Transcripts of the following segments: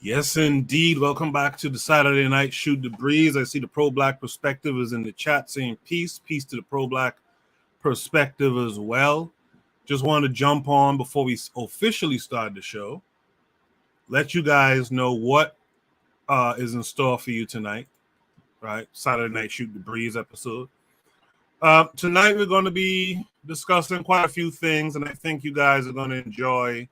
Yes, indeed. Welcome back to the Saturday Night Shoot the Breeze. I see the pro-black perspective is in the chat saying peace. Peace to the pro-black perspective as well. Just wanted to jump on before we officially start the show. Let you guys know what is in store for you tonight, right? Saturday Night Shoot the Breeze episode. Tonight we're going to be discussing quite a few things, and I think you guys are going to enjoy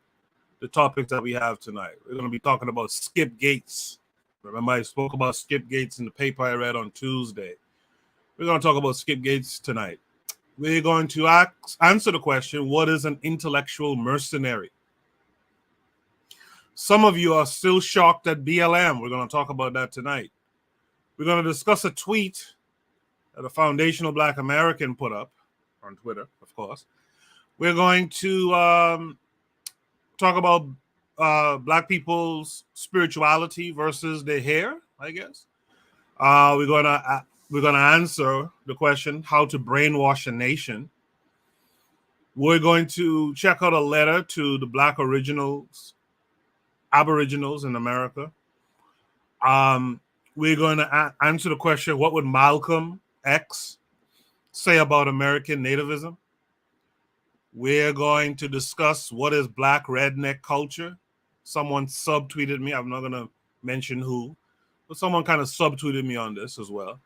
the topics that we have tonight. We're going to be talking about Skip Gates. Remember, I spoke about Skip Gates in the paper I read on Tuesday. We're going to talk about Skip Gates tonight. We're going to answer the question, what is an intellectual mercenary? Some of you are still shocked at BLM. We're going to talk about that tonight. We're going to discuss a tweet that a Foundational Black American put up on Twitter, of course. We're going to talk about black people's spirituality versus their hair, I guess. We're gonna answer the question, how to brainwash a nation. We're going to check out a letter to the Black Aboriginals in America. We're going to answer the question, what would Malcolm X say about American nativism? We're going to discuss what is black redneck culture. Someone subtweeted me. I'm not going to mention who, but someone kind of subtweeted me on this as well.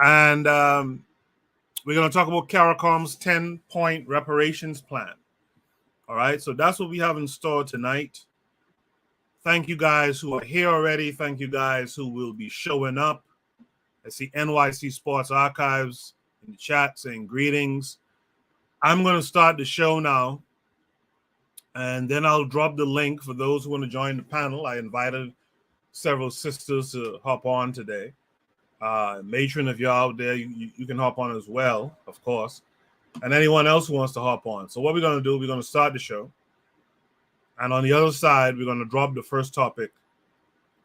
And we're going to talk about CARICOM's 10-point reparations plan. All right, so that's what we have in store tonight. Thank you guys who are here already. Thank you guys who will be showing up. I see NYC Sports Archives in the chat saying greetings. I'm going to start the show now, and then I'll drop the link for those who want to join the panel. I invited several sisters to hop on today. Matron, if you're out there, you can hop on as well, of course, and anyone else who wants to hop on. So what we're going to do, we're going to start the show, and on the other side, we're going to drop the first topic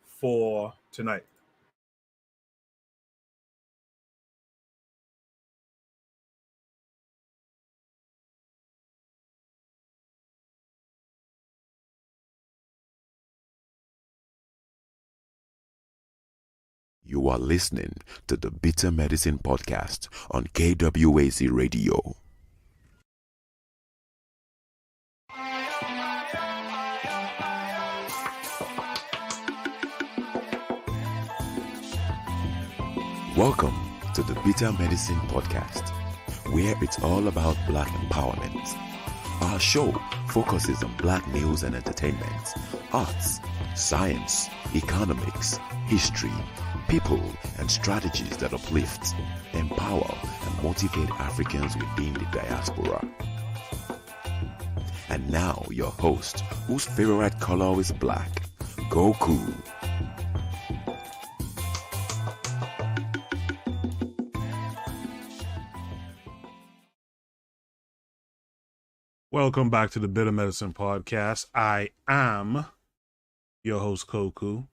for tonight. You are listening to the Bitter Medicine Podcast on KWAZ Radio. Welcome to the Bitter Medicine Podcast, where it's all about Black empowerment. Our show focuses on Black news and entertainment, arts, science, economics, history, people, and strategies that uplift, empower, and motivate Africans within the diaspora. And now, your host, whose favorite color is black, Goku. Welcome back to the Bitter Medicine Podcast. I am your host, Goku.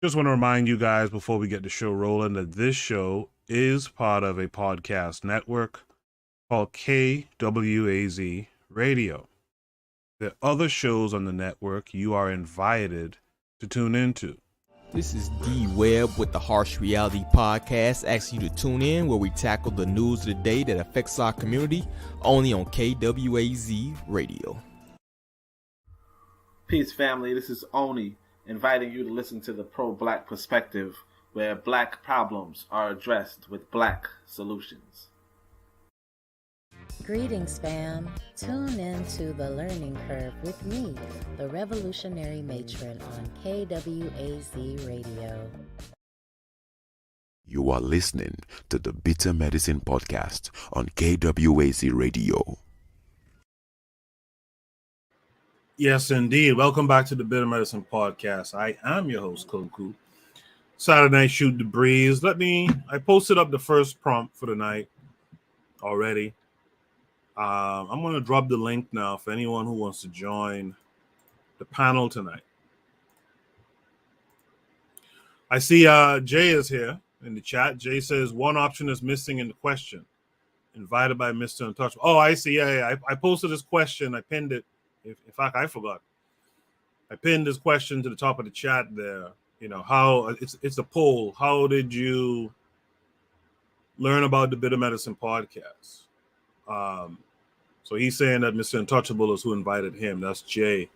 Just want to remind you guys before we get the show rolling that this show is part of a podcast network called KWAZ Radio. There are other shows on the network you are invited to tune into. This is D Webb with the Harsh Reality Podcast, asking you to tune in where we tackle the news of the day that affects our community, only on KWAZ Radio. Peace, family. This is Oni, inviting you to listen to the pro-black perspective, where black problems are addressed with black solutions. Greetings, fam. Tune in to The Learning Curve with me, the Revolutionary Matron on KWAZ Radio. You are listening to the Bitter Medicine Podcast on KWAZ Radio. Yes, indeed. Welcome back to the Bitter Medicine Podcast. I am your host, Koku. Saturday Night Shoot the Breeze. I posted up the first prompt for the night already. I'm going to drop the link now for anyone who wants to join the panel tonight. I see Jay is here in the chat. Jay says one option is missing in the question. Invited by Mr. Untouchable. Oh, I see. Yeah. I posted this question. I pinned it. In fact, I forgot. I pinned this question to the top of the chat there. You know, how it's a poll. How did you learn about the Bitter Medicine podcast? So he's saying that Mr. Untouchable is who invited him. That's Jay.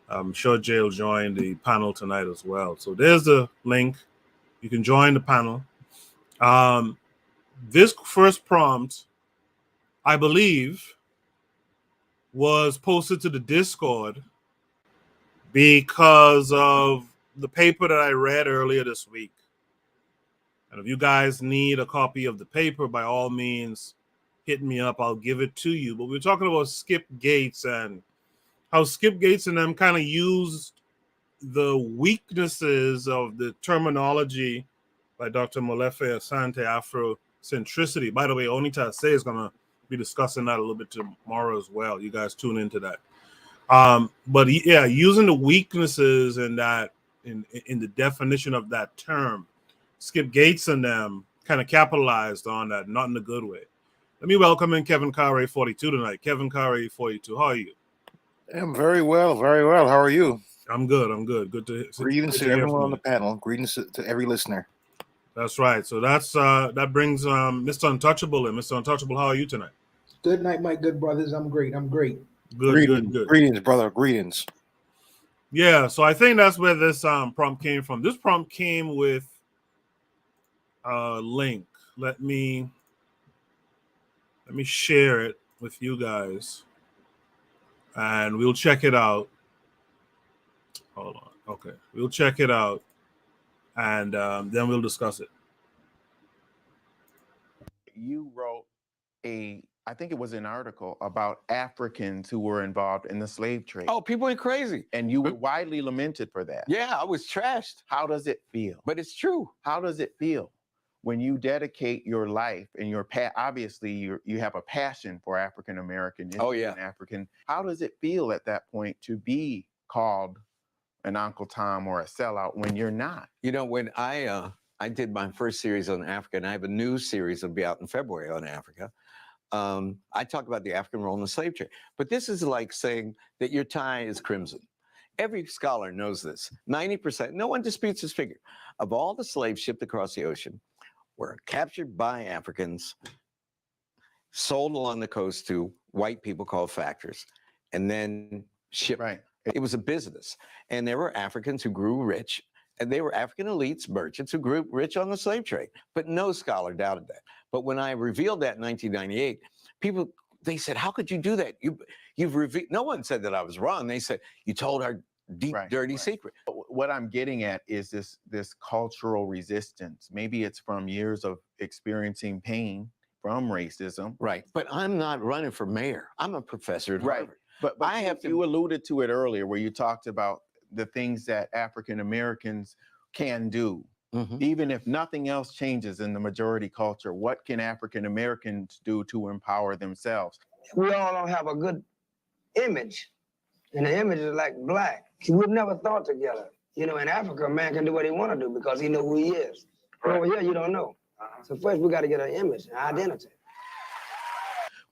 I'm sure Jay will join the panel tonight as well. So there's the link. You can join the panel. This first prompt, I believe, was posted to the Discord because of the paper that I read earlier this week. And if you guys need a copy of the paper, by all means, hit me up. I'll give it to you. But we're talking about Skip Gates and how Skip Gates and them kind of used the weaknesses of the terminology by Dr. Molefe Asante, Afrocentricity. By the way, Onita Ase is going to be discussing that a little bit tomorrow as well. You guys tune into that. But yeah, using the weaknesses in that, in the definition of that term, Skip Gates and them kind of capitalized on that, not in a good way. Let me welcome in Kevin Carre 42 tonight. Kevin Carre 42, how are you? I'm very well, very well. How are you? I'm good. I'm good. Good to greetings to everyone on the panel. Greetings to every listener. That's right. So that's that brings Mr. Untouchable in. Mr. Untouchable, how are you tonight? Good night, my good brothers. I'm great. Good. Greetings, brother. Greetings. Yeah. So I think that's where this prompt came from. This prompt came with a link. Let me share it with you guys, and we'll check it out. Hold on. Okay, we'll check it out, and then we'll discuss it. You wrote I think it was an article about Africans who were involved in the slave trade. Oh, people went crazy. And you were widely lamented for that. Yeah, I was trashed. How does it feel? But it's true. How does it feel when you dedicate your life and your obviously you have a passion for African American, African. How does it feel at that point to be called an Uncle Tom or a sellout when you're not? You know, when I did my first series on Africa, and I have a new series that'll be out in February on Africa. I talk about the African role in the slave trade. But this is like saying that your tie is crimson. Every scholar knows this. 90%, no one disputes this figure, of all the slaves shipped across the ocean were captured by Africans, sold along the coast to white people called factors, and then shipped. Right. It was a business. And there were Africans who grew rich, and they were African elites, merchants who grew rich on the slave trade. But no scholar doubted that. But when I revealed that in 1998, people, they said, how could you do that? You've revealed, no one said that I was wrong. They said, you told our deep, dirty secret. What I'm getting at is this cultural resistance. Maybe it's from years of experiencing pain from racism. Right. But I'm not running for mayor. I'm a professor at Harvard. But I have you alluded to it earlier where you talked about the things that African Americans can do. Mm-hmm. Even if nothing else changes in the majority culture, what can African Americans do to empower themselves? We all don't have a good image, and the image is like black. We've never thought together. You know, in Africa, a man can do what he want to do because he knows who he is. But over here, you don't know. So first, we got to get an image, an identity.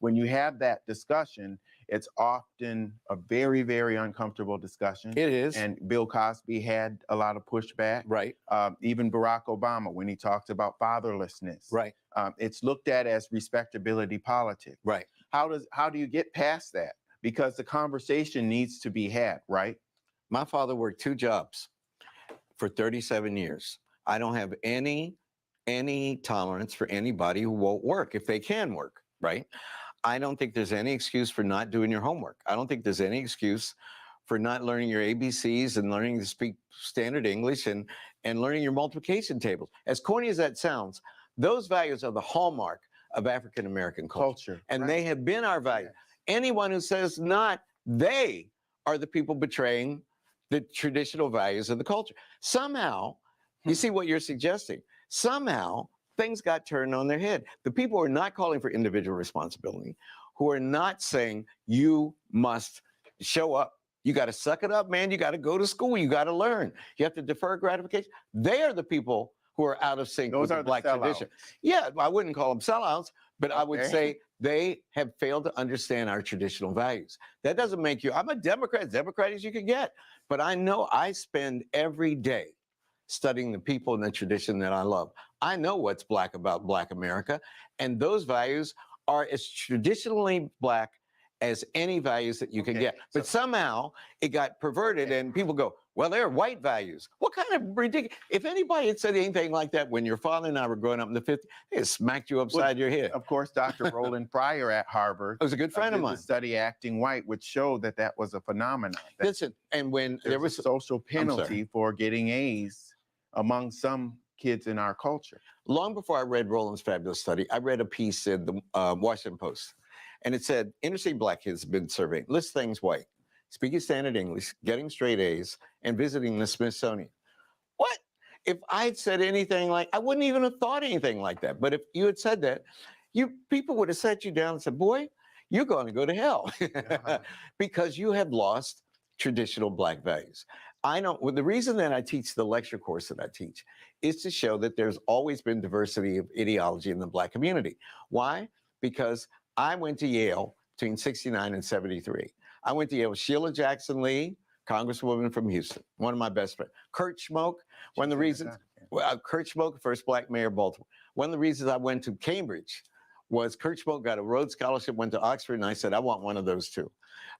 When you have that discussion, it's often a very, very uncomfortable discussion. It is. And Bill Cosby had a lot of pushback. Right. Even Barack Obama, when he talked about fatherlessness. Right. It's looked at as respectability politics. Right. How do you get past that? Because the conversation needs to be had, right? My father worked 2 jobs for 37 years. I don't have any tolerance for anybody who won't work if they can work, right? I don't think there's any excuse for not doing your homework. I don't think there's any excuse for not learning your ABCs and learning to speak standard English and learning your multiplication tables. As corny as that sounds, those values are the hallmark of African American culture. And they have been our value. Yes. Anyone who says not, they are the people betraying the traditional values of the culture. Somehow, you see what you're suggesting, somehow things got turned on their head. The people who are not calling for individual responsibility, who are not saying you must show up, you got to suck it up, man, you got to go to school, you got to learn, you have to defer gratification. They are the people who are out of sync with the black tradition. Yeah, I wouldn't call them sellouts, But I would say they have failed to understand our traditional values. That doesn't make you, I'm a Democrat, Democrat as you can get. But I know I spend every day studying the people and the tradition that I love. I know what's Black about Black America. And those values are as traditionally Black as any values that you can get. But somehow it got perverted and people go, well, they're white values. What kind of ridiculous? If anybody had said anything like that when your father and I were growing up in the 50s, they smacked you upside your head. Of course, Dr. Roland Pryor at Harvard was a good friend of mine. Study Acting White, which showed that that was a phenomenon. Listen, and when there was a social penalty for getting A's among some kids in our culture. Long before I read Roland's fabulous study, I read a piece in the Washington Post. And it said, inner city Black kids have been surveyed. List things white, speaking standard English, getting straight A's, and visiting the Smithsonian. What? If I'd said anything like, I wouldn't even have thought anything like that. But if you had said that, people would have sat you down and said, boy, you're going to go to hell. Because you have lost traditional Black values. I know, well, the reason that I teach the lecture course that I teach is to show that there's always been diversity of ideology in the Black community. Why? Because I went to Yale between 69 and 73. I went to Yale with Sheila Jackson Lee, Congresswoman from Houston, one of my best friends. Kurt Schmoke, one of the reasons, Kurt Schmoke, first Black mayor of Baltimore. One of the reasons I went to Cambridge was Kurt Schmoke got a Rhodes Scholarship, went to Oxford, and I said, I want one of those too.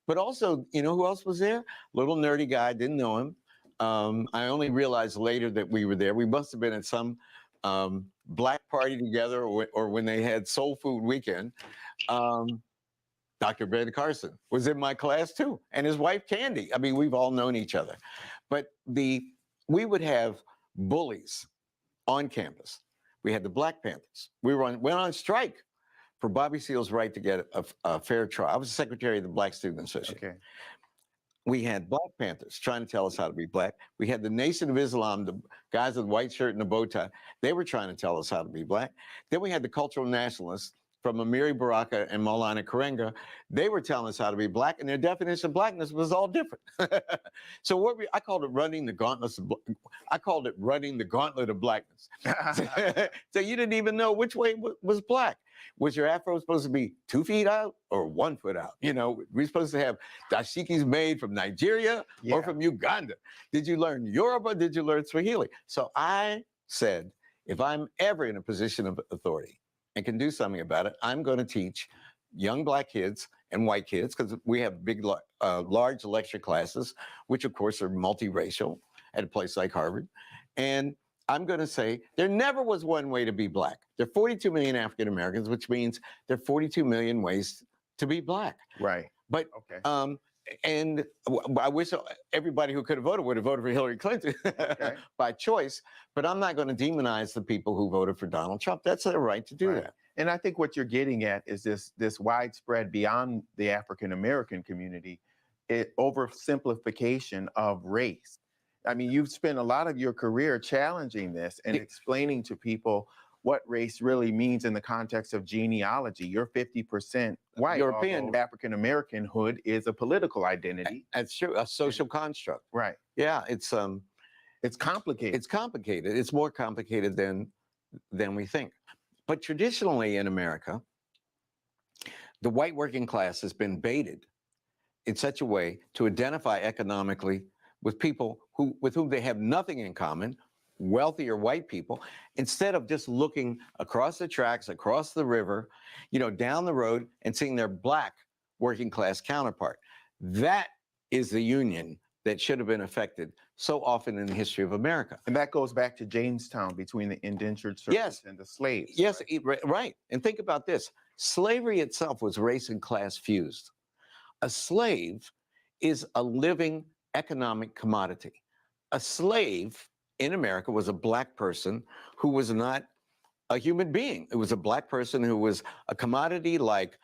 But also, you know who else was there? Little nerdy guy, didn't know him. I only realized later that we were there. We must have been at some Black party together or when they had Soul Food Weekend. Dr. Ben Carson was in my class too, and his wife Candy. I mean, we've all known each other. But we would have bullies on campus. We had the Black Panthers. We went on strike for Bobby Seale's right to get a fair trial. I was the secretary of the Black Student Association. Okay. We had Black Panthers trying to tell us how to be Black. We had the Nation of Islam, the guys with the white shirt and the bow tie. They were trying to tell us how to be Black. Then we had the cultural nationalists from Amiri Baraka and Maulana Karenga. They were telling us how to be Black, and their definition of Blackness was all different. So I called it running the gauntlet. I called it running the gauntlet of Blackness. So you didn't even know which way was Black. Was your afro supposed to be 2 feet out or 1 foot out? You know, we're supposed to have dashikis made from Nigeria or from Uganda. Did you learn Yoruba? Did you learn Swahili? So I said, if I'm ever in a position of authority and can do something about it, I'm going to teach young Black kids and white kids, because we have big, large lecture classes, which of course are multiracial at a place like Harvard. And I'm going to say there never was one way to be Black. There are 42 million African Americans, which means there are 42 million ways to be Black. Right. But and I wish everybody who could have voted would have voted for Hillary Clinton by choice. But I'm not going to demonize the people who voted for Donald Trump. That's their right to do that. And I think what you're getting at is this widespread beyond the African American community, oversimplification of race. I mean, you've spent a lot of your career challenging this and explaining to people what race really means in the context of genealogy. You're 50% white. European. African Americanhood is a political identity. That's true, a social construct. Right. Yeah, it's complicated. It's complicated. It's more complicated than we think. But traditionally in America, the white working class has been baited in such a way to identify economically with people with whom they have nothing in common, wealthier white people, instead of just looking across the tracks, across the river, down the road and seeing their Black working class counterpart. That is the union that should have been affected so often in the history of America. And that goes back to Jamestown, between the indentured servants and the slaves. Yes, right. And think about this. Slavery itself was race and class fused. A slave is a living economic commodity. A slave in America was a Black person who was not a human being. It was a Black person who was a commodity like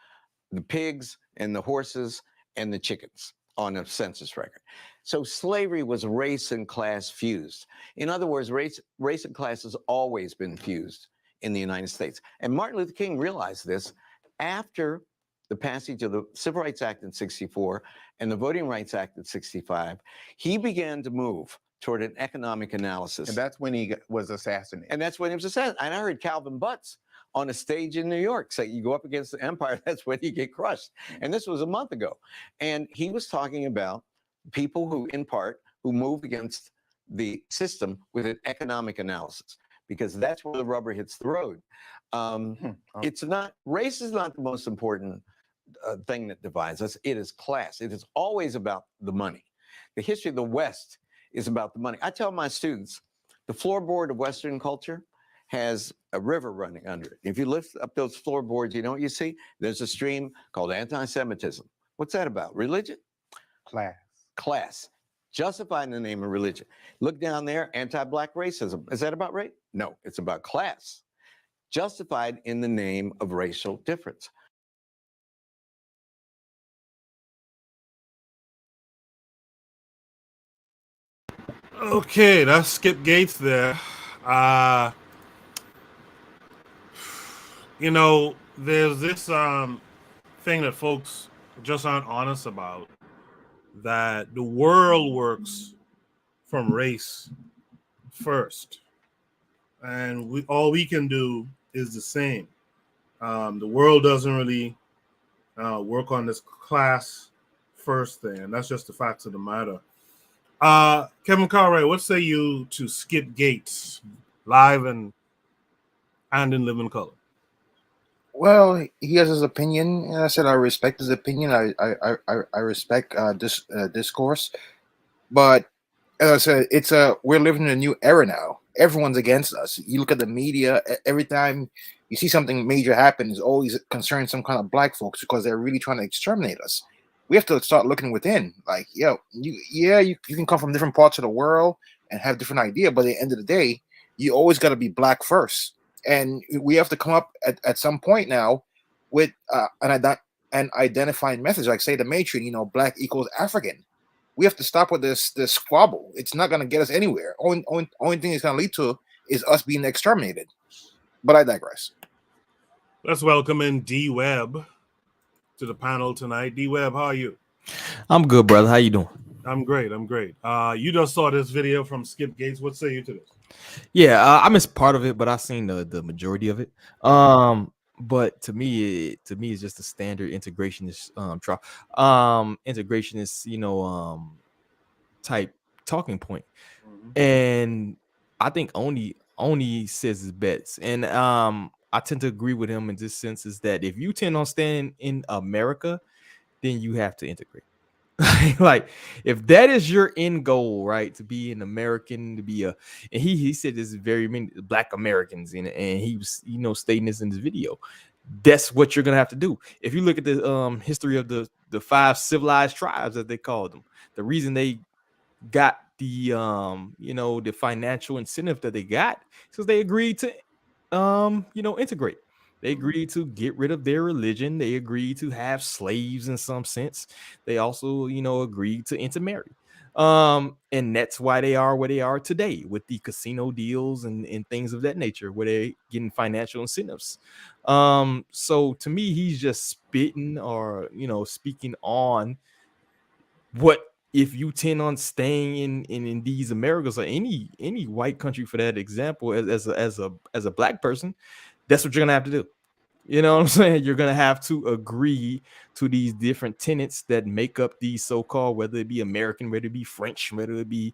the pigs and the horses and the chickens on a census record. So slavery was race and class fused. In other words, race and class has always been fused in the United States. And Martin Luther King realized this after the passage of the Civil Rights Act in '64 and the Voting Rights Act in '65. He began to move toward an economic analysis. And that's when he was assassinated. And that's when he was assassinated. And I heard Calvin Butts on a stage in New York. So you go up against the empire, that's when you get crushed. And this was a month ago. And he was talking about people who, in part, who move against the system with an economic analysis, because that's where the rubber hits the road. It's not, race is not the most important thing that divides us. It is class. It is always about the money. The history of the West is about the money. I tell my students, the floorboard of Western culture has a river running under it. If you lift up those floorboards, you know what you see? There's a stream called anti-Semitism. What's that about? Religion? Class. Class. Justified in the name of religion. Look down there, anti-black racism. Is that about race? No, it's about class. Justified in the name of racial difference. Okay, that's Skip Gates there. You know, there's this thing that folks just aren't honest about, that the world works from race first, and all we can do is the same. The world doesn't really work on this class first thing, and that's just the facts of the matter. Kevin Cartwright, what say you to Skip Gates, live and in living color? Well, he has his opinion, and I said I respect his opinion. I respect this discourse, but as I said, we're living in a new era now. Everyone's against us. You look at the media; every time you see something major happen, it's always concerning some kind of black folks because they're really trying to exterminate us. We have to start looking within. Like, you can come from different parts of the world and have different idea, but at the end of the day, you always got to be black first. And we have to come up at some point now with an identifying message, like say the matron, black equals African. We have to stop with this squabble. It's not going to get us anywhere. Only thing it's going to lead to is us being exterminated. But I digress. Let's welcome in D Webb to the panel tonight. D Webb, how are you? I'm good, brother. How you doing? I'm great. You just saw this video from Skip Gates. What say you to this? Yeah, I missed part of it, but I seen the majority of it. But to me, it's just a standard integrationist integrationist, type talking point. And I think only says his bets. And I tend to agree with him in this sense, is that if you tend on staying in America, then you have to integrate. Like, if that is your end goal, right, to be an American, to be and he said this is very many Black Americans, and he was stating this in this video. That's what you're gonna have to do. If you look at the history of the 5 civilized tribes, as they called them, the reason they got the the financial incentive that they got because they agreed to integrate. They agreed to get rid of their religion. They agreed to have slaves in some sense. They also, agreed to intermarry. And that's why they are where they are today with the casino deals and things of that nature, where they're getting financial incentives. So to me, he's just spitting or, speaking on what if you tend on staying in these Americas or any white country, for that example, as a Black person, that's what you're gonna have to do. You know what I'm saying? You're gonna have to agree to these different tenets that make up these so-called, whether it be American, whether it be French, whether it be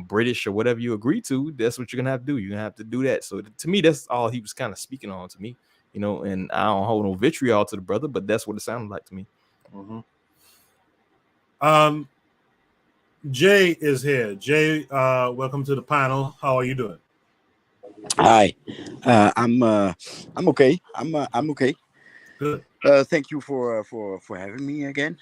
British or whatever you agree to. That's what you're gonna have to do. You're gonna have to do that. So to me, that's all he was kind of speaking on to me. And I don't hold no vitriol to the brother, but that's what it sounded like to me. Jay is here. Jay, welcome to the panel. How are you doing? Hi, I'm okay. I'm okay. Good. Thank you for having me again.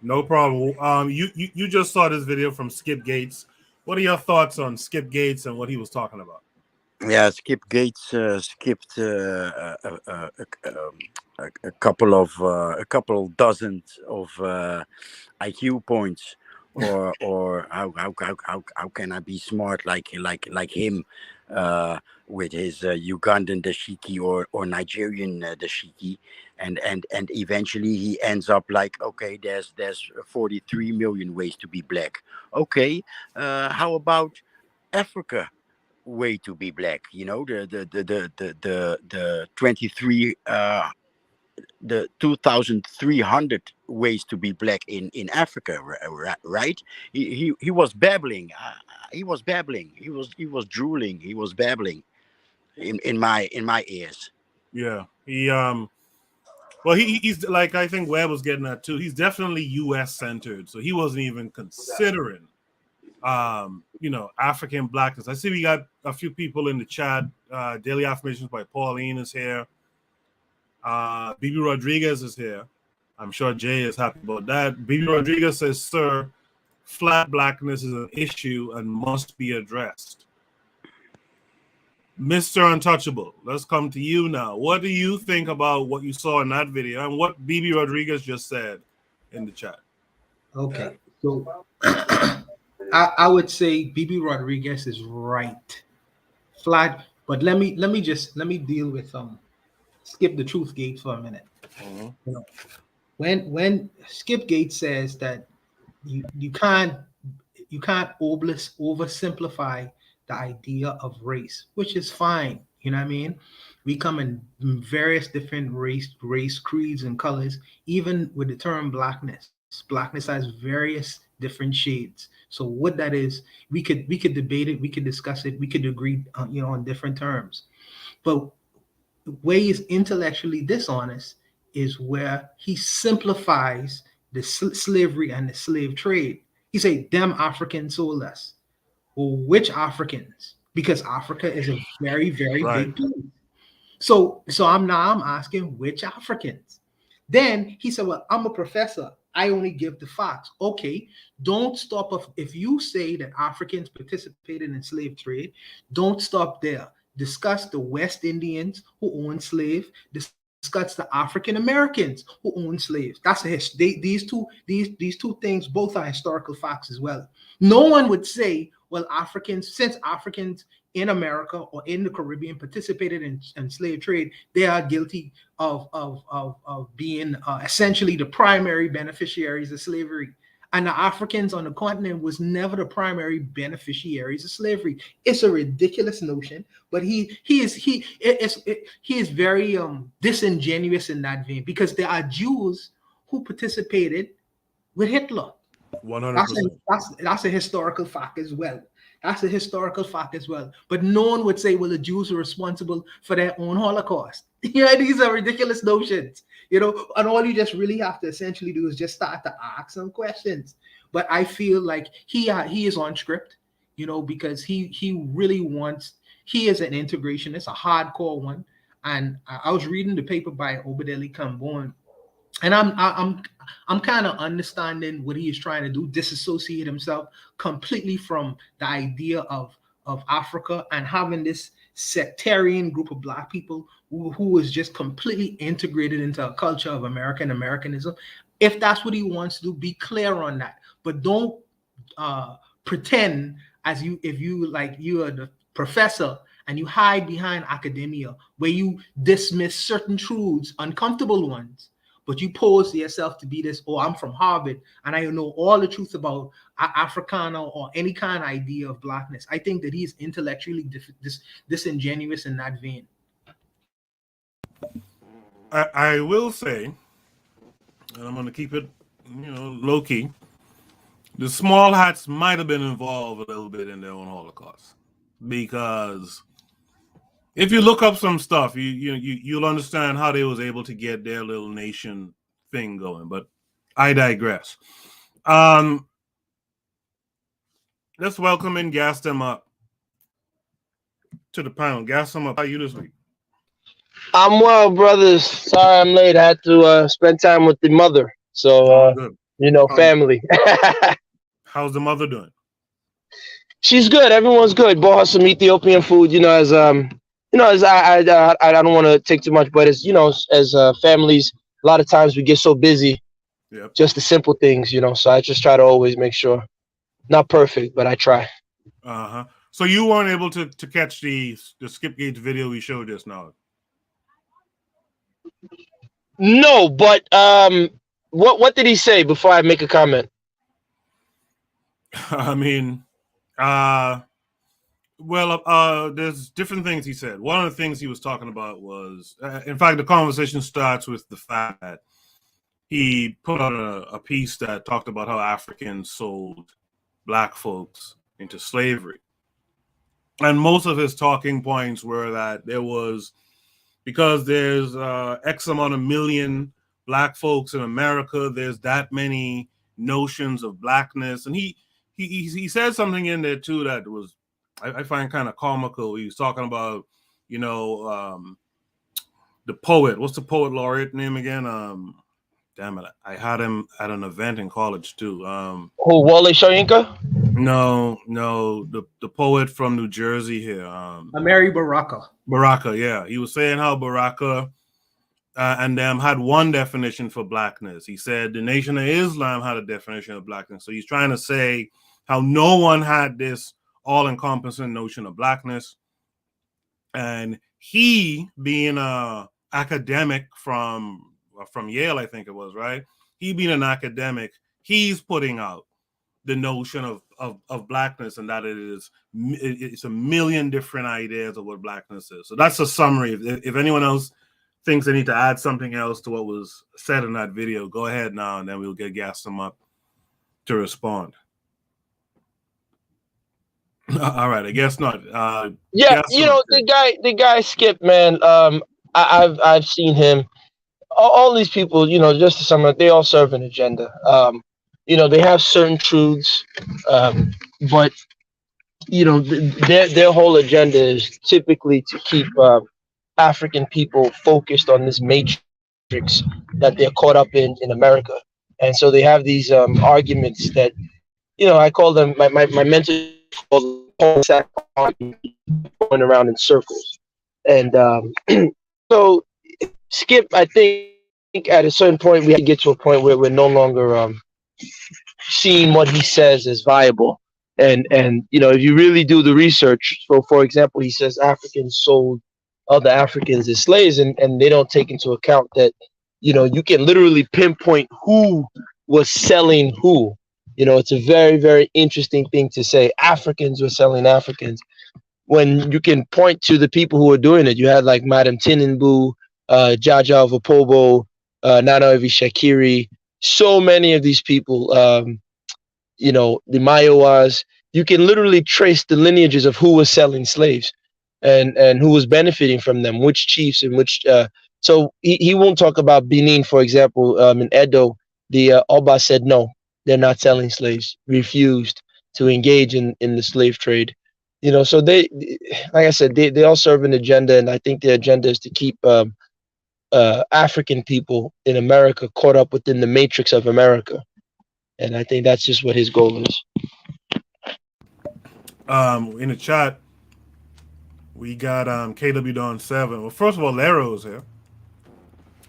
No problem. You just saw this video from Skip Gates. What are your thoughts on Skip Gates and what he was talking about? Yeah, Skip Gates skipped a couple dozen of IQ points, or how can I be smart like him with his Ugandan dashiki or Nigerian dashiki, and eventually he ends up like, okay, there's 43 million ways to be Black. Okay, how about Africa? way to be black. You know, the 23 the 2,300 ways to be black in Africa, right? He was babbling. He was babbling. He was drooling. He was babbling in my ears. Yeah, well, he's like, I think Webb was getting that too. He's definitely U.S. centered, so he wasn't even considering, African blackness. I see we got a few people in the chat. Daily Affirmations by Pauline is here. Bibi Rodriguez is here. I'm sure Jay is happy about that. Bibi Rodriguez says, "Sir, flat blackness is an issue and must be addressed." Mr. Untouchable, let's come to you now. What do you think about what you saw in that video and what Bibi Rodriguez just said in the chat? Okay, so I would say Bibi Rodriguez is right, flat. But let me deal with skip the truth gate for a minute. You know, when Skip Gate says that you can't oversimplify the idea of race, which is fine. You know what I mean? We come in various different race creeds and colors. Even with the term blackness has various different shades. So what that is, we could debate it, we could discuss it, we could agree on different terms. But where he's intellectually dishonest is where he simplifies the slavery and the slave trade. He say, "Them Africans sold us." Well, which Africans? Because Africa is a very, very big place. So I'm asking which Africans. Then he said, "Well, I'm a professor. I only give the facts." Okay, don't stop. If you say that Africans participated in slave trade, don't stop there. Discuss the West Indians who owned slaves. Discuss the African Americans who owned slaves. That's these two things both are historical facts as well. No one would say, well, since Africans in America or in the Caribbean participated in slave trade, they are guilty of being essentially the primary beneficiaries of slavery. And the Africans on the continent was never the primary beneficiaries of slavery. It's a ridiculous notion, but he is very disingenuous in that vein, because there are Jews who participated with Hitler. 100%. That's a historical fact as well. That's a historical fact as well. But no one would say, well, the Jews are responsible for their own Holocaust. Yeah, these are ridiculous notions, and all you just really have to essentially do is just start to ask some questions. But I feel like he is on script, because he really wants, he is an integrationist, a hardcore one. And I was reading the paper by Obadeli Kambon, and I'm kind of understanding what he is trying to do, disassociate himself completely from the idea of Africa and having this sectarian group of Black people who is just completely integrated into a culture of Americanism. If that's what he wants to do, be clear on that. But don't pretend if you are the professor and you hide behind academia, where you dismiss certain truths, uncomfortable ones, but you pose yourself to be this, I'm from Harvard and I know all the truth about Africana or any kind of idea of Blackness. I think that he's intellectually disingenuous in that vein. I will say, and I'm going to keep it, low key, the small hats might have been involved a little bit in their own Holocaust, because if you look up some stuff, you'll understand how they was able to get their little nation thing going. But I digress. Let's welcome and gas them up to the panel. Gas them up. How are you this week? I'm well, brothers. Sorry I'm late. I had to spend time with the mother. So, family. How's the mother doing? She's good. Everyone's good. Bought her some Ethiopian food. As I don't want to take too much, but as families, a lot of times we get so busy. Yep. Just the simple things, So I just try to always make sure. Not perfect, but I try. So you weren't able to catch the Skip Gates video we showed just now? No, but what did he say before I make a comment? I mean, Well, there's different things he said. One of the things he was talking about was, in fact, the conversation starts with the fact that he put out a piece that talked about how Africans sold black folks into slavery. And most of his talking points were that there was, because there's X amount of million black folks in America, there's that many notions of blackness. And he said something in there too that was, I find kind of comical. He was talking about, the poet. What's the poet laureate name again? Damn it, I had him at an event in college too. Wale Soyinka? No, the poet from New Jersey here. Mary Baraka. Baraka, yeah. He was saying how Baraka and them had one definition for blackness. He said the Nation of Islam had a definition of blackness. So he's trying to say how no one had this all-encompassing notion of blackness. And he, being a academic from Yale, I think it was, right? He being an academic, he's putting out the notion of blackness, and that it's a million different ideas of what blackness is. So that's a summary. If anyone else thinks they need to add something else to what was said in that video, go ahead now, and then we'll get Gaston up to respond. All right, I guess not. Yeah, the guy Skip, man. I've seen him. All these people, just to sum up, they all serve an agenda. They have certain truths, but their whole agenda is typically to keep African people focused on this matrix that they're caught up in America, and so they have these arguments that I call them my mentor calls going around in circles, and so Skip, I think at a certain point we have to get to a point where we're no longer seeing what he says as viable, and if you really do the research, so for example, he says Africans sold other Africans as slaves, and they don't take into account that you can literally pinpoint who was selling who. It's a very, very interesting thing to say. Africans were selling Africans when you can point to the people who were doing it. You had like Madam Tininbu, Jaja Vapobo, Nana Evi Shakiri, so many of these people, the Mayowas. You can literally trace the lineages of who was selling slaves and who was benefiting from them, which chiefs and which. So he won't talk about Benin, for example. In Edo, the Oba said no. They're not selling slaves, refused to engage in the slave trade. So they, like I said, they all serve an agenda, and I think their agenda is to keep African people in America caught up within the matrix of America. And I think that's just what his goal is. In the chat, we got KW Dawn 7. Well, first of all, Lero is here.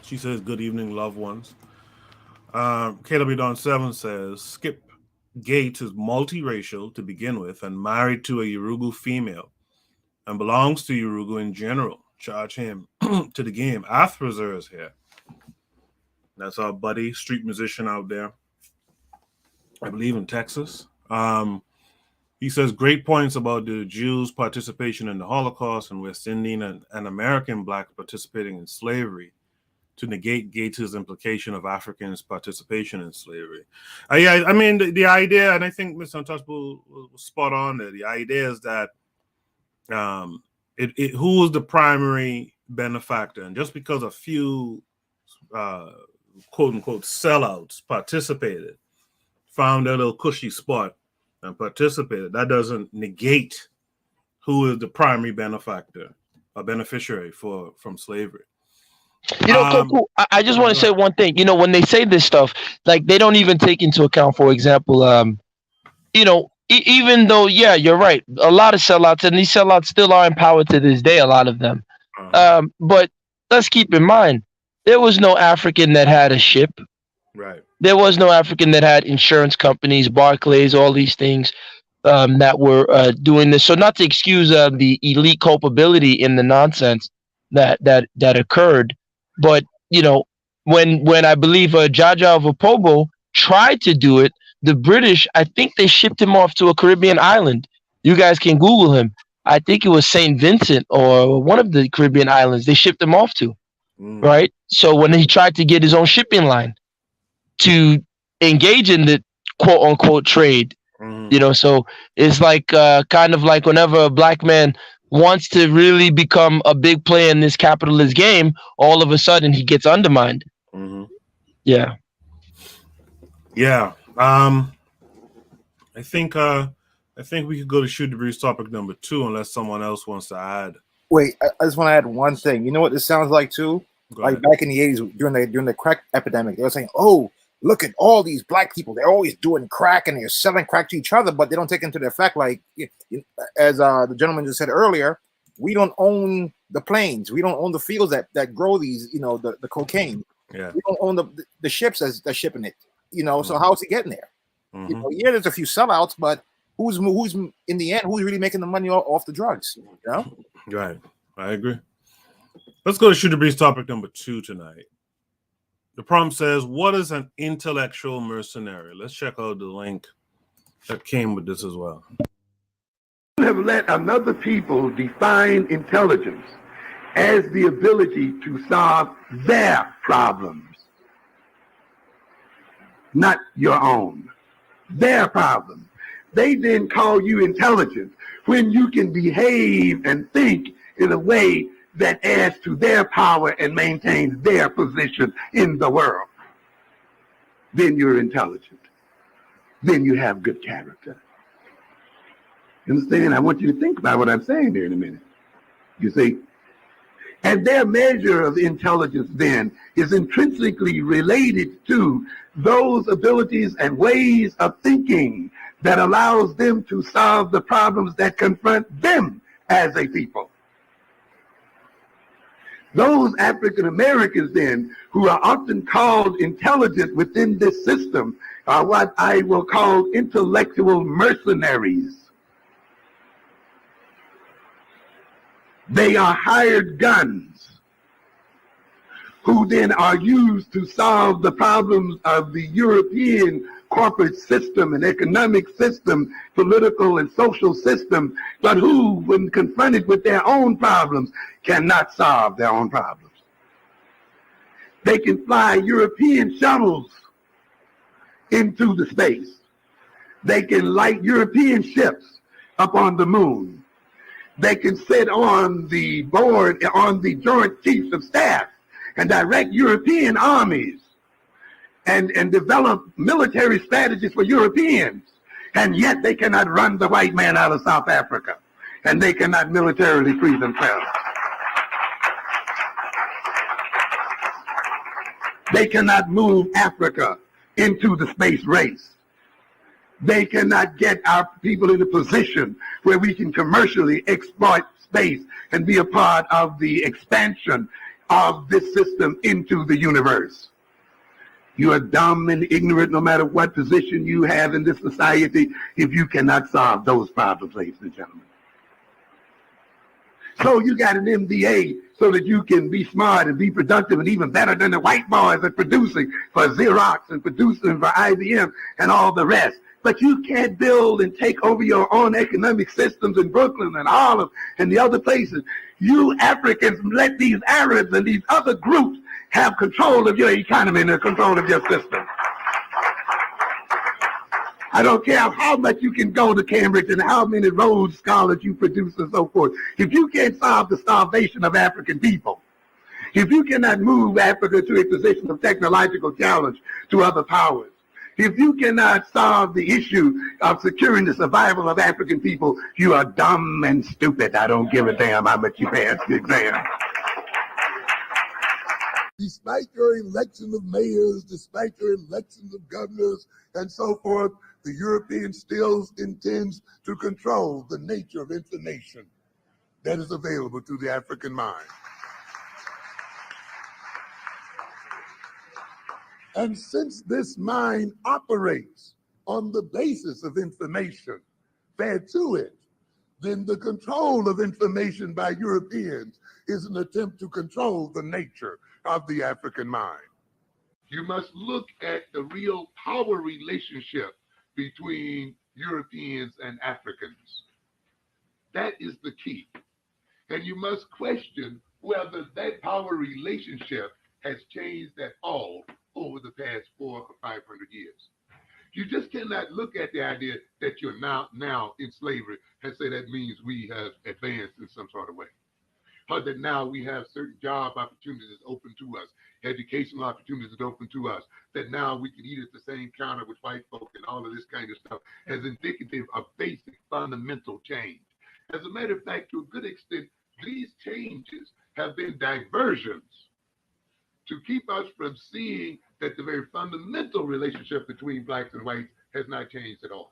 She says, good evening, loved ones. KW Dawn 7 says, Skip Gates is multiracial to begin with and married to a Yurugu female and belongs to Yurugu in general. Charge him to the game. Athrazer is here. That's our buddy, street musician out there, I believe in Texas. He says great points about the Jews' participation in the Holocaust and West Indian and American blacks participating in slavery to negate Gates' implication of Africans' participation in slavery. Yeah, I mean, the idea, and I think Mr. Untouchable was spot on there. The idea is that who was the primary benefactor? And just because a few quote-unquote sellouts participated, found their little cushy spot and participated, that doesn't negate who is the primary benefactor or beneficiary from slavery. Koku, I just want to say one thing. When they say this stuff, like they don't even take into account, for example, even though, yeah, you're right, a lot of sellouts, and these sellouts still are in power to this day, a lot of them. But let's keep in mind, there was no African that had a ship. Right. There was no African that had insurance companies, Barclays, all these things that were doing this. So not to excuse the elite culpability in the nonsense that occurred, but when I believe Jaja Vapobo tried to do it, the British, I think they shipped him off to a Caribbean island. You guys can Google him. I think it was Saint Vincent or one of the Caribbean islands. They shipped him off to, right? So when he tried to get his own shipping line to engage in the quote unquote trade, so it's like kind of like whenever a black man wants to really become a big player in this capitalist game, all of a sudden he gets undermined. Yeah. Yeah. I think we could go to Shoot the Breeze topic number 2 unless someone else wants to add. Wait, I just want to add one thing. You know what this sounds like too? Like back in the 80s during the crack epidemic, they were saying, "Oh, look at all these black people. They're always doing crack and they're selling crack to each other, but they don't take into the fact, like, as the gentleman just said earlier, we don't own the plains. We don't own the fields that grow these, the cocaine. Yeah. We don't own the ships that's shipping it. So how's it getting there? Yeah, there's a few sellouts, but who's in the end, who's really making the money off the drugs? Right. I agree. Let's go to Shoot the Breeze topic number 2 tonight. The prompt says, what is an intellectual mercenary? Let's check out the link that came with this as well. Have let another people define intelligence as the ability to solve their problems, not your own. Their problems. They then call you intelligent when you can behave and think in a way that adds to their power and maintains their position in the world. Then you're intelligent. Then you have good character. You understand? I want you to think about what I'm saying there in a minute. You see? And their measure of intelligence then is intrinsically related to those abilities and ways of thinking that allows them to solve the problems that confront them as a people. Those African Americans then, who are often called intelligent within this system, are what I will call intellectual mercenaries. They are hired guns who then are used to solve the problems of the European corporate system and economic system, political and social system, but who, when confronted with their own problems, cannot solve their own problems. They can fly European shuttles into the space. They can light European ships up on the moon. They can sit on the board, on the Joint Chiefs of Staff and direct European armies and develop military strategies for Europeans. And yet they cannot run the white man out of South Africa. And they cannot militarily free themselves. They cannot move Africa into the space race. They cannot get our people in a position where we can commercially exploit space and be a part of the expansion of this system into the universe. You are dumb and ignorant no matter what position you have in this society if you cannot solve those problems, ladies and gentlemen. So you got an MBA so that you can be smart and be productive and even better than the white boys at producing for Xerox and producing for IBM and all the rest. But you can't build and take over your own economic systems in Brooklyn and Harlem and the other places. You Africans let these Arabs and these other groups have control of your economy and control of your system. I don't care how much you can go to Cambridge and how many Rhodes Scholars you produce and so forth. If you can't solve the starvation of African people, if you cannot move Africa to a position of technological challenge to other powers, if you cannot solve the issue of securing the survival of African people, you are dumb and stupid. I don't give a damn how much you pass the exam. Despite your election of mayors, despite your elections of governors, and so forth, the European still intends to control the nature of information that is available to the African mind. And since this mind operates on the basis of information fed to it, then the control of information by Europeans is an attempt to control the nature of the African mind. You must look at the real power relationship between Europeans and Africans. That is the key. And you must question whether that power relationship has changed at all over the past 400 or 500 years. You just cannot look at the idea that you're now in slavery and say that means we have advanced in some sort of way. Or that now we have certain job opportunities open to us, educational opportunities open to us, that now we can eat at the same counter with white folk and all of this kind of stuff as indicative of basic fundamental change. As a matter of fact, to a good extent, these changes have been diversions to keep us from seeing that the very fundamental relationship between blacks and whites has not changed at all.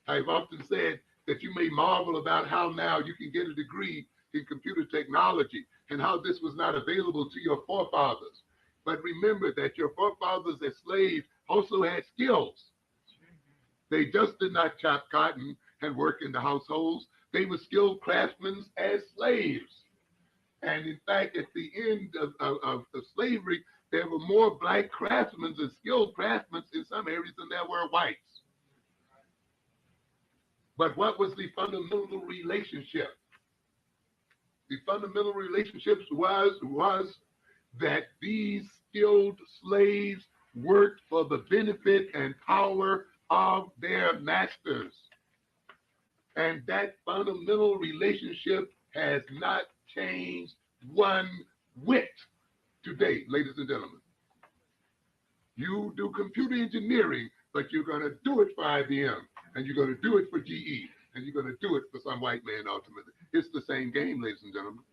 I've often said that you may marvel about how now you can get a degree in computer technology and how this was not available to your forefathers. But remember that your forefathers as slaves also had skills. They just did not chop cotton and work in the households. They were skilled craftsmen as slaves. And in fact, at the end of slavery, there were more black craftsmen and skilled craftsmen in some areas than there were whites. But what was the fundamental relationship? The fundamental relationships was that these skilled slaves worked for the benefit and power of their masters. And that fundamental relationship has not changed one whit today, ladies and gentlemen. You do computer engineering, but you're going to do it for IBM, and you're going to do it for GE, and you're going to do it for some white man ultimately. It's the same game, ladies and gentlemen.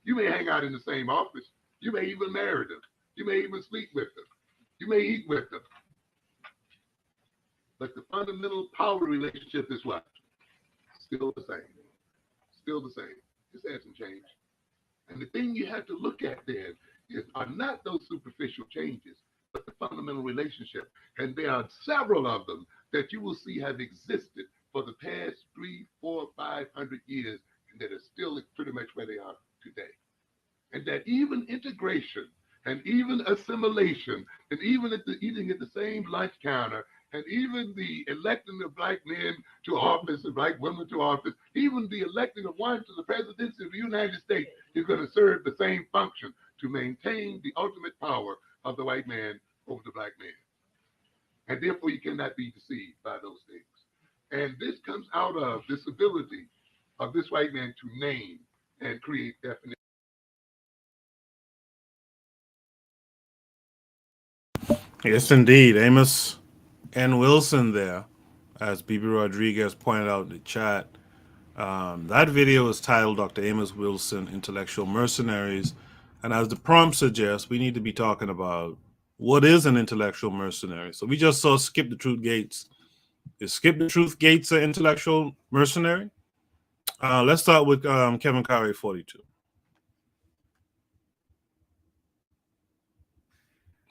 You may hang out in the same office. You may even marry them. You may even sleep with them. You may eat with them. But the fundamental power relationship is what? Still the same. Still the same. This hasn't changed. And the thing you have to look at then are not those superficial changes, but the fundamental relationship. And there are several of them that you will see have existed for the past 300, 400, 500 years, and that are still pretty much where they are today. And that even integration and even assimilation and even eating at the same lunch counter and even the electing of black men to office and black women to office, even the electing of one to the presidency of the United States is going to serve the same function to maintain the ultimate power of the white man over the black man. And therefore, you cannot be deceived by those things. And this comes out of this ability of this white man to name and create definition. Yes, indeed. Amos N. Wilson there, as Bibi Rodriguez pointed out in the chat. That video is titled Dr. Amos Wilson, Intellectual Mercenaries. And as the prompt suggests, we need to be talking about what is an intellectual mercenary. So we just saw Skip the Truth Gates. Is Skip the Truth Gates an intellectual mercenary? Let's start with Kevin Curry, 42.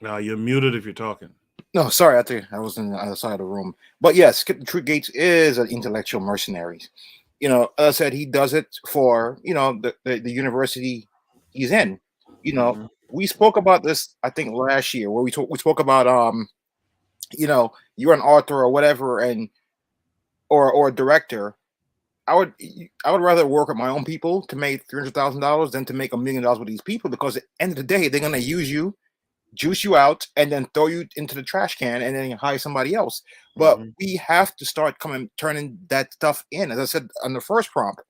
Now you're muted if you're talking. No, sorry, I think I was in the other side of the room. But yes, Skip the Truth Gates is an intellectual mercenary. You know, as I said, he does it for, you know, the university he's in. You know, we spoke about this, I think, last year, where we spoke about you know, you're an author or whatever, and or a director. I would rather work with my own people to make $300,000 than to make $1 million with these people, because at the end of the day, they're gonna use you, juice you out, and then throw you into the trash can and then hire somebody else. But we have to start turning that stuff in. As I said on the first prompt,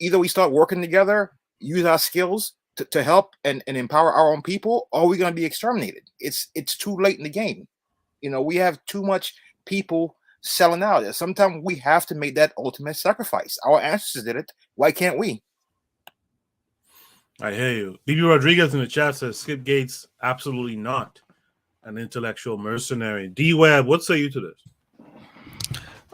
either we start working together, use our skills to help and empower our own people, or we're going to be exterminated. It's too late in the game. You know, we have too much people selling out. Sometimes we have to make that ultimate sacrifice. Our ancestors did it. Why can't we? I hear you. Bibi Rodriguez in the chat says Skip Gates, absolutely not an intellectual mercenary. D-Web, what say you to this?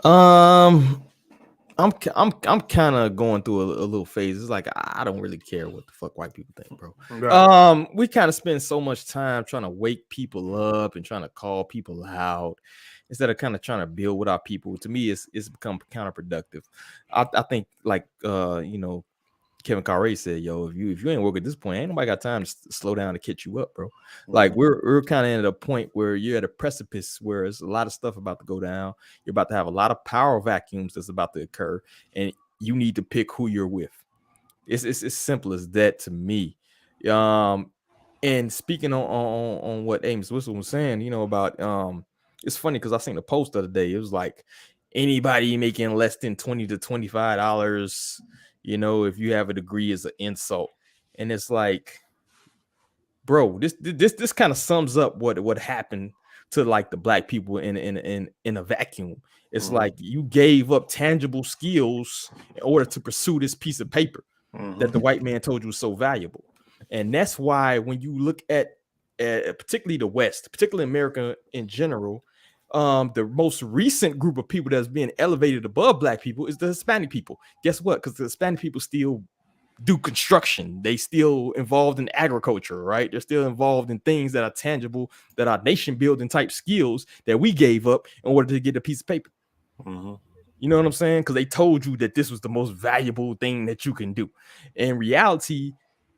I'm kind of going through a little phase. It's like I don't really care what the fuck white people think, bro. Right. We kind of spend so much time trying to wake people up and trying to call people out instead of kind of trying to build with our people. To me, it's become counterproductive. I think, like you know, Kevin Carray said, "Yo, if you ain't work at this point, ain't nobody got time to slow down to catch you up, bro." Like we're kind of at a point where you're at a precipice where there's a lot of stuff about to go down. You're about to have a lot of power vacuums that's about to occur, and you need to pick who you're with. It's as simple as that to me. And speaking on what Amos Whistle was saying, about it's funny because I seen a post the other day. It was like anybody making less than $20 to $25, if you have a degree, is an insult. And it's like, bro, this kind of sums up what happened to like the black people in a vacuum. It's like you gave up tangible skills in order to pursue this piece of paper that the white man told you was so valuable. And that's why when you look at particularly the West, particularly America in general, the most recent group of people that's being elevated above black people is the Hispanic people. Guess what? Because the Hispanic people still do construction. They still involved in agriculture, right? They're still involved in things that are tangible, that are nation building type skills that we gave up in order to get a piece of paper. You know what I'm saying? Because they told you that this was the most valuable thing that you can do. In reality,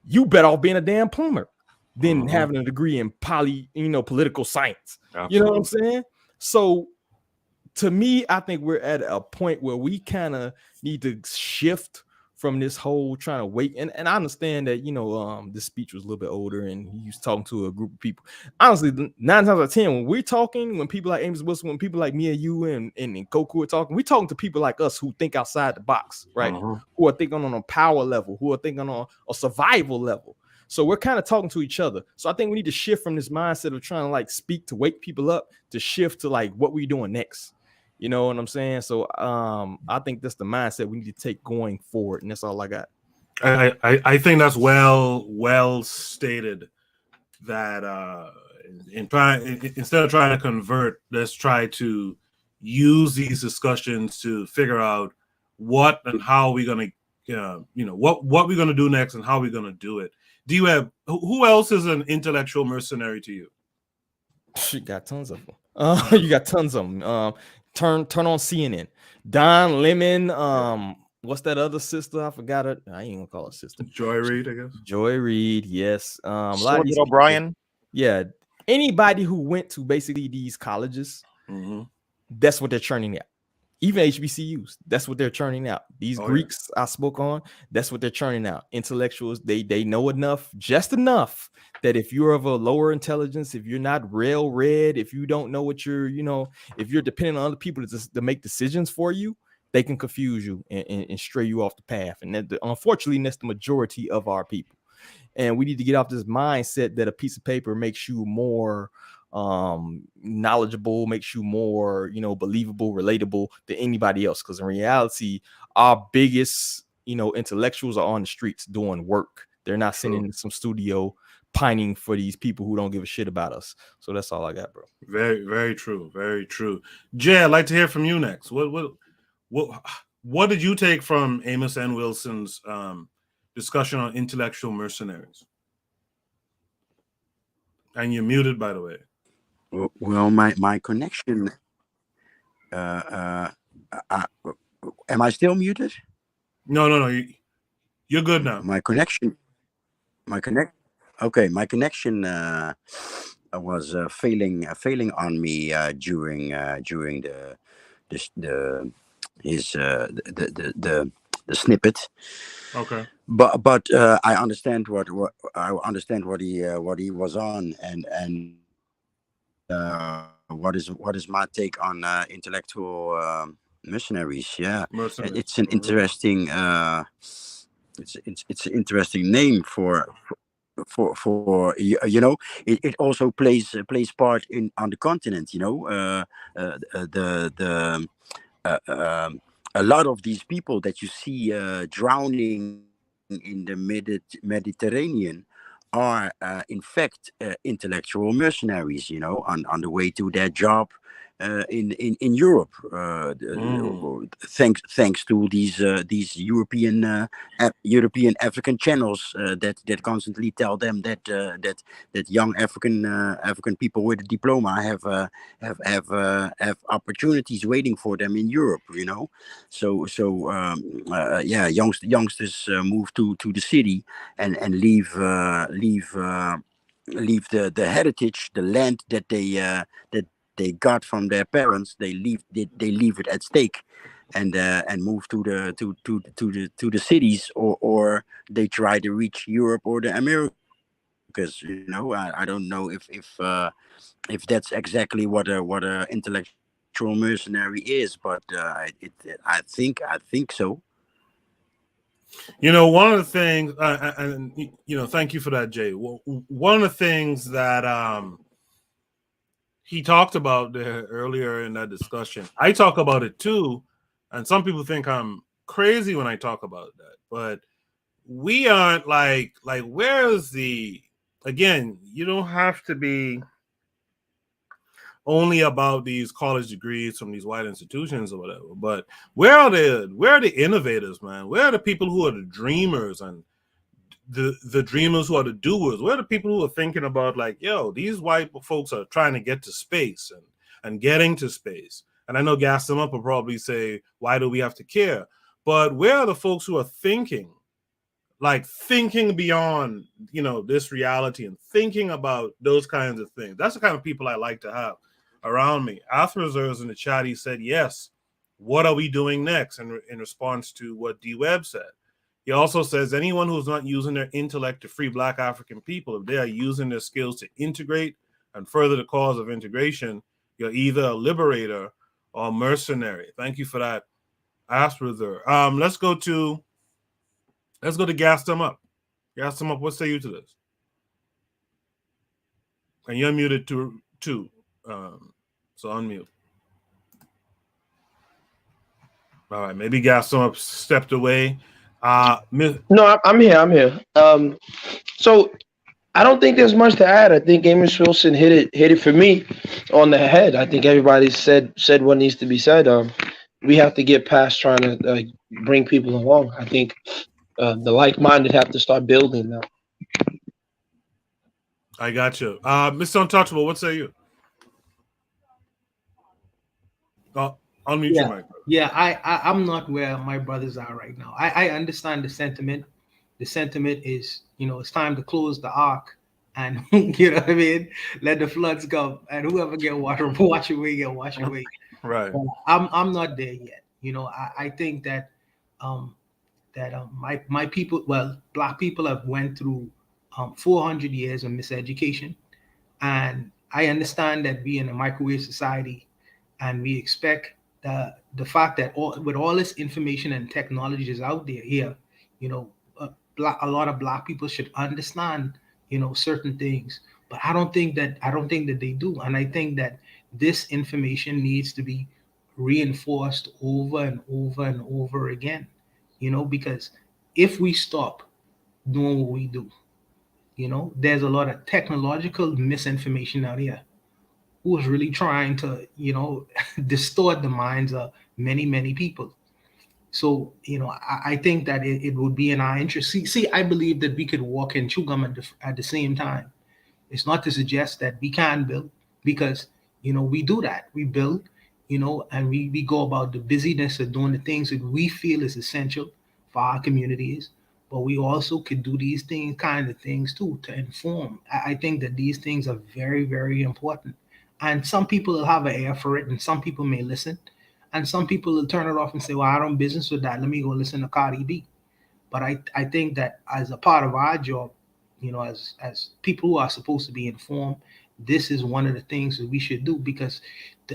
you better off being a damn plumber than having a degree in political science. Absolutely. You know what I'm saying? So to me, I think we're at a point where we kind of need to shift from this whole trying to wait. And I understand that, this speech was a little bit older and he was talking to a group of people. Honestly, 9 times out of 10, when we're talking, when people like Amos Wilson, when people like me and you and Goku are talking, we're talking to people like us who think outside the box, right? Who are thinking on a power level, who are thinking on a survival level. So we're kind of talking to each other. So I think we need to shift from this mindset of trying to like speak to wake people up to shift to like what we're doing next. You know what I'm saying? So I think that's the mindset we need to take going forward, and that's all I got. I think that's well stated. That instead of trying to convert, let's try to use these discussions to figure out what and how we're gonna, what we're gonna do next and how we're gonna do it. Do you have who else is an intellectual mercenary to you? You got tons of them. You got tons of them. Turn on CNN. Don Lemon. What's that other sister? I forgot it. I ain't gonna call her sister. Joy Reid, I guess. Joy Reid, yes. A lot of Sonia these O'Brien. people, yeah. Anybody who went to basically these colleges, that's what they're churning out. Even HBCUs, that's what they're churning out. These Greeks I spoke on, that's what they're churning out. Intellectuals, they know enough, just enough, that if you're of a lower intelligence, if you're not well read, if you don't know what you're, if you're dependent on other people to make decisions for you, they can confuse you and stray you off the path. And unfortunately, that's the majority of our people. And we need to get off this mindset that a piece of paper makes you more knowledgeable, makes you more, believable, relatable than anybody else. Because in reality, our biggest, intellectuals are on the streets doing work. They're not sitting in some studio pining for these people who don't give a shit about us. So that's all I got, bro. Very, very true. Very true. Jay, I'd like to hear from you next. What did you take from Amos N. Wilson's discussion on intellectual mercenaries? And you're muted, by the way. Well, my connection. Am I still muted? No. You're good now. My connection. Okay, my connection was failing on me during the snippet. Okay. But I understand what he was on, and what is my take on intellectual mercenaries? Yeah, it's an interesting it's an interesting name for it also plays part on the continent. A lot of these people that you see drowning in the Mediterranean are in fact intellectual mercenaries, on the way to their job, in Europe, thanks to these European African channels that constantly tell them that young African people with a diploma have opportunities waiting for them in Europe. Yeah, youngsters move to the city and leave the heritage, the land that they got from their parents. They leave it at stake, and move to the cities, or they try to reach Europe or the Americas. I don't know if that's exactly what a intellectual mercenary is, but I think so. One of the things, and thank you for that, Jay. Well, one of the things that he talked about there earlier in that discussion, I talk about it too, and some people think I'm crazy when I talk about that, but we aren't like where's the, again, you don't have to be only about these college degrees from these white institutions or whatever, but where are the innovators, man? Where are the people who are the dreamers and the dreamers who are the doers? Where are the people who are thinking about like, yo, these white folks are trying to get to space and getting to space? And I know Gas Them Up will probably say, why do we have to care? But where are the folks who are thinking beyond, this reality and thinking about those kinds of things? That's the kind of people I like to have around me. Athrazer's in the chat, he said, yes, what are we doing next? In response to what D Webb said. He also says anyone who's not using their intellect to free Black African people, if they are using their skills to integrate and further the cause of integration, you're either a liberator or a mercenary. Thank you for that, Athrazer. Let's go to Gas Them Up. Gas Them Up, what say you to this? And you're muted too. So unmute. All right, maybe Gas Them Up stepped away. No, I'm here. So I don't think there's much to add. I think Amos Wilson hit it for me on the head. I think everybody said what needs to be said. We have to get past trying to bring people along. I think the like-minded have to start building now. I got you. Mr. Untouchable, what say you? Unmute your mic. Yeah, I'm not where my brothers are right now. I understand the sentiment. The sentiment is, it's time to close the ark, and you know what I mean? Let the floods come, and whoever get water, wash away, get washed away. Right. I'm not there yet. I think that my people, Black people have went through 400 years of miseducation, and I understand that we in a microwave society, and we expect the fact that with all this information and technology is out there here, a lot of Black people should understand, certain things. But I don't think that they do, and I think that this information needs to be reinforced over and over and over again, because if we stop doing what we do, there's a lot of technological misinformation out here who is really trying to, distort the minds of many, many people. So, I think that it would be in our interest. See, I believe that we could walk and chew gum at the same time. It's not to suggest that we can build, because, we do that. We build, and we go about the busyness of doing the things that we feel is essential for our communities. But we also could do these kind of things too, to inform. I think that these things are very, very important. And some people will have an ear for it, and some people may listen. And some people will turn it off and say, well, I don't business with that. Let me go listen to Cardi B. But I think that as a part of our job, as people who are supposed to be informed, this is one of the things that we should do, because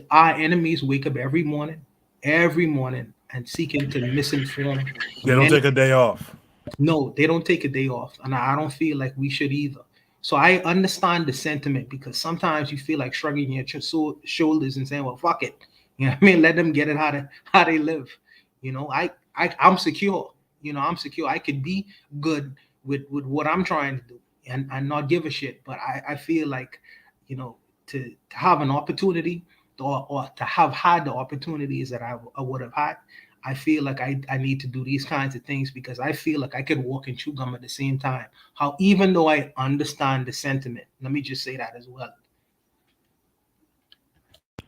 our enemies wake up every morning, and seeking to misinform. They don't take a day off. No, they don't take a day off. And I don't feel like we should either. So I understand the sentiment, because sometimes you feel like shrugging your shoulders and saying, well, fuck it. You know what I mean? Let them get it how they live. I'm secure. I'm secure. I could be good with what I'm trying to do and not give a shit. But I feel like, to have an opportunity or to have had the opportunities that I would have had, I feel like I need to do these kinds of things because I feel like I could walk and chew gum at the same time. How even though I understand the sentiment, let me just say that as well.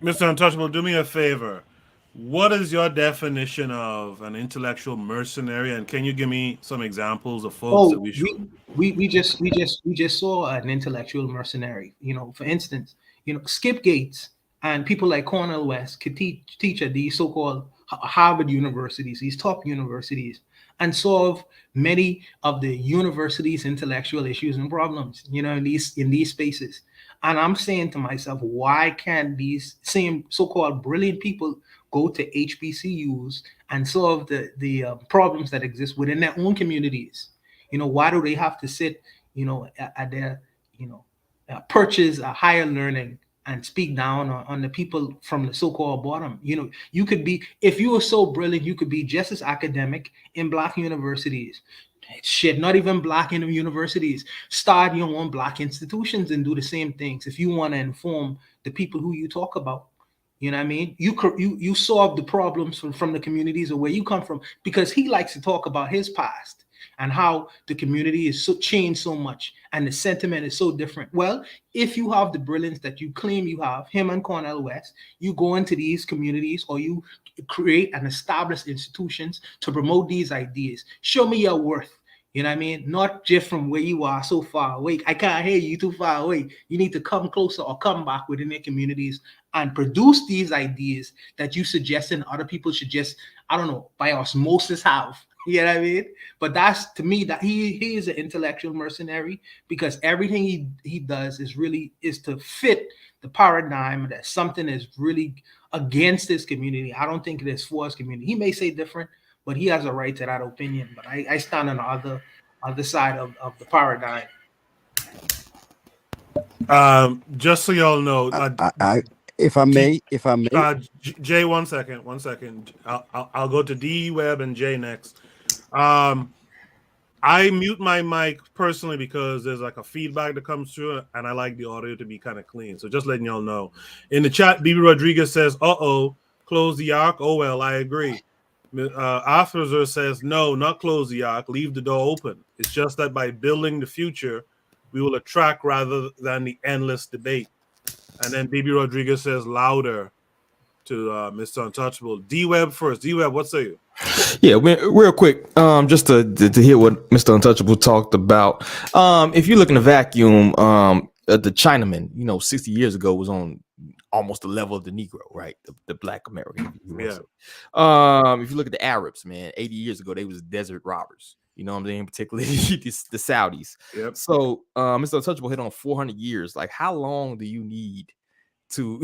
Mr. Untouchable, do me a favor. What is your definition of an intellectual mercenary, and can you give me some examples of folks that Oh, we should? we just saw an intellectual mercenary. You know, for instance, you know, Skip Gates and people like Cornel West could teach at these so-called Harvard universities, these top universities, and solve many of the university's intellectual issues and problems. You know, in these spaces. And I'm saying to myself, why can't these same so-called brilliant people go to HBCUs and solve the problems that exist within their own communities? You know, why do they have to sit, you know, at their, you know, purchase a higher learning and speak down on the people from the so-called bottom? You know, you could be, if you were so brilliant, you could be just as academic in Black universities. Shit, not even Black in universities. Start your own Black institutions and do the same things if you want to inform the people who you talk about. You know what I mean? You solve the problems from the communities of where you come from, because he likes to talk about his past and how the community is so changed so much and the sentiment is so different. Well, if you have the brilliance that you claim you have, him and Cornel West, you go into these communities or you create and establish institutions to promote these ideas. Show me your worth. You know what I mean? Not just from where you are so far away. I can't hear you, too far away. You need to come closer or come back within their communities and produce these ideas that you suggest and other people should just, I don't know, by osmosis have. You know what I mean? But that's, to me, that he is an intellectual mercenary, because everything he does is to fit the paradigm that something is really against his community. I don't think it is for his community. He may say different, but he has a right to that opinion. But I stand on the other side of the paradigm. Just so y'all know, if I may, Jay, one second. I'll go to D Web and Jay next. I mute my mic personally because there's like a feedback that comes through, and I like the audio to be kind of clean. So just letting y'all know. In the chat, BB Rodriguez says, close the arc. Oh, well, I agree. Officer says, no, not close the arc. Leave the door open. It's just that by building the future, we will attract rather than the endless debate. And then BB Rodriguez says louder to Mr. Untouchable. D-Web first. D-Web, what say you? Yeah, real quick, just to hear what Mr. Untouchable talked about. If you look in the vacuum, the Chinaman, 60 years ago was on almost the level of the Negro, right? The Black American. Yeah. If you look at the Arabs, man, 80 years ago, they was desert robbers. You know what I'm saying? Particularly the Saudis. Yep. So Mr. Untouchable hit on 400 years. Like, how long do you need to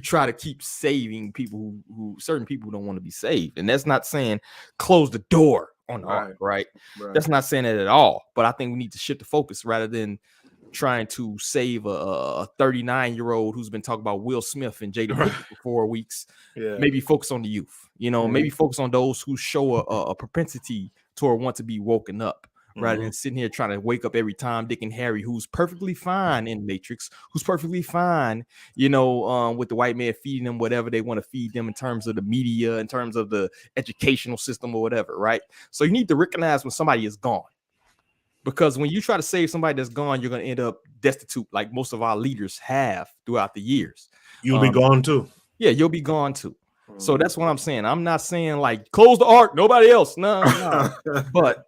try to keep saving people who certain people don't want to be saved? And that's not saying close the door on the arc, right? That's not saying that at all. But I think we need to shift the focus rather than trying to save a 39-year-old who's been talking about Will Smith and Jada Pinkett for 4 weeks. Yeah. Maybe focus on the youth, maybe focus on those who show a propensity toward want to be woken up, rather than sitting here trying to wake up every time Dick and Harry, who's perfectly fine in Matrix, who's perfectly fine, with the white man feeding them whatever they want to feed them in terms of the media, in terms of the educational system or whatever, right? So you need to recognize when somebody is gone. Because when you try to save somebody that's gone, you're going to end up destitute, like most of our leaders have throughout the years. You'll be gone too. Yeah, you'll be gone too. So that's what I'm saying. I'm not saying like close the arc, nobody else. No. But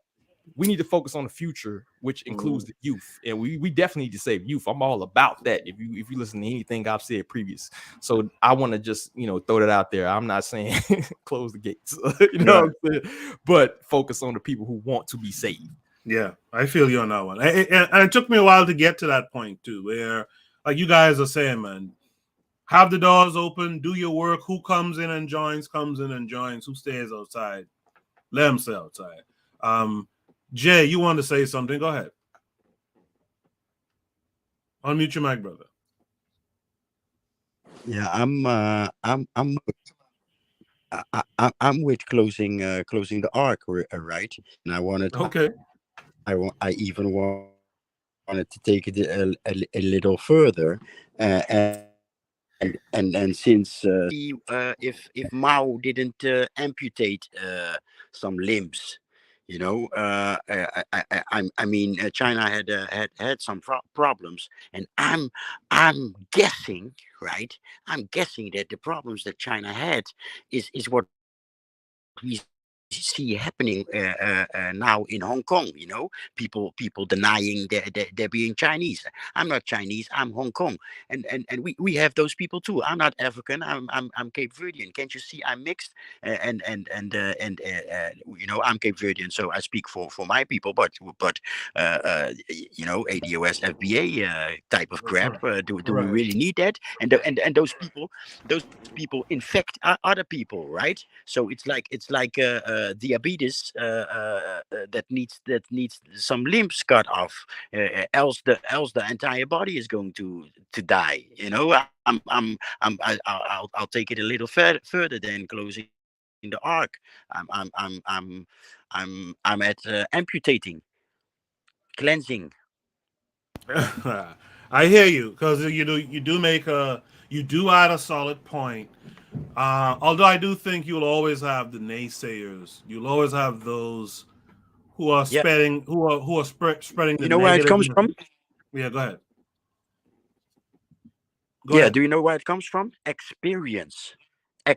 we need to focus on the future, which includes the youth, and we definitely need to save youth. I'm all about that. If you listen to anything I've said previous, so I want to just throw that out there. I'm not saying close the gates, what I'm saying? But focus on the people who want to be saved. Yeah, I feel you on that one. And it took me a while to get to that point too, where like you guys are saying, man, have the doors open, do your work. Who comes in and joins, comes in and joins. Who stays outside, let them stay outside. Jay, you want to say something? Go ahead. Unmute your mic, brother. Yeah, I'm with closing the arc, right? And I wanted. Okay. I even wanted to take it a little further, and and since if Mao didn't amputate some limbs, I mean, China had some problems, and I'm guessing, right? I'm guessing that the problems that China had is what we see happening now in Hong Kong. People denying they're being Chinese. I'm not Chinese. I'm Hong Kong, and we have those people too. I'm not African. I'm Cape Verdean. Can't you see? I'm mixed, I'm Cape Verdean, so I speak for my people. But ADOS FBA type of crap. Do we really need that? And those people infect other people, right? So it's like diabetes that needs some limbs cut off, else the entire body is going to die. I'll take it a little further than closing the arc. I'm at amputating, cleansing. I hear you, because you do make you do add a solid point. Although I do think you'll always have the naysayers. You'll always have those who are Yeah. spreading the You know where it negative. comes from? Yeah, go ahead. Go Yeah, ahead. do you know where it comes from? Experience. You're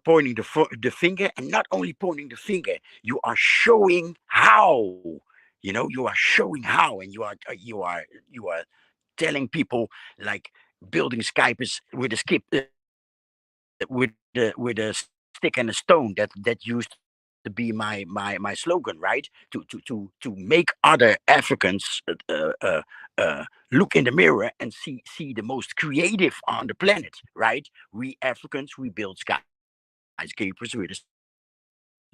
pointing the finger, and not only pointing the finger, you are showing how. You are showing how, and you are telling people, like, building skyscrapers with a skip with a stick and a stone. That used to be my slogan, right? To make other Africans look in the mirror and see the most creative on the planet, right? We Africans, we build skyscrapers with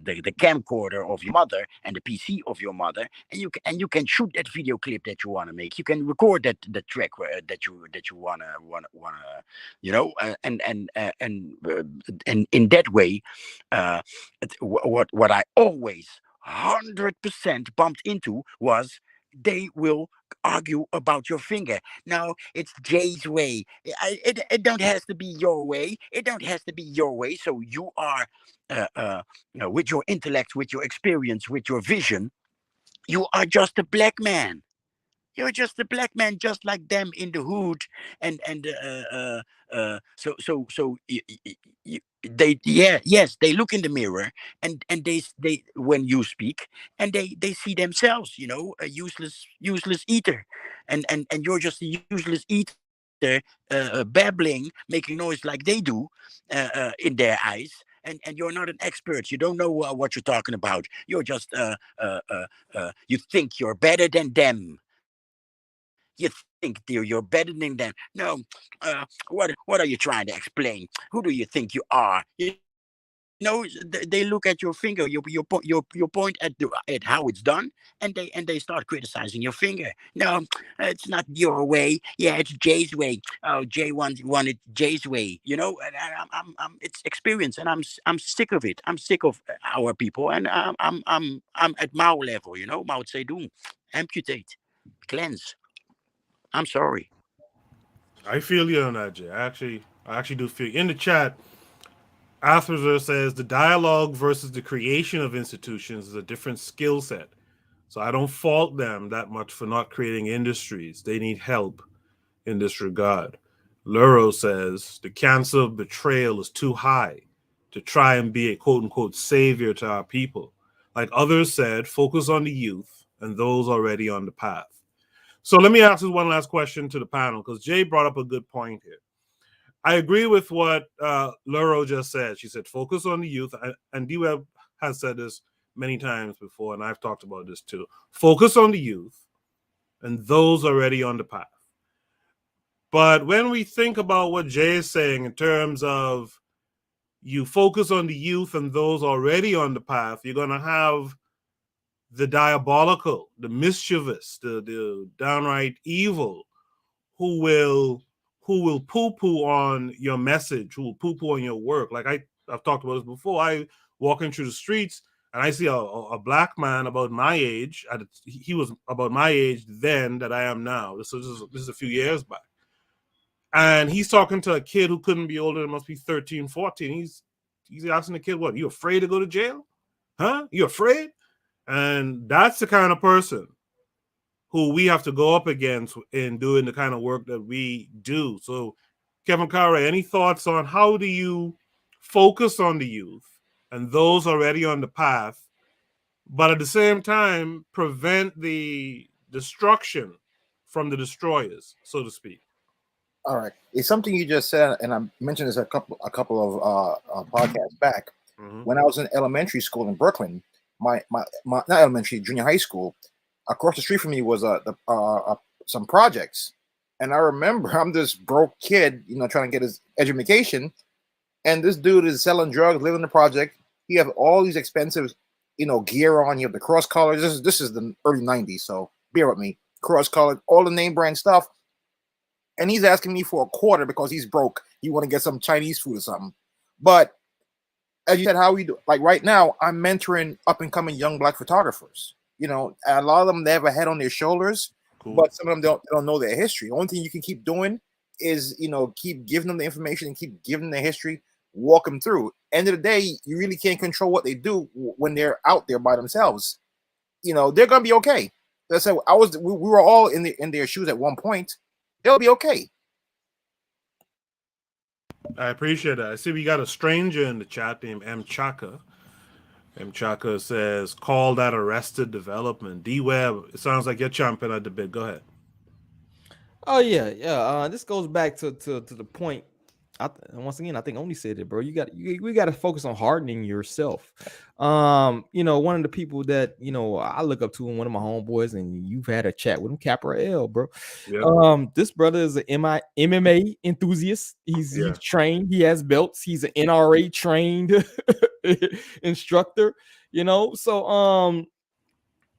the camcorder of your mother and the PC of your mother, and you can shoot that video clip that you want to make. You can record that track that you wanna and in that way, uh, what I always 100% bumped into was they will argue about your finger. No, it's Jay's way. It don't has to be your way. It don't has to be your way. So you are, with your intellect, with your experience, with your vision, you are just a black man. You're just a black man, just like them in the hood, they, yes, they look in the mirror, and they when you speak, and they see themselves, a useless eater, and you're just a useless eater, babbling, making noise like they do, in their eyes. And you're not an expert. You don't know what you're talking about. You're just you think you're better than them. You think you're better than them. No, what are you trying to explain? Who do you think you are? They look at your finger. You point at how it's done, and they start criticizing your finger. No, it's not your way. Yeah, it's Jay's way. Oh, Jay wanted Jay's way. And it's experience, and I'm sick of it. I'm sick of our people, and I'm at Mao level. Mao Zedong, amputate, cleanse. I'm sorry. I feel you on that, Jay. I actually do feel in the chat. After says the dialogue versus the creation of institutions is a different skill set. So I don't fault them that much for not creating industries. They need help in this regard. Luro says the cancer of betrayal is too high to try and be a quote unquote savior to our people. Like others said, focus on the youth and those already on the path. So let me ask this one last question to the panel, because Jay brought up a good point here. I agree with what Luro just said. She said, focus on the youth. And D-Web has said this many times before, and I've talked about this too. Focus on the youth and those already on the path. But when we think about what Jay is saying in terms of you focus on the youth and those already on the path, you're going to have the diabolical, the mischievous, the downright evil who will poo-poo on your message, who will poo-poo on your work. Like I've talked about this before. I walking through the streets, and I see a black man about my age. He was about my age then that I am now. This is a few years back. And he's talking to a kid who couldn't be older than must be 13, 14. He's asking the kid, what, you afraid to go to jail? Huh? You afraid? And that's the kind of person who we have to go up against in doing the kind of work that we do. So, Kevin Carey, any thoughts on how do you focus on the youth and those already on the path, but at the same time prevent the destruction from the destroyers, so to speak? All right, it's something you just said, and I mentioned this a couple of podcasts back. When I was in elementary school in Brooklyn, my not elementary, junior high school, across the street from me was some projects, and I remember I'm this broke kid, trying to get his education, and this dude is selling drugs, living in the project. He have all these expensive, gear on. You have the cross collars. This is the early '90s, so bear with me. Cross collar, all the name brand stuff. And he's asking me for a quarter because he's broke. He want to get some Chinese food or something. But as you said, how we do, like right now, I'm mentoring up and coming young black photographers. And a lot of them, they have a head on their shoulders, but some of them don't know their history. The only thing you can keep doing is, keep giving them the information and keep giving them the history, walk them through. End of the day, you really can't control what they do when they're out there by themselves. They're gonna be okay. That's we were all in their shoes at one point. They'll be okay. I appreciate that. I see we got a stranger in the chat named M. Chaka. M. Chaka says, call that arrested development. D-Web, it sounds like you're chomping at the bit. Go ahead. Oh, yeah. This goes back to the point. Once again, I think Oni said it, bro. We got to focus on hardening yourself. One of the people that I look up to, and one of my homeboys, and you've had a chat with him, Capra L, bro. Yeah. This brother is an MMA enthusiast. He's trained. He has belts. He's an NRA trained instructor. So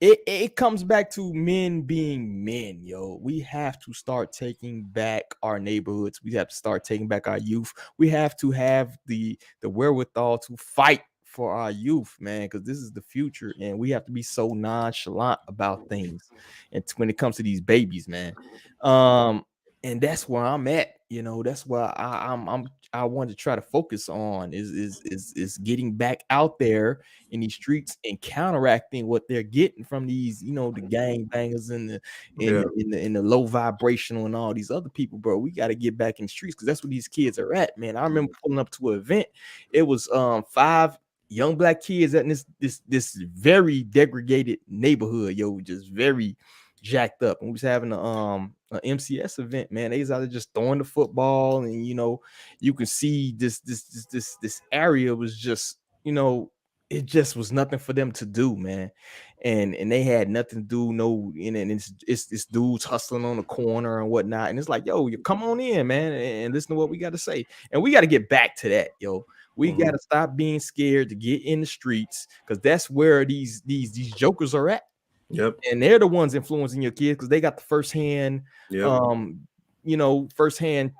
It comes back to men being men, yo. We have to start taking back our neighborhoods. We have to start taking back our youth. We have to have the wherewithal to fight for our youth, man, because this is the future, and we have to be so nonchalant about things. And when it comes to these babies, man, and that's where I'm at. That's where I want to try to focus on is getting back out there in these streets and counteracting what they're getting from these, the gang bangers and the low vibrational and all these other people, bro. We got to get back in the streets because that's where these kids are at, man. I remember pulling up to an event. It was 5 young black kids at this very degraded neighborhood, yo, just very jacked up. And we was having an MCS event, man. They was out there just throwing the football, and you can see this area was just, it just was nothing for them to do, man. And they had nothing to do, and it's dudes hustling on the corner and whatnot. And it's like, yo, you come on in, man, and listen to what we got to say. And we got to get back to that, yo. We got to stop being scared to get in the streets, because that's where these jokers are at. Yep. And they're the ones influencing your kids because they got the firsthand, firsthand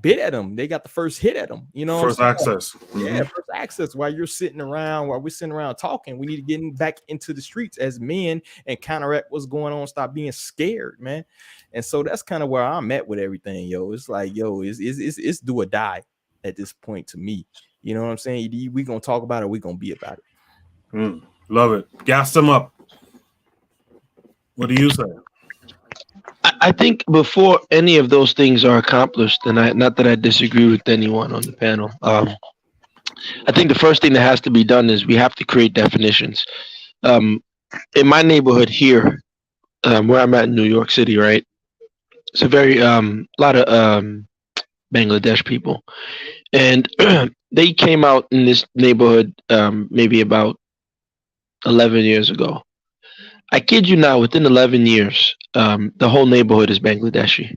bit at them. They got the first hit at them. First access. Yeah, first access. While we're sitting around talking, we need to get back into the streets as men and counteract what's going on. Stop being scared, man. And so that's kind of where I'm at with everything, yo. It's like, yo, it's do or die at this point to me. You know what I'm saying? We gonna talk about it. We gonna be about it. Love it. Gas them up. What do you say? I think before any of those things are accomplished, and not that I disagree with anyone on the panel, I think the first thing that has to be done is we have to create definitions. In my neighborhood here, where I'm at in New York City, right? It's a very lot of Bangladesh people, and they came out in this neighborhood maybe about 11 years ago. I kid you not, within 11 years, the whole neighborhood is Bangladeshi.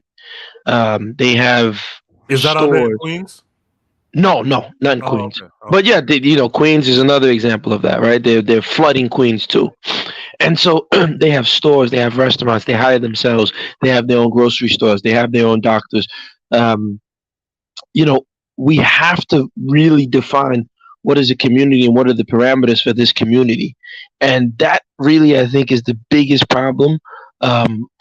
They have Is that out there in Queens? No, not in Queens. Okay. But yeah, Queens is another example of that, right? They're flooding Queens too. And so they have stores, they have restaurants, they hire themselves, they have their own grocery stores, they have their own doctors. We have to really define what is a community and what are the parameters for this community. And that really, I think, is the biggest problem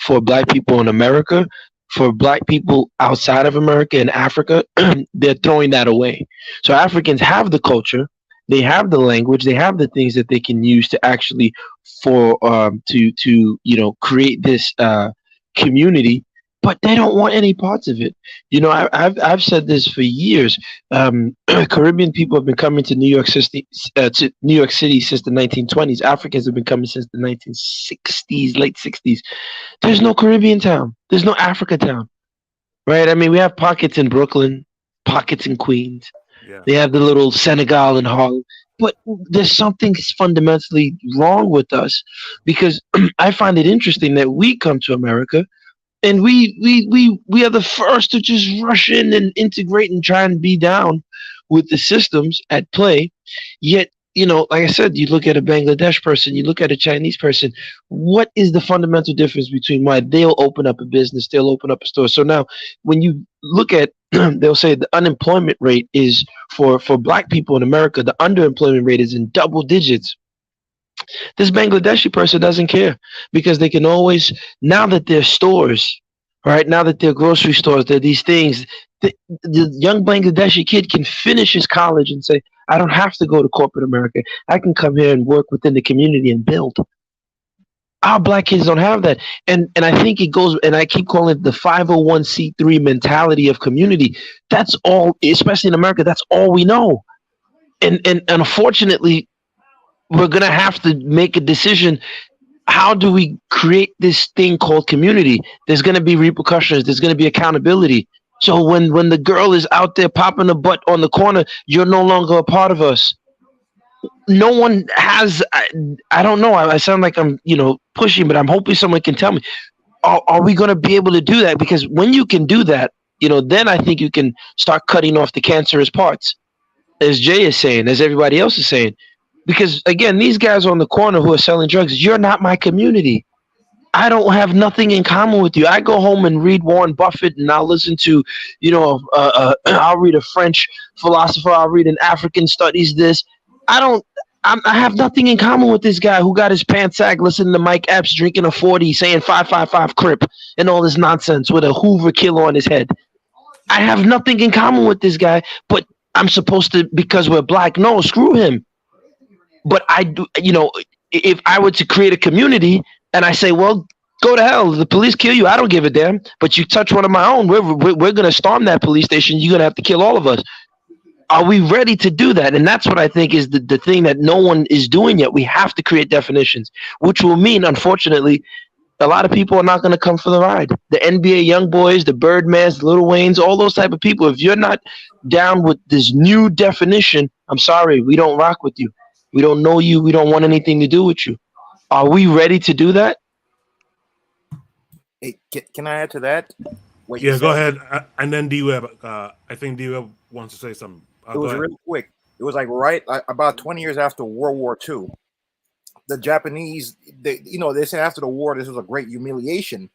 for Black people in America. For Black people outside of America and Africa, they're throwing that away. So Africans have the culture, they have the language, they have the things that they can use to actually create this community, but they don't want any parts of it. I've said this for years. Caribbean people have been coming to New York City, since the 1920s. Africans have been coming since the 1960s, late 60s. There's no Caribbean town. There's no Africa town, right? I mean, we have pockets in Brooklyn, pockets in Queens. Yeah. They have the little Senegal and Harlem. But there's something fundamentally wrong with us, because I find it interesting that we come to America and we are the first to just rush in and integrate and try and be down with the systems at play. Yet, like I said, you look at a Bangladesh person, you look at a Chinese person, what is the fundamental difference between why they'll open up a business, they'll open up a store? So now when you look at, they'll say the unemployment rate is for Black people in America, the underemployment rate is in double digits. This Bangladeshi person doesn't care, because they can always, now that they're stores, right? Now that they're grocery stores, they're these things. The young Bangladeshi kid can finish his college and say, I don't have to go to corporate America. I can come here and work within the community and build. Our Black kids don't have that. And I think it goes, and I keep calling it the 501c3 mentality of community. That's all, especially in America, that's all we know. And unfortunately, we're going to have to make a decision. How do we create this thing called community? There's going to be repercussions. There's going to be accountability. So when the girl is out there popping a butt on the corner, you're no longer a part of us. No one has, I don't know. I sound like I'm, pushing, but I'm hoping someone can tell me, are we going to be able to do that? Because when you can do that, then I think you can start cutting off the cancerous parts, as Jay is saying, as everybody else is saying. Because again, these guys on the corner who are selling drugs, you're not my community. I don't have nothing in common with you. I go home and read Warren Buffett, and I'll listen to, I'll read a French philosopher. I'll read an African studies this. I have nothing in common with this guy who got his pants sagged, listening to Mike Epps, drinking a 40, saying 555 Crip and all this nonsense with a Hoover killer on his head. I have nothing in common with this guy, but I'm supposed to, because we're Black. No, screw him. But I do, if I were to create a community and I say, well, go to hell, the police kill you, I don't give a damn, but you touch one of my own, we're going to storm that police station, you're going to have to kill all of us. Are we ready to do that? And that's what I think is the thing that no one is doing yet. We have to create definitions, which will mean, unfortunately, a lot of people are not going to come for the ride. The NBA young boys, the Birdmans, the Lil Waynes, all those type of people, if you're not down with this new definition, I'm sorry, we don't rock with you. We don't know you. We don't want anything to do with you. Are we ready to do that? Hey, can I add to that? Yeah, go ahead. And then D-Web, I think D-Web wants to say something. It was real quick. It was about 20 years after World War II. The Japanese, they said after the war, this was a great humiliation.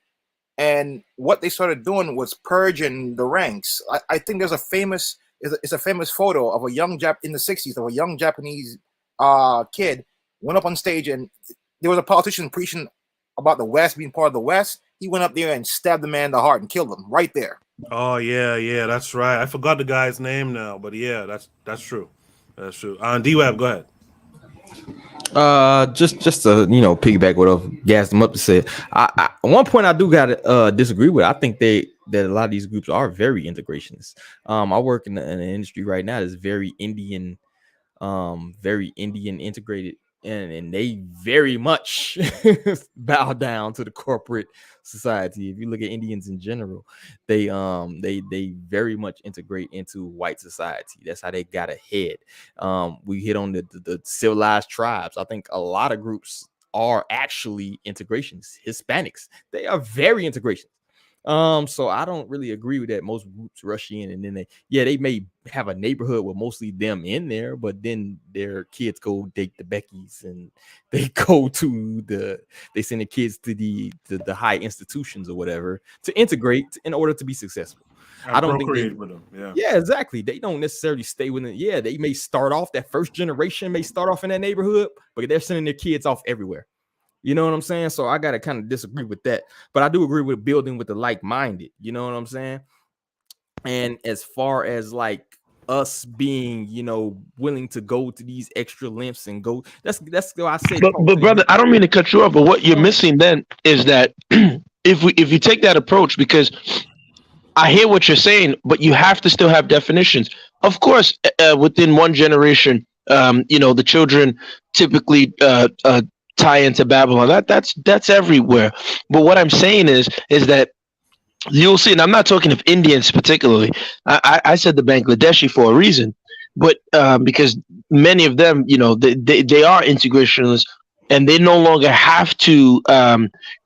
And what they started doing was purging the ranks. I think there's a famous photo of a young in the 60s of a young Japanese kid went up on stage, and there was a politician preaching about the West being part of the West. He went up there and stabbed the man in the heart and killed him right there. Oh yeah, that's right. I forgot the guy's name now, but yeah, that's true. That's true. D-Web, go ahead. Just to piggyback what I've gassed them up to say. I one point I do gotta disagree with. I think that a lot of these groups are very integrationist. I work in an industry right now that's very Indian integrated, and they very much bow down to the corporate society. If you look at Indians in general, they very much integrate into white society. That's how they got ahead. We hit on the civilized tribes. I think a lot of groups are actually integrationists. Hispanics, they are very integrationist. So I don't really agree with that. Most groups rush in, and then they may have a neighborhood with mostly them in there, but then their kids go date the Beckys, and they send the kids to the high institutions or whatever to integrate in order to be successful. I don't think they with them. Yeah, exactly. They don't necessarily stay with it. Yeah, they may start off, that first generation may start off in that neighborhood, but they're sending their kids off everywhere. You know what I'm saying? So I gotta kind of disagree with that. But I do agree with building with the like-minded. You know what I'm saying? And as far as like us being, willing to go to these extra lengths and go, that's what I say. But brother, I don't mean to cut you off, but what you're missing then is that if you take that approach, because I hear what you're saying, but you have to still have definitions. Of course, within one generation, the children typically tie into Babylon. That's everywhere. But what I'm saying is that you'll see, and I'm not talking of Indians particularly. I said the Bangladeshi for a reason, but because many of them, they are integrationists, and they no longer have to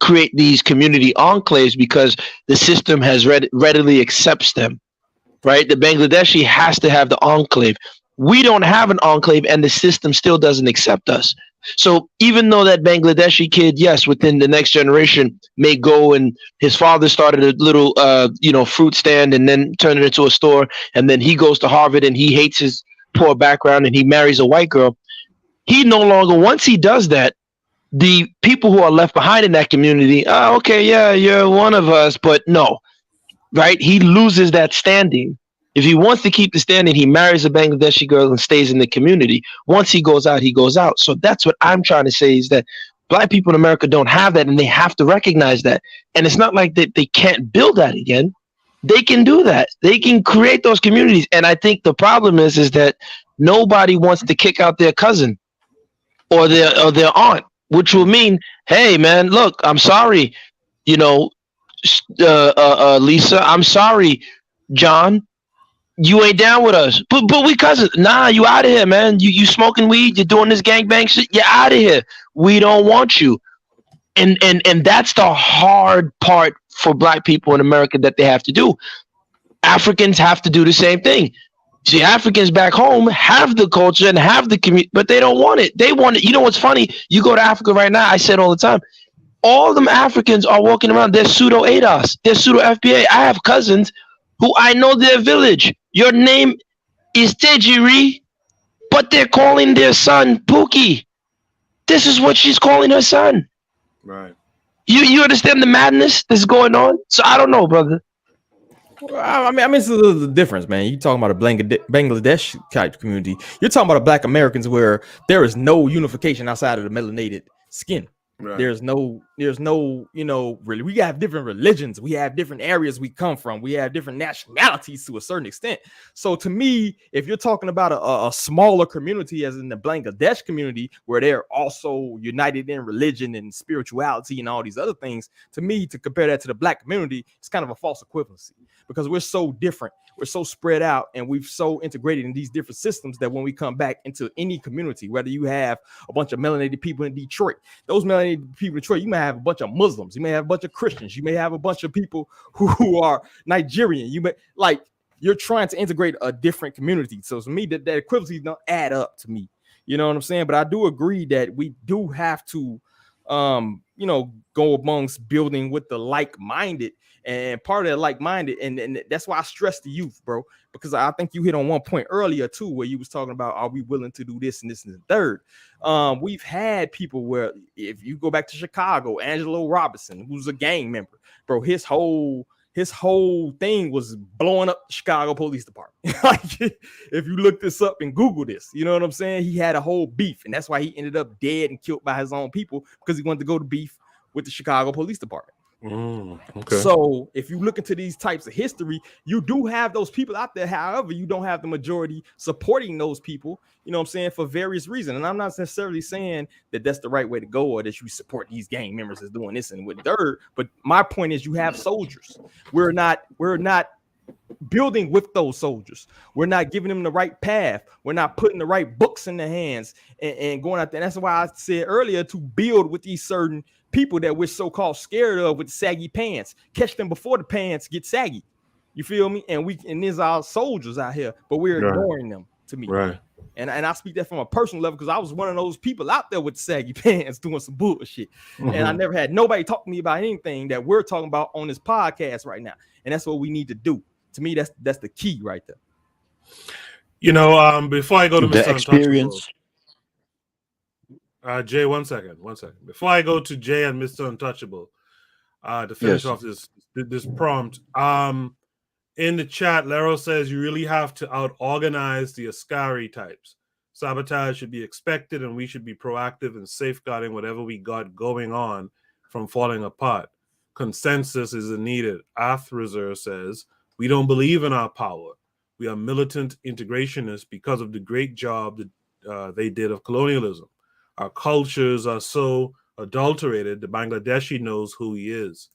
create these community enclaves because the system has readily accepts them, right? The Bangladeshi has to have the enclave. We don't have an enclave, and the system still doesn't accept us. So even though that Bangladeshi kid, yes, within the next generation may go, and his father started a little, fruit stand and then turned it into a store, and then he goes to Harvard and he hates his poor background and he marries a white girl. He no longer, once he does that, the people who are left behind in that community, okay, yeah, you're one of us, but no, right? He loses that standing. If he wants to keep the standing, he marries a Bangladeshi girl and stays in the community. Once he goes out, he goes out. So that's what I'm trying to say, is that Black people in America don't have that, and they have to recognize that. And it's not like they can't build that again. They can do that. They can create those communities. And I think the problem is that nobody wants to kick out their cousin or their aunt, which will mean, hey, man, look, I'm sorry, Lisa, I'm sorry, John, you ain't down with us, but we cousins. Nah, you out of here, man. You smoking weed, you're doing this gangbang shit, you're out of here. We don't want you. And that's the hard part for Black people in America that they have to do. Africans have to do the same thing. See, Africans back home have the culture and have the community, but they don't want it. They want it. You know what's funny? You go to Africa right now, I said all the time, all them Africans are walking around, they're pseudo ADOS, they're pseudo FBA. I have cousins who I know their village. Your name is Tejiri, but they're calling their son Pookie. This is what she's calling her son. Right. You understand the madness that's going on? So I don't know, brother. Well, I mean, it's a little difference, man. You talking about a Bangladesh type community. You're talking about Black Americans where there is no unification outside of the melanated skin. Right. There's no, really, we have different religions. We have different areas we come from. We have different nationalities to a certain extent. So to me, if you're talking about a smaller community, as in the Bangladesh community, where they're also united in religion and spirituality and all these other things, to me, to compare that to the Black community, it's kind of a false equivalency, because we're so different. We're so spread out, and we've so integrated in these different systems that when we come back into any community, whether you have a bunch of melanated people in Detroit, those melanated people in Detroit, you may have a bunch of Muslims, you may have a bunch of Christians, you may have a bunch of people who are Nigerian. You may, like, you're trying to integrate a different community. So to me, that equivalency don't add up to me. You know what I'm saying? But I do agree that we do have to, go amongst building with the like-minded. And part of that like-minded, and that's why I stress the youth, bro, because I think you hit on one point earlier too, where you was talking about, are we willing to do this and this and the third? We've had people where, if you go back to Chicago, Angelo Robinson, who's a gang member, bro, his whole thing was blowing up the Chicago Police Department. Like, if you look this up and Google this, you know what I'm saying? He had a whole beef, and that's why he ended up dead and killed by his own people, because he wanted to go to beef with the Chicago Police Department. Okay. So if you look into these types of history, you do have those people out there. However, you don't have the majority supporting those people, you know what I'm saying, for various reasons. And I'm not necessarily saying that that's the right way to go, or that you support these gang members as doing this and with third. But my point is, you have soldiers. We're not building with those soldiers. We're not giving them the right path. We're not putting the right books in their hands and going out there. And that's why I said earlier, to build with these certain people that we're so-called scared of with saggy pants. Catch them before the pants get saggy. You feel me? And there's our soldiers out here, but we're ignoring them, to me. Right. And I speak that from a personal level, because I was one of those people out there with saggy pants doing some bullshit. Mm-hmm. And I never had nobody talk to me about anything that we're talking about on this podcast right now. And that's what we need to do. To me, that's the key right there. Before I go to The Mr. experience. Untouchable, Jay, one second. Before I go to Jay and Mr. Untouchable, to finish off this prompt, in the chat, Lero says you really have to out-organize the Ascari types. Sabotage should be expected, and we should be proactive in safeguarding whatever we got going on from falling apart. Consensus is needed. Athreser says, we don't believe in our power. We are militant integrationists because of the great job that they did of colonialism. Our cultures are so adulterated, the Bangladeshi knows who he is.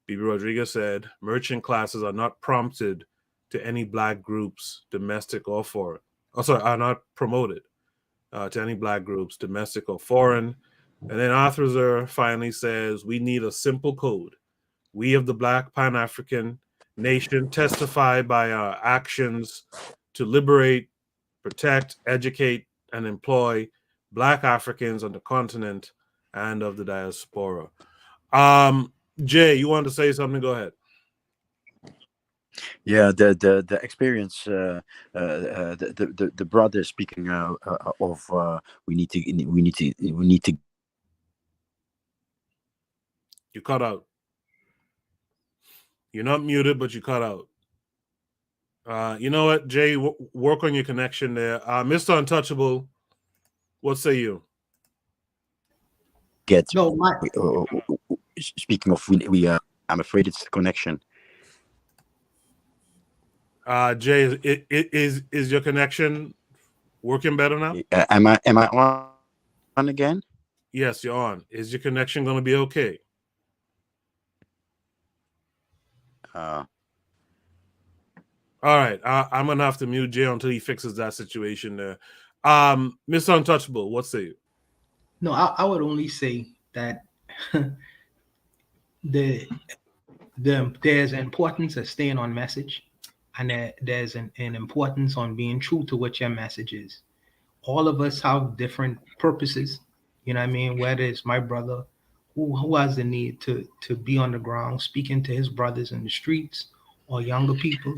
Bibi Rodriguez said, merchant classes are not prompted to any black groups, domestic or foreign. Are not promoted to any black groups, domestic or foreign. And then Arthur finally says, we need a simple code. We of the Black Pan-African nation testify by our actions to liberate, protect, educate, and employ Black Africans on the continent and of the diaspora. Jay, you wanted to say something? Go ahead. Yeah, the experience, the brother speaking of we need to. You cut out. You're not muted, but you cut out. You know what, Jay? Work on your connection there. Mr. Untouchable, what say you? Speaking of, I'm afraid it's the connection. Jay, is your connection working better now? Am I on again? Yes, you're on. Is your connection going to be okay? All right, I'm gonna have to mute Jay until he fixes that situation there. Mr. Untouchable, what say you? No, I would only say that there's an importance of staying on message, and there's an importance on being true to what your message is. All of us have different purposes, you know what I mean? Whether it's my brother who has the need to be on the ground speaking to his brothers in the streets or younger people,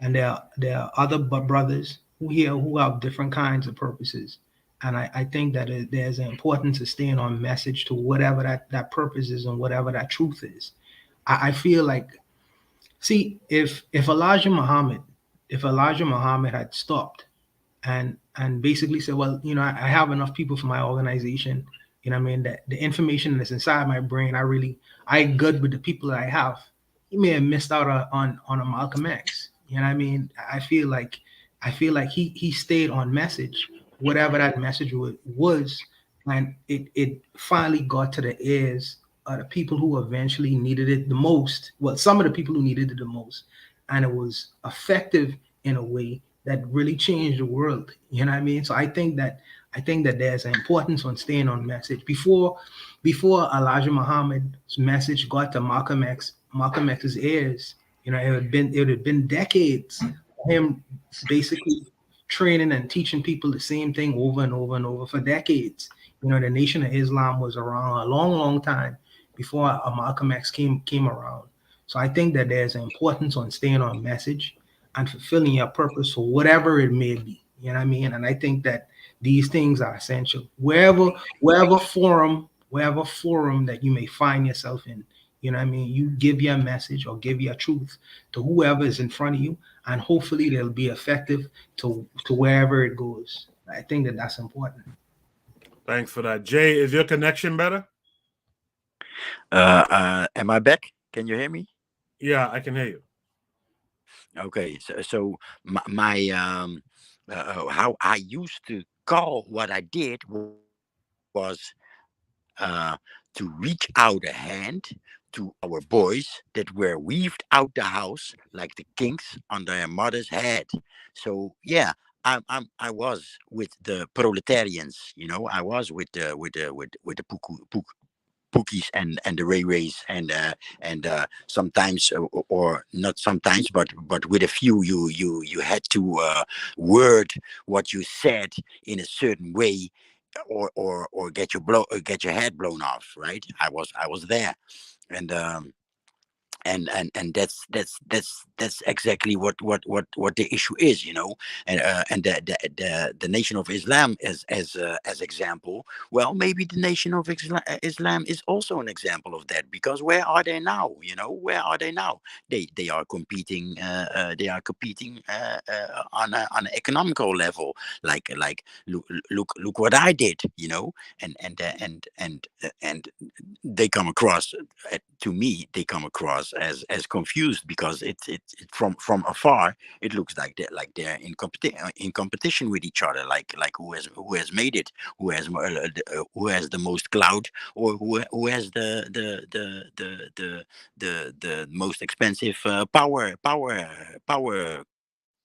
and there are other brothers who have different kinds of purposes. And I think that there's an importance of staying on message to whatever that purpose is and whatever that truth is. I feel like, see, if Elijah Muhammad had stopped and basically said, well, I have enough people for my organization, you know what I mean, that the information that's inside my brain, I good with the people that I have. He may have missed out on a Malcolm X. You know what I mean? I feel like he stayed on message, whatever that message was, and it finally got to the ears of the people who eventually needed it the most. Well, some of the people who needed it the most, and it was effective in a way that really changed the world. You know what I mean? So I think that there's an importance on staying on message. Before Elijah Muhammad's message got to Malcolm X's ears, it would have been decades of him basically training and teaching people the same thing over and over and over for decades. The Nation of Islam was around a long, long time before Malcolm X came around. So I think that there's an importance on staying on message and fulfilling your purpose for whatever it may be. You know what I mean? And I think that these things are essential. Wherever forum that you may find yourself in, you know what I mean, you give your message or give your truth to whoever is in front of you, and hopefully they'll be effective to wherever it goes. I think that that's important. Thanks for that. Jay, is your connection better? Am I back? Can you hear me? Yeah, I can hear you. Okay, so my how I used to call what I did was to reach out a hand to our boys that were weaved out the house like the kings on their mother's head. So yeah, I was with the proletarians, I was with the Pookies and the Ray Rays and sometimes or not sometimes but with a few you had to word what you said in a certain way or get your head blown off, right? I was there, and and that's exactly what the issue is, and the Nation of Islam as example. Well, maybe the Nation of Islam is also an example of that, because where are they now? Where are they now? They are competing. On an economical level. Like look what I did. And they come across, to me, they come across as confused, because from afar it looks like they're in competition with each other, like who has made it, who has the most clout, or who has the most expensive power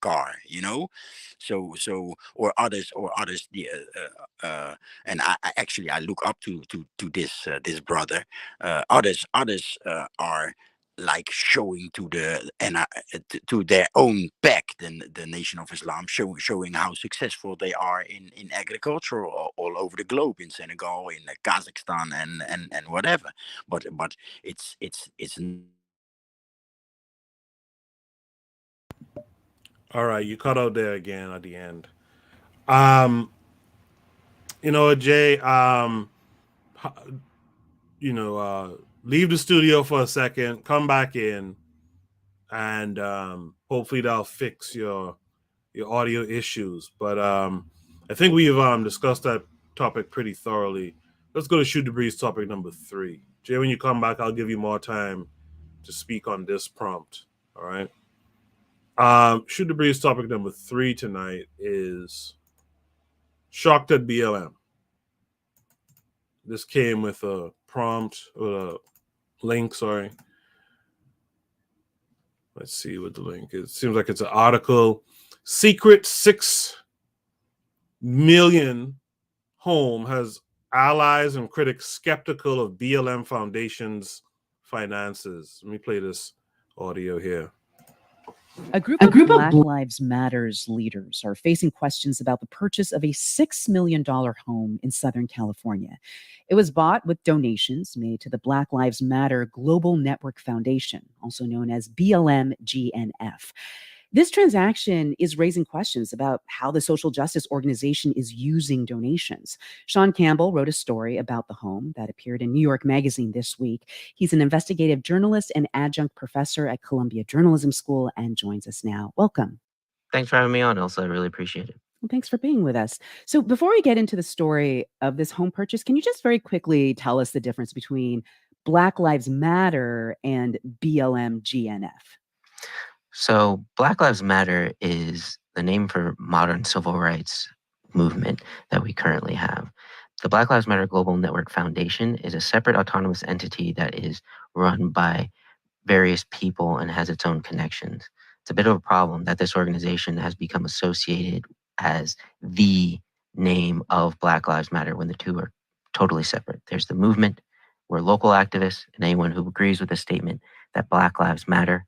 car, or others and I actually I look up to this brother. Others are like showing to their own back, the Nation of Islam, showing how successful they are in agriculture all over the globe, in Senegal, in Kazakhstan, and whatever. But it's All right, you cut out there again at the end. Um, Jay, leave the studio for a second, come back in, and hopefully that'll fix your audio issues. But I think we've discussed that topic pretty thoroughly. Let's go to Shoot the Breeze topic number 3. Jay, when you come back, I'll give you more time to speak on this prompt. All right. Shoot the Breeze topic number 3 tonight is shocked at BLM. This came with a prompt, or a link, sorry. Let's see what the link is. It seems like it's an article. Secret 6 million home has allies and critics skeptical of BLM Foundation's finances. Let me play this audio here. A group of Black Lives Matters leaders are facing questions about the purchase of a $6 million home in Southern California. It was bought with donations made to the Black Lives Matter Global Network Foundation, also known as BLM-GNF. This transaction is raising questions about how the social justice organization is using donations. Sean Campbell wrote a story about the home that appeared in New York Magazine this week. He's an investigative journalist and adjunct professor at Columbia Journalism School and joins us now. Welcome. Thanks for having me on, Elsa. I really appreciate it. Well, thanks for being with us. So before we get into the story of this home purchase, can you just very quickly tell us the difference between Black Lives Matter and BLM-GNF? So Black Lives Matter is the name for modern civil rights movement that we currently have. The Black Lives Matter Global Network Foundation is a separate autonomous entity that is run by various people and has its own connections. It's a bit of a problem that this organization has become associated as the name of Black Lives Matter when the two are totally separate. There's the movement, we're local activists, and anyone who agrees with the statement that Black Lives Matter.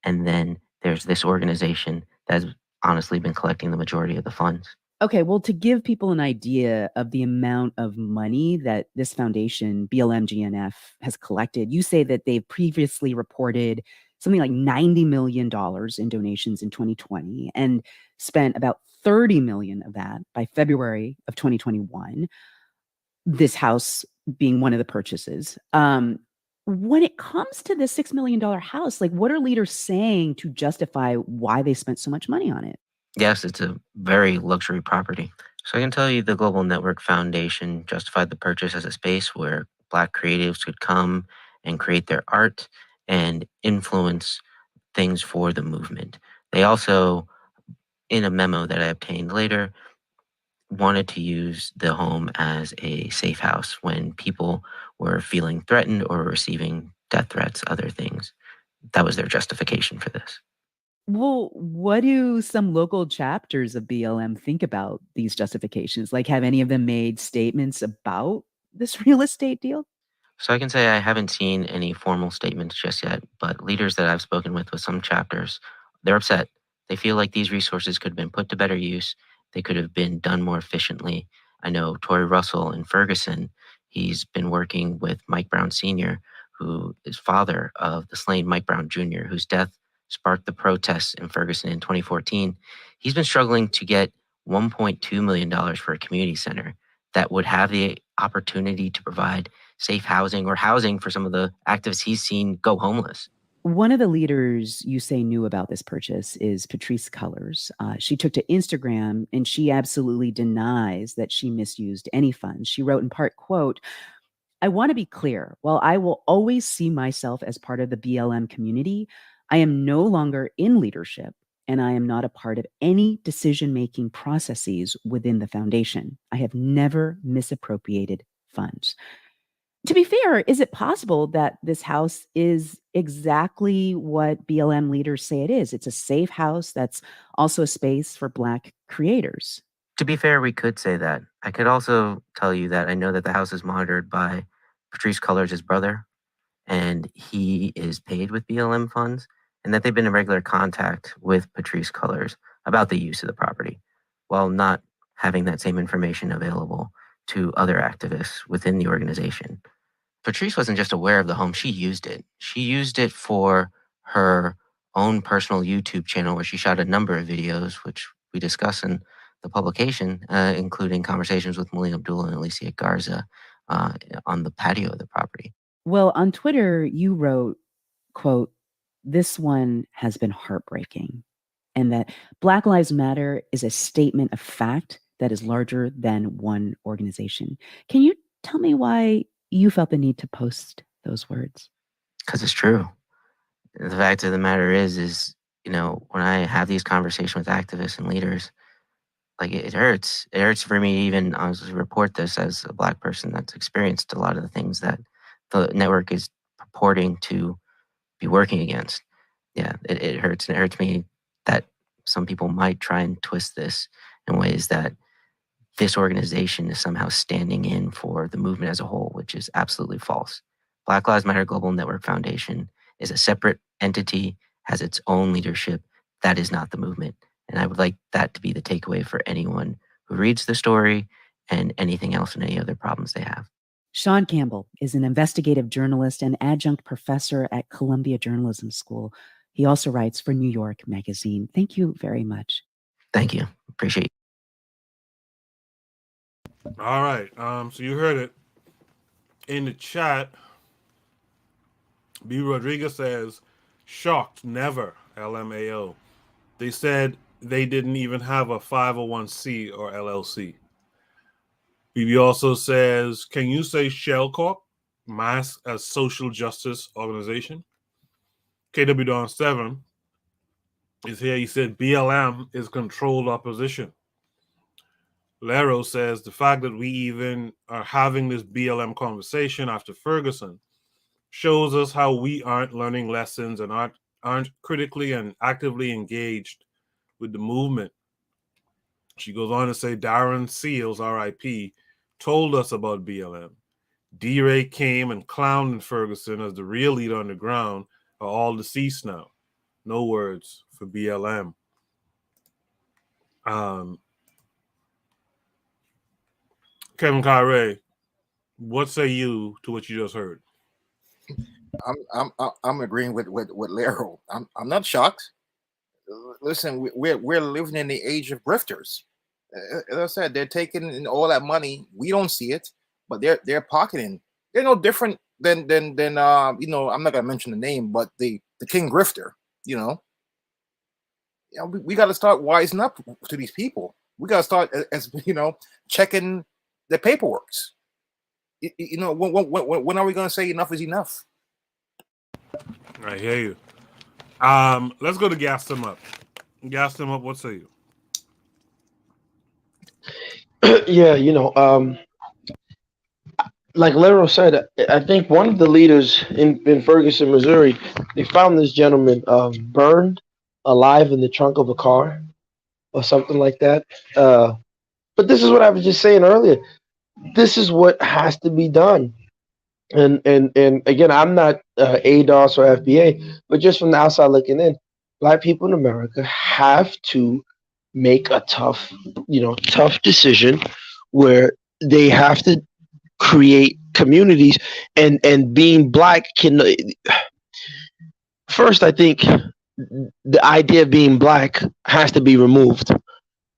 And then there's this organization that's honestly been collecting the majority of the funds. Okay, well, to give people an idea of the amount of money that this foundation, BLM-GNF, has collected, you say that they've previously reported something like $90 million in donations in 2020 and spent about $30 million of that by February of 2021, this house being one of the purchases. When it comes to this $6 million house, like, what are leaders saying to justify why they spent so much money on it? Yes, it's a very luxury property. So I can tell you the Global Network Foundation justified the purchase as a space where Black creatives could come and create their art and influence things for the movement. They also, in a memo that I obtained later, wanted to use the home as a safe house when people were feeling threatened or receiving death threats, other things. That was their justification for this. Well, what do some local chapters of BLM think about these justifications? Like, have any of them made statements about this real estate deal? So I can say I haven't seen any formal statements just yet, but leaders that I've spoken with some chapters, they're upset. They feel like these resources could have been put to better use. They could have been done more efficiently. I know Tory Russell in Ferguson, he's been working with Mike Brown Sr., who is father of the slain Mike Brown Jr., whose death sparked the protests in Ferguson in 2014. He's been struggling to get $1.2 million for a community center that would have the opportunity to provide safe housing or housing for some of the activists he's seen go homeless. One of the leaders you say knew about this purchase is Patrisse Cullors. She took to Instagram and she absolutely denies that she misused any funds. She wrote in part, quote, "I want to be clear. While I will always see myself as part of the BLM community, I am no longer in leadership and I am not a part of any decision-making processes within the foundation. I have never misappropriated funds." To be fair, is it possible that this house is exactly what BLM leaders say it is? It's a safe house that's also a space for Black creators. To be fair, we could say that. I could also tell you that I know that the house is monitored by Patrisse Cullors' brother, and he is paid with BLM funds, and that they've been in regular contact with Patrisse Cullors about the use of the property, while not having that same information available to other activists within the organization. Patrisse wasn't just aware of the home, she used it. She used it for her own personal YouTube channel where she shot a number of videos, which we discuss in the publication, including conversations with Malik Abdullah and Alicia Garza on the patio of the property. Well, on Twitter, you wrote, quote, "This one has been heartbreaking," and that Black Lives Matter is a statement of fact that is larger than one organization. Can you tell me why you felt the need to post those words? Because it's true. The fact of the matter is, you know, when I have these conversations with activists and leaders, like it hurts. It hurts for me even honestly report this as a Black person that's experienced a lot of the things that the network is purporting to be working against. Yeah, it hurts. And it hurts me that some people might try and twist this in ways that this organization is somehow standing in for the movement as a whole, which is absolutely false. Black Lives Matter Global Network Foundation is a separate entity, has its own leadership. That is not the movement. And I would like that to be the takeaway for anyone who reads the story and anything else and any other problems they have. Sean Campbell is an investigative journalist and adjunct professor at Columbia Journalism School. He also writes for New York Magazine. Thank you very much. Thank you. Appreciate it. All right. So you heard it in the chat. B. Rodriguez says, "Shocked, never, LMAO. They said they didn't even have a 501c or LLC." BB also says, "Can you say Shell Corp mask as social justice organization?" KW Don 7 is here. He said BLM is controlled opposition. Lero says the fact that we even are having this BLM conversation after Ferguson shows us how we aren't learning lessons and aren't critically and actively engaged with the movement. She goes on to say Darren Seals, RIP, told us about BLM. D-Ray came and clowned in Ferguson as the real leader on the ground are all deceased now. No words for BLM. Kevin Kyrie, what say you to what you just heard? I'm agreeing with Lero. I'm not shocked. Listen, we're living in the age of grifters. As I said, they're taking in all that money. We don't see it, but they're pocketing. They're no different than you know. I'm not gonna mention the name, but the king grifter. You know, we got to start wising up to these people. We got to start as you know checking the paperwork. You know, when are we gonna say enough is enough? I hear you. Let's go to Gas Them Up. Gas Them Up, what say you? Yeah, you know, like Lero said, I think one of the leaders in Ferguson, Missouri, they found this gentleman burned alive in the trunk of a car or something like that. But this is what I was just saying earlier. This is what has to be done. And again, I'm not ADOS or FBA, but just from the outside looking in, Black people in America have to make a tough decision where they have to create communities, and being black can. First, I think the idea of being black has to be removed.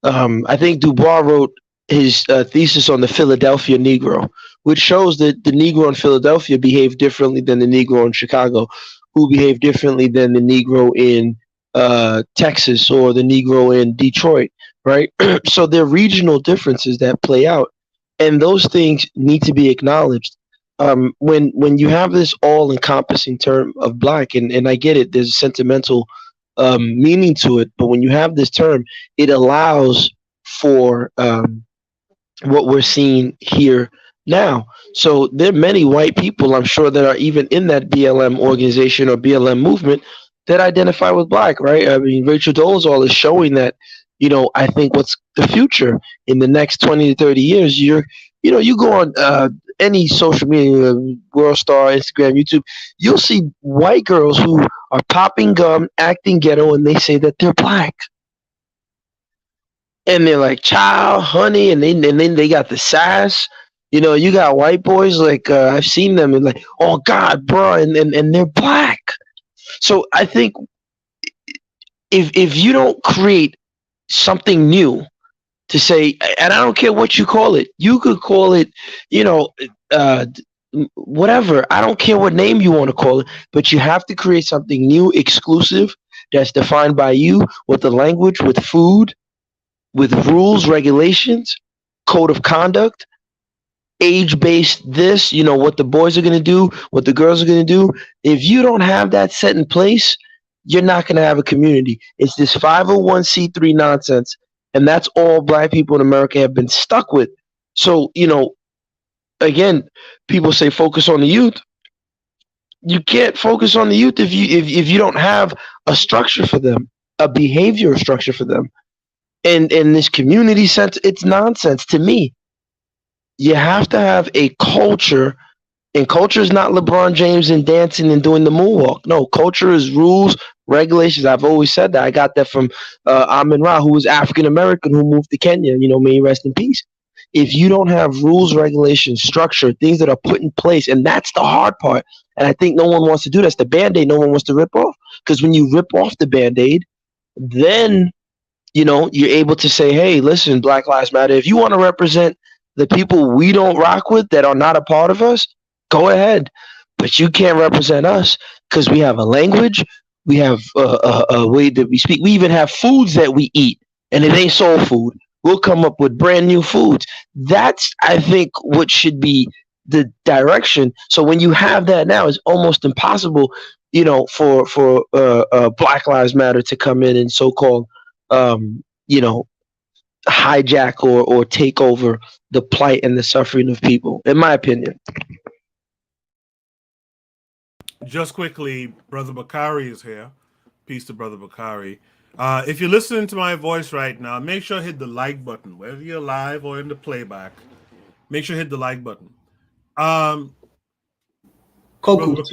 I think Dubois wrote his thesis on the Philadelphia Negro, which shows that the Negro in Philadelphia behaved differently than the Negro in Chicago, who behaved differently than the Negro in Texas or the Negro in Detroit, right? So there are regional differences that play out, and those things need to be acknowledged. When you have this all-encompassing term of black, and I get it, there's a sentimental meaning to it, but when you have this term, it allows for what we're seeing here now. So there are many white people, I'm sure, that are even in that BLM organization or BLM movement that identify with black, right? I mean, Rachel Dolezal is showing that, I think what's the future in the next 20 to 30 years, you go on any social media, World Star, Instagram, YouTube, you'll see white girls who are popping gum, acting ghetto, and they say that they're black. And they're like, child, honey, and then they got the sass. You got white boys like I've seen them and like, oh God, bro, and they're black. So I think if you don't create something new to say, and I don't care what you call it, you could call it, whatever. I don't care what name you want to call it, but you have to create something new, exclusive, that's defined by you, with the language, with food, with rules, regulations, code of conduct, age-based this, what the boys are going to do, what the girls are going to do. If you don't have that set in place, you're not going to have a community. It's this 501c3 nonsense, and that's all black people in America have been stuck with. So, again, people say focus on the youth. You can't focus on the youth if you don't have a structure for them, a behavioral structure for them. And in this community sense, it's nonsense to me. You have to have a culture, and culture is not LeBron James and dancing and doing the moonwalk. No, culture is rules, regulations. I've always said that. I got that from Amin Ra, who was African American, who moved to Kenya. May he rest in peace. If you don't have rules, regulations, structure, things that are put in place, and that's the hard part. And I think no one wants to do that. That's the Band-Aid no one wants to rip off. Because when you rip off the Band-Aid, then you're able to say, hey, listen, Black Lives Matter. If you want to represent the people we don't rock with that are not a part of us, go ahead. But you can't represent us because we have a language, we have a way that we speak. We even have foods that we eat, and it ain't soul food. We'll come up with brand new foods. That's, I think, what should be the direction. So when you have that now, it's almost impossible, for Black Lives Matter to come in and so-called hijack or take over the plight and the suffering of people, in my opinion. Just quickly, Brother Bakari is here. Peace to Brother Bakari. If you're listening to my voice right now, make sure to hit the like button, whether you're live or in the playback. Make sure to hit the like button. Koku,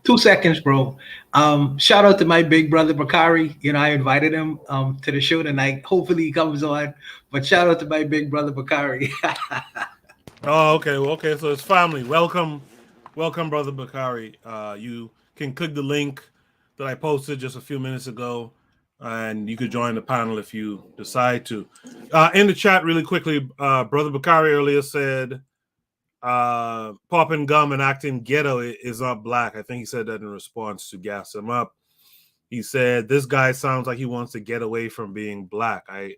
2 seconds, bro. Shout out to my big brother Bakari. I invited him to the show tonight. Hopefully he comes on. But shout out to my big brother Bakari. Oh, okay. Well, okay, so it's family. Welcome, Brother Bakari. You can click the link that I posted just a few minutes ago, and you could join the panel if you decide to. In the chat, really quickly, Brother Bakari earlier said, popping gum and acting ghetto is not black. I think he said that in response to gas him up. He said, this guy sounds like he wants to get away from being black. I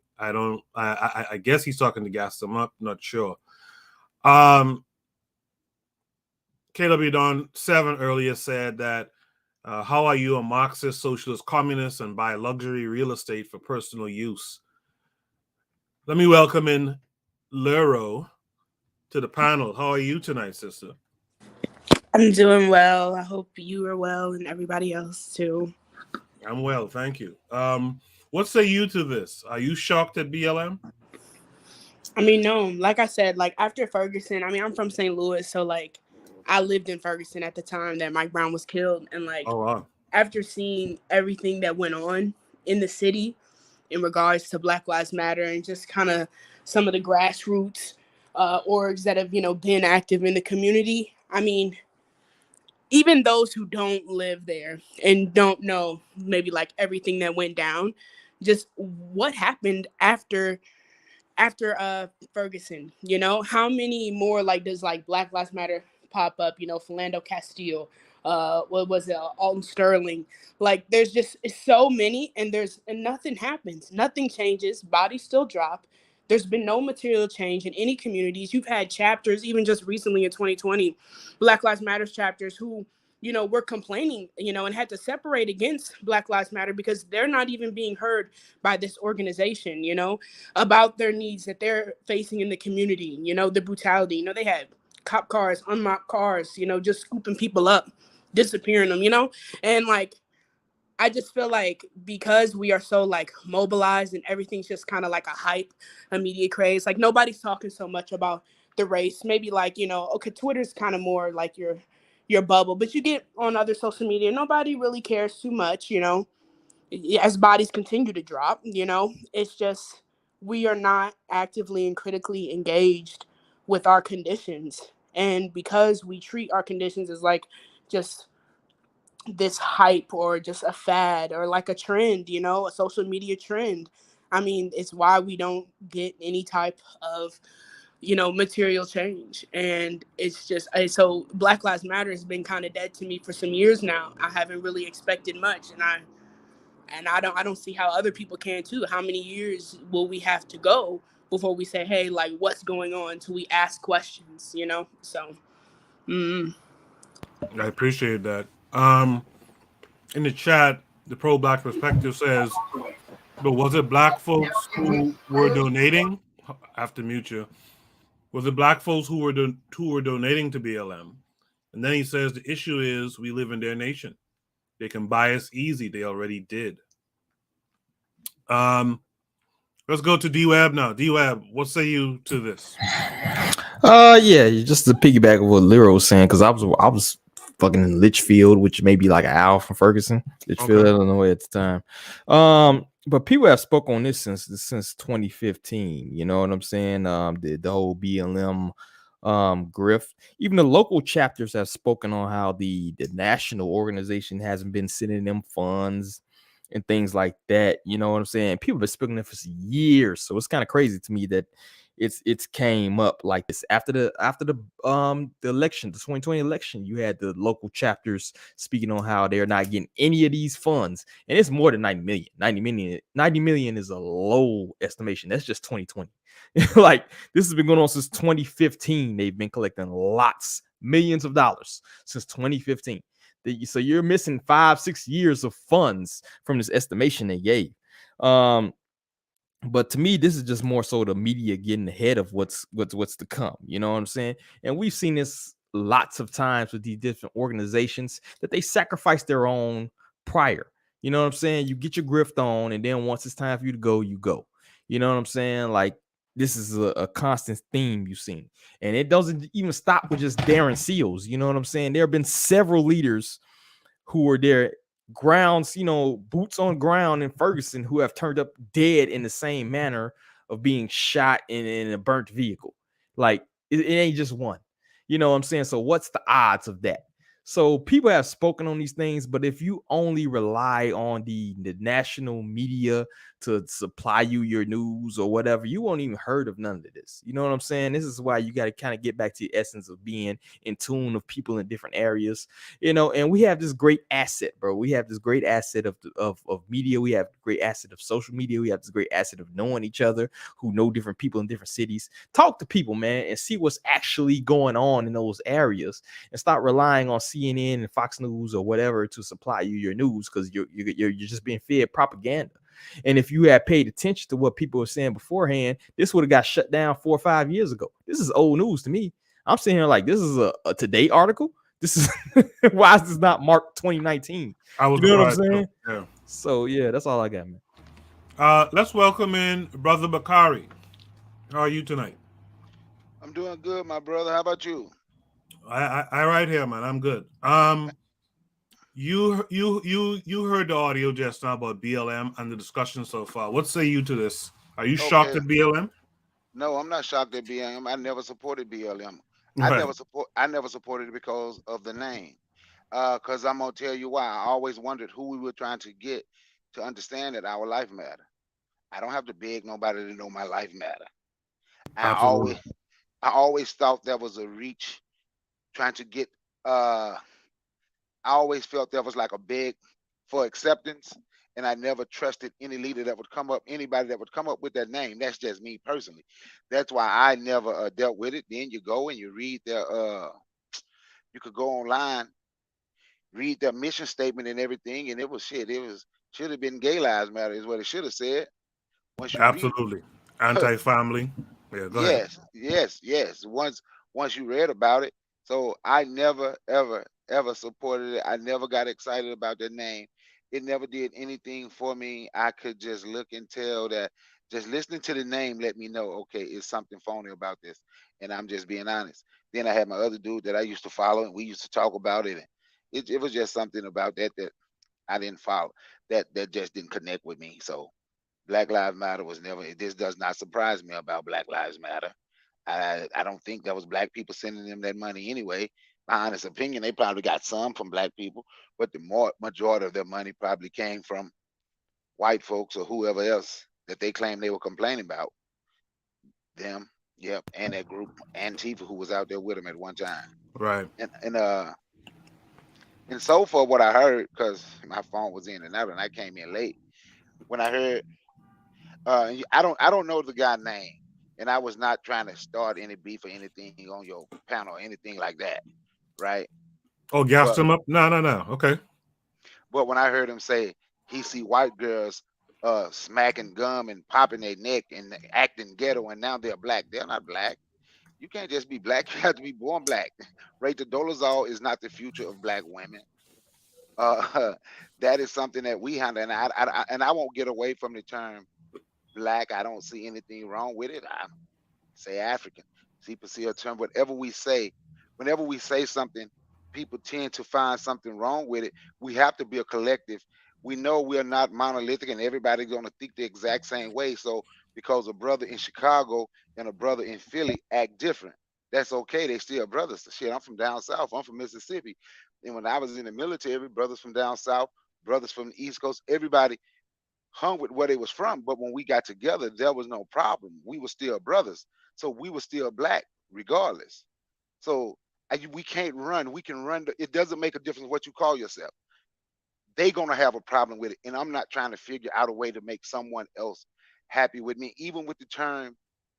guess he's talking to gas him up, not sure. KW Don 7 earlier said that, how are you a Marxist, socialist, communist, and buy luxury real estate for personal use? Let me welcome in Lero to the panel. How are you tonight, sister? I'm doing well. I hope you are well and everybody else too. I'm well, thank you. What say you to this? Are you shocked at BLM? I mean, no, like I said, after Ferguson, I'm from St. Louis, so I lived in Ferguson at the time that Mike Brown was killed. And oh, wow. After seeing everything that went on in the city in regards to Black Lives Matter and just kind of some of the grassroots orgs that have, been active in the community. I mean, even those who don't live there and don't know maybe like everything that went down, just what happened after Ferguson, how many more like does like Black Lives Matter pop up, Philando Castile, what was it, Alton Sterling, like there's just so many, and nothing happens, nothing changes, bodies still drop. There's been no material change in any communities. You've had chapters, even just recently in 2020, Black Lives Matter chapters who, were complaining, and had to separate against Black Lives Matter because they're not even being heard by this organization, about their needs that they're facing in the community, the brutality. They had cop cars, unmarked cars, just scooping people up, disappearing them, and like, I just feel like because we are so like mobilized and everything's just kind of like a hype, a media craze, like nobody's talking so much about the race. Maybe like, okay, Twitter's kind of more like your bubble, but you get on other social media, nobody really cares too much, as bodies continue to drop, it's just, we are not actively and critically engaged with our conditions. And because we treat our conditions as like just this hype or just a fad or like a trend, a social media trend, I mean, it's why we don't get any type of, material change. And it's just, so Black Lives Matter has been kind of dead to me for some years now. I haven't really expected much, and I don't see how other people can too. How many years will we have to go before we say, hey, like, what's going on, till we ask questions, So I appreciate that. In the chat, the pro Black perspective says, but was it Black folks who were donating? I have to mute you. Was it Black folks who were donating to BLM? And then he says the issue is we live in their nation. They can buy us easy. They already did. Let's go to D-Web now. D-Web, what say you to this? Yeah, just to piggyback on what Lero was saying, because I was fucking in Litchfield, which may be like an hour from Ferguson, Litchfield, Illinois at the time. But people have spoke on this since 2015. You know what I'm saying? The whole BLM grift. Even the local chapters have spoken on how the national organization hasn't been sending them funds and things like that. You know what I'm saying? People have been speaking of it for years, so it's kind of crazy to me that it's came up like this after the election, the 2020 election. You had the local chapters speaking on how they're not getting any of these funds, and it's more than 90 million. 90 million is a low estimation. That's just 2020. Like, this has been going on since 2015. They've been collecting millions of dollars since 2015. So you're missing 5-6 years of funds from this estimation they gave. But to me, this is just more so the media getting ahead of what's to come. You know what I'm saying? And we've seen this lots of times with these different organizations that they sacrifice their own prior. You know what I'm saying? You get your grift on, and then once it's time for you to go, you go. You know what I'm saying? Like, this is a constant theme you've seen. And it doesn't even stop with just Darren Seals. You know what I'm saying? There have been several leaders who were there, grounds, boots on ground in Ferguson, who have turned up dead in the same manner of being shot in a burnt vehicle. Like, it ain't just one. You know what I'm saying? So what's the odds of that? So people have spoken on these things, but if you only rely on the national media to supply you your news or whatever, you won't even heard of none of this. You know what I'm saying? This is why you got to kind of get back to the essence of being in tune of people in different areas, and we have this great asset, bro. We have this great asset of media. We have great asset of social media. We have this great asset of knowing each other, who know different people in different cities. Talk to people, man, and see what's actually going on in those areas, and stop relying on CNN and Fox News or whatever to supply you your news, because you're just being fed propaganda. And if you had paid attention to what people were saying beforehand, this would have got shut down 4 or 5 years ago. This is old news to me. I'm sitting here like, this is a Today article. This is why is this not marked 2019? You know what I'm saying? Yeah. So yeah, that's all I got, man. Let's welcome in Brother Bakari. How are you tonight? I'm doing good, my brother. How about you? I right here, man. I'm good. You heard the audio just now about BLM and the discussion so far. What say you to this? Are you shocked at BLM? No, I'm not shocked at BLM. I never supported BLM. Right. I never supported it because of the name. Because I'm gonna tell you why. I always wondered who we were trying to get to understand that our life matter. I don't have to beg nobody to know my life matter. I Absolutely. always I always thought that was a reach trying to get I always felt there was like a beg for acceptance, and I never trusted any leader that would come up, anybody that would come up with that name. That's just me personally. That's why I never dealt with it. Then you go and you read their you could go online, read their mission statement and everything, and it was shit. It was should have been gay lives matter is what it should have said. Once you read Absolutely. Anti-family. Yeah, go ahead. Yes, yes, yes. Once you read about it, so I never ever supported it. I never got excited about the name. It never did anything for me. I could just look and tell that just listening to the name let me know, okay, it's something phony about this, and I'm just being honest. Then I had my other dude that I used to follow, and we used to talk about it. And it was just something about that I didn't follow. That just didn't connect with me. So Black Lives Matter was never. This does not surprise me about Black Lives Matter. I don't think that was black people sending them that money anyway. My honest opinion, they probably got some from black people, but the more majority of their money probably came from white folks or whoever else that they claim they were complaining about. Them, yep, and that group Antifa who was out there with them at one time. Right. And so for what I heard, because my phone was in and out and I came in late. When I heard I don't know the guy name, and I was not trying to start any beef or anything on your panel or anything like that, right? Oh, gassed But him up? No, no, no. Okay. but when I heard him say he see white girls smacking gum and popping their neck and acting ghetto, and now they're black. They're not black. You can't just be black. You have to be born black. Rachel Dolezal is not the future of black women. Uh, that is something that we handle, and I won't get away from the term black. I don't see anything wrong with it. I say African. People see a term, whatever we say, whenever we say something, people tend to find something wrong with it. We have to be a collective. We know we are not monolithic and everybody's going to think the exact same way. So because a brother in Chicago and a brother in Philly act different, that's okay. They still brothers. Shit, I'm from down south. I'm from Mississippi. And when I was in the military, brothers from down south, brothers from the East Coast, everybody hung with where they was from. But when we got together, there was no problem. We were still brothers. So we were still black regardless. So we can't run. We can run. It doesn't make a difference what you call yourself. They gonna have a problem with it, and I'm not trying to figure out a way to make someone else happy with me. Even with the term,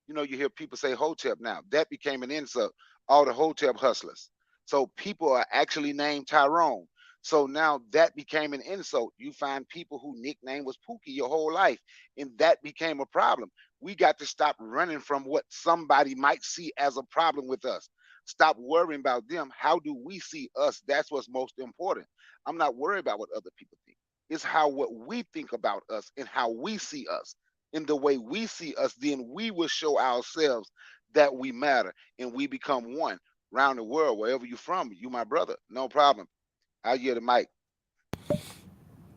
you hear people say hotep now. That became an insult. All the hotep hustlers. So people are actually named Tyrone. So now that became an insult. You find people who nickname was Pookie your whole life, and that became a problem. We got to stop running from what somebody might see as a problem with us. Stop worrying about them. How do we see us? That's what's most important. I'm not worried about what other people think. It's how what we think about us and how we see us. In the way we see us, then we will show ourselves that we matter and we become one round the world, wherever you're from. You my brother, no problem. I yield the mic.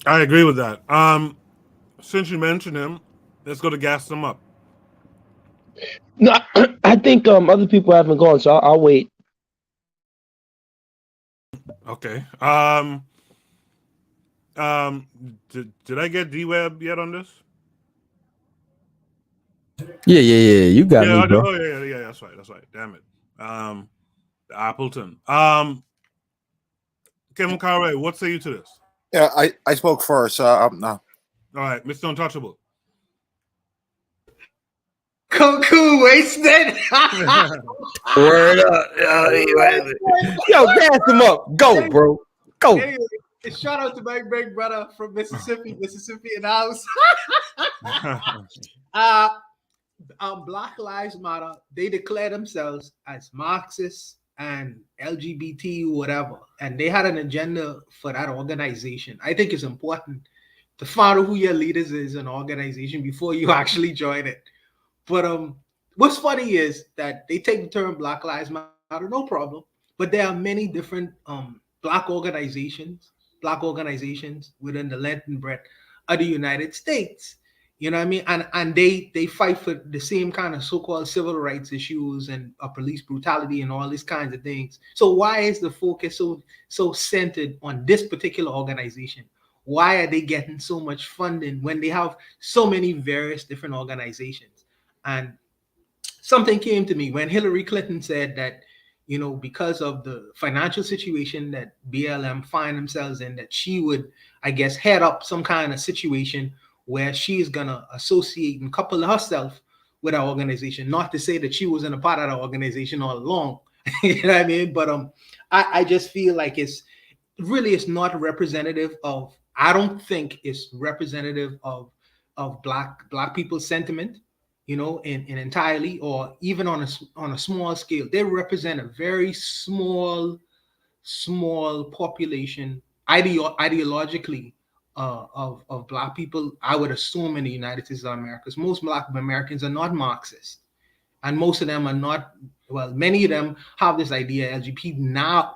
I agree with that. Since you mentioned him, let's go to gas him up. No, I think other people haven't gone, so I'll wait. Okay. Did I get D-Web yet on this? Yeah, you got me, bro. Oh, yeah. That's right. Damn it. Appleton. Kevin Carray, what say you to this? Yeah, I spoke first. No. All right, Mr. Untouchable. Cool, wasted. Word up. Yo, gas him up. Go, bro. Go. Anyway, shout out to my big brother from Mississippi in the house. Black Lives Matter, they declare themselves as Marxists and LGBT, whatever. And they had an agenda for that organization. I think it's important to find out who your leaders is in an organization before you actually join it. But what's funny is that they take the term Black Lives Matter, no problem. But there are many different black organizations within the length and breadth of the United States. You know what I mean? And they fight for the same kind of so-called civil rights issues and police brutality and all these kinds of things. So why is the focus so centered on this particular organization? Why are they getting so much funding when they have so many various different organizations? And something came to me when Hillary Clinton said that, you know, because of the financial situation that BLM find themselves in, that she would, I guess, head up some kind of situation where she's gonna associate and couple herself with our organization. Not to say that she wasn't a part of the organization all along, you know what I mean? But I just feel like it's not representative of. I don't think it's representative of black people's sentiment, you know, in entirely, or even on a small scale. They represent a very small population ideologically of black people. I would assume in the United States of America, because most black Americans are not Marxists, and most of them are not. Well, many of them have this idea LGBT now,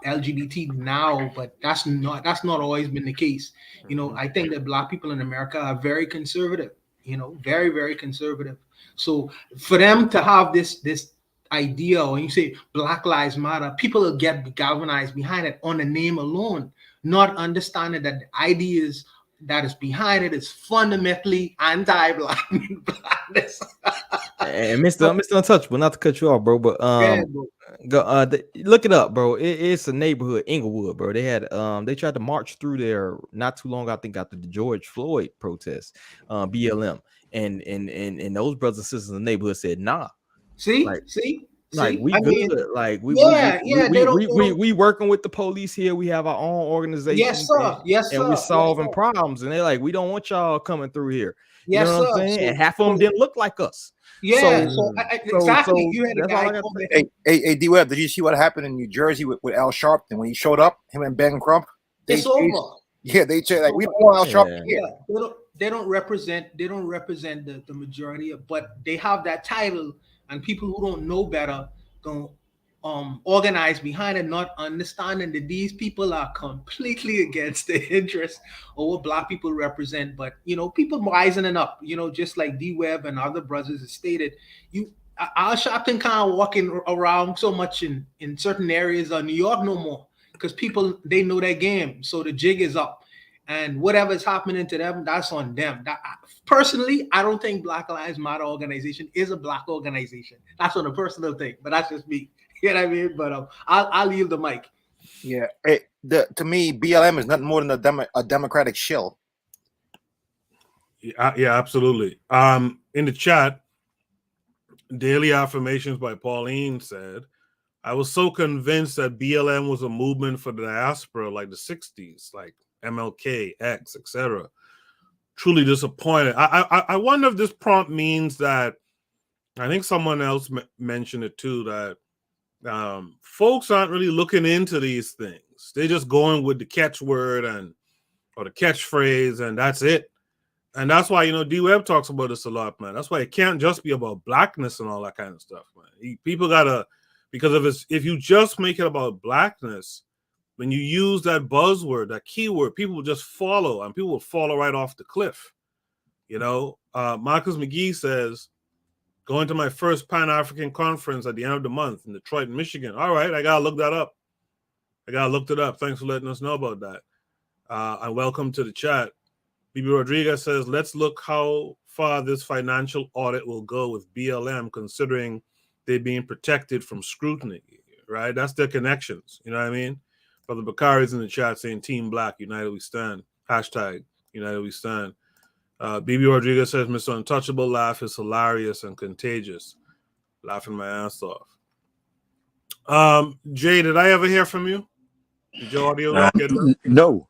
but that's not always been the case. You know, I think that black people in America are very conservative. You know, very very conservative. So for them to have this idea, when you say Black Lives Matter, people will get galvanized behind it on the name alone, not understanding that the ideas that is behind it is fundamentally anti-blackness. And Mr. Untouchable, not to cut you off, bro, but look it up, bro. It's a neighborhood, Inglewood, bro. They had they tried to march through there not too long, I think, after the George Floyd protest, BLM, and those brothers and sisters in the neighborhood said, nah. See, We I good. mean, Like we working with the police here. We have our own organization. Yes, sir. Yes, and sir. we're Yes, solving sir. problems. And they're like, we don't want y'all coming through here. You Yes, know what I'm sir. saying? And half of them didn't look like us. Yeah. Exactly. You had a that's all guy I got called to say. Hey, D Web, did you see what happened in New Jersey with Al Sharpton when he showed up? Him and Ben Crump. It's over. Yeah, they said like we don't want Al Sharpton here. Yeah, they don't represent the majority of, but they have that title, and people who don't know better don't organize behind it, not understanding that these people are completely against the interests of what black people represent. But you know, people rising up, you know, just like D Web and other brothers have stated, Al Sharpton can't walking around so much in certain areas of New York no more, because people, they know their game, so the jig is up, and whatever's happening to them, that's on them. Personally, I don't think Black Lives Matter organization is a black organization. That's on a personal thing, but that's just me. You know what I mean? But I'll leave the mic. Yeah, to me, BLM is nothing more than a democratic shill. Yeah, absolutely. In the chat, Daily Affirmations by Pauline said, I was so convinced that BLM was a movement for the diaspora like the 60s, like MLK, X, etc. Truly disappointed. I wonder if this prompt means that, I think someone else mentioned it too, that folks aren't really looking into these things. They're just going with the catchword or the catchphrase, and that's it. And that's why, you know, D-Web talks about this a lot, man. That's why it can't just be about blackness and all that kind of stuff, man. People gotta, because if you just make it about blackness, when you use that buzzword, that keyword, people will just follow, and people will follow right off the cliff. You know, Marcus McGee says, going to my first Pan-African conference at the end of the month in Detroit, Michigan. All right, I gotta look that up. I gotta look it up. Thanks for letting us know about that. And welcome to the chat. Bibi Rodriguez says, let's look how far this financial audit will go with BLM, considering they're being protected from scrutiny, right? That's their connections. You know what I mean? Brother Bakari's in the chat saying, Team Black, United We Stand. Hashtag United We Stand. Bibi Rodriguez says, Mr. Untouchable laugh is hilarious and contagious. Laughing my ass off. Jay, did I ever hear from you? Did your audio get done? No,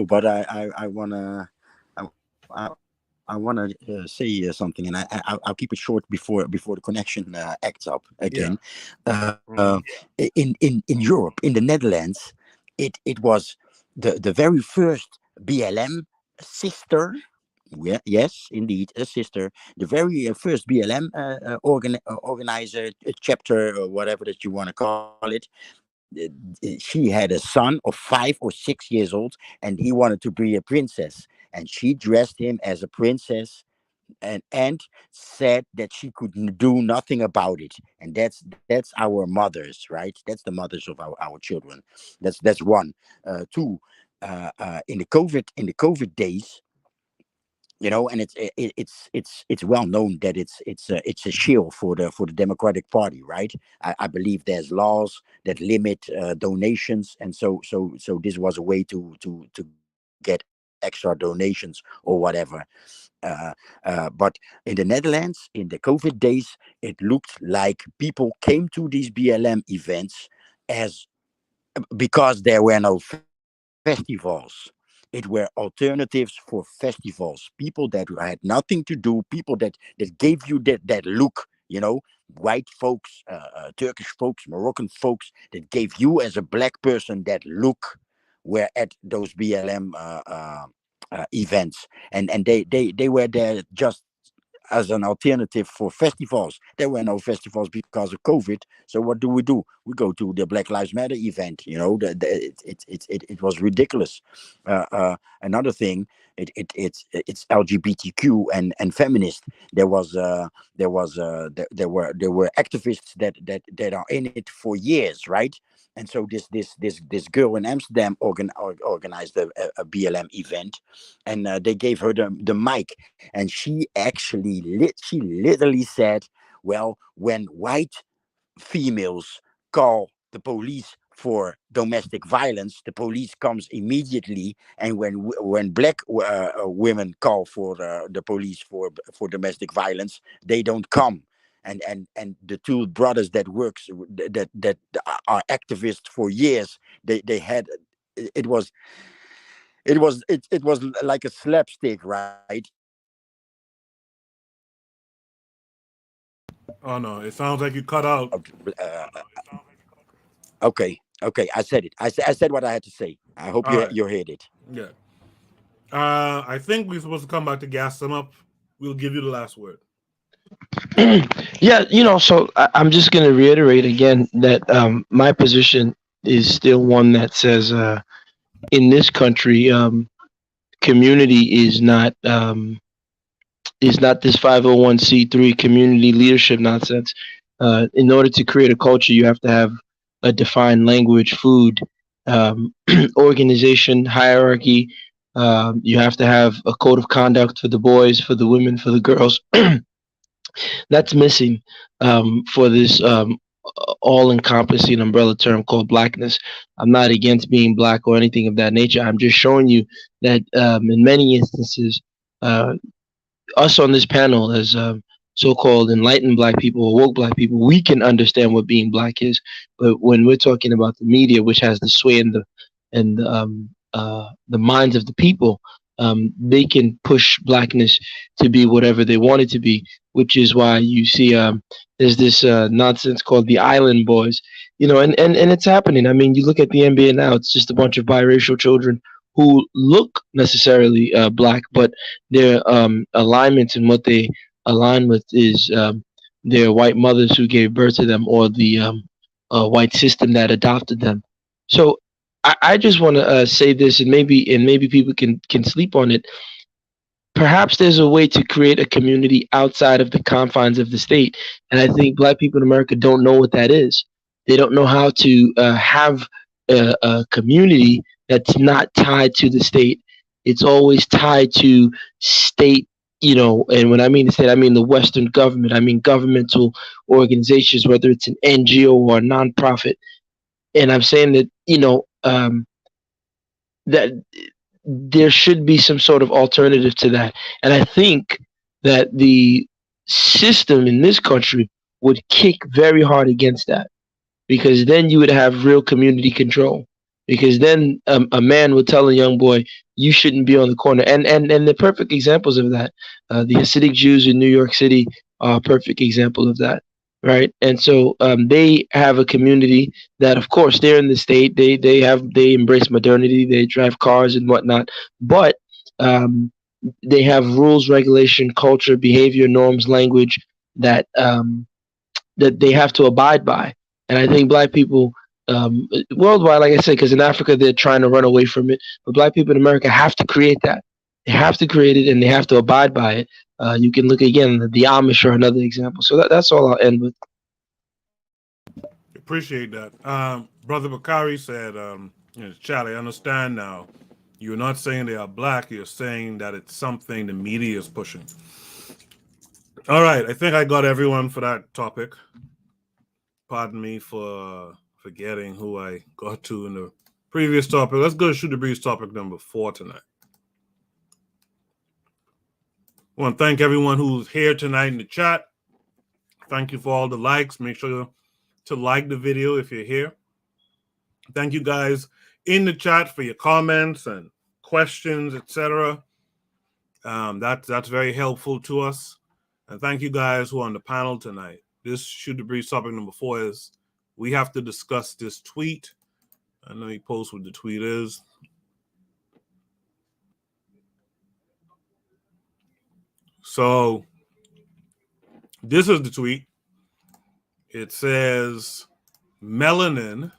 but I wanna say something, and I'll keep it short before the connection acts up again. Yeah. In Europe, in the Netherlands, it was the very first BLM sister. Yes, indeed, a sister. The very first BLM organizer, chapter, or whatever that you want to call it. She had a son of 5 or 6 years old, and he wanted to be a princess, and she dressed him as a princess and said that she could do nothing about it. And that's our mothers, right? That's the mothers of our children. That's one. Two, in the COVID days, and it's well known that it's a shield for the Democratic Party, right? I believe there's laws that limit donations, and so this was a way to get extra donations or whatever. But in the Netherlands, in the COVID days, it looked like people came to these BLM events as because there were no festivals. It were alternatives for festivals. People that had nothing to do. People that gave you that look. White folks, Turkish folks, Moroccan folks that gave you as a black person that look were at those BLM events, and they were there just as an alternative for festivals. There were no festivals because of COVID. So what do? We go to the Black Lives Matter event. It was ridiculous. Another thing, it's LGBTQ and feminist. There were activists that are in it for years, right? And so this girl in Amsterdam organized a BLM event, and they gave her the mic, and she literally said, well, when white females call the police for domestic violence, the police comes immediately, and when black women call for the police for domestic violence, they don't come. And the two brothers that are activists for years, they had it was like a slapstick, right? Oh no, it sounds like you cut out. Okay, I said it. I said what I had to say. I hope All right. you heard it. Yeah. I think we're supposed to come back to gas them up. We'll give you the last word. Yeah, so I'm just going to reiterate again that my position is still one that says in this country, community is not this 501c3 community leadership nonsense. In order to create a culture, you have to have a defined language, food, organization, hierarchy. You have to have a code of conduct for the boys, for the women, for the girls. That's missing for this all-encompassing umbrella term called blackness. I'm not against being black or anything of that nature. I'm just showing you that in many instances, uh, us on this panel as so-called enlightened black people or woke black people, we can understand what being black is. But when we're talking about the media, which has the sway and the minds of the people, they can push blackness to be whatever they want it to be, which is why you see there's this nonsense called the Island Boys, and it's happening. I mean, you look at the NBA now; it's just a bunch of biracial children who look necessarily black, but their alignments and what they align with is their white mothers who gave birth to them, or the white system that adopted them. So I just want to say this, and maybe people can sleep on it. Perhaps there's a way to create a community outside of the confines of the state, and I think black people in America don't know what that is. They don't know how to have a community that's not tied to the state. It's always tied to state, and when I mean the state, I mean the Western government. I mean governmental organizations, whether it's an NGO or a nonprofit. And I'm saying that that there should be some sort of alternative to that. And I think that the system in this country would kick very hard against that, because then you would have real community control. Because then a man would tell a young boy, "You shouldn't be on the corner." And the perfect examples of that, the Hasidic Jews in New York City are a perfect example of that, right? And so they have a community that, of course, they're in the state. They embrace modernity. They drive cars and whatnot, but they have rules, regulation, culture, behavior, norms, language that that they have to abide by. And I think black people worldwide, like I said, because in Africa they're trying to run away from it, but black people in America have to create that. They have to create it, and they have to abide by it. You can look again, the Amish are another example. So that's all I'll end with. Appreciate that. Brother Bakari said, Charlie, I understand now. You're not saying they are black. You're saying that it's something the media is pushing. All right. I think I got everyone for that topic. Pardon me for forgetting who I got to in the previous topic. Let's go to Shoot the Breeze topic number 4 tonight. I want to thank everyone who's here tonight in the chat. Thank you for all the likes. Make sure to like the video if you're here. Thank you guys in the chat for your comments and questions, etc. That's very helpful to us. And thank you guys who are on the panel tonight. This Shoot the Breeze topic number 4 is we have to discuss this tweet. I know he posts what the tweet is. So this is the tweet. It says, melanin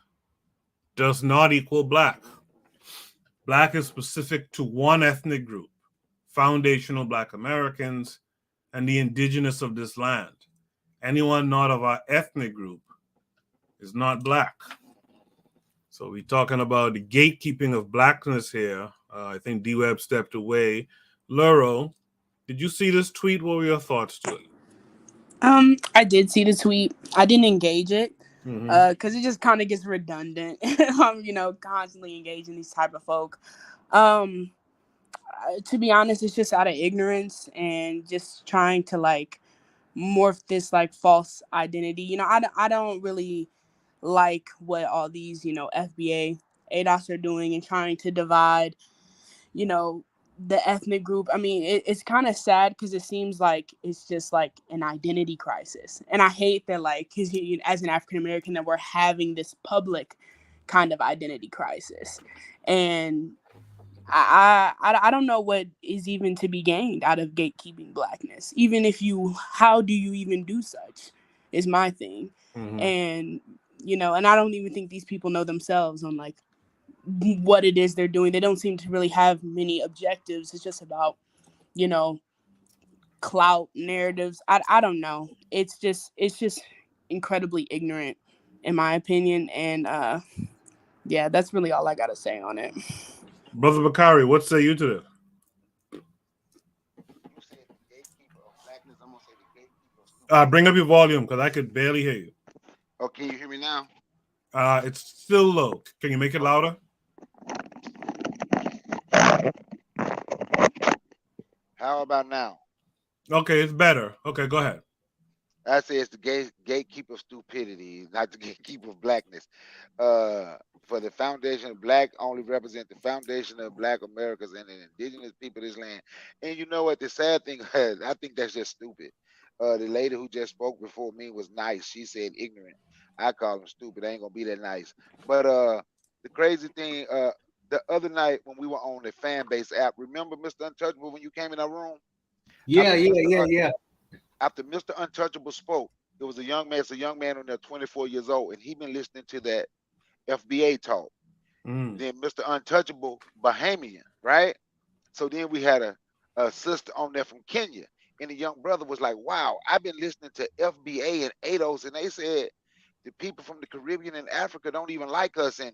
does not equal black. Black is specific to one ethnic group, foundational Black Americans, and the indigenous of this land. Anyone not of our ethnic group is not black. So we're talking about the gatekeeping of blackness here. I think D-Web stepped away. Luro, did you see this tweet? What were your thoughts to it? I did see the tweet. I didn't engage it because it just kind of gets redundant. Constantly engaging these type of folk. To be honest, it's just out of ignorance and just trying to like morph this like false identity. I don't really like what all these FBA ADOS are doing and trying to divide the ethnic group. I mean, it's kind of sad because it seems like it's just like an identity crisis, and I hate that like because as an African American that we're having this public kind of identity crisis, and I don't know what is even to be gained out of gatekeeping blackness. Even if how do you even do such is my thing. And and I don't even think these people know themselves on like what it is they're doing. They don't seem to really have many objectives. It's just about clout narratives. I don't know. It's just incredibly ignorant in my opinion, and yeah, that's really all I gotta say on it. Brother Bakari, what say you to this? Bring up your volume because I could barely hear you. Oh, can you hear me now? It's still low. Can you make it louder? How about now? Okay, it's better. Okay, go ahead. I say it's the gatekeeper of stupidity, not the gatekeeper of blackness. For the foundation of black only represent the foundation of Black Americans and the indigenous people of this land. And you know what? The sad thing is, I think that's just stupid. The lady who just spoke before me was nice. She said ignorant. I call them stupid. I ain't gonna be that nice. But the crazy thing, the other night when we were on the fan base app, remember Mr. Untouchable when you came in our room? Yeah. After Mr. Untouchable spoke, there was a young man. It's a young man on there, 24 years old, and he been listening to that FBA talk. Then Mr. Untouchable, Bahamian, right? So then we had a sister on there from Kenya, and the young brother was like, "Wow, I've been listening to FBA and ADOS, and they said the people from the Caribbean and Africa don't even like us, and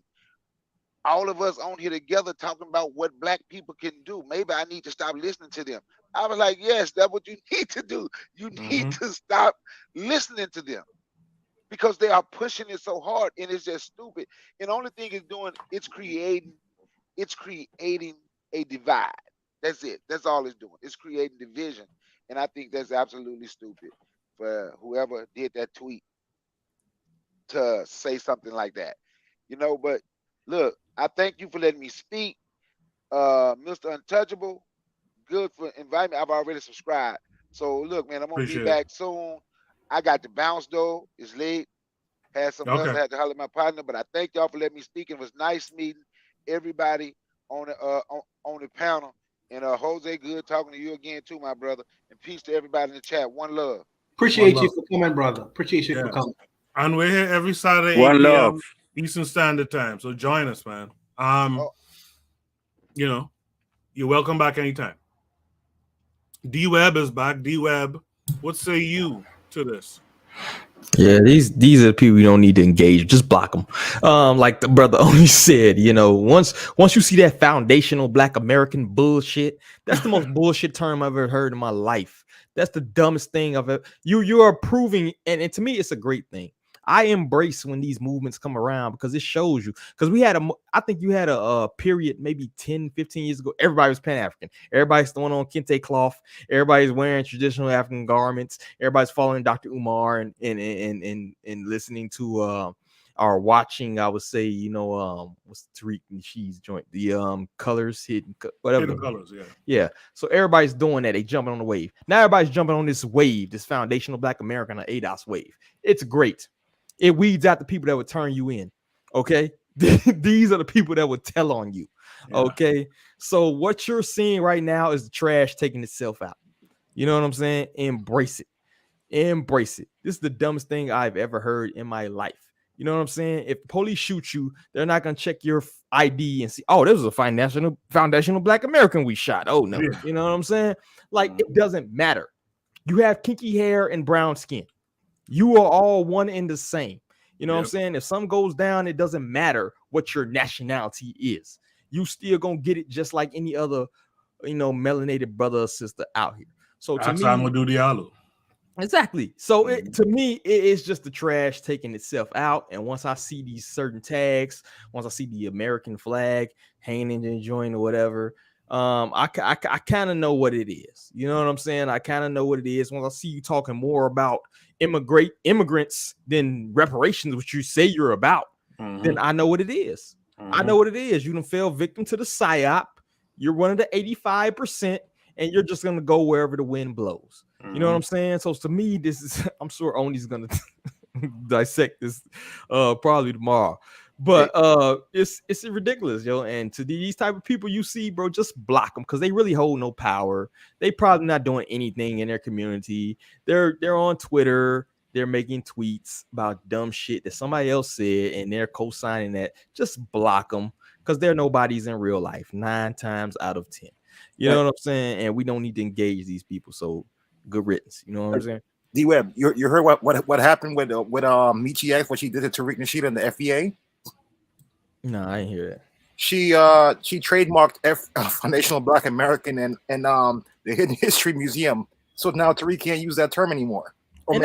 all of us on here together talking about what black people can do. Maybe I need to stop listening to them." I was like, yes, that's what you need to do. You need to stop listening to them because they are pushing it so hard and it's just stupid. And the only thing it's doing, it's creating a divide. That's it. That's all it's doing. It's creating division. And I think that's absolutely stupid for whoever did that tweet to say something like that. But look, I thank you for letting me speak. Mr. Untouchable, good for inviting me. I've already subscribed. So look, man, I'm gonna be back soon. I got to bounce though. It's late. Had something else I had to holler at my partner, but I thank y'all for letting me speak. It was nice meeting everybody on the panel. And Jose, good talking to you again too, my brother. And peace to everybody in the chat. One love. Appreciate you for coming, brother. Appreciate you for coming. And we're here every Saturday, 8 p.m. Eastern Standard Time. So join us, man. You're welcome back anytime. D-Web is back. D-Web, what say you to this? Yeah, these are the people you don't need to engage. Just block them. Like the brother only said, once you see that foundational Black American bullshit, that's the most bullshit term I've ever heard in my life. That's the dumbest thing I've ever. You are proving, and to me, it's a great thing. I embrace when these movements come around because it shows you. Because I think you had a period maybe 10, 15 years ago. Everybody was Pan-African. Everybody's throwing on kente cloth. Everybody's wearing traditional African garments. Everybody's following Dr. Umar and listening to or watching, I would say, what's Tariq Nasheed's joint? The colors hidden, whatever. Hidden Colors, yeah. Yeah. So everybody's doing that. They jumping on the wave. Now everybody's jumping on this wave, this foundational Black American or ADOS wave. It's great. It weeds out the people that would turn you in. Okay. These are the people that would tell on you. Yeah. Okay. So what you're seeing right now is the trash taking itself out. You know what I'm saying? Embrace it. Embrace it. This is the dumbest thing I've ever heard in my life. You know what I'm saying? If the police shoot you, they're not going to check your ID and see, oh, this was a foundational Black American we shot. Oh, no. Yeah. You know what I'm saying? Like, it doesn't matter. You have kinky hair and brown skin. You are all one and the same. You know what I'm saying? If something goes down, it doesn't matter what your nationality is. You still going to get it just like any other, melanated brother or sister out here. So to me, exactly. So to me, it is just the trash taking itself out. And once I see these certain tags, once I see the American flag hanging in the joint or whatever, I kind of know what it is. You know what I'm saying? I kind of know what it is. Once I see you talking more about immigrants than reparations, which you say you're about, then I know what it is. I know what it is. You done fell victim to the psyop. You're one of the 85%, and you're just gonna go wherever the wind blows. You know what I'm saying? So to me, this is, I'm sure Oni's gonna dissect this probably tomorrow. But it's ridiculous, yo. And to these type of people you see, bro, just block them because they really hold no power. They probably not doing anything in their community. They're on Twitter. They're making tweets about dumb shit that somebody else said, and they're co-signing that. Just block them because they're nobodies in real life 9 times out of 10. You know what I'm saying? And we don't need to engage these people. So good riddance. You know what I'm saying? D-Web, you heard what happened with Michi X, what she did to Tariq Nasheed and the FBA? No, I didn't hear that. She trademarked Foundational Black American and the Hidden History Museum. So now Tariq can't use that term anymore. And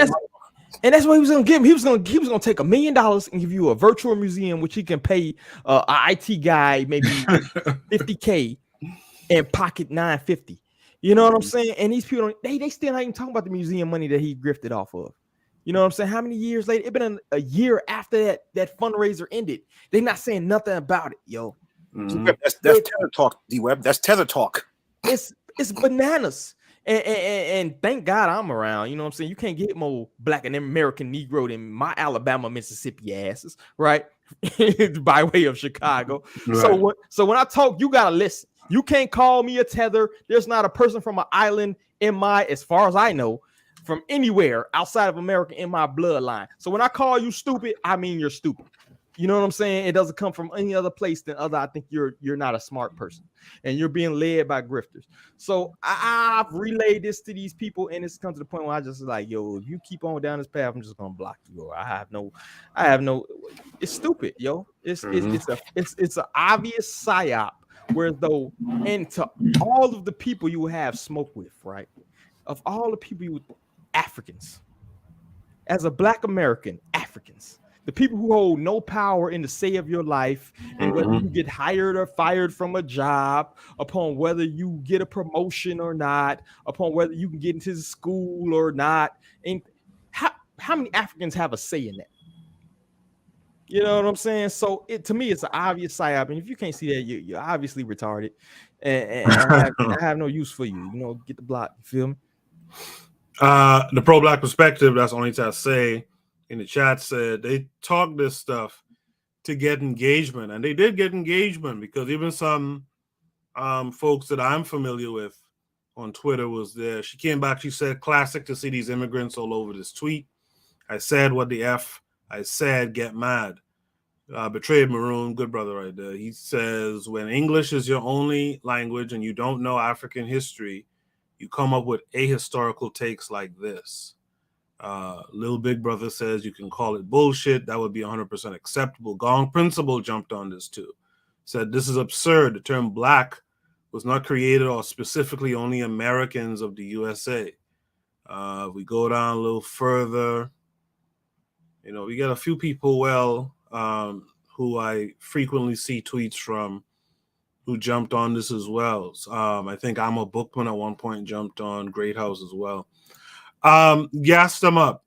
that's what he was gonna give him. He was gonna take $1 million and give you a virtual museum, which he can pay an IT guy maybe $50K and pocket $950. You know what I'm saying? And these people they still not even talking about the museum money that he grifted off of. You know what I'm saying? How many years later? It's been a year after that fundraiser ended. They're not saying nothing about it, yo. That's Tether talk, D-Web. That's Tether talk. It's bananas. And thank God I'm around. You know what I'm saying? You can't get more Black and American Negro than my Alabama, Mississippi asses, right? By way of Chicago. Right. So when I talk, you gotta listen. You can't call me a tether. There's not a person from an island as far as I know, from anywhere outside of America in my bloodline. So when I call you stupid, I mean you're stupid. You know what I'm saying? It doesn't come from any other place than I think you're not a smart person and you're being led by grifters. So I've relayed this to these people, and it's come to the point where I just like, yo, if you keep on down this path, I'm just gonna block you. Or I have no. It's stupid, yo. It's an obvious psyop. Whereas though, and to all of the people you have smoke with, right? Of all the people you Africans, as a Black American, Africans. The people who hold no power in the say of your life, and whether you get hired or fired from a job, upon whether you get a promotion or not, upon whether you can get into the school or not. And how many Africans have a say in that? You know what I'm saying? So to me, it's an obvious psyop. And if you can't see that, you're obviously retarded. And I have no use for you. You know, get the block. You feel me? The pro-Black perspective, that's only to say in the chat, said they talk this stuff to get engagement, and they did get engagement because even some folks that I'm familiar with on Twitter was there. She came back, she said, classic to see these immigrants all over this tweet. I said what the F I said, get mad. Betrayed Maroon, good brother right there. He says, when English is your only language and you don't know African history, you come up with ahistorical takes like this. Lil Big Brother says you can call it bullshit. That would be 100% acceptable. Gong Principle jumped on this too. Said this is absurd. The term black was not created or specifically only Americans of the USA. If we go down a little further, we get a few people, who I frequently see tweets from, who jumped on this as well. I think I'm a Bookman at one point jumped on Great House as well. Gassed them up.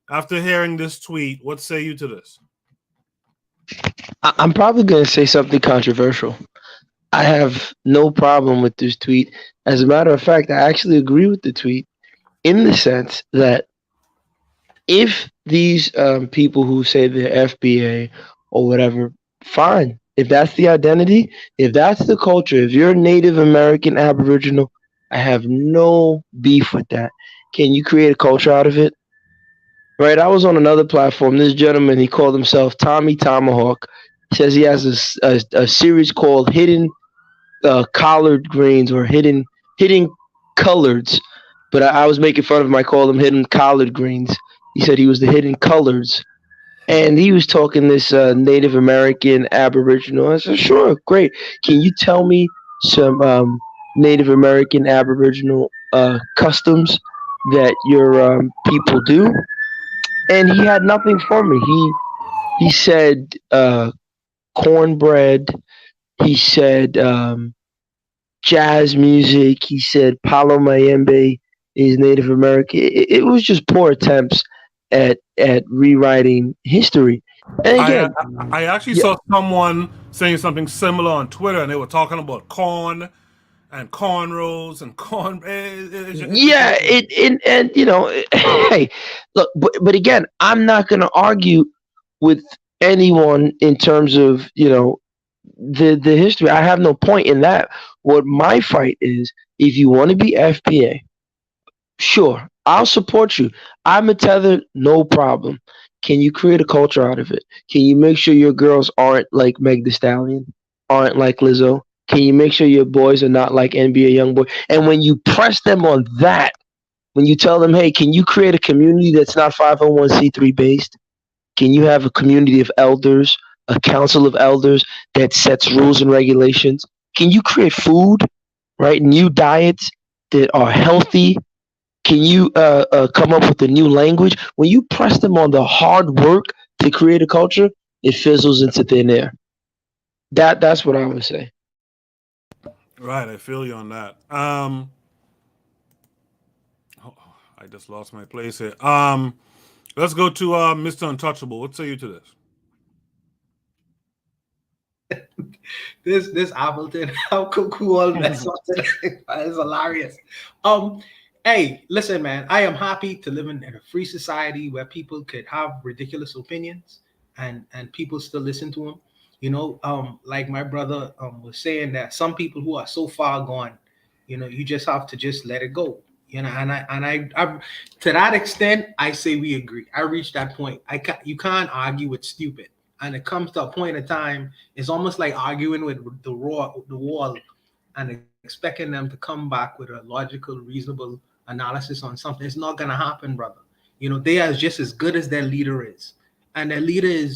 After hearing this tweet, what say you to this? I'm probably going to say something controversial. I have no problem with this tweet. As a matter of fact, I actually agree with the tweet in the sense that if these people who say they're FBA or whatever, fine. If that's the identity, if that's the culture, if you're Native American, Aboriginal, I have no beef with that. Can you create a culture out of it? Right, I was on another platform. This gentleman, he called himself Tommy Tomahawk. He says he has a series called Hidden Collard Greens or Hidden Collards. But I was making fun of him. I called him Hidden Collard Greens. He said he was the Hidden Collards. And he was talking this Native American Aboriginal. I said, sure, great. Can you tell me some Native American Aboriginal customs that your people do? And he had nothing for me. He said cornbread. He said jazz music. He said Palo Mayembe is Native American. It was just poor attempts at rewriting history. And again, I actually saw someone saying something similar on Twitter, and they were talking about corn and cornrows and corn. Yeah, and hey, look, but again, I'm not going to argue with anyone in terms of the history. I have no point in that. What my fight is, if you want to be FPA, sure, I'll support you. I'm a tether, no problem. Can you create a culture out of it? Can you make sure your girls aren't like Meg Thee Stallion, aren't like Lizzo? Can you make sure your boys are not like NBA Youngboy? And when you press them on that, when you tell them, hey, can you create a community that's not 501c3 based? Can you have a community of elders, a council of elders that sets rules and regulations? Can you create food, right? New diets that are healthy? Can you come up with a new language? When you press them on the hard work to create a culture, it fizzles into thin air. That's what I would say. Right, I feel you on that. I just lost my place here. Let's go to Mr. Untouchable. What say you to this? This Appleton, how cuckoo all mess up today. It's hilarious. Hey, listen, man. I am happy to live in a free society where people could have ridiculous opinions and people still listen to them. Like my brother was saying that some people who are so far gone, you just have to just let it go. And I to that extent, I say we agree. I reached that point. You can't argue with stupid. And it comes to a point in time, it's almost like arguing with the wall and expecting them to come back with a logical, reasonable analysis on something. It's not gonna happen, brother. They are just as good as their leader is. And their leader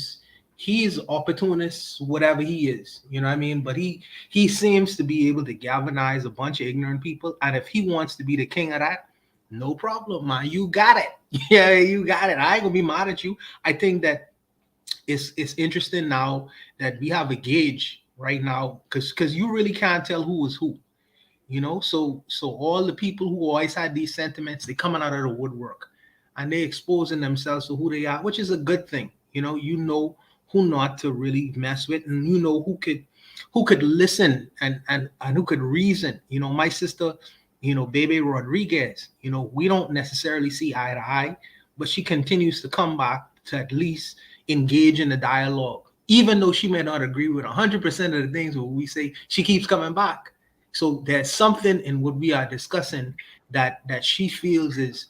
he's opportunist, whatever he is, you know what I mean? But he seems to be able to galvanize a bunch of ignorant people. And if he wants to be the king of that, no problem, man. You got it. Yeah, you got it. I ain't gonna be mad at you. I think that it's interesting now that we have a gauge right now, because you really can't tell who is who. So all the people who always had these sentiments, they coming out of the woodwork and they exposing themselves to who they are, which is a good thing. You know who not to really mess with, and who could listen and who could reason. My sister, Bebe Rodriguez, we don't necessarily see eye to eye, but she continues to come back to at least engage in the dialogue. Even though she may not agree with 100% of the things what we say, she keeps coming back. So there's something in what we are discussing that she feels is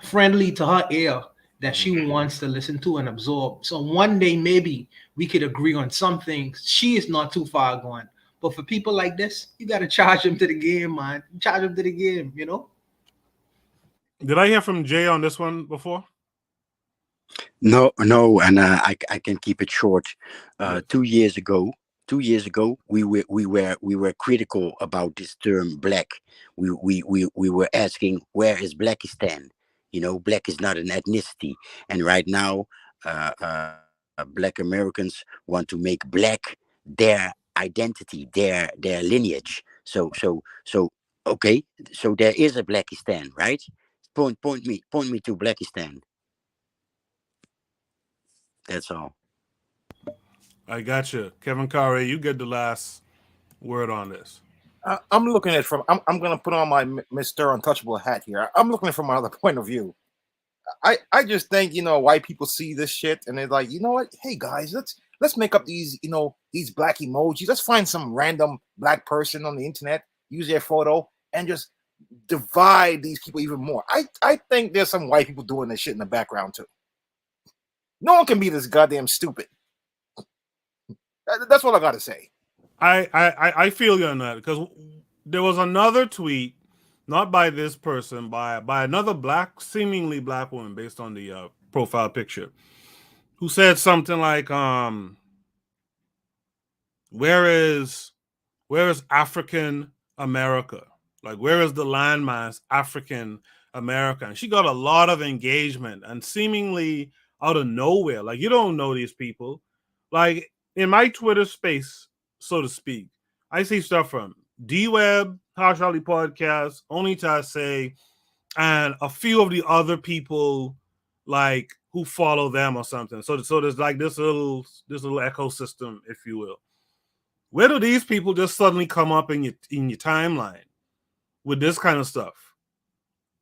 friendly to her ear, that she wants to listen to and absorb. So one day maybe we could agree on some things. She is not too far gone, But for people like this, you got to charge them to the game, man. Charge them to the game, you know? Did I hear from Jay on this one before? No, and I can keep it short. 2 years ago, we were critical about this term black. We were asking, where is Blackistan? You know, black is not an ethnicity, and right now, black Americans want to make black their identity, their lineage. So okay, so there is a Blackistan, right? Point me to Blackistan. That's all. I got you, Kevin Carre. You get the last word on this. I'm looking at it from. I'm going to put on my Mr. Untouchable hat here. I'm looking at it from another point of view. I just think white people see this shit and they're like, you know what? Hey guys, let's make up these these black emojis. Let's find some random black person on the internet, use their photo, and just divide these people even more. I think there's some white people doing this shit in the background too. No one can be this goddamn stupid. That's what I gotta say. I feel you on that, because there was another tweet, not by this person, by another seemingly black woman, based on the profile picture, who said something like, where is African America? Like, where is the landmass African America? And she got a lot of engagement, and seemingly out of nowhere. Like, you don't know these people. Like, in my Twitter space, so to speak, I see stuff from D-Web, How Charlie Podcast, Only to Say, and a few of the other people like who follow them or something. So there's like this little ecosystem, if you will. Where do these people just suddenly come up in your timeline with this kind of stuff?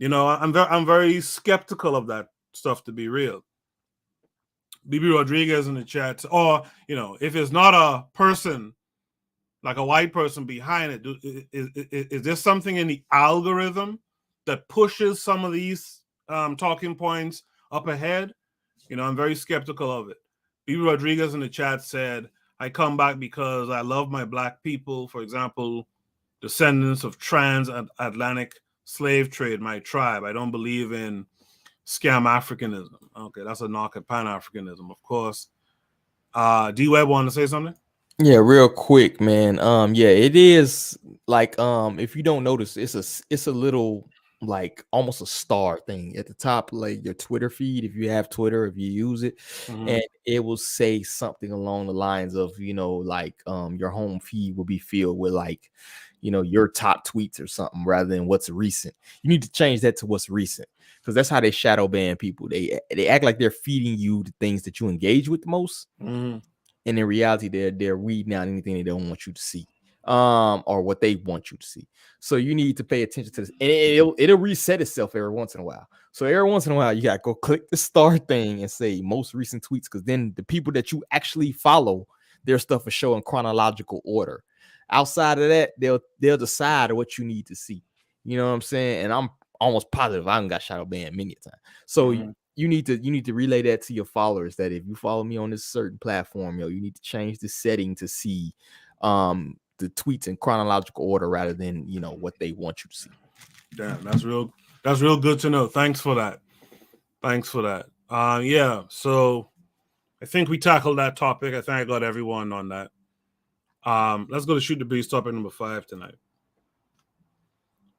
I'm very skeptical of that stuff, to be real. BB Rodriguez in the chat, or if it's not a person, like a white person behind it, is there something in the algorithm that pushes some of these talking points up ahead? I'm very skeptical of it. BB Rodriguez in the chat said, I come back because I love my black people. For example, descendants of transatlantic slave trade, my tribe. I don't believe in scam Africanism. Okay, that's a knock at Pan-Africanism, of course. D-Web wanted to say something? Yeah, real quick, man. Yeah, it is like if you don't notice, it's a little like almost a star thing at the top, like your Twitter feed, if you have Twitter, if you use it, and it will say something along the lines of, like your home feed will be filled with like, your top tweets or something rather than what's recent. You need to change that to what's recent, because that's how they shadow ban people. They act like they're feeding you the things that you engage with the most. And in reality, they're weeding out anything they don't want you to see, or what they want you to see. So you need to pay attention to this, and it'll reset itself every once in a while. So every once in a while, you gotta go click the star thing and say most recent tweets, because then the people that you actually follow, their stuff is showing chronological order. Outside of that, they'll decide what you need to see. You know what I'm saying? And I'm almost positive I haven't got shadow banned many a time. So you need to relay that to your followers, that if you follow me on this certain platform, you need to change the setting to see the tweets in chronological order rather than what they want you to see. Damn, that's real good to know. Thanks for that. Yeah, so I think we tackled that topic. I think I got everyone on that. Let's go to Shoot the Breeze topic number 5 tonight.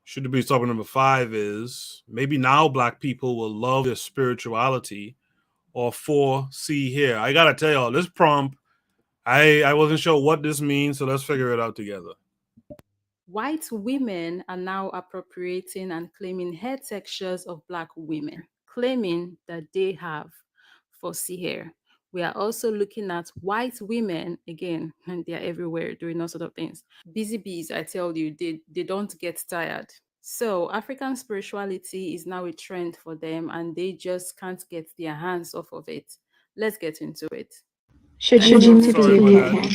Shoot the Breeze topic number 5 is, maybe now black people will love their spirituality, or 4, see here. I gotta tell y'all, this prompt, I wasn't sure what this means, so let's figure it out together. White women are now appropriating and claiming hair textures of black women, claiming that they have fussy hair. We are also looking at white women, again, and they're everywhere doing all sorts of things. Busy bees, I tell you, they don't get tired. So African spirituality is now a trend for them, and they just can't get their hands off of it. Let's get into it. Should you deem to be okay?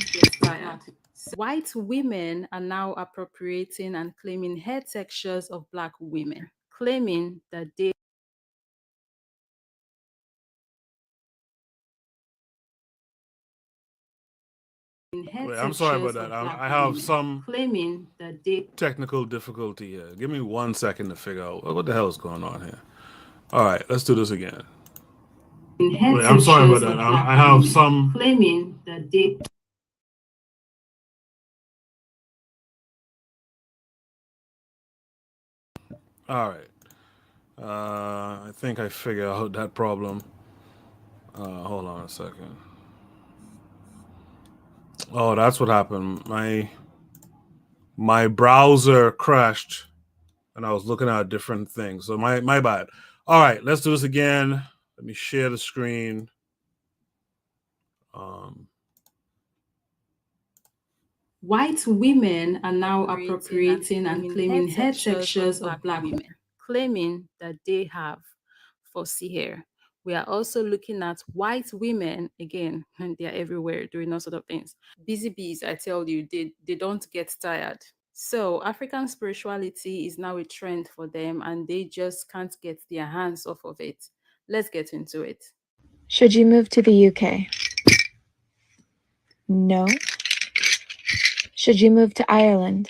White women are now appropriating and claiming hair textures of black women, claiming that they head Wait, I'm sorry about textures that. of black I have women, some claiming that they technical difficulty here. Give me 1 second to figure out what the hell is going on here. All right, let's do this again. head Wait, I'm sorry about textures that. of black I have women, some claiming that they All right. I think I figured out that problem. Hold on a second. Oh, that's what happened. My browser crashed, and I was looking at different things. So my bad. All right, let's do this again. Let me share the screen. white women are now appropriating and claiming head textures of black women, claiming that they have fussy hair. We are also looking at white women again, and they are everywhere doing all sort of things. Busy bees, I tell you, they don't get tired. So African spirituality is now a trend for them, and they just can't get their hands off of it. Let's get into it. Should you move to the UK? No. Should you move to Ireland?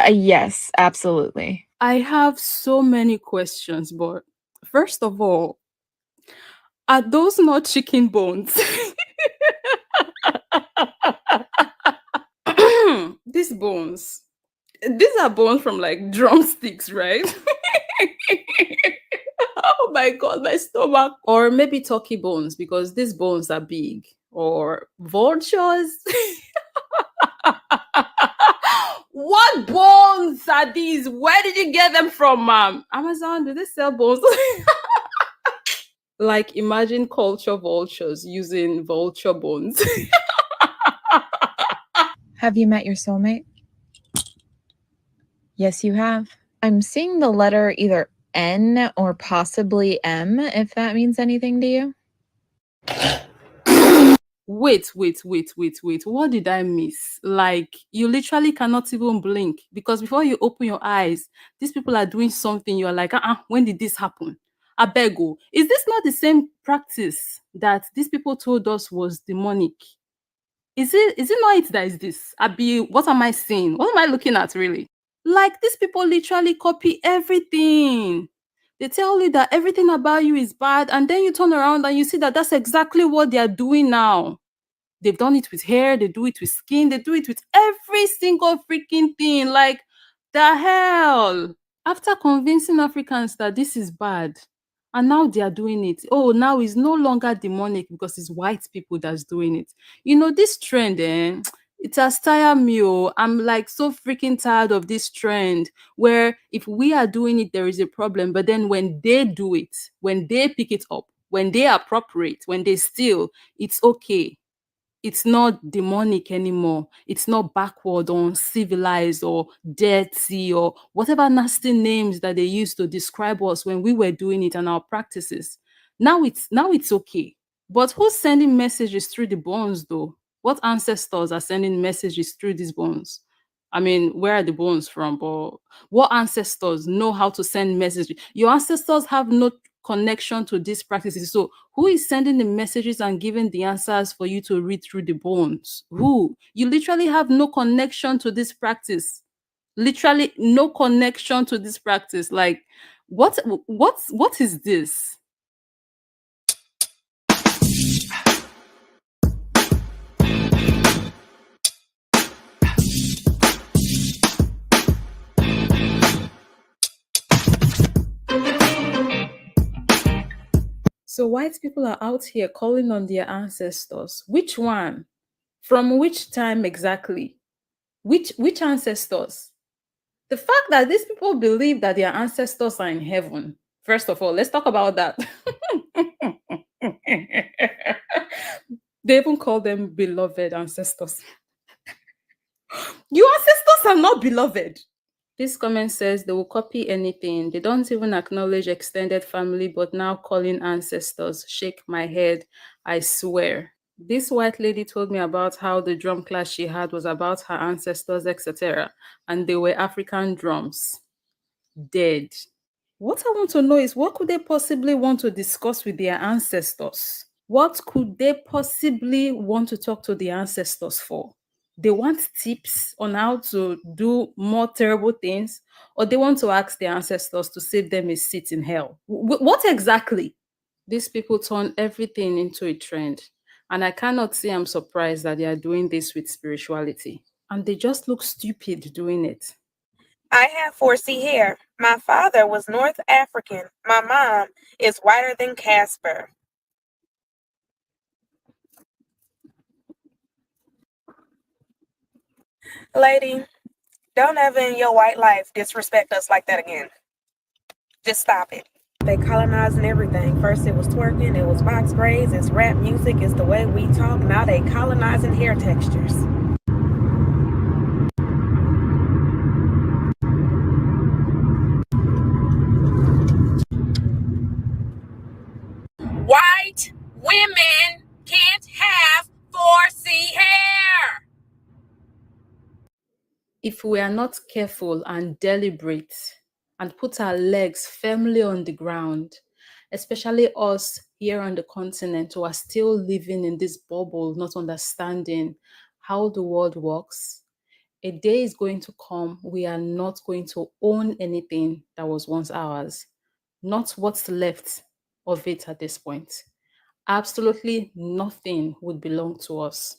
Yes, absolutely. I have so many questions, but first of all, are those not chicken bones? These bones. These are bones from like drumsticks, right? Oh my god, my stomach. Or maybe turkey bones, because these bones are big. Or vultures. What bones are these? Where did you get them from, ma'am? Amazon, do they sell bones? Like, imagine culture vultures using vulture bones. Have you met your soulmate? Yes, you have. I'm seeing the letter either N or possibly M, if that means anything to you. Wait. What did I miss? Like, you literally cannot even blink, because before you open your eyes, these people are doing something. You're like, when did this happen? I beg you. Is this not the same practice that these people told us was demonic? Is it not it that is this? Abi, what am I seeing? What am I looking at, really? Like, these people literally copy everything. They tell you that everything about you is bad, and then you turn around and you see that that's exactly what they are doing now. They've done it with hair, they do it with skin, they do it with every single freaking thing. Like, the hell? After convincing Africans that this is bad, and now they are doing it. Oh, now it's no longer demonic because it's white people that's doing it. You know, this trend, it has tired me. Oh, I'm like so freaking tired of this trend where if we are doing it, there is a problem. But then when they do it, when they pick it up, when they appropriate, when they steal, it's okay. It's not demonic anymore. It's not backward or uncivilized or dirty or whatever nasty names that they used to describe us when we were doing it and our practices. Now it's okay. But who's sending messages through the bones though? What ancestors are sending messages through these bones? I mean, where are the bones from? But what ancestors know how to send messages? Your ancestors have no connection to these practices. So who is sending the messages and giving the answers for you to read through the bones? Who? You literally have no connection to this practice. Literally no connection to this practice. Like, what is this? So white people are out here calling on their ancestors. Which one? From which time exactly? Which ancestors? The fact that these people believe that their ancestors are in heaven. First of all, let's talk about that. They even call them beloved ancestors. Your ancestors are not beloved. This comment says they will copy anything. They don't even acknowledge extended family, but now calling ancestors. Shake my head, I swear. This white lady told me about how the drum class she had was about her ancestors, etc. And they were African drums. Dead. What I want to know is what could they possibly want to discuss with their ancestors? What could they possibly want to talk to the ancestors for? They want tips on how to do more terrible things, or they want to ask their ancestors to save them a seat in hell? What exactly? These people turn everything into a trend. And I cannot say I'm surprised that they are doing this with spirituality. And they just look stupid doing it. I have 4C hair. My father was North African. My mom is whiter than Casper. Lady, don't ever in your white life disrespect us like that again. Just stop it. They colonizing everything. First it was twerking, it was box braids, it's rap music, it's the way we talk. Now they colonizing hair textures. White women can't have 4C hair. If we are not careful and deliberate and put our legs firmly on the ground, especially us here on the continent who are still living in this bubble, not understanding how the world works, a day is going to come, we are not going to own anything that was once ours, not what's left of it at this point. Absolutely nothing would belong to us.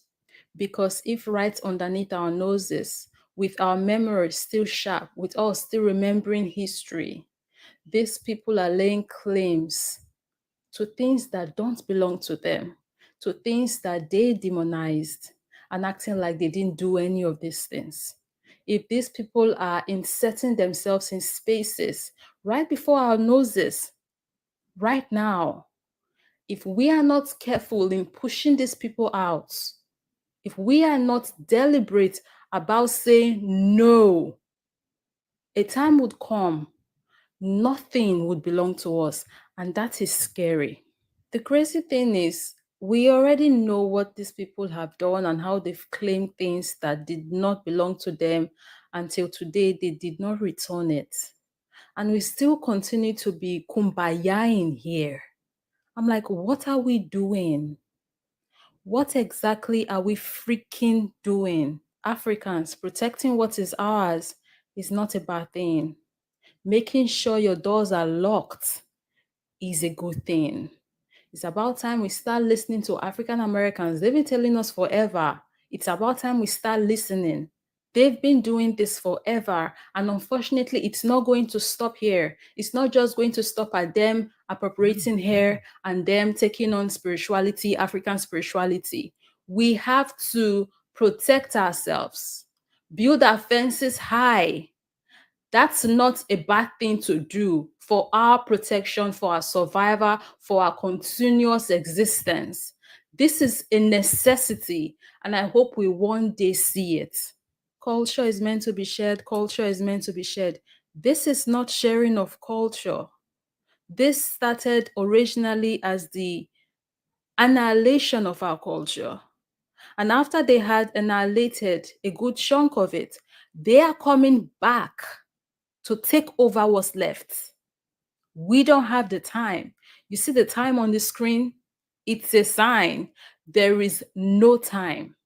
Because if right underneath our noses, with our memory still sharp, with us still remembering history, these people are laying claims to things that don't belong to them, to things that they demonized, and acting like they didn't do any of these things. If these people are inserting themselves in spaces right before our noses, right now, if we are not careful in pushing these people out, if we are not deliberate about saying no, a time would come, nothing would belong to us, and that is scary. The crazy thing is, we already know what these people have done and how they've claimed things that did not belong to them. Until today, they did not return it. And we still continue to be kumbayaing here. I'm like, what are we doing? What exactly are we freaking doing? Africans, protecting what is ours is not a bad thing. Making sure your doors are locked is a good thing. It's about time we start listening to African Americans. They've been telling us forever. It's about time we start listening. They've been doing this forever. And unfortunately, it's not going to stop here. It's not just going to stop at them appropriating hair and them taking on spirituality, African spirituality. We have to protect ourselves, build our fences high. That's not a bad thing to do for our protection, for our survival, for our continuous existence. This is a necessity, and I hope we one day see it. Culture is meant to be shared. Culture is meant to be shared. This is not sharing of culture. This started originally as the annihilation of our culture. And after they had annihilated a good chunk of it, they are coming back to take over what's left. We don't have the time. You see the time on the screen? It's a sign there is no time,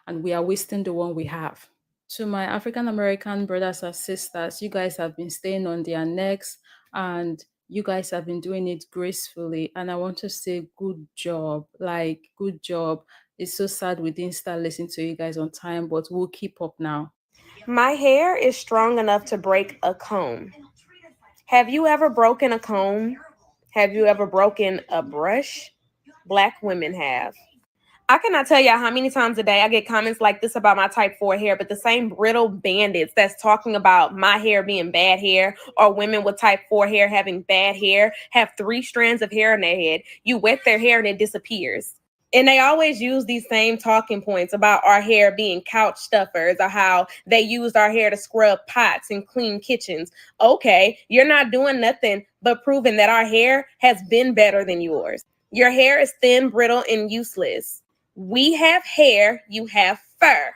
and we are wasting the one we have. To my African American brothers and sisters, you guys have been staying on their necks and you guys have been doing it gracefully. And I want to say good job, like good job. It's so sad we didn't start listening to you guys on time, but we'll keep up now. My hair is strong enough to break a comb. Have you ever broken a comb? Have you ever broken a brush? Black women have. I cannot tell y'all how many times a day I get comments like this about my type 4 hair, but the same brittle bandits that's talking about my hair being bad hair or women with type 4 hair having bad hair have 3 strands of hair in their head. You wet their hair and it disappears. And they always use these same talking points about our hair being couch stuffers or how they used our hair to scrub pots and clean kitchens. Okay, you're not doing nothing but proving that our hair has been better than yours. Your hair is thin, brittle, and useless. We have hair, you have fur.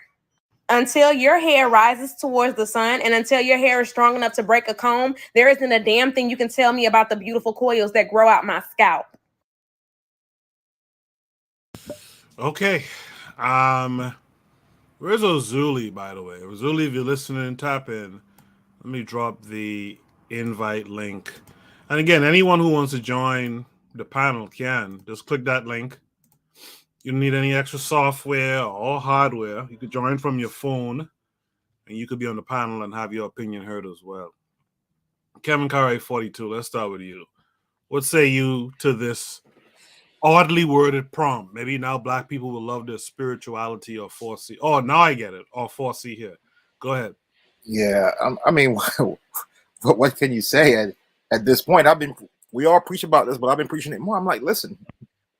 Until your hair rises towards the sun and until your hair is strong enough to break a comb, there isn't a damn thing you can tell me about the beautiful coils that grow out my scalp. Okay. Where's Ozuli, by the way? Ozuli, if you're listening, tap in. Let me drop the invite link. And again, anyone who wants to join the panel can. Just click that link. You don't need any extra software or hardware. You could join from your phone, and you could be on the panel and have your opinion heard as well. Kevin Carey 42, let's start with you. What say you to this oddly worded prompt? Maybe now black people will love their spirituality or 4C. Oh, now I get it. Or 4C here. Go ahead. Yeah, I mean, what can you say at this point? We all preach about this, but I've been preaching it more. I'm like, listen,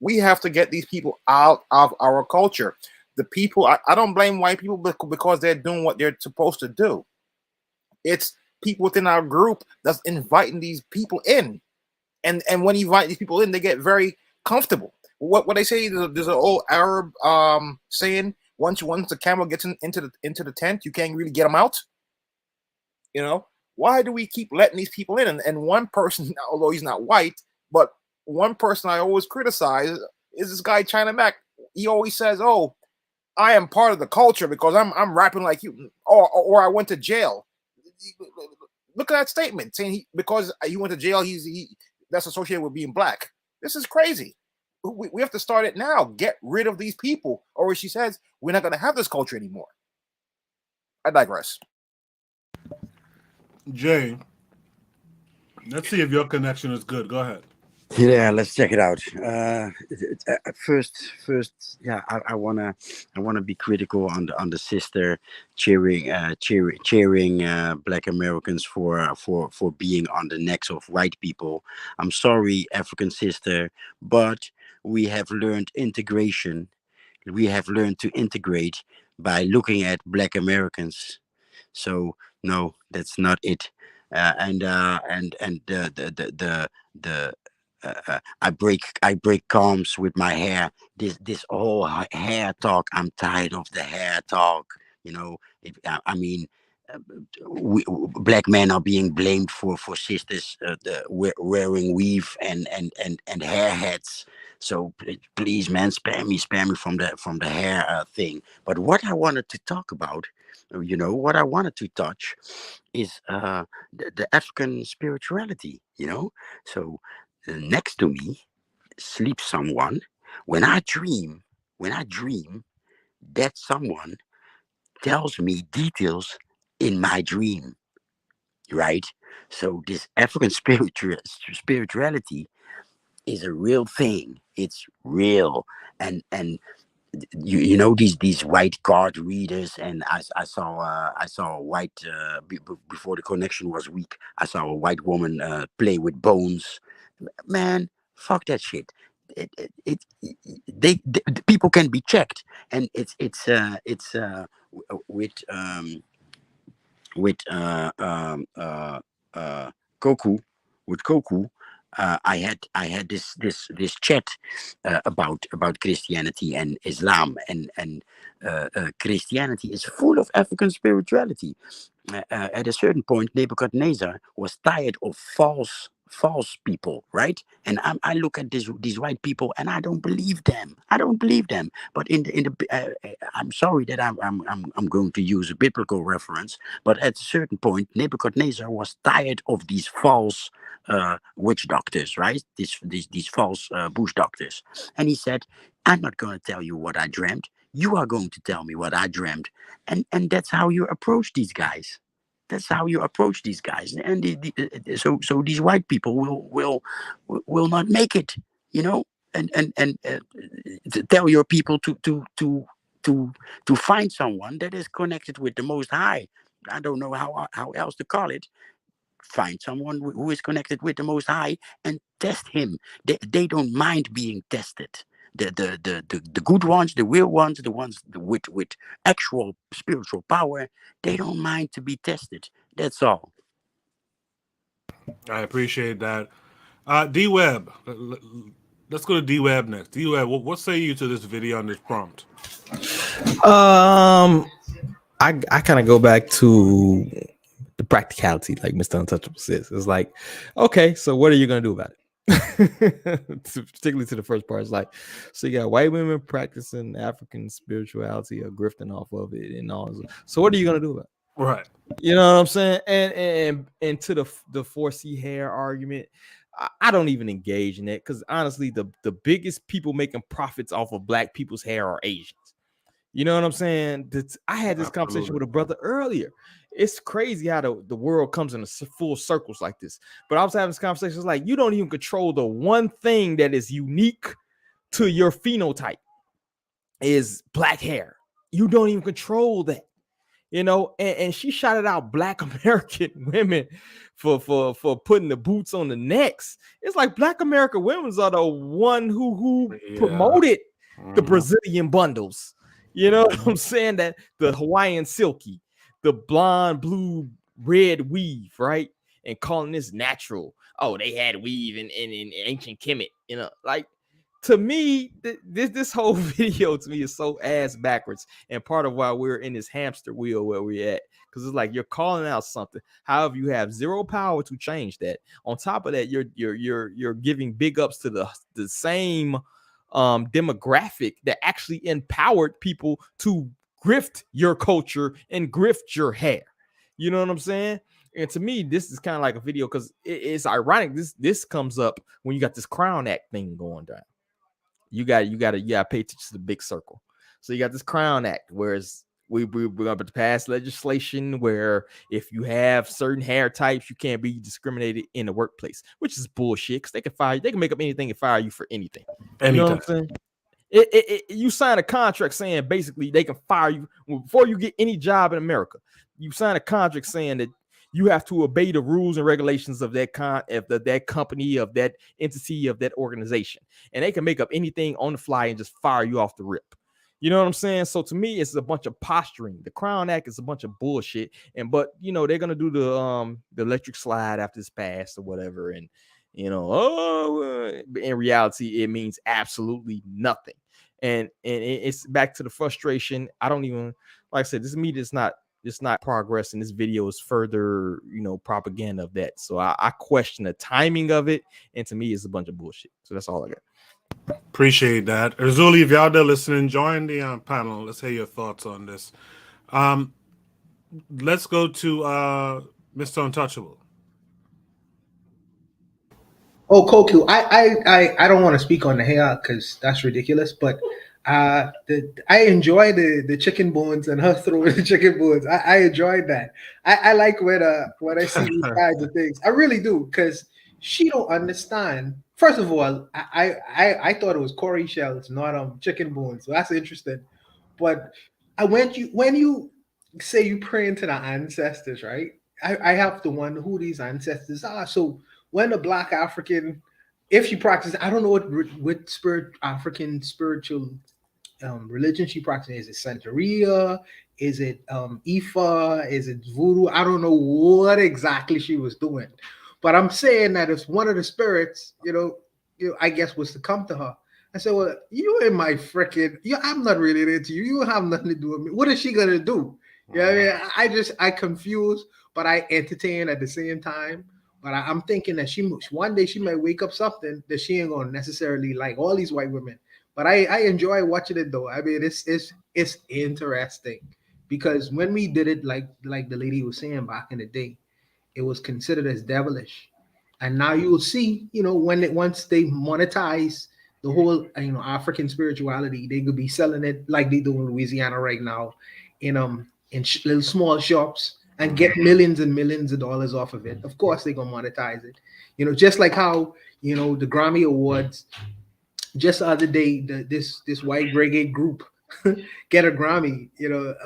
we have to get these people out of our culture. The people, I don't blame white people because they're doing what they're supposed to do. It's people within our group that's inviting these people in. And when you invite these people in, they get very comfortable. What they say, there's an old Arab saying, once the camel gets into the tent, you can't really get them out. You know, why do we keep letting these people in? And one person, although he's not white, but one person I always criticize is this guy China Mac. He always says, "Oh, I am part of the culture because I'm rapping like you," or I went to jail. Look at that statement saying because he went to jail, that's associated with being black. This is crazy. We have to start it now. Get rid of these people, or as she says, we're not going to have this culture anymore. I digress. Jay, let's see if your connection is good. Go ahead. Yeah, let's check it out. First, yeah, I wanna be critical on the sister cheering Black Americans for being on the necks of white people. I'm sorry, African sister, but we have learned integration. We have learned to integrate by looking at Black Americans. So no, that's not it. And the I break calms with my hair. This whole hair talk. I'm tired of the hair talk. You know, I mean, black men are being blamed for sisters wearing weave and hair heads. So please, man, spare me from the hair thing. But what I wanted to talk about, what I wanted to touch, is the African spirituality. So next to me sleeps someone. When I dream, that someone tells me details in my dream, right? So this African spirituality is a real thing. It's real, and you know these white card readers, and I saw a white before the connection was weak. I saw a white woman play with bones. Man, fuck that shit. They people can be checked, and it's with Koku, I had this chat about Christianity and Islam, and Christianity is full of African spirituality. At a certain point, Nebuchadnezzar was tired of false people, right? And I look at these white people, and I don't believe them. But I'm sorry that I'm going to use a biblical reference, but at a certain point, Nebuchadnezzar was tired of these false witch doctors, right? These false bush doctors, and he said, "I'm not going to tell you what I dreamt. You are going to tell me what I dreamt," and that's how you approach these guys. And so these white people will not make it, and tell your people to find someone that is connected with the Most High. I don't know how else to call it. Find someone who is connected with the Most High and test him. They don't mind being tested. The good ones, the real ones, the ones with actual spiritual power, they don't mind to be tested. That's all. I appreciate that. D-Web, let's go to D-Web next. D-Web, what say you to this video on this prompt? I kind of go back to the practicality, like Mr. Untouchable says. It's like, okay, so what are you gonna do about it? Particularly to the first part. It's like, so you got white women practicing African spirituality or grifting off of it and all. So what are you gonna do about it? Right. You know what I'm saying? And to the 4C hair argument, I don't even engage in that, because honestly, the biggest people making profits off of black people's hair are Asians. You know what I'm saying? I had this conversation with a brother earlier. It's crazy how the world comes in full circles like this. But I was having this conversation. It's like, you don't even control the one thing that is unique to your phenotype is black hair. You don't even control that. You know, and she shouted out Black American women for putting the boots on the necks. It's like Black American women are the one who promoted the Brazilian bundles. You know what I'm saying? That the Hawaiian silky, the blonde, blue, red weave, right? And calling this natural. Oh, they had weave in ancient Kemet. You know, like, to me, this whole video to me is so ass backwards, and part of why we're in this hamster wheel where we're at, because it's like you're calling out something. However, you have zero power to change that. On top of that, you're giving big ups to the same demographic that actually empowered people to grift your culture and grift your hair. You know what I'm saying? And to me, this is kind of like a video, because it's ironic. This comes up when you got this Crown Act thing going down. You got to pay attention to the big circle. So you got this Crown Act, whereas we're going to pass legislation where if you have certain hair types, you can't be discriminated in the workplace, which is bullshit, because they can fire you. They can make up anything and fire you for anything. You know what I'm saying? You sign a contract saying basically they can fire you before you get any job in America. You sign a contract saying that you have to obey the rules and regulations of that that company, of that entity, of that organization, and they can make up anything on the fly and just fire you off the rip. You know what I'm saying? So to me, it's a bunch of posturing. The Crown Act is a bunch of bullshit, but you know they're gonna do the electric slide after it's passed or whatever, and you know, in reality, it means absolutely nothing. And it's back to the frustration. I don't even, like I said, this media is not. It's not progress, and this video is further, you know, propaganda of that. So I question the timing of it, and to me, it's a bunch of bullshit. So that's all I got. Appreciate that. Erzuli, if y'all there listening, join the panel. Let's hear your thoughts on this. Let's go to Mr. Untouchable. Oh, Koku, I don't want to speak on the hair because that's ridiculous, but I enjoy the chicken bones and her throwing the chicken bones. I enjoyed that. I like when I see these kinds of things. I really do, because she don't understand. First of all, I thought it was Corey shells, not chicken bones. So that's interesting. But when you say you pray into the ancestors, right? I have to wonder who these ancestors are. So when a Black African, if she practices, I don't know what African spiritual religion she practices. Is it Santeria? Is it Ifa? Is it voodoo? I don't know what exactly she was doing, but I'm saying that if one of the spirits, I guess, was to come to her. I said, well, you in my freaking, I'm not really into you. You have nothing to do with me. What is she gonna do? I mean, I confused, but I entertain at the same time. But I'm thinking that one day she might wake up something that she ain't gonna necessarily like all these white women. But I enjoy watching it though. I mean, it's interesting, because when we did it, like the lady was saying back in the day, it was considered as devilish. And now you'll see, once they monetize the whole, African spirituality, they could be selling it like they do in Louisiana right now, in little small shops, and get millions and millions of dollars off of it. Of course, they're gonna monetize it. Just like how the Grammy Awards. Just the other day, this white reggae group get a Grammy,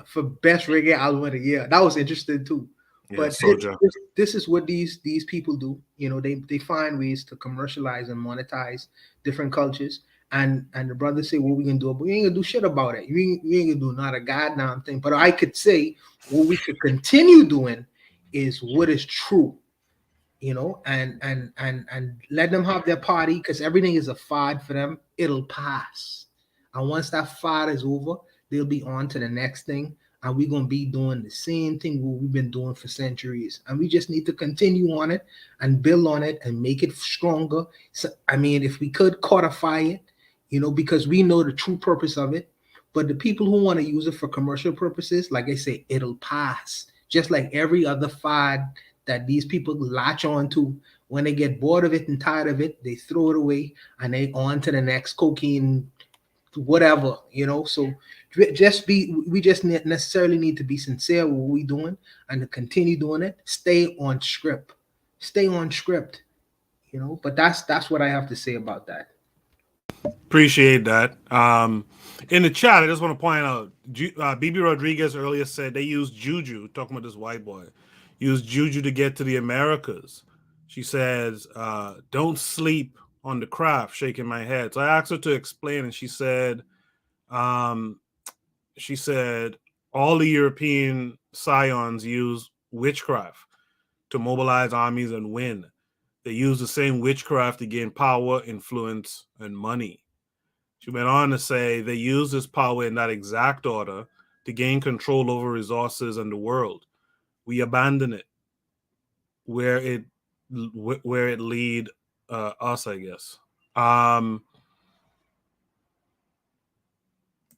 for best reggae album of the year. That was interesting too. Yeah, but this is what these people do. They find ways to commercialize and monetize different cultures. And the brothers say, what we can do, but we ain't gonna do shit about it. We ain't gonna do not a goddamn thing. But I could say what we could continue doing is what is true. And let them have their party, because everything is a fad for them. It'll pass. And once that fad is over, they'll be on to the next thing. and we're going to be doing the same thing what we've been doing for centuries. And we just need to continue on it and build on it and make it stronger. So, I mean, if we could codify it, because we know the true purpose of it. But the people who want to use it for commercial purposes, like I say, it'll pass. Just like every other fad that these people latch on to. When they get bored of it and tired of it, they throw it away and they on to the next cocaine, whatever, So we just necessarily need to be sincere with what we're doing and to continue doing it. Stay on script. But that's what I have to say about that. Appreciate that. In the chat, I just want to point out, BB Rodriguez earlier said they used juju, talking about this white boy, used juju to get to the Americas. She says, don't sleep on the craft, shaking my head. So I asked her to explain, and she said, all the European scions use witchcraft to mobilize armies and win. They use the same witchcraft to gain power, influence, and money. She went on to say they use this power in that exact order to gain control over resources and the world. We abandon it where it lead us, I guess.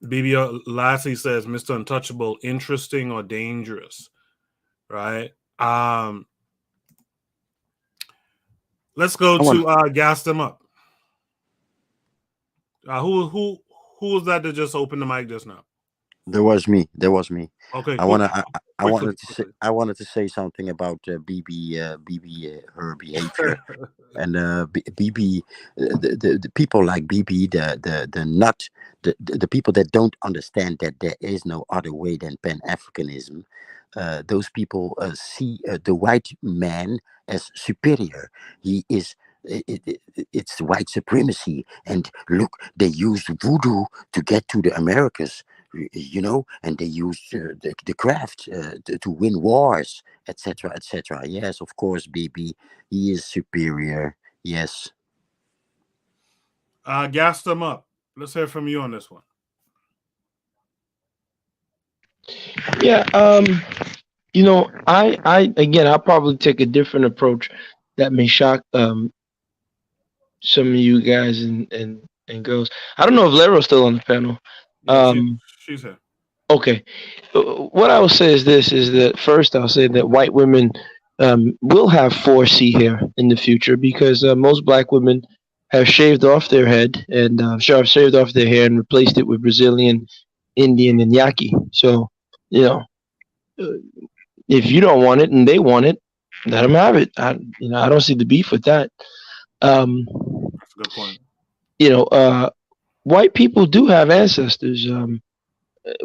BB lastly says, Mr. Untouchable, interesting or dangerous, right? Let's go to gas them up. Who was that just opened the mic just now? There was me. Okay, I wanted to say something about BB her behavior, and BB the people like BB the people that don't understand that there is no other way than Pan-Africanism. Those people see the white man as superior. He is. It's white supremacy, and look, they used voodoo to get to the Americas, and they used the craft to win wars, etc., etc. Yes, of course, BB, he is superior. Yes. Gas them up. Let's hear from you on this one. Yeah, I'll probably take a different approach that may shock some of you guys and girls. I don't know if Lero's still on the panel. She's here. Okay. What I will say is this: is that first I'll say that white women will have 4C hair in the future because most black women have shaved off their head and have shaved off their hair and replaced it with Brazilian, Indian, and Yaqui. So if you don't want it and they want it, let them have it. I don't see the beef with that. That's a good point. White people do have ancestors.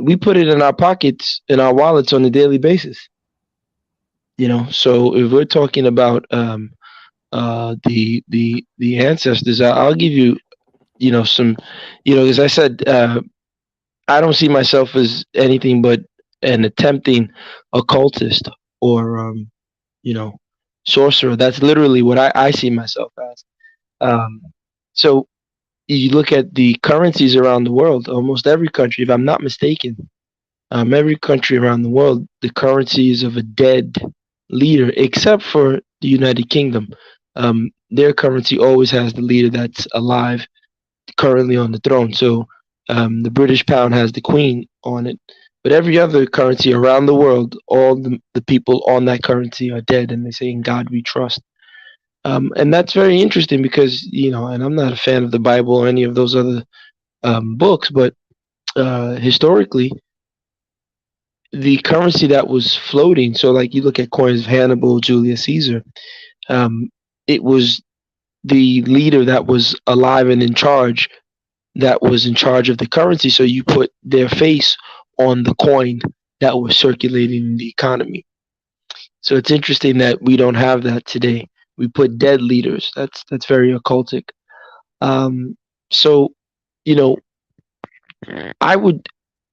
We put it in our pockets, in our wallets on a daily basis. So if we're talking about the ancestors, I'll give you, some, as I said, I don't see myself as anything but an attempting occultist or, sorcerer. That's literally what I see myself as. So you look at the currencies around the world, almost every country, if I'm not mistaken, every country around the world, the currency is of a dead leader, except for the United Kingdom. Their currency always has the leader that's alive, currently on the throne. So the British pound has the Queen on it. But every other currency around the world, all the people on that currency are dead, and they say, "In God we trust." And that's very interesting because, and I'm not a fan of the Bible or any of those other books, but historically, the currency that was floating, so like you look at coins of Hannibal, Julius Caesar, it was the leader that was alive and in charge that was in charge of the currency. So you put their face on the coin that was circulating in the economy. So it's interesting that we don't have that today. We put dead leaders. That's very occultic. So, I would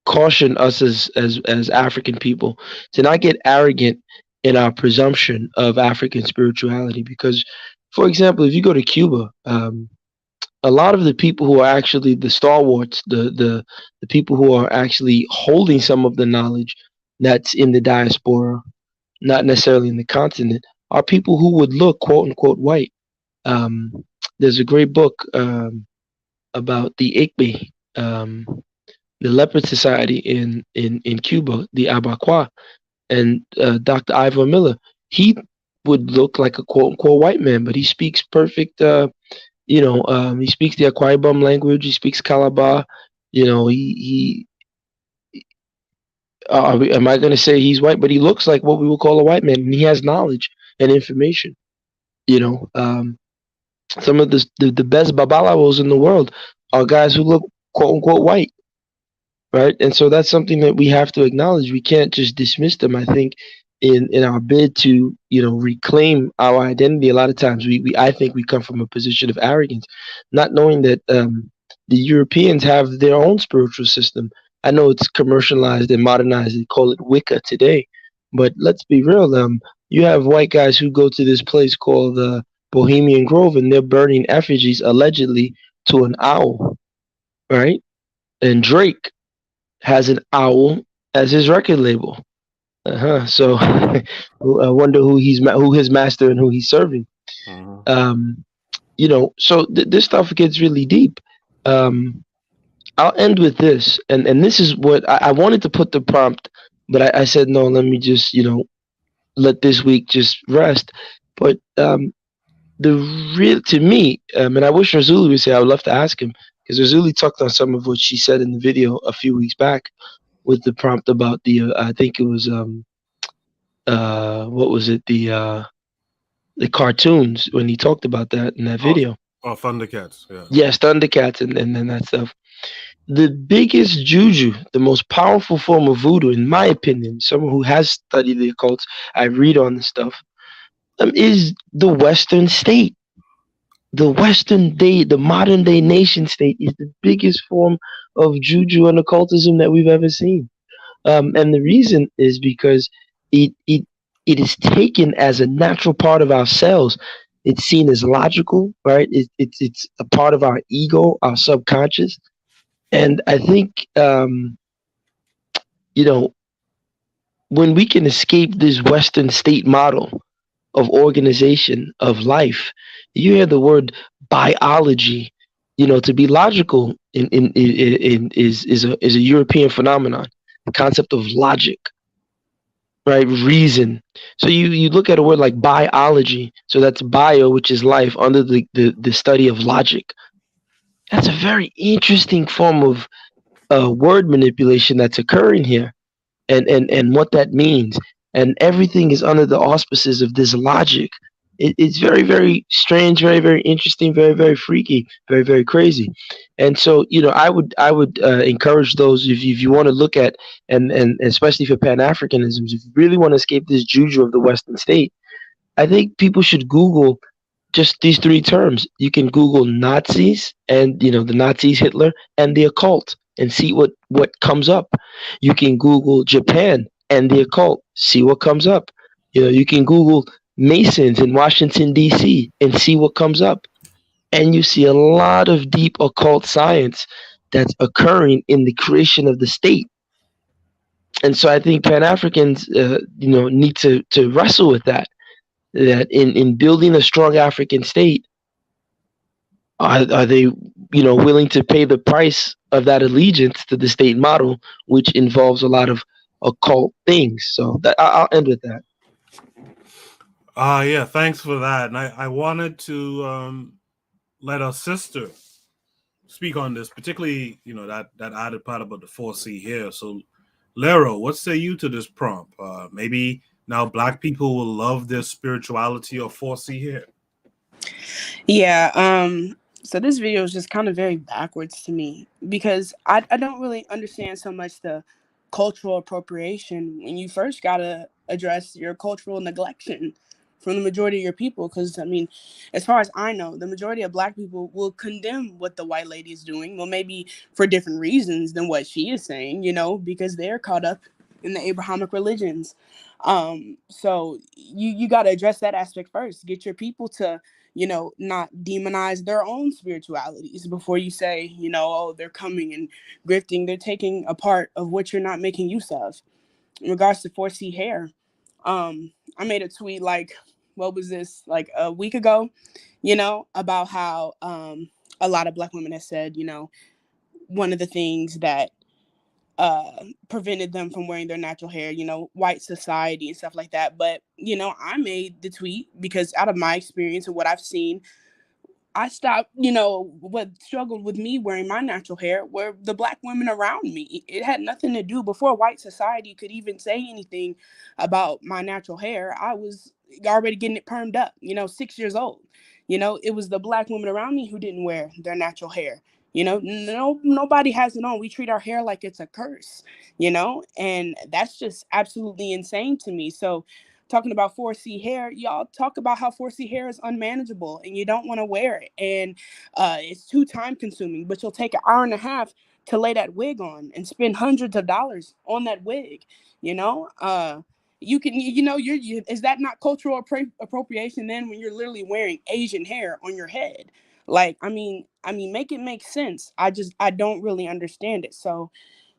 caution us as African people to not get arrogant in our presumption of African spirituality. Because, for example, if you go to Cuba, a lot of the people who are actually the stalwarts, the people who are actually holding some of the knowledge that's in the diaspora, not necessarily in the continent, are people who would look quote unquote white. Um, there's a great book about the Igbe, the leopard society in Cuba, the Abaquá, and Dr. Ivor Miller. He would look like a quote unquote white man, but he speaks perfect. He speaks the Akwa Ibom language. He speaks Calabar. Am I going to say he's white? But he looks like what we would call a white man, and he has knowledge and information. You know, some of the best babalawos in the world are guys who look quote unquote white, right? And so that's something that we have to acknowledge. We can't just dismiss them. I think in our bid to reclaim our identity, a lot of times I think we come from a position of arrogance, not knowing that the Europeans have their own spiritual system. I know it's commercialized and modernized. They call it Wicca today, but let's be real. You have white guys who go to this place called Bohemian Grove, and they're burning effigies allegedly to an owl, right? And Drake has an owl as his record label. So I wonder who his master and who he's serving. So this stuff gets really deep. I'll end with this, and this is what I wanted to put the prompt, but I said no. Let me just let this week just rest. But to me, and I wish Razuli was here. I would love to ask him because Razuli talked on some of what she said in the video a few weeks back with the prompt about the I think it was what was it, the cartoons, when he talked about that in that video. Oh, Thundercats, yeah. Yes, Thundercats and then that stuff. The biggest juju, the most powerful form of voodoo, in my opinion, someone who has studied the occults, I read on this stuff, is the Western state. The modern day nation state is the biggest form of juju and occultism that we've ever seen. And the reason is because it is taken as a natural part of ourselves. It's seen as logical, right? It's a part of our ego, our subconscious. And I think, when we can escape this Western state model of organization of life, you hear the word biology. To be logical is a European phenomenon. The concept of logic, right? Reason. So you look at a word like biology. So that's bio, which is life, under the study of logic. That's a very interesting form of word manipulation that's occurring here, and what that means. And everything is under the auspices of this logic. It's very, very strange, very, very interesting, very, very freaky, very, very crazy. And so, I would encourage those, if you want to look at, and especially for Pan-Africanisms, if you really want to escape this juju of the Western state, I think people should Google just these three terms. You can Google Nazis and the Nazis, Hitler, and the occult, and see what comes up. You can Google Japan and the occult, see what comes up. You can Google Masons in Washington, D.C., and see what comes up. And you see a lot of deep occult science that's occurring in the creation of the state. And so I think Pan-Africans, need to wrestle with that in building a strong African state, are they, willing to pay the price of that allegiance to the state model, which involves a lot of occult things? So I'll end with that. Yeah, thanks for that. And I wanted to let our sister speak on this, particularly, that added part about the 4C here. So, Lero, what say you to this prompt? Maybe now Black people will love their spirituality or 4C here. Yeah, so this video is just kind of very backwards to me, because I don't really understand so much the cultural appropriation when you first got to address your cultural neglection from the majority of your people. Because, I mean, as far as I know, the majority of Black people will condemn what the white lady is doing, well, maybe for different reasons than what she is saying, because they're caught up in the Abrahamic religions. So you got to address that aspect first. Get your people to not demonize their own spiritualities before you say, oh, they're coming and grifting. They're taking a part of what you're not making use of. in regards to 4C hair, I made a tweet like, what was this, like a week ago, about how a lot of Black women have said, one of the things that prevented them from wearing their natural hair, white society and stuff like that. But, I made the tweet because out of my experience and what I've seen, I stopped, what struggled with me wearing my natural hair were the Black women around me. It had nothing to do, before white society could even say anything about my natural hair, I was already getting it permed up, 6 years old. It was the Black women around me who didn't wear their natural hair. Nobody has it on. We treat our hair like it's a curse, and that's just absolutely insane to me. So, talking about 4C hair, y'all talk about how 4C hair is unmanageable and you don't want to wear it. And it's too time consuming, but you'll take an hour and a half to lay that wig on and spend hundreds of dollars on that wig. You can, is that not cultural appropriation then, when you're literally wearing Asian hair on your head? Like, I mean, make it make sense. I don't really understand it. So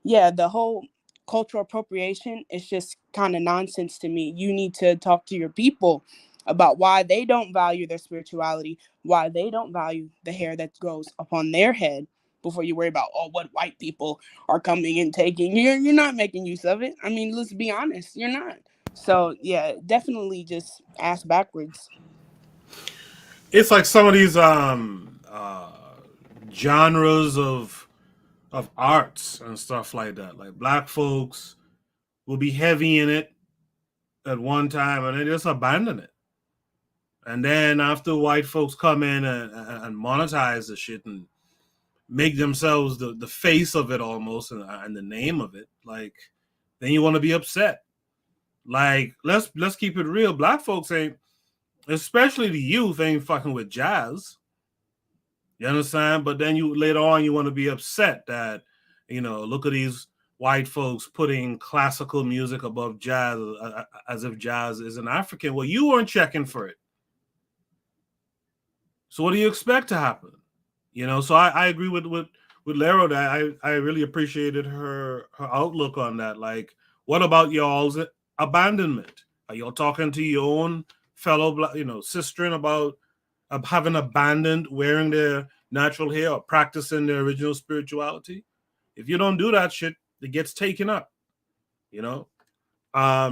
yeah, the whole cultural appropriation is just kind of nonsense to me. You need to talk to your people about why they don't value their spirituality, why they don't value the hair that grows upon their head, before you worry about, what white people are coming and taking. You're not making use of it. I mean, let's be honest, you're not. So yeah, definitely just ass backwards. It's like some of these genres of arts and stuff like that. Like Black folks will be heavy in it at one time and they just abandon it. And then after white folks come in and monetize the shit and make themselves the face of it almost, and the name of it, like, then you want to be upset. Like, let's keep it real. Black folks ain't, especially the youth, ain't fucking with jazz. You understand? But then you later on you want to be upset that, look at these white folks putting classical music above jazz, as if jazz is an African. Well, you weren't checking for it. So what do you expect to happen? So I agree with Lero that I really appreciated her outlook on that. Like, what about y'all's abandonment? Are y'all talking to your own fellow sisterin about having abandoned wearing their natural hair or practicing their original spirituality? If you don't do that shit, it gets taken up. I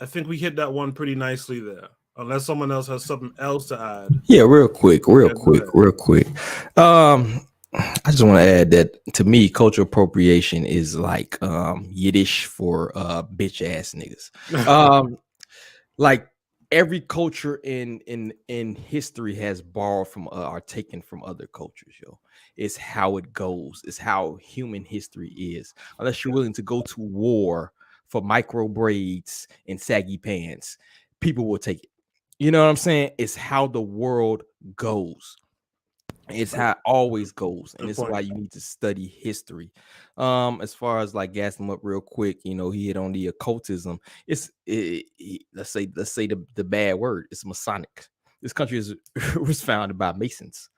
think we hit that one pretty nicely there. Unless someone else has something else to add. Yeah, real quick. I just want to add that to me, cultural appropriation is like Yiddish for bitch ass niggas. Like every culture in history has borrowed from or taken from other cultures, yo. It's how it goes. It's how human history is. Unless you're willing to go to war for micro braids and saggy pants, people will take it. You know what I'm saying? It's how the world goes. It's how it always goes, and this is why you need to study history. As far as like gassing him up real quick, he hit on the occultism. Let's say the bad word. It's Masonic. This country was founded by Masons.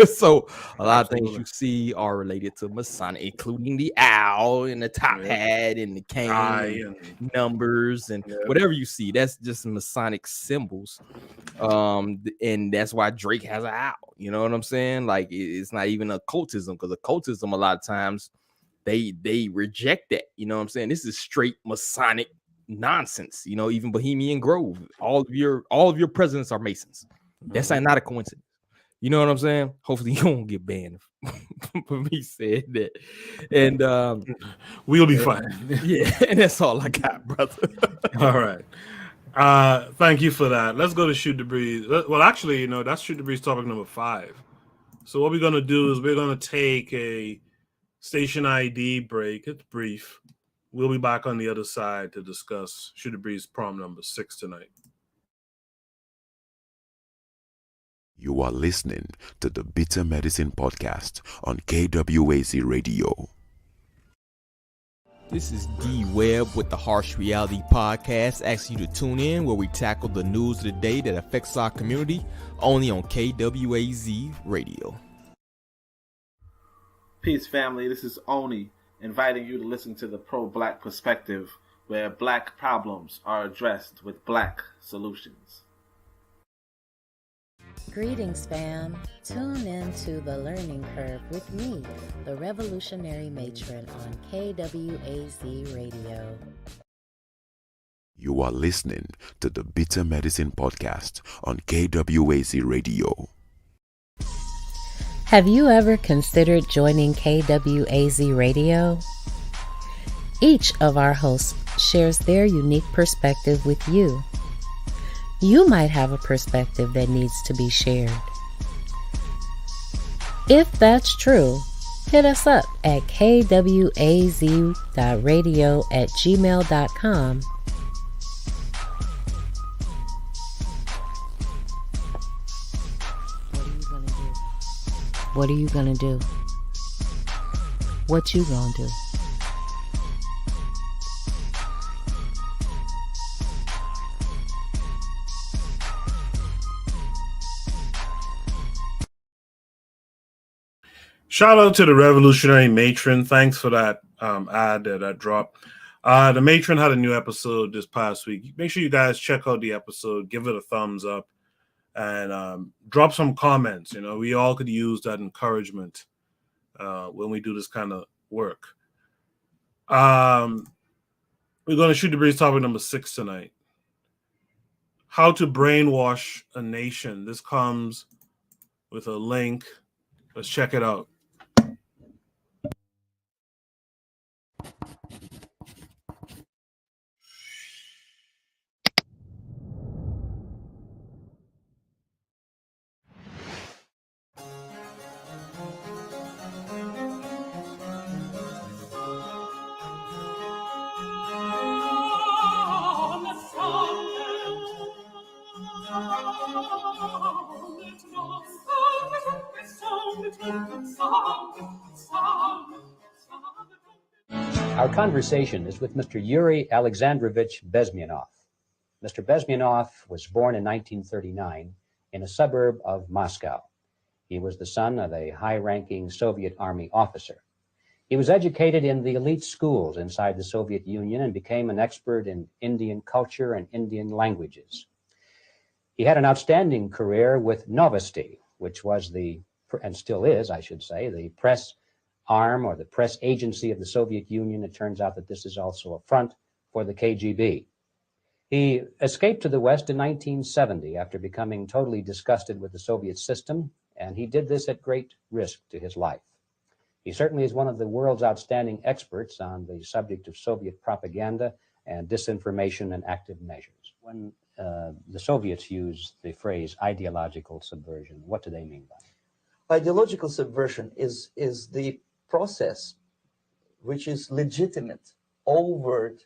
So a lot of things you see are related to Masonic, including the owl and the top hat and the cane and numbers and whatever you see. That's just Masonic symbols. And that's why Drake has an owl. You know what I'm saying? Like, it's not even occultism, because occultism a lot of times they reject that. You know what I'm saying? This is straight Masonic nonsense. Even Bohemian Grove, all of your presidents are Masons. That's not a coincidence. You know what I'm saying? Hopefully you won't get banned for me saying that. And we'll be fine. Yeah, and that's all I got, brother. All right. Thank you for that. Let's go to Shoot the Breeze. Well, actually, that's Shoot the Breeze topic number 5. So what we're going to do is we're going to take a station ID break. It's brief. We'll be back on the other side to discuss Shoot the Breeze prom number 6 tonight. You are listening to the Bitter Medicine Podcast on KWAZ Radio. This is D Webb with the Harsh Reality Podcast, asking you to tune in where we tackle the news of the day that affects our community, only on KWAZ Radio. Peace, family. This is Oni, inviting you to listen to the Pro-Black Perspective where Black problems are addressed with Black solutions. Greetings, fam. Tune in to The Learning Curve with me, the revolutionary matron on KWAZ Radio. You are listening to the Bitter Medicine Podcast on KWAZ Radio. Have you ever considered joining KWAZ Radio? Each of our hosts shares their unique perspective with you. You might have a perspective that needs to be shared. If that's true, hit us up at kwaz.radio@gmail.com. What are you gonna do? What you gonna do? Shout out to the revolutionary matron. Thanks for that ad that dropped. The matron had a new episode this past week. Make sure you guys check out the episode, give it a thumbs up, and drop some comments. You know, we all could use that encouragement when we do this kind of work. We're going to shoot the breeze topic number 6 tonight. How to brainwash a nation. This comes with a link. Let's check it out. Our conversation is with Mr. Yuri Alexandrovich Bezmenov. Mr. Bezmenov was born in 1939 in a suburb of Moscow. He was the son of a high-ranking Soviet Army officer. He was educated in the elite schools inside the Soviet Union and became an expert in Indian culture and Indian languages. He had an outstanding career with Novosti, which was and still is, I should say, the press arm or the press agency of the Soviet Union. It turns out that this is also a front for the KGB. He escaped to the West in 1970 after becoming totally disgusted with the Soviet system, and he did this at great risk to his life. He certainly is one of the world's outstanding experts on the subject of Soviet propaganda and disinformation and active measures. When the Soviets use the phrase ideological subversion, what do they mean by it? Ideological subversion is the process which is legitimate, overt,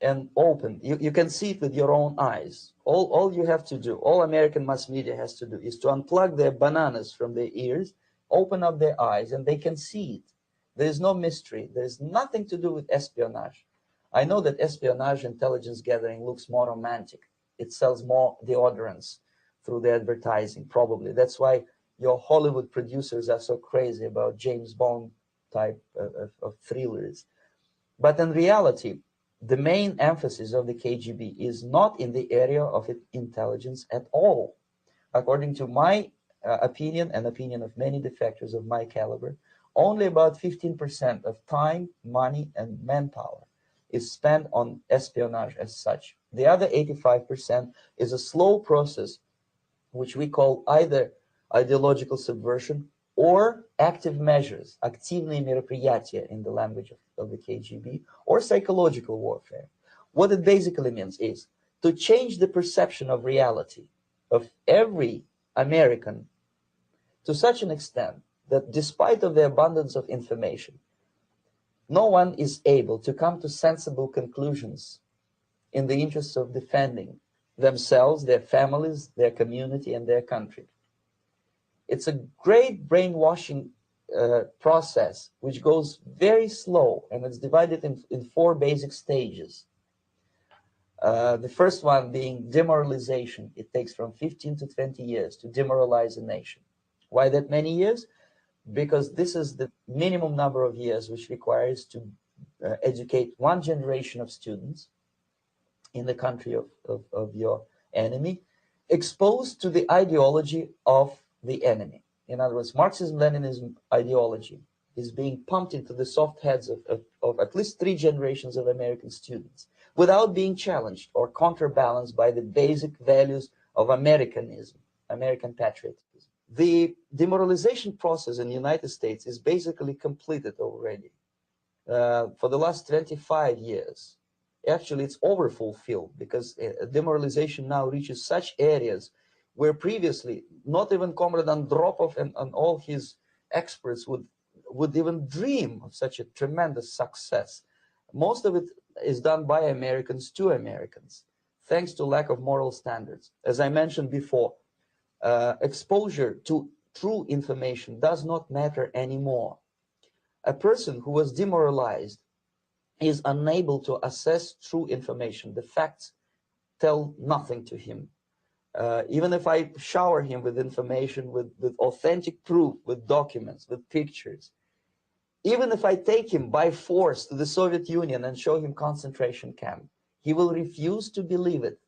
and open. You can see it with your own eyes. All you have to do, all American mass media has to do, is to unplug their bananas from their ears, open up their eyes, and they can see it. There is no mystery. There is nothing to do with espionage. I know that espionage intelligence gathering looks more romantic. It sells more deodorants through the advertising, probably. That's why your Hollywood producers are so crazy about James Bond type of thrillers. But in reality, the main emphasis of the KGB is not in the area of intelligence at all. According to my opinion and opinion of many defectors of my caliber, only about 15% of time, money, and manpower is spent on espionage as such. The other 85% is a slow process, which we call either ideological subversion or active measures, активные мероприятия in the language of the KGB, or psychological warfare. What it basically means is to change the perception of reality of every American to such an extent that despite of the abundance of information, no one is able to come to sensible conclusions in the interests of defending themselves, their families, their community, and their country. It's a great brainwashing process which goes very slow, and it's divided in 4 basic stages. The first one being demoralization. It takes from 15 to 20 years to demoralize a nation. Why that many years? Because this is the minimum number of years which requires to educate one generation of students in the country of your enemy, exposed to the ideology of the enemy. In other words, Marxism-Leninism ideology is being pumped into the soft heads of at least 3 generations of American students without being challenged or counterbalanced by the basic values of Americanism, American patriotism. The demoralization process in the United States is basically completed already. For the last 25 years. Actually, it's overfulfilled because demoralization now reaches such areas where previously not even Comrade Andropov and all his experts would even dream of such a tremendous success. Most of it is done by Americans to Americans, thanks to lack of moral standards. As I mentioned before, exposure to true information does not matter anymore. A person who was demoralized is unable to assess true information. The facts tell nothing to him. Even if I shower him with information, with authentic proof, with documents, with pictures, even if I take him by force to the Soviet Union and show him concentration camp, he will refuse to believe it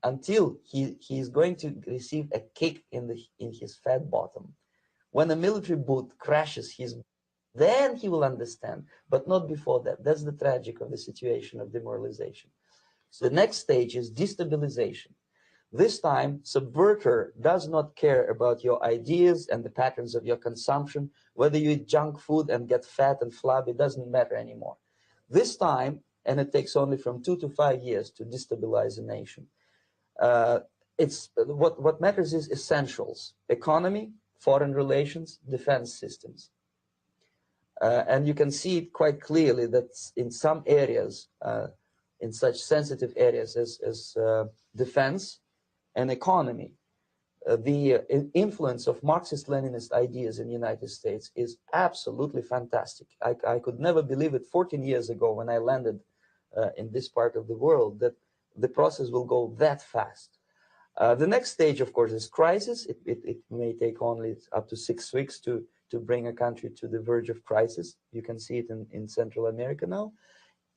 until he is going to receive a kick in his fat bottom. When a military boot crashes then he will understand, but not before that. That's the tragic of the situation of demoralization. So the next stage is destabilization. This time, subverter does not care about your ideas and the patterns of your consumption. Whether you eat junk food and get fat and flabby, doesn't matter anymore. This time, and it takes only from 2 to 5 years to destabilize a nation. What matters is essentials: economy, foreign relations, defense systems. And you can see it quite clearly that in some areas, in such sensitive areas as defense and economy, the influence of Marxist-Leninist ideas in the United States is absolutely fantastic. I could never believe it 14 years ago when I landed in this part of the world that the process will go that fast. The next stage, of course, is crisis. It may take only up to 6 weeks to bring a country to the verge of crisis. You can see it in Central America now.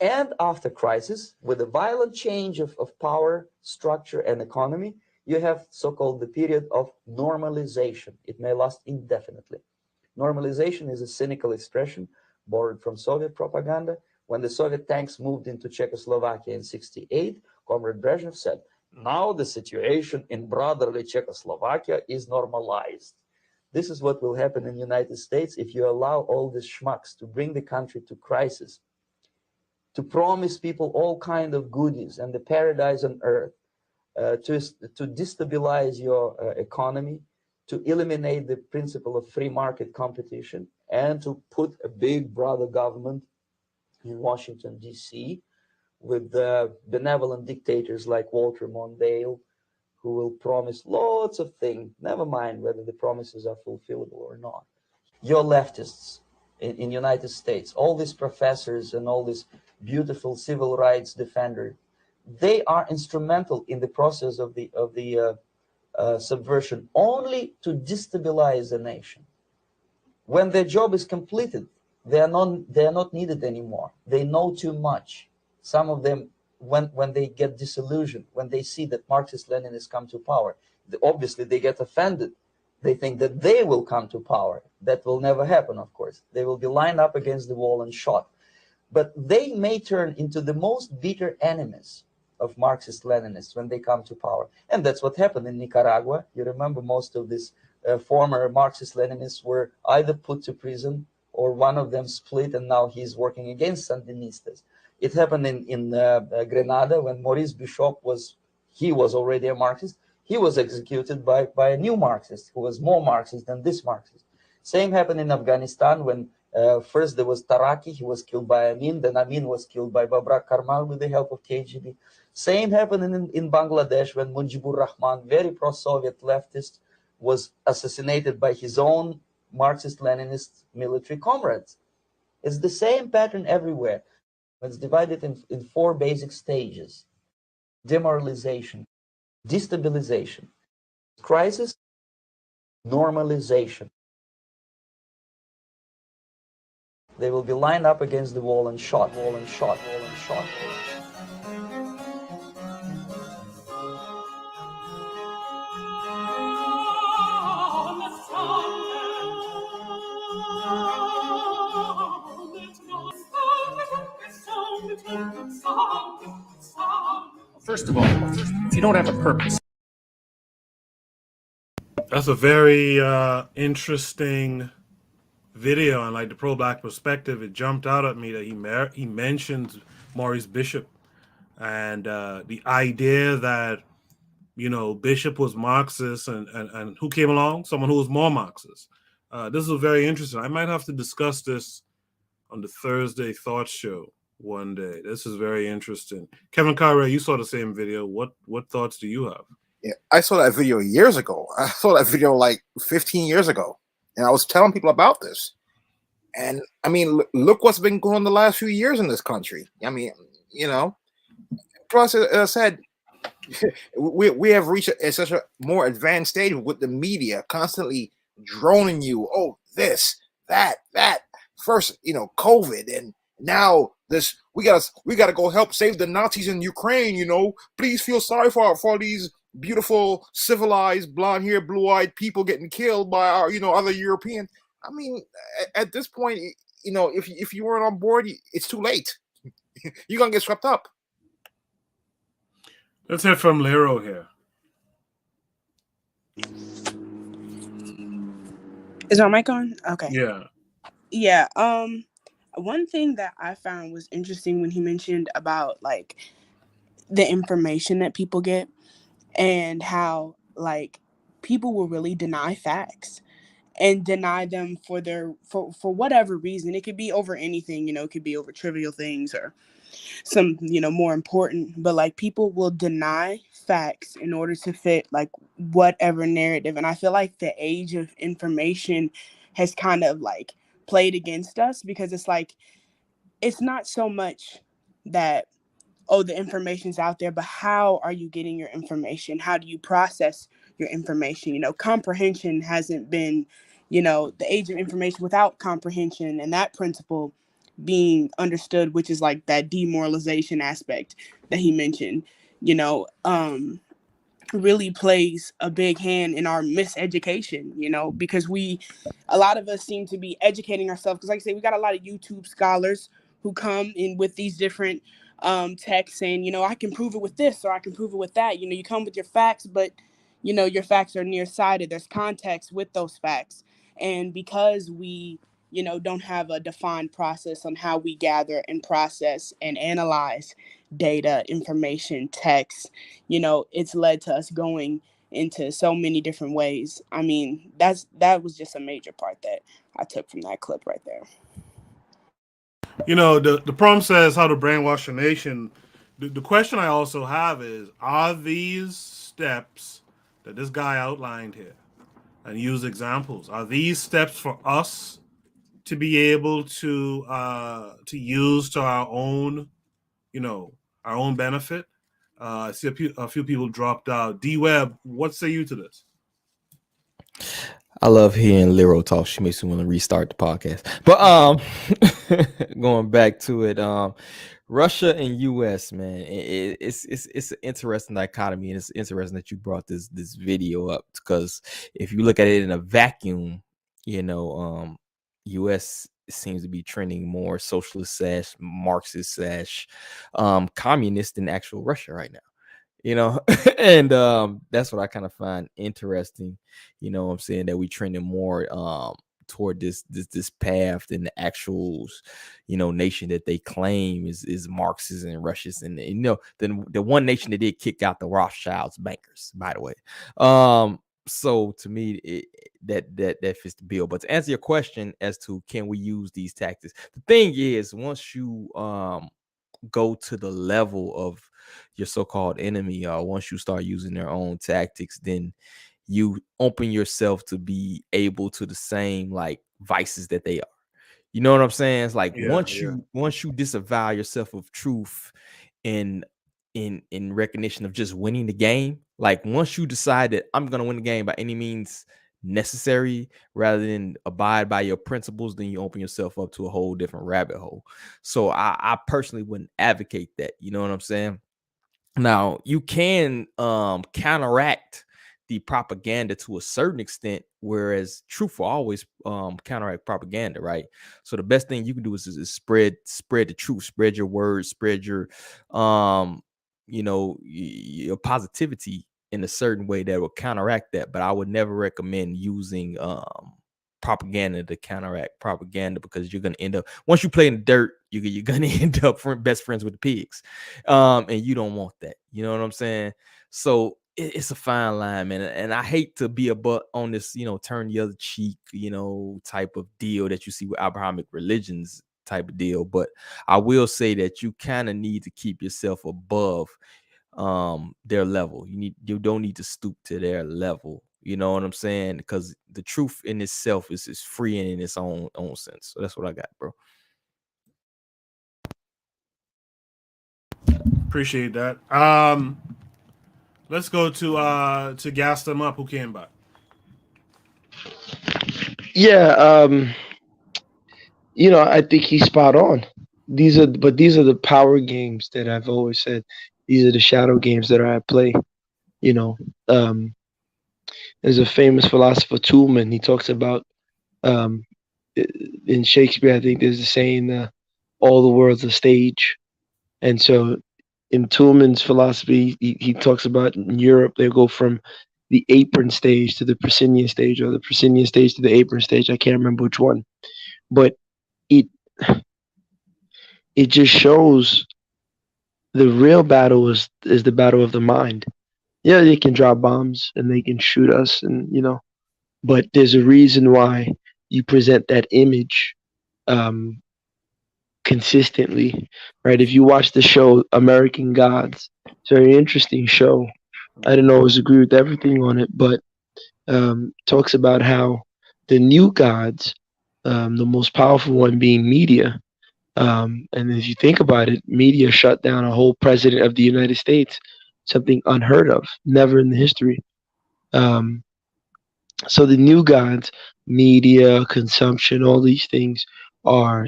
And after crisis, with a violent change of power, structure, and economy, you have so-called the period of normalization. It may last indefinitely. Normalization is a cynical expression borrowed from Soviet propaganda. When the Soviet tanks moved into Czechoslovakia in '68, Comrade Brezhnev said, "Now the situation in brotherly Czechoslovakia is normalized." This is what will happen in the United States if you allow all these schmucks to bring the country to crisis, to promise people all kind of goodies and the paradise on earth, to destabilize your economy, to eliminate the principle of free market competition, and to put a big brother government in Washington, D.C., with benevolent dictators like Walter Mondale, who will promise lots of things, never mind whether the promises are fulfillable or not. Your leftists in United States, all these professors and all these beautiful civil rights defenders, they are instrumental in the process of the subversion only to destabilize the nation. When their job is completed, they are not needed anymore. They know too much. Some of them, when they get disillusioned, when they see that Marxist-Leninists come to power, obviously they get offended. They think that they will come to power. That will never happen, of course. They will be lined up against the wall and shot. But they may turn into the most bitter enemies of Marxist-Leninists when they come to power. And that's what happened in Nicaragua. You remember most of these former Marxist-Leninists were either put to prison or one of them split, and now he's working against Sandinistas. It happened in Grenada when Maurice Bishop was already a Marxist. He was executed by a new Marxist who was more Marxist than this Marxist. Same happened in Afghanistan when first there was Taraki, he was killed by Amin, then Amin was killed by Babrak Karmal with the help of KGB. Same happened in Bangladesh when Mujibur Rahman, very pro-Soviet leftist, was assassinated by his own Marxist-Leninist military comrades. It's the same pattern everywhere. It's divided in 4 basic stages: demoralization, destabilization, crisis, normalization. They will be lined up against the wall and shot. First of all, if you don't have a purpose. That's a very interesting video, and like the pro-black perspective, it jumped out at me that he mentions Maurice Bishop and the idea that Bishop was Marxist, and who came along? Someone who was more Marxist. This is very interesting. I might have to discuss this on the Thursday Thoughts Show one day. This is very interesting. Kevin Conrad, you saw the same video. What thoughts do you have? Yeah, I saw that video years ago. I saw that video like 15 years ago, and I was telling people about this. And I mean, look what's been going on the last few years in this country. I mean, plus, as I said, we have reached such a more advanced stage with the media constantly droning you. Oh, this, that. First, COVID, and now this. We gotta go help save the Nazis in Ukraine. Please feel sorry for these beautiful, civilized, blonde-haired, blue-eyed people getting killed by our, other Europeans. I mean, at this point, if you weren't on board, it's too late. You're gonna get swept up. Let's hear from Lero here. Is our mic on? Okay. Yeah. One thing that I found was interesting when he mentioned about like the information that people get and how like people will really deny facts and deny them for whatever reason. It could be over anything, it could be over trivial things or some, more important, but like people will deny facts in order to fit like whatever narrative. And I feel like the age of information has kind of like played against us, because it's like, it's not so much that, oh, the information's out there, but how are you getting your information? How do you process your information? Comprehension hasn't been, the age of information without comprehension and that principle being understood, which is like that demoralization aspect that he mentioned, really plays a big hand in our miseducation, because a lot of us seem to be educating ourselves. Because like I say, we got a lot of YouTube scholars who come in with these different texts saying, I can prove it with this or I can prove it with that. You come with your facts, but, your facts are nearsighted. There's context with those facts. And because we, don't have a defined process on how we gather and process and analyze data, information, text, it's led to us going into so many different ways. I mean, that was just a major part that I took from that clip right there. The problem says how to brainwash a nation. The question I also have is, are these steps that this guy outlined here and use examples, are these steps for us to be able to use to our own, our own benefit? I see a few people dropped out. D-Web, what say you to this? I love hearing Lero talk. She makes me want to restart the podcast. But going back to it, Russia and US, man, it's an interesting dichotomy, and it's interesting that you brought this video up, because if you look at it in a vacuum, US seems to be trending more socialist / Marxist / communist than actual Russia right now. And that's what I kind of find interesting. I'm saying that we trending more toward this path than the actual nation that they claim is Marxist and Russians, and the one nation that did kick out the Rothschilds bankers, by the way. So to me, that fits the bill. But to answer your question as to can we use these tactics, the thing is, once you go to the level of your so-called enemy, or once you start using their own tactics, then you open yourself to be able to the same like vices that they are. You know what I'm saying? It's like once you disavow yourself of truth in recognition of just winning the game, like once you decide that I'm gonna win the game by any means necessary rather than abide by your principles, then you open yourself up to a whole different rabbit hole. So I personally wouldn't advocate that. You know what I'm saying? Now you can counteract the propaganda to a certain extent, whereas truth will always counteract propaganda, right? So the best thing you can do is spread the truth, spread your words, spread your your positivity in a certain way that will counteract that. But I would never recommend using propaganda to counteract propaganda, because you're gonna end up, once you play in the dirt, you're gonna end up best friends with the pigs, and you don't want that. You know what I'm saying? So it's a fine line, man. And I hate to be a butt on this, turn the other cheek, type of deal that you see with Abrahamic religions type of deal. But I will say that you kind of need to keep yourself above their level. You don't need to stoop to their level. You know what I'm saying? Because the truth in itself is free and in its own sense. So that's what I got, bro. Appreciate that. Let's go to gas them up. Who came by? Yeah, I think he's spot on. These are the power games that I've always said. These are the shadow games that I play. There's a famous philosopher, Toulmin. He talks about in Shakespeare, I think there's a saying, all the world's a stage. And so in Toulmin's philosophy, he talks about in Europe, they go from the apron stage to the proscenium stage, or the proscenium stage to the apron stage. I can't remember which one. But it just shows the real battle is the battle of the mind. Yeah, they can drop bombs and they can shoot us, and but there's a reason why you present that image consistently, right? If you watch the show American Gods, it's a very interesting show. I don't always agree with everything on it, but talks about how the new gods, the most powerful one being media, and if you think about it, media shut down a whole president of the United States, something unheard of, never in the history. So the new gods, media, consumption, all these things are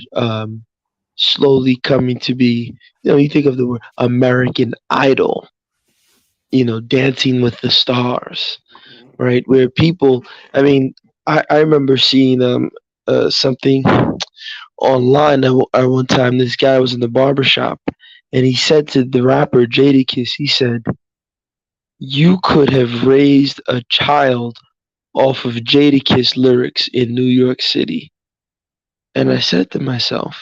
slowly coming to be. You think of the word American Idol, Dancing with the Stars, right? Where people, I remember seeing something online at one time. This guy was in the barbershop, and he said to the rapper Jadakiss, he said, "You could have raised a child off of Jadakiss lyrics in New York City." And I said to myself,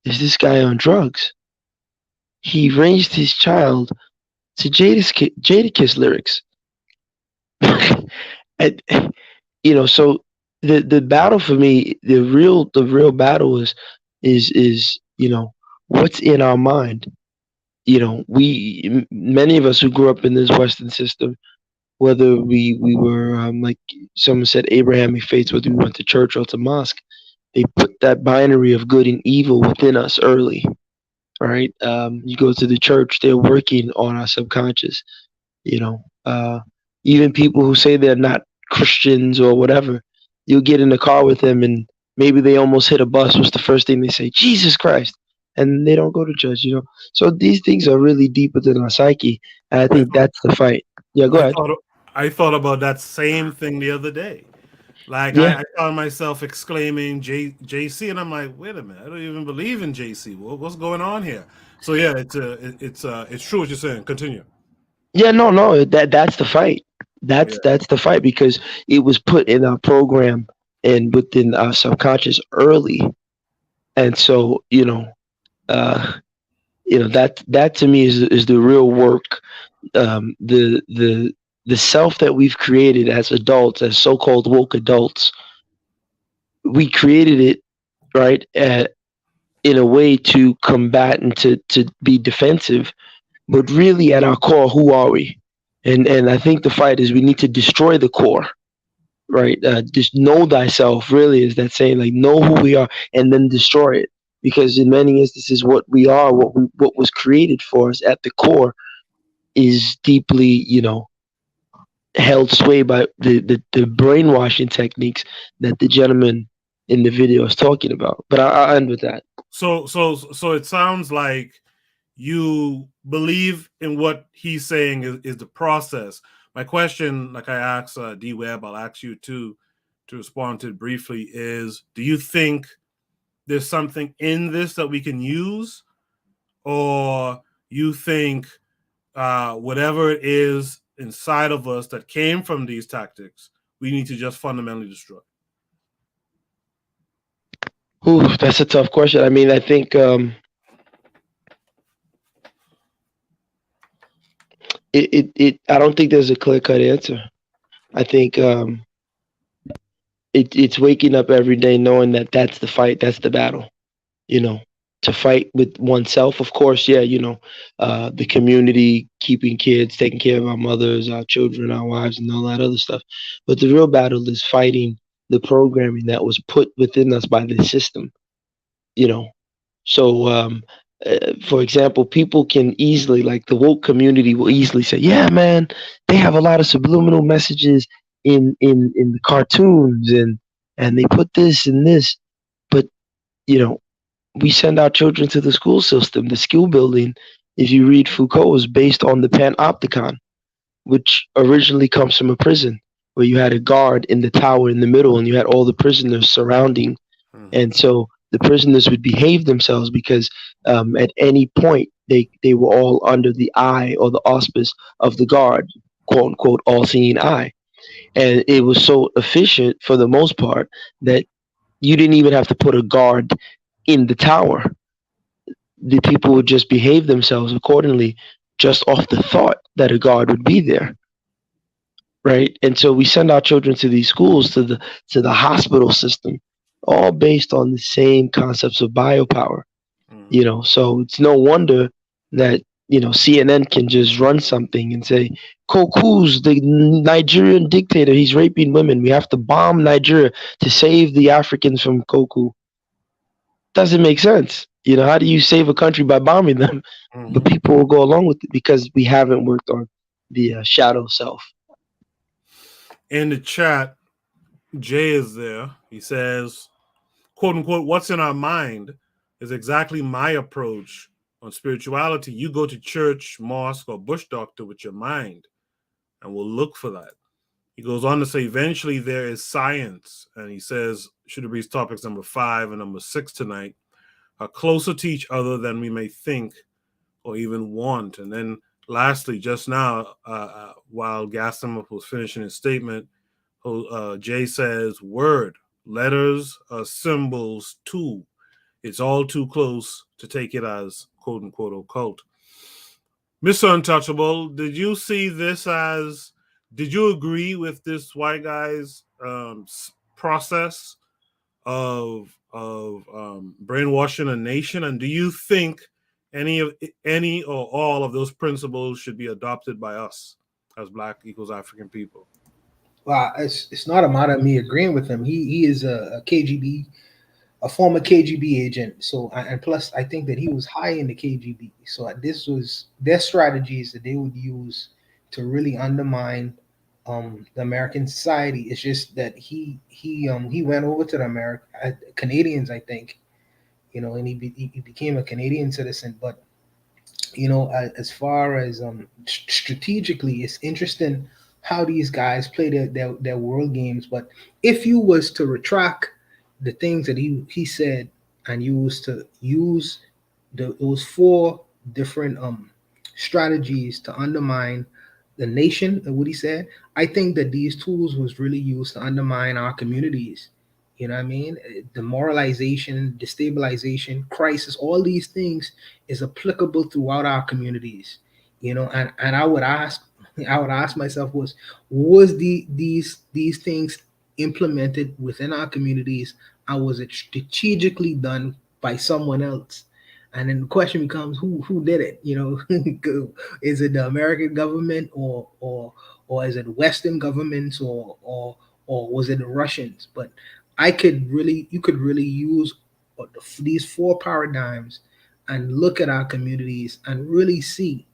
is this guy on drugs? He raised his child to Jadakiss lyrics. And, so the battle for me, the real battle is what's in our mind. Many of us who grew up in this Western system, whether we were like someone said, Abrahamic faiths, whether we went to church or to mosque, they put that binary of good and evil within us early. Right? You go to the church, they're working on our subconscious. Even people who say they're not Christians or whatever, you'll get in the car with them and maybe they almost hit a bus. What's the first thing they say? Jesus Christ. And they don't go to church, So these things are really deep within our psyche. And I think that's the fight. Yeah, go ahead. I thought about that same thing the other day. Like Yeah. I found myself exclaiming JC, and I'm like, wait a minute, I don't even believe in JC. What's going on here? So yeah, it's true what you're saying. Continue. Yeah, no, that's the fight. That's the fight, because it was put in our program and within our subconscious early. And so, that to me is the real work. The self that we've created as adults, as so-called woke adults, we created it, right, in a way to combat and to be defensive. But really, at our core, who are we? And I think the fight is we need to destroy the core, right? Just know thyself, really, is that saying, like, know who we are and then destroy it. Because in many instances, what we are, what was created for us at the core, is deeply, held sway by the brainwashing techniques that the gentleman in the video is talking about. But I'll end with that. So it sounds like you believe in what he's saying is the process. My question, like I asked D Webb, I'll ask you too to respond to it briefly, is do you think there's something in this that we can use, or you think whatever it is inside of us that came from these tactics, we need to just fundamentally destroy? Ooh, that's a tough question. I mean, I think I don't think there's a clear cut answer. I think it's waking up every day knowing that that's the fight, that's the battle. You know, to fight with oneself, of course. Yeah, the community, keeping kids, taking care of our mothers, our children, our wives, and all that other stuff. But the real battle is fighting the programming that was put within us by the system. You know, so, for example, people can easily, like the woke community, will easily say, "Yeah, man, they have a lot of subliminal messages in the cartoons, and they put this and this." But you know, we send our children to the school system. The skill building, if you read Foucault, is based on the panopticon, which originally comes from a prison where you had a guard in the tower in the middle, and you had all the prisoners surrounding, and so the prisoners would behave themselves because at any point they were all under the eye or the auspice of the guard, quote unquote, all-seeing eye, and it was so efficient for the most part that you didn't even have to put a guard in the tower. The people would just behave themselves accordingly, just off the thought that a guard would be there, right? And so we send our children to these schools, to the hospital system, all based on the same concepts of biopower. So it's no wonder that CNN can just run something and say, Koku's the Nigerian dictator, he's raping women, we have to bomb Nigeria to save the Africans from Koku. Doesn't make sense. How do you save a country by bombing them? But people will go along with it because we haven't worked on the shadow self. In the chat, Jay is there. He says, quote unquote, what's in our mind is exactly my approach on spirituality. You go to church, mosque, or bush doctor with your mind, and we'll look for that. He goes on to say, eventually there is science. And he says, should read topics number 5 and number 6 tonight, are closer to each other than we may think or even want. And then lastly, just now, while Gaston was finishing his statement, Jay says, word, letters are symbols too. It's all too close to take it as quote unquote occult. Mr. Untouchable, did you see this as, did you agree with this white guy's process of brainwashing a nation? And do you think any or all of those principles should be adopted by us as Black equals African people? Well, it's not a matter of me agreeing with him. He is a KGB, a former KGB agent. So, and plus, I think that he was high in the KGB. So this was their strategies that they would use to really undermine the American society. It's just that he went over to the Canadians, I think, and he became a Canadian citizen. But as far as strategically, it's interesting how these guys play their world games. But if you was to retract the things that he said, and you was to use those 4 different strategies to undermine the nation, and what he said, I think that these tools was really used to undermine our communities. You know what I mean? Demoralization, destabilization, crisis, all these things is applicable throughout our communities. And I would ask myself, was these things implemented within our communities, and was it strategically done by someone else? And then the question becomes, who did it? Is it the American government, or is it Western governments, or was it the Russians? But you could really use these 4 paradigms and look at our communities and really see,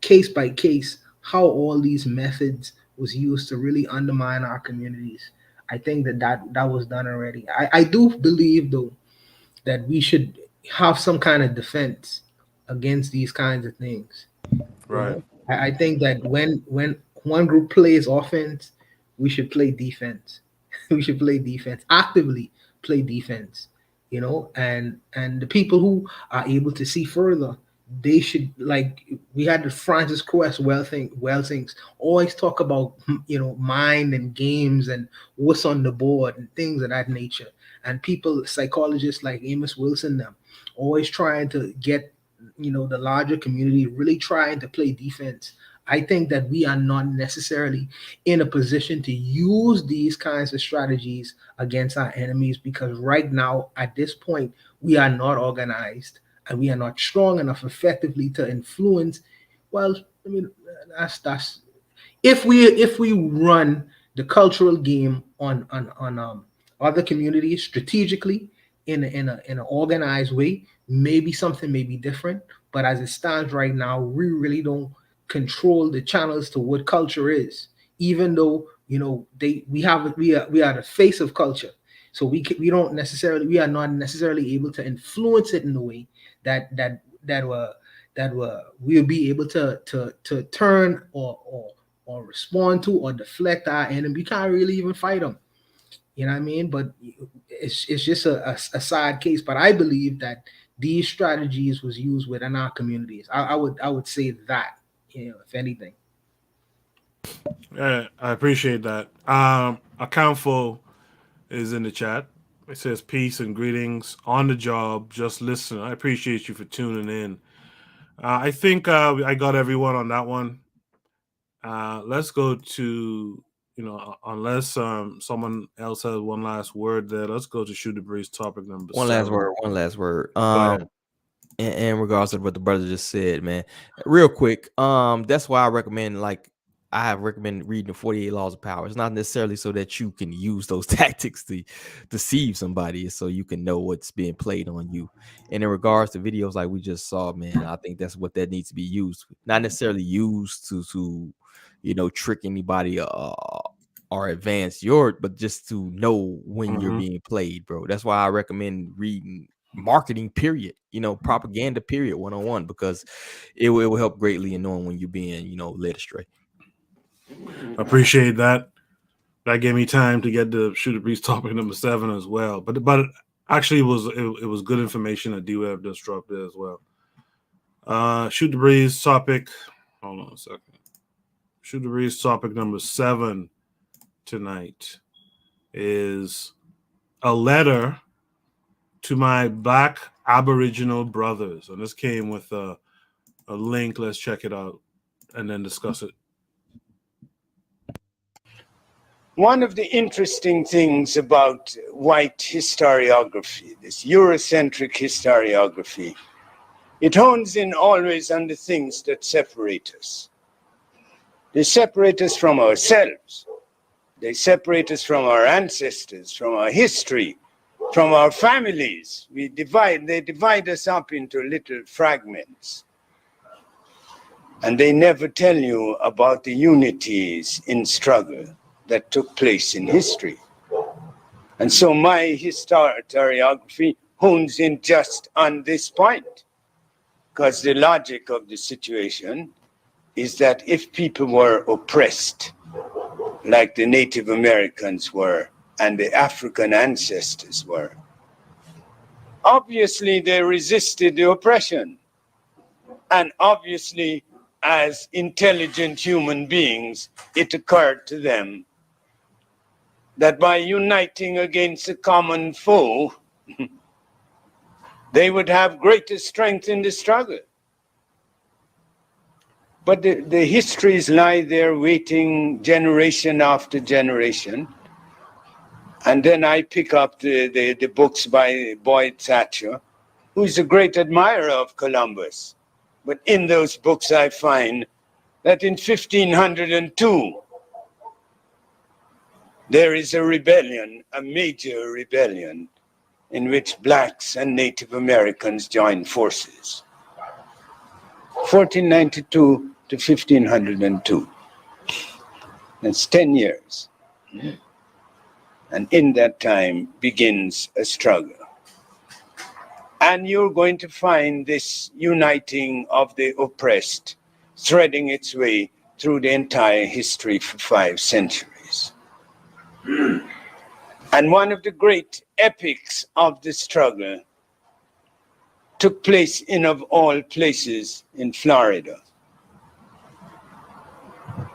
case by case, how all these methods was used to really undermine our communities. I think that was done already. I do believe though that we should have some kind of defense against these kinds of things. You Right. know, I think that when one group plays offense, we should play defense. We should play defense actively, play defense. You know, and the people who are able to see further, they should, like we had the Francis Cress Wellsings always talk about, you know, mind and games and what's on the board and things of that nature. And people, psychologists like Amos Wilson, them always trying to get, you know, the larger community really trying to play defense. I think that we are not necessarily in a position to use these kinds of strategies against our enemies, because right now at this point we are not organized and we are not strong enough effectively to influence. Well, I mean, that's if we run the cultural game on other communities strategically in an organized way, maybe something may be different. But as it stands right now, we really don't control the channels to what culture is. Even though, you know, we are the face of culture, so we are not necessarily able to influence it in a way that we'll be able to turn or respond to or deflect our enemy. We can't really even fight them. You know what I mean? But it's just a side case. But I believe that these strategies was used within our communities. I would say that, you know, if anything. Yeah, I appreciate that. Accountful is in the chat. It says peace and greetings on the job. Just listen. I appreciate you for tuning in. I think I got everyone on that one. Let's go to, you know, unless someone else has one last word there, let's go to Shoot the Breeze topic number One 7. last word. Go ahead. In regards to what the brother just said, man, real quick. That's why I recommend, like, I have recommended reading the 48 Laws of Power. It's not necessarily so that you can use those tactics to deceive somebody. It's so you can know what's being played on you. And in regards to videos like we just saw, man, I think that's what that needs to be used. Not necessarily used to you know, trick anybody or advance but just to know when you're being played, bro. That's why I recommend reading marketing period, you know, propaganda period 101, because it will help greatly in knowing when you're being, you know, led astray. Appreciate that. That gave me time to get to Shoot the Breeze topic number 7 as well. But actually it was good information that D-Web just dropped there as well. Shoot the Breeze topic. Hold on a second. Shoot the Breeze topic number 7 tonight is a letter to my Black Aboriginal brothers. And this came with a link. Let's check it out and then discuss it. One of the interesting things about white historiography, this Eurocentric historiography, it hones in always on the things that separate us. They separate us from ourselves. They separate us from our ancestors, from our history, from our families. They divide us up into little fragments. And they never tell you about the unities in struggle that took place in history. And so my historiography hones in just on this point, because the logic of the situation is that if people were oppressed, like the Native Americans were and the African ancestors were, obviously they resisted the oppression. And obviously, as intelligent human beings, it occurred to them that by uniting against a common foe, they would have greater strength in the struggle. But the histories lie there waiting generation after generation. And then I pick up the books by Boyd Thatcher, who's a great admirer of Columbus. But in those books I find that in 1502, there is a rebellion, a major rebellion, in which blacks and Native Americans joined forces. 1492 to 1502. That's 10 years. And in that time begins a struggle. And you're going to find this uniting of the oppressed threading its way through the entire history for 5 centuries. And one of the great epics of the struggle took place in, of all places, in Florida.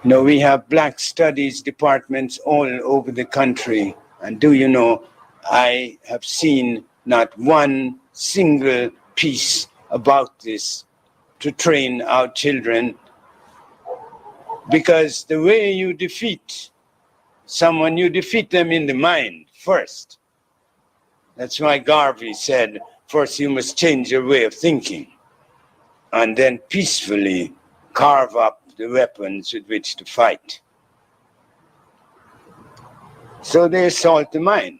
You know, we have Black studies departments all over the country. And do you know, I have seen not one single piece about this to train our children, because the way you defeat someone, you defeat them in the mind first. That's why Garvey said, first you must change your way of thinking and then peacefully carve up the weapons with which to fight. So they assault the mind.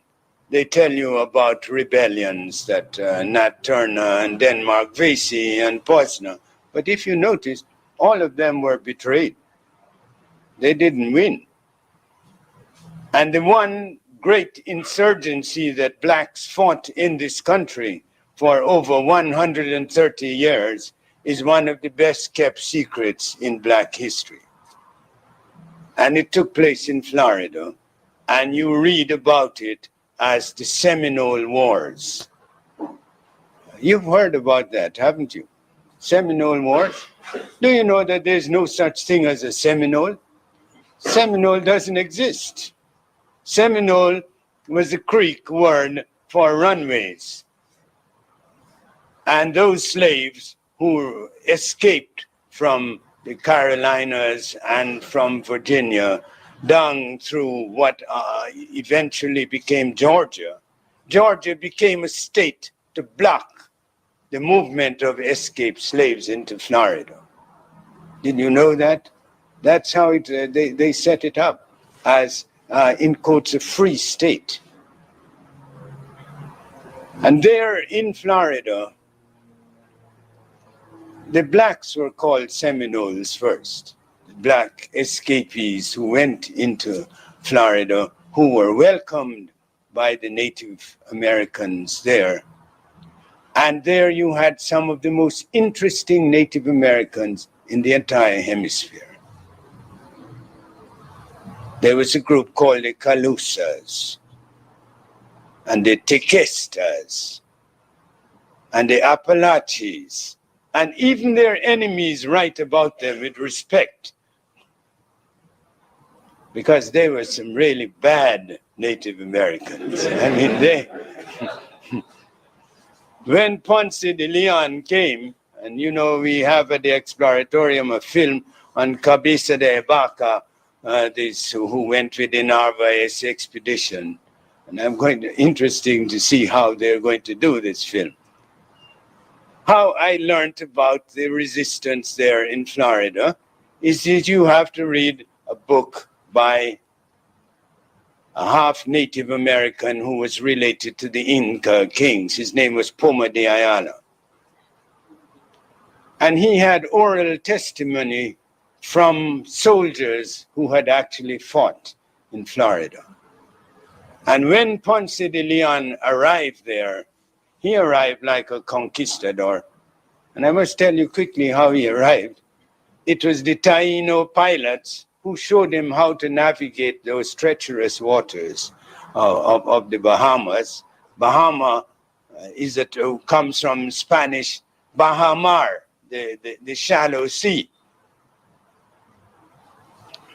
They tell you about rebellions that Nat Turner and Denmark Vesey and Posner. But if you notice, all of them were betrayed. They didn't win. And the one great insurgency that blacks fought in this country for over 130 years is one of the best kept secrets in black history. And it took place in Florida. And you read about it as the Seminole Wars. You've heard about that, haven't you? Seminole Wars? Do you know that there's no such thing as a Seminole? Seminole doesn't exist. Seminole was a Creek word for runways. And those slaves who escaped from the Carolinas and from Virginia down through what eventually became Georgia. Georgia became a state to block the movement of escaped slaves into Florida. Did you know that? That's how they set it up, as, in quotes, a free state. And there in Florida, the blacks were called Seminoles first. Black escapees who went into Florida, who were welcomed by the Native Americans there. And there you had some of the most interesting Native Americans in the entire hemisphere. There was a group called the Calusas, and the Tequestas, and the Appalachians, and even their enemies write about them with respect, because they were some really bad Native Americans. I mean, when Ponce de Leon came, and you know, we have at the Exploratorium a film on Cabeza de Vaca, who went with the Narvaez expedition. And interesting to see how they're going to do this film. How I learned about the resistance there in Florida is that you have to read a book by a half Native American who was related to the Inca kings. His name was Poma de Ayala. And he had oral testimony from soldiers who had actually fought in Florida. And when Ponce de Leon arrived there, he arrived like a conquistador. And I must tell you quickly how he arrived. It was the Taino pilots who showed him how to navigate those treacherous waters of the Bahamas. Bahama comes from Spanish Bahamar, the shallow sea.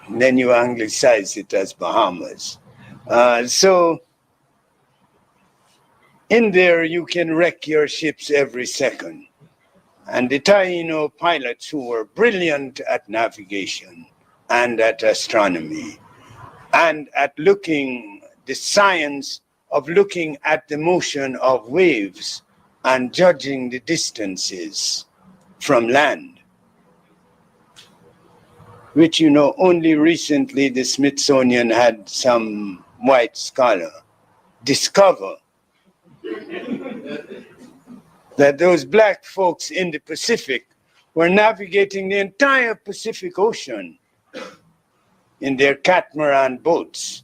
And then you anglicize it as Bahamas. So in there you can wreck your ships every second. And the Taino pilots, who were brilliant at navigation and at astronomy and at the science of looking at the motion of waves and judging the distances from land, which, you know, only recently the Smithsonian had some white scholar discover that those black folks in the Pacific were navigating the entire Pacific Ocean in their catamaran boats.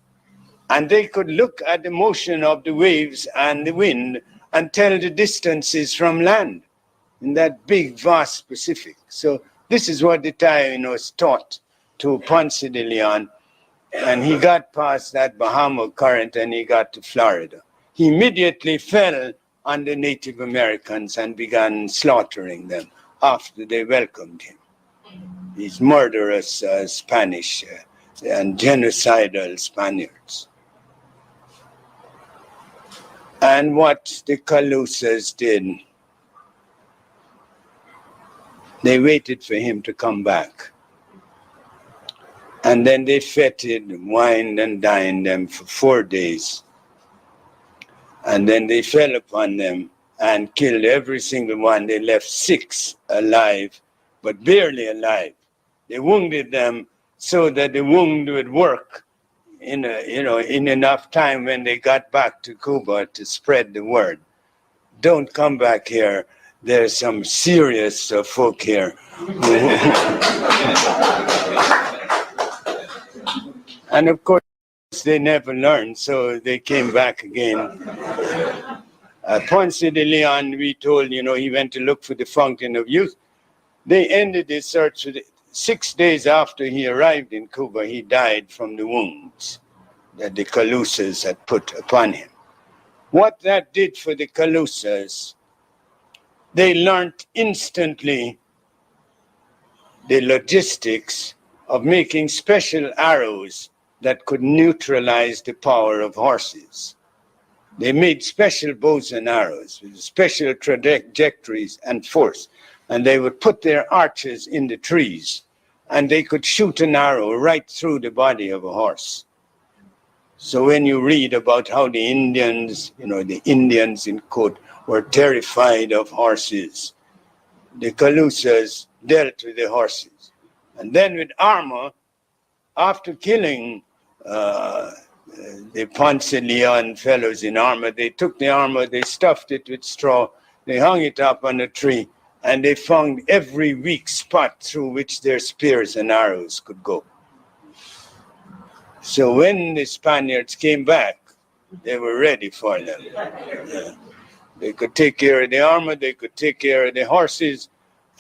And they could look at the motion of the waves and the wind and tell the distances from land in that big, vast Pacific. So this is what the Taínos taught to Ponce de Leon. And he got past that Bahama current and he got to Florida. He immediately fell on the Native Americans and began slaughtering them after they welcomed him. These murderous Spanish and genocidal Spaniards. And what the Calusas did, they waited for him to come back. And then they feted, wined, and dined them for 4 days. And then they fell upon them and killed every single one. They left 6 alive, but barely alive. They wounded them so that the wound would work in enough time when they got back to Cuba to spread the word. Don't come back here. There's some serious folk here. And of course, they never learned, so they came back again. Ponce de Leon, we told, he went to look for the fountain of youth. They ended his search 6 days after he arrived in Cuba. He died from the wounds that the Calusas had put upon him. What that did for the Calusas, they learned instantly the logistics of making special arrows that could neutralize the power of horses. They made special bows and arrows with special trajectories and force. And they would put their archers in the trees and they could shoot an arrow right through the body of a horse. So when you read about how the Indians, the Indians in quote, were terrified of horses, the Calusas dealt with the horses. And then with armor, after killing the Ponce de Leon fellows in armor, they took the armor, they stuffed it with straw, they hung it up on a tree, and they found every weak spot through which their spears and arrows could go. So when the Spaniards came back, they were ready for them. They could take care of the armor, they could take care of the horses,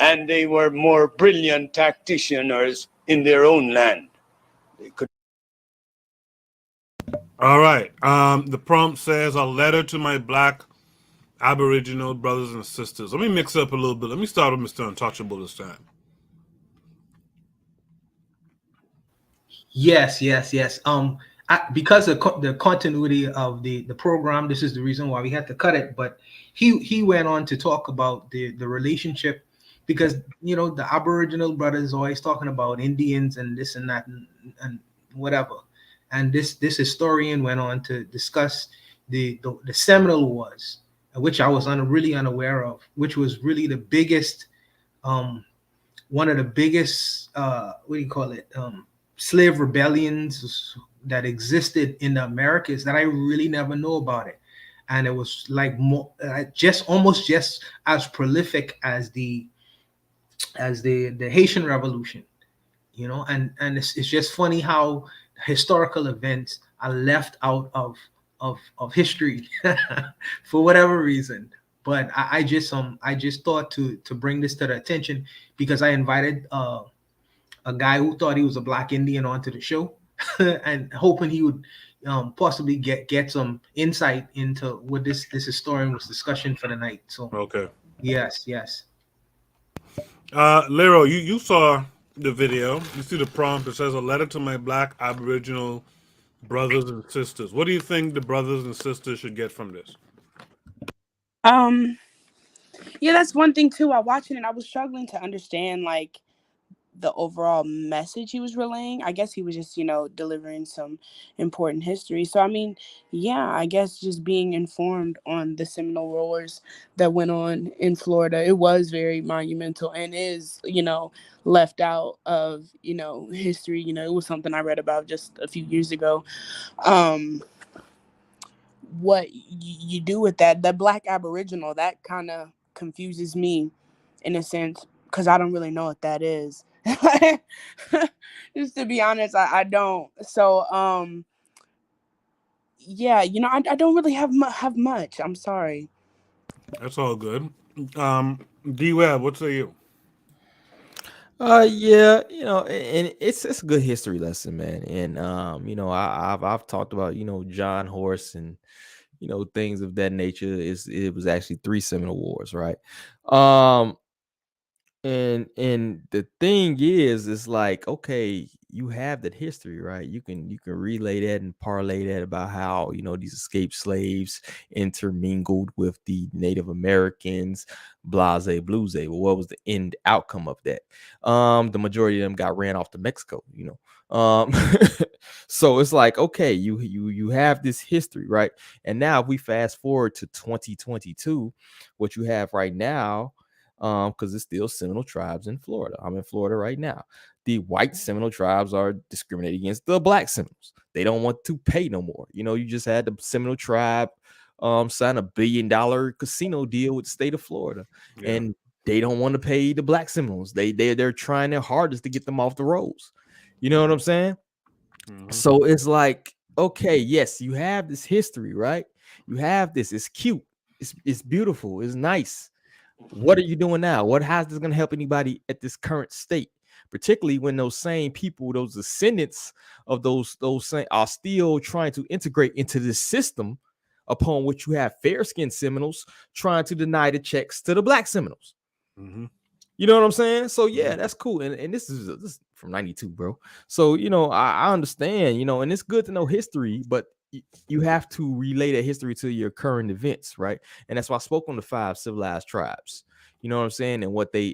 and they were more brilliant tacticians in their own land. They could. All right. The prompt says, a letter to my Black Aboriginal brothers and sisters. Let me mix up a little bit. Let me start with Mr. Untouchable this time. Yes. Because of the continuity of the program, this is the reason why we had to cut it. But he went on to talk about the relationship, because the Aboriginal brothers always talking about Indians and this and that and whatever. And this historian went on to discuss the Seminole Wars, which I was really unaware of, which was really the biggest, one of the biggest, slave rebellions that existed in the Americas that I really never know about it. And it was like almost just as prolific as the Haitian Revolution, and it's just funny how historical events are left out of history for whatever reason. But I just thought to bring this to the attention, because I invited a guy who thought he was a Black Indian onto the show and hoping he would possibly get some insight into what this historian was discussing for the night. So okay. Yes. Lero, you saw the video. You see the prompt. It says, a letter to my Black Aboriginal brothers and sisters. What do you think the brothers and sisters should get from this? Yeah, that's one thing too. While watching it, I was struggling to understand the overall message he was relaying. I guess he was just, delivering some important history. So, I guess just being informed on the Seminole Wars that went on in Florida, it was very monumental and is, left out of, history. It was something I read about just a few years ago. What you do with that Black Aboriginal, that kind of confuses me in a sense. because I don't really know what that is. Just to be honest, I don't. So yeah, you know, I don't really have much. I'm sorry. That's all good. D Web, what say you? Yeah, you know, and it's a good history lesson, man. And you know, I've talked about, you know, John Horse and, you know, things of that nature. It was actually 3 Seminole Wars, right? Um, and the thing is, it's like, okay, you have that history, right? You can relay that and parlay that about how, you know, these escaped slaves intermingled with the Native Americans, blase blues. Well, what was the end outcome of that? The majority of them got ran off to Mexico, you know. So it's like, okay, you have this history, right? And now if we fast forward to 2022, what you have right now, because it's still Seminole tribes in Florida. I'm in Florida right now. The white Seminole tribes are discriminating against the black Seminoles. They don't want to pay no more. You know, you just had the Seminole tribe sign $1 billion casino deal with the state of Florida, Yeah. and they don't want to pay the black Seminoles. They're trying their hardest to get them off the rolls. You know what I'm saying? So it's like, okay, yes, you have this history, right? You have this. It's cute. It's beautiful. It's nice. What are you doing now? How's this going to help anybody at this current state? Particularly when those same people, those descendants of those same, are still trying to integrate into this system, upon which you have fair-skinned Seminoles trying to deny the checks to the black Seminoles. You know what I'm saying? So yeah, that's cool. And this is from 92, bro. So, you know, I understand, you know, and it's good to know history, but you have to relay that history to your current events, right? And that's why I spoke on the 5 civilized tribes. You know what I'm saying? And what they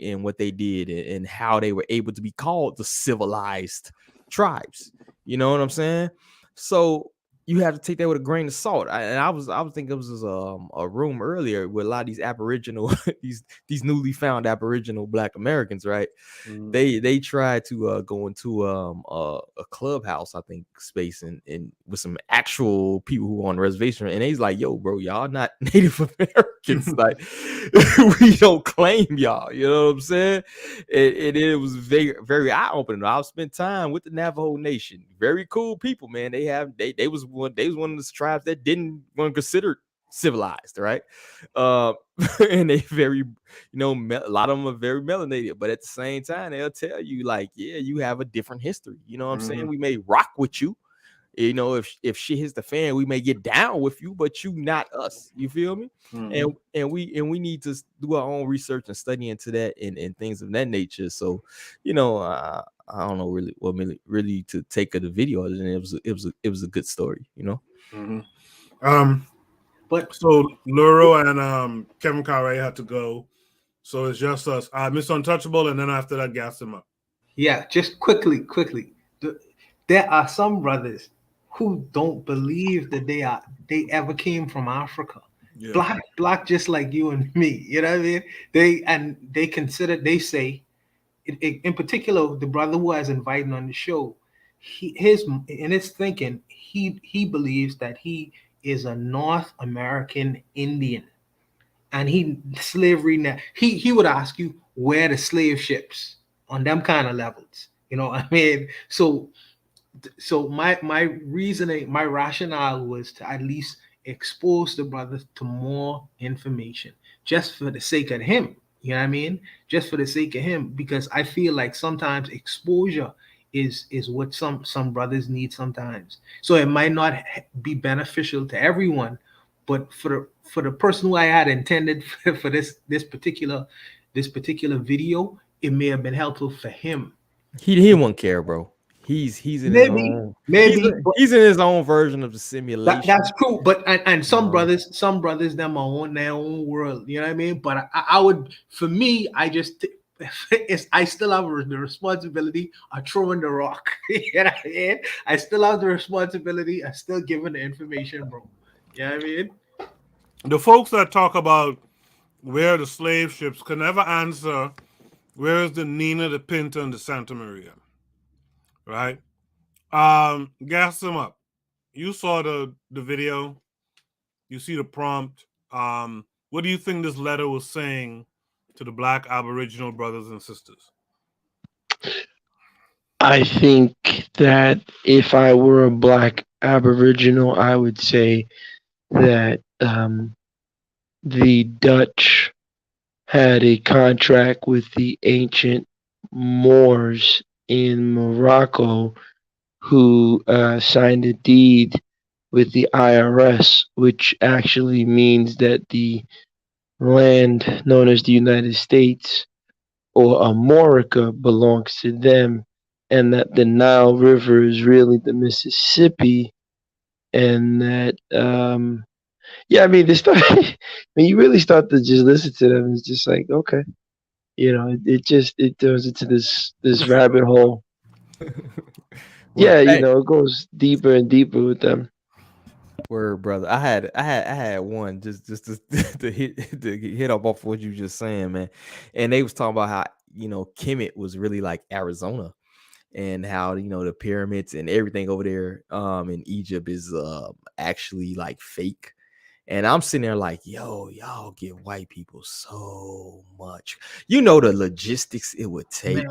did, and how they were able to be called the civilized tribes. You know what I'm saying? So you have to take that with a grain of salt. I was thinking it was a room earlier with a lot of these Aboriginal these newly found Aboriginal Black Americans, right? They tried to go into a clubhouse, I think, space, and with some actual people who were on the reservation, and he's like, "Yo, bro, y'all not Native Americans. Like, we don't claim y'all." You know what I'm saying? And it was very, very eye opening. I've spent time with the Navajo Nation. Very cool people, man. They was one of the tribes that didn't want to consider civilized, right? And they very, you know, a lot of them are very melanated, but at the same time, they'll tell you, like, yeah, you have a different history. You know what I'm saying? We may rock with you, you know, if shit hits the fan, we may get down with you, but you not us. You feel me? And we need to do our own research and study into that, and things of that nature. So, you know, I don't know really to take of the video, and it was a good story, you know. But so Luro and Kevin Carey had to go, so it's just us. Mr. Untouchable, and then after that, gas him up. Yeah, just quickly. There are some brothers who don't believe that they ever came from Africa. Yeah. Black, just like you and me. You know what I mean? They say, in particular, the brother who has invited on the show, in his thinking, he believes that he is a North American Indian, and slavery now. He would ask you where the slave ships on them kind of levels. You know what I mean? So my reasoning, my rationale was to at least expose the brother to more information, just for the sake of him. You know what I mean? Just for the sake of him, because I feel like sometimes exposure is what some brothers need sometimes. So it might not be beneficial to everyone, but for the person who I had intended for this particular video, it may have been helpful for him. He won't care, bro. He's in his own he's in his own version of the simulation. That's true, but and some brothers them are on their own world. You know what I mean? But I would, for me, I still have the responsibility of throwing the rock. You know what I mean? I still have the responsibility of still giving the information, bro. You know what I mean? The folks that talk about where the slave ships can never answer where is the Nina, the Pinta, and the Santa Maria, right? Gas them up. You saw the video. You see the prompt. What do you think this letter was saying to the Black Aboriginal brothers and sisters? I think that if I were a Black Aboriginal, I would say that the Dutch had a contract with the ancient Moors in Morocco who signed a deed with the IRS, which actually means that the land known as the United States or Amorica belongs to them, and that the Nile River is really the Mississippi, and that yeah, I mean, this stuff when you really start to just listen to them, it's just like okay, it turns into this rabbit hole. Yeah, Hey, it goes deeper and deeper with them. word, brother. I had one just to, to hit up off what you just saying, man. And they was talking about how Kemet was really like Arizona, and how the pyramids and everything over there in Egypt is actually like fake. And I'm sitting there like, yo, y'all give white people so much. The logistics it would take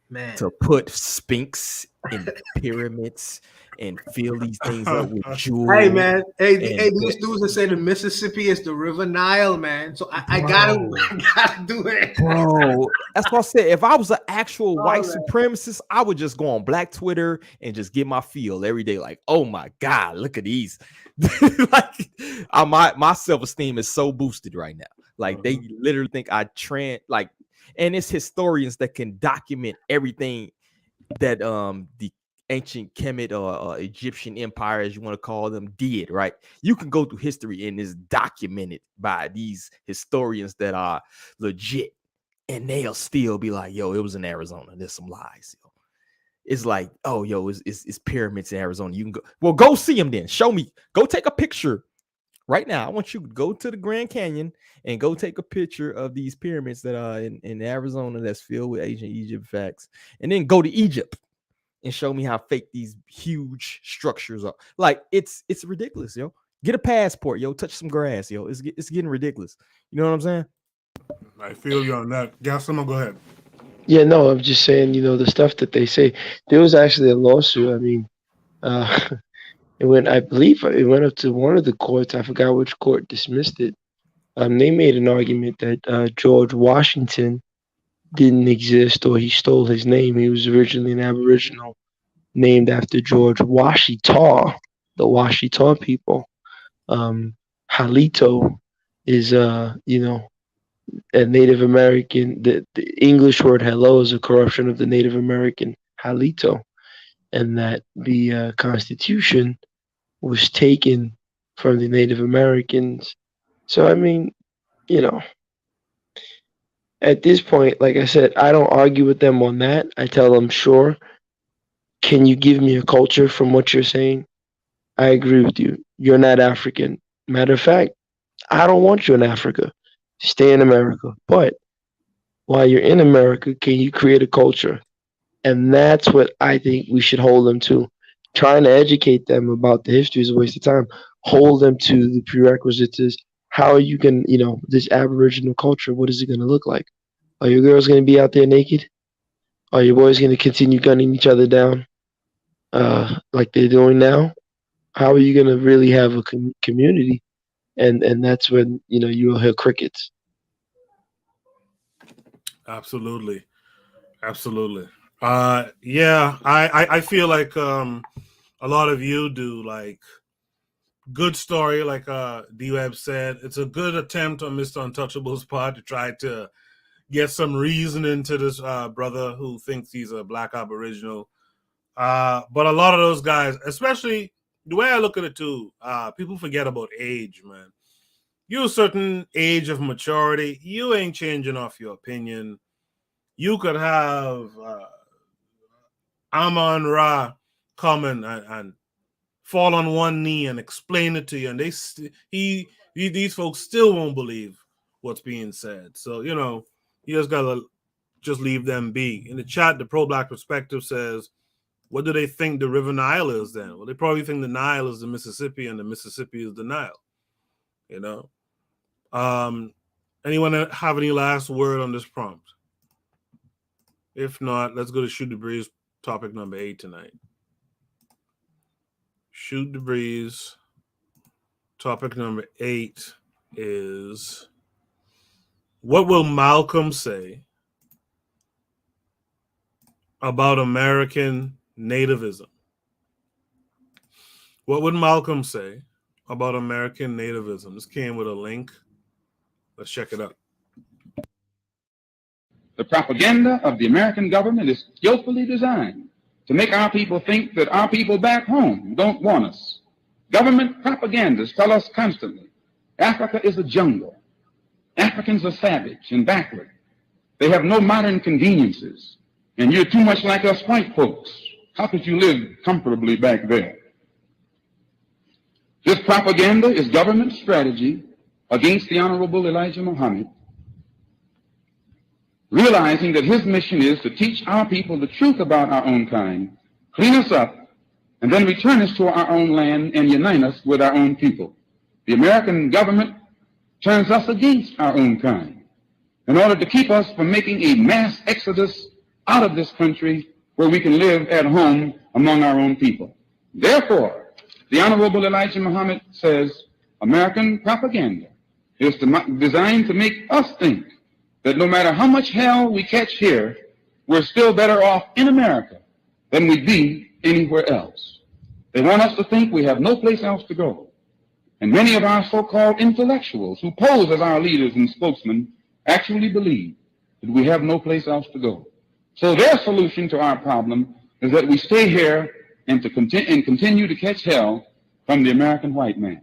Man. to put Sphinx in pyramids and fill these things up with jewels. Hey man, hey, and these dudes that say the Mississippi is the River Nile, man. So I gotta do it, bro. That's what I said. If I was an actual white man. supremacist, I would just go on Black Twitter and just get my feel every day. Like, oh my God, look at these. Like, my self-esteem is so boosted right now. Like, they literally think I like, and it's historians that can document everything that the ancient Kemet or Egyptian empire, as you want to call them, did, right? You can go through history and it's documented by these historians that are legit, and they'll still be like, yo, it was in Arizona. There's some lies. Yo. It's like, oh, yo, it's pyramids in Arizona. You can go. Well, go see them then. Show me. Go take a picture right now. I want you to go to the Grand Canyon and go take a picture of these pyramids that are in Arizona that's filled with ancient Egypt facts, and then go to Egypt and show me how fake these huge structures are. Like, it's ridiculous, yo. Get a passport, yo. Touch some grass, yo. It's getting ridiculous. You know what I'm saying? I feel you on that. Someone go ahead. Yeah, no, I'm just saying, the stuff that they say. There was actually a lawsuit. I mean, I believe it went up to one of the courts. I forgot which court dismissed it. They made an argument that George Washington didn't exist, or he stole his name. He was originally an Aboriginal named after George Washita, the Washita people. Halito is a Native American. The English word hello is a corruption of the Native American Halito, and that the Constitution was taken from the Native Americans. So I mean, at this point, like I said, I don't argue with them on that. I tell them, sure, can you give me a culture from what you're saying? I agree with you. You're not African. Matter of fact, I don't want you in Africa. Stay in America. But while you're in America, can you create a culture? And that's what I think we should hold them to. Trying to educate them about the history is a waste of time. Hold them to the prerequisites is how are you going to, this Aboriginal culture, what is it going to look like? Are your girls going to be out there naked? Are your boys going to continue gunning each other down like they're doing now? How are you going to really have a community? And that's when, you'll hear crickets. Absolutely. Yeah, I feel like a lot of you do, like, good story, like D-Web said. It's a good attempt on Mr. Untouchable's part to try to get some reasoning to this brother who thinks he's a Black Aboriginal. But a lot of those guys, especially the way I look at it too, people forget about age, man. You a certain age of maturity, you ain't changing off your opinion. You could have Amon Ra come and fall on one knee and explain it to you, and these folks still won't believe what's being said. So you just gotta just leave them be. In the chat, the pro-Black perspective says, what do they think the River Nile is then? Well, they probably think the Nile is the Mississippi and the Mississippi is the Nile. Anyone have any last word on this prompt? If not, let's go to Shoot the Breeze, topic number 8 tonight. Shoot the Breeze, topic number 8 is, what will Malcolm say about American nativism? What would Malcolm say about American nativism? This came with a link. Let's check it out. The propaganda of the American government is skillfully designed to make our people think that our people back home don't want us. Government propagandists tell us constantly, Africa is a jungle. Africans are savage and backward. They have no modern conveniences, and you're too much like us white folks. How could you live comfortably back there? This propaganda is government strategy against the Honorable Elijah Muhammad, realizing that his mission is to teach our people the truth about our own kind, clean us up, and then return us to our own land and unite us with our own people. The American government turns us against our own kind in order to keep us from making a mass exodus out of this country where we can live at home among our own people. Therefore, the Honorable Elijah Muhammad says American propaganda is designed to make us think that no matter how much hell we catch here, we're still better off in America than we'd be anywhere else. They want us to think we have no place else to go. And many of our so-called intellectuals who pose as our leaders and spokesmen actually believe that we have no place else to go. So their solution to our problem is that we stay here and continue to catch hell from the American white man.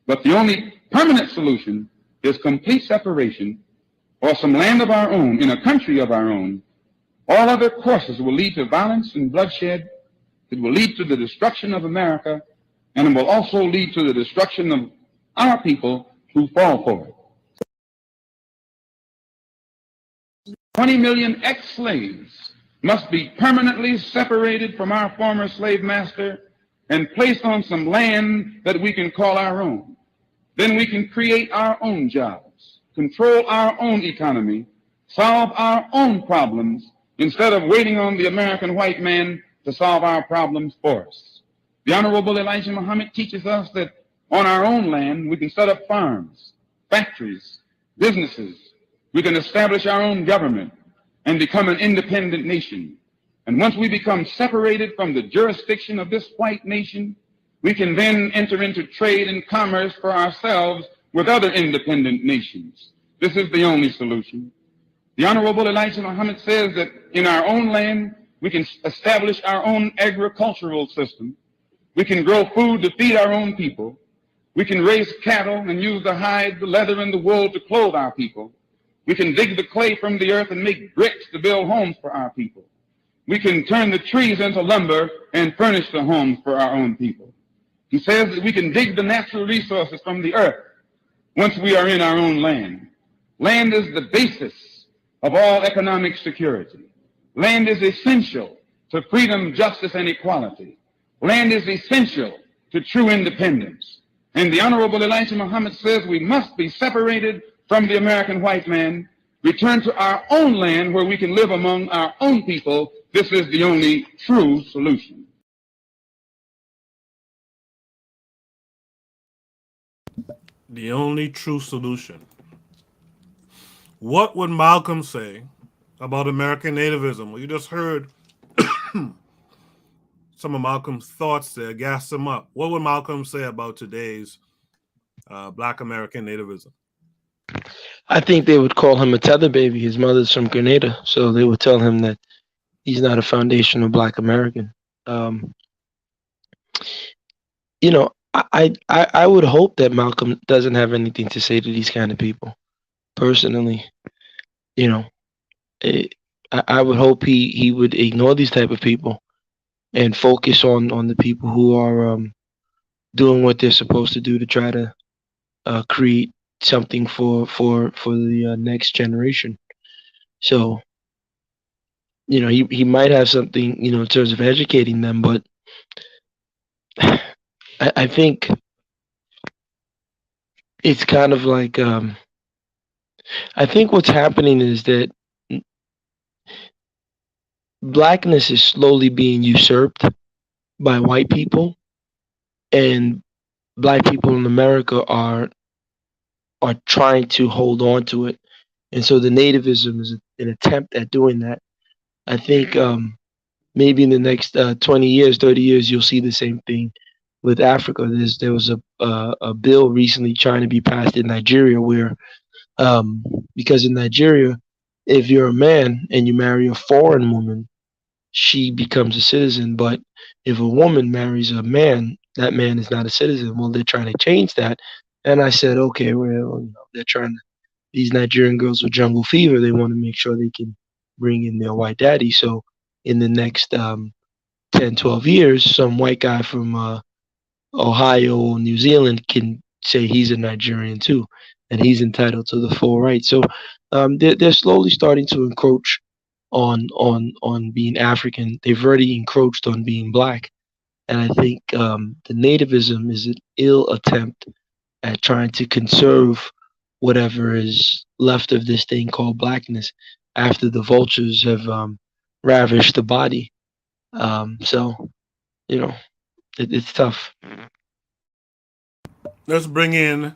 But the only permanent solution is complete separation or some land of our own in a country of our own. All other courses will lead to violence and bloodshed. It will lead to the destruction of America, and it will also lead to the destruction of our people who fall for it. 20 million ex-slaves must be permanently separated from our former slave master and placed on some land that we can call our own. Then we can create our own jobs, control our own economy, solve our own problems, instead of waiting on the American white man to solve our problems for us. The Honorable Elijah Muhammad teaches us that on our own land we can set up farms, factories, businesses. We can establish our own government and become an independent nation. And once we become separated from the jurisdiction of this white nation, we can then enter into trade and commerce for ourselves with other independent nations. This is the only solution. The Honorable Elijah Muhammad says that in our own land, we can establish our own agricultural system. We can grow food to feed our own people. We can raise cattle and use the hide, the leather, and the wool to clothe our people. We can dig the clay from the earth and make bricks to build homes for our people. We can turn the trees into lumber and furnish the homes for our own people. He says that we can dig the natural resources from the earth once we are in our own land. Land is the basis of all economic security. Land is essential to freedom, justice, and equality. Land is essential to true independence. And the Honorable Elijah Muhammad says we must be separated from the American white man, return to our own land where we can live among our own people. This is the only true solution. The only true solution. What would Malcolm say about American nativism? Well, you just heard some of Malcolm's thoughts there, gas him up. What would Malcolm say about today's Black American nativism? I think they would call him a tether baby. His mother's from Grenada, so they would tell him that he's not a foundational Black American. You know, I would hope that Malcolm doesn't have anything to say to these kind of people. Personally, you know, I would hope he would ignore these type of people and focus on the people who are doing what they're supposed to do to try to create something for the next generation. So, you know, he might have something, you know, in terms of educating them, but I think it's kind of like I think what's happening is that blackness is slowly being usurped by white people, and black people in America are trying to hold on to it, and so the nativism is an attempt at doing that. I think maybe in the next 20 years, 30 years, you'll see the same thing with Africa. There was a bill recently trying to be passed in Nigeria where because in Nigeria, if you're a man and you marry a foreign woman, she becomes a citizen. But if a woman marries a man, that man is not a citizen. Well, they're trying to change that. And I said, okay, well, they're trying to, these Nigerian girls with jungle fever, they want to make sure they can bring in their white daddy. So in the next 10, 12 years, some white guy from Ohio or New Zealand can say he's a Nigerian too, and he's entitled to the full rights. So they're slowly starting to encroach on being African. They've already encroached on being black, and I think the nativism is an ill attempt at trying to conserve whatever is left of this thing called blackness after the vultures have ravished the body. So you know, it's tough. Let's bring in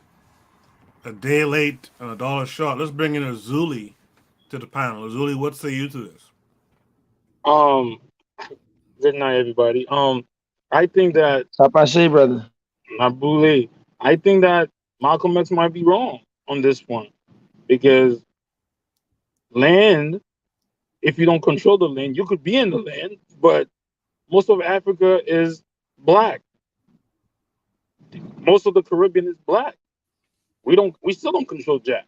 a day late and a dollar short. Let's bring in Azuli to the panel. Azuli, what say you to this? Good night, everybody. I think that Stop I say, brother. Nabule, I think that Malcolm X might be wrong on this point because land, if you don't control the land, you could be in the land, but most of Africa is black. Most of the Caribbean is black. We still don't control Jack.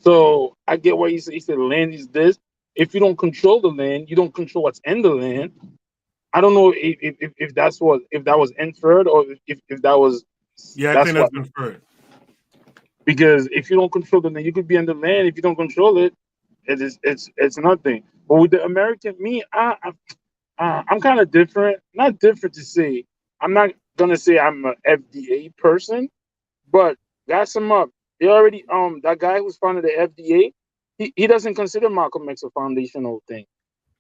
So I get why he said land is this. If you don't control the land, you don't control what's in the land. I don't know if that was inferred or if that was Yeah, I that's think what, that's inferred. because if you don't control the land, you could be in the land. If you don't control it, it's nothing. But with the American, I'm kind of different. Not different to say. I'm not gonna say I'm a FDA person, but gas him up. They already that guy who's founded the FDA, he doesn't consider Malcolm X a foundational thing.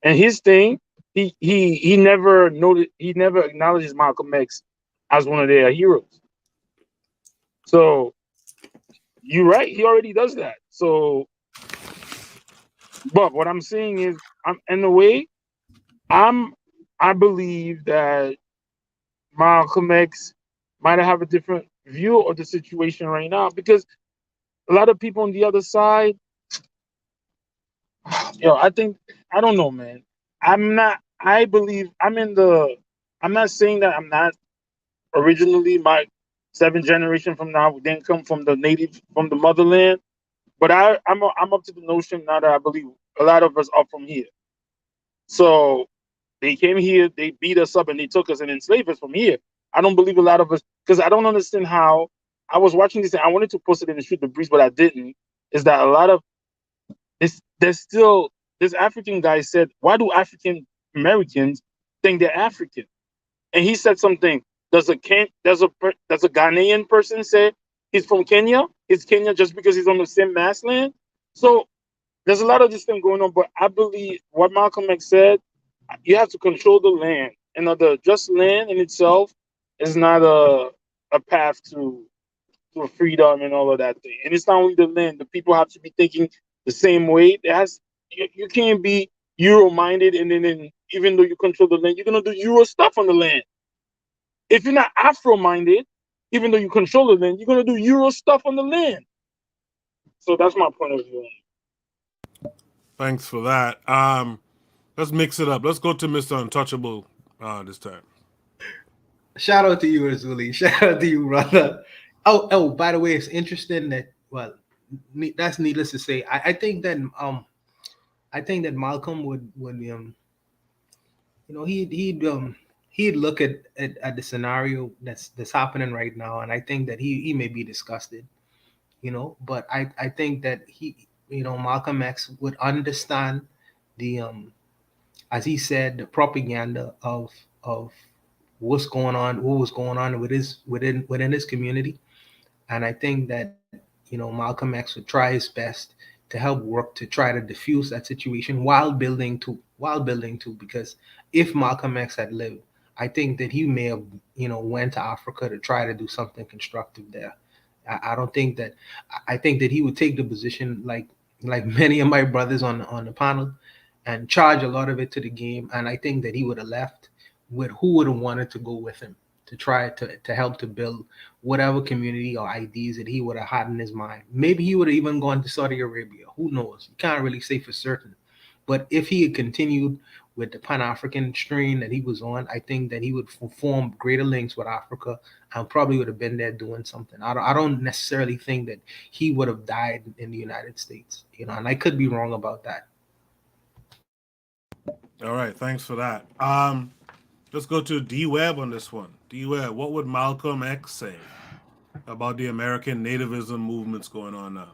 And his thing, he never noted, he never acknowledges Malcolm X as one of their heroes. So you're right, he already does that. So, but what I'm saying is, I'm in a way, I believe that Malcolm X might have a different view of the situation right now because a lot of people on the other side, I think, I don't know, man. I'm not. I believe I'm in the. I'm not saying that I'm not originally my seventh generation from now didn't come from the native from the motherland, but I'm up to the notion now that I believe a lot of us are from here. So they came here, they beat us up, and they took us and enslaved us from here. I don't believe a lot of us because I don't understand how. I was watching this and I wanted to post it in the Shoot the Breeze, but I didn't. Is that a lot of there's still this African guy said, why do African Americans think they're African? And he said something. Does a Ghanaian person say he's from Kenya? Is Kenya just because he's on the same mass land? So there's a lot of this thing going on, but I believe what Malcolm X said, you have to control the land. And just land in itself is not a path to freedom and all of that thing. And it's not only the land, the people have to be thinking the same way. You can't be Euro minded and then even though you control the land, you're gonna do Euro stuff on the land. If you're not Afro minded, even though you control the land, you're gonna do Euro stuff on the land. So that's my point of view. Thanks for that. Let's mix it up. Let's go to Mr. Untouchable this time. Shout out to you, Azuli. Shout out to you, brother. Oh, by the way, it's interesting that that's needless to say. I think that Malcolm would he'd look at the scenario that's happening right now, and I think that he may be disgusted, but I think that Malcolm X would understand the as he said, the propaganda of what's going on, what was going on within his community. And I think that Malcolm X would try his best to help work to try to diffuse that situation while building to, because if Malcolm X had lived, I think that he may have, went to Africa to try to do something constructive there. I don't think that. I think that he would take the position like many of my brothers on the panel, and charge a lot of it to the game. And I think that he would have left with who would have wanted to go with him to try to help to build whatever community or ideas that he would have had in his mind. Maybe he would have even gone to Saudi Arabia. Who knows? You can't really say for certain. But if he had continued with the Pan-African strain that he was on, I think that he would form greater links with Africa and probably would have been there doing something. I don't necessarily think that he would have died in the United States, and I could be wrong about that. All right, thanks for that. Let's go to D Webb on this one. D Webb, what would Malcolm X say about the American nativism movements going on now?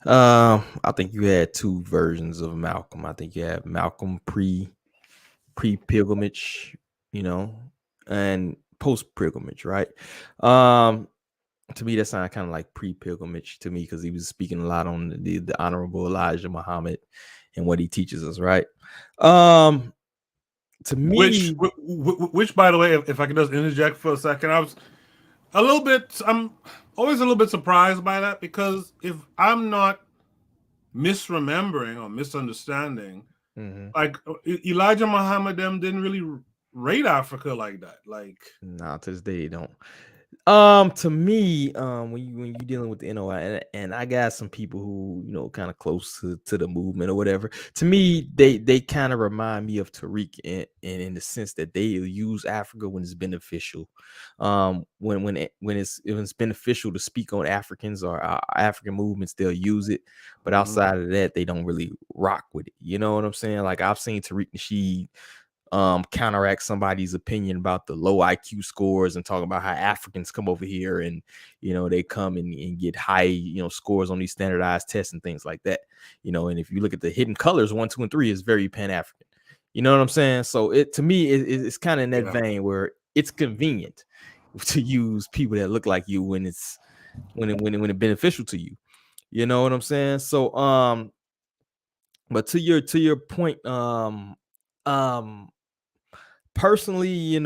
I think you had two versions of Malcolm. I think you had Malcolm pre-pilgrimage, and post-pilgrimage, right? To me, that sounded kind of like pre-pilgrimage to me, because he was speaking a lot on the Honorable Elijah Muhammad and what he teaches us, right? To me, which by the way, if I could just interject for a second, I'm always a little bit surprised by that, because if I'm not misremembering or misunderstanding, like Elijah Muhammad them didn't really raid Africa like that. Like, nah, to this day they don't. To me, when you're dealing with the NOI, and I got some people who kind of close to the movement or whatever. To me, they kind of remind me of Tariq in the sense that they use Africa when it's beneficial. When it's beneficial to speak on Africans or African movements, they'll use it. But outside of that, they don't really rock with it. You know what I'm saying? Like, I've seen Tariq Nasheed counteract somebody's opinion about the low IQ scores and talk about how Africans come over here and they come and get high scores on these standardized tests and things like that. And if you look at the hidden colors 1, 2, and 3 is very Pan-African. You know what I'm saying? So to me it's kind of in that vein where it's convenient to use people that look like you when it's beneficial to you. You know what I'm saying? So but to your point, personally, it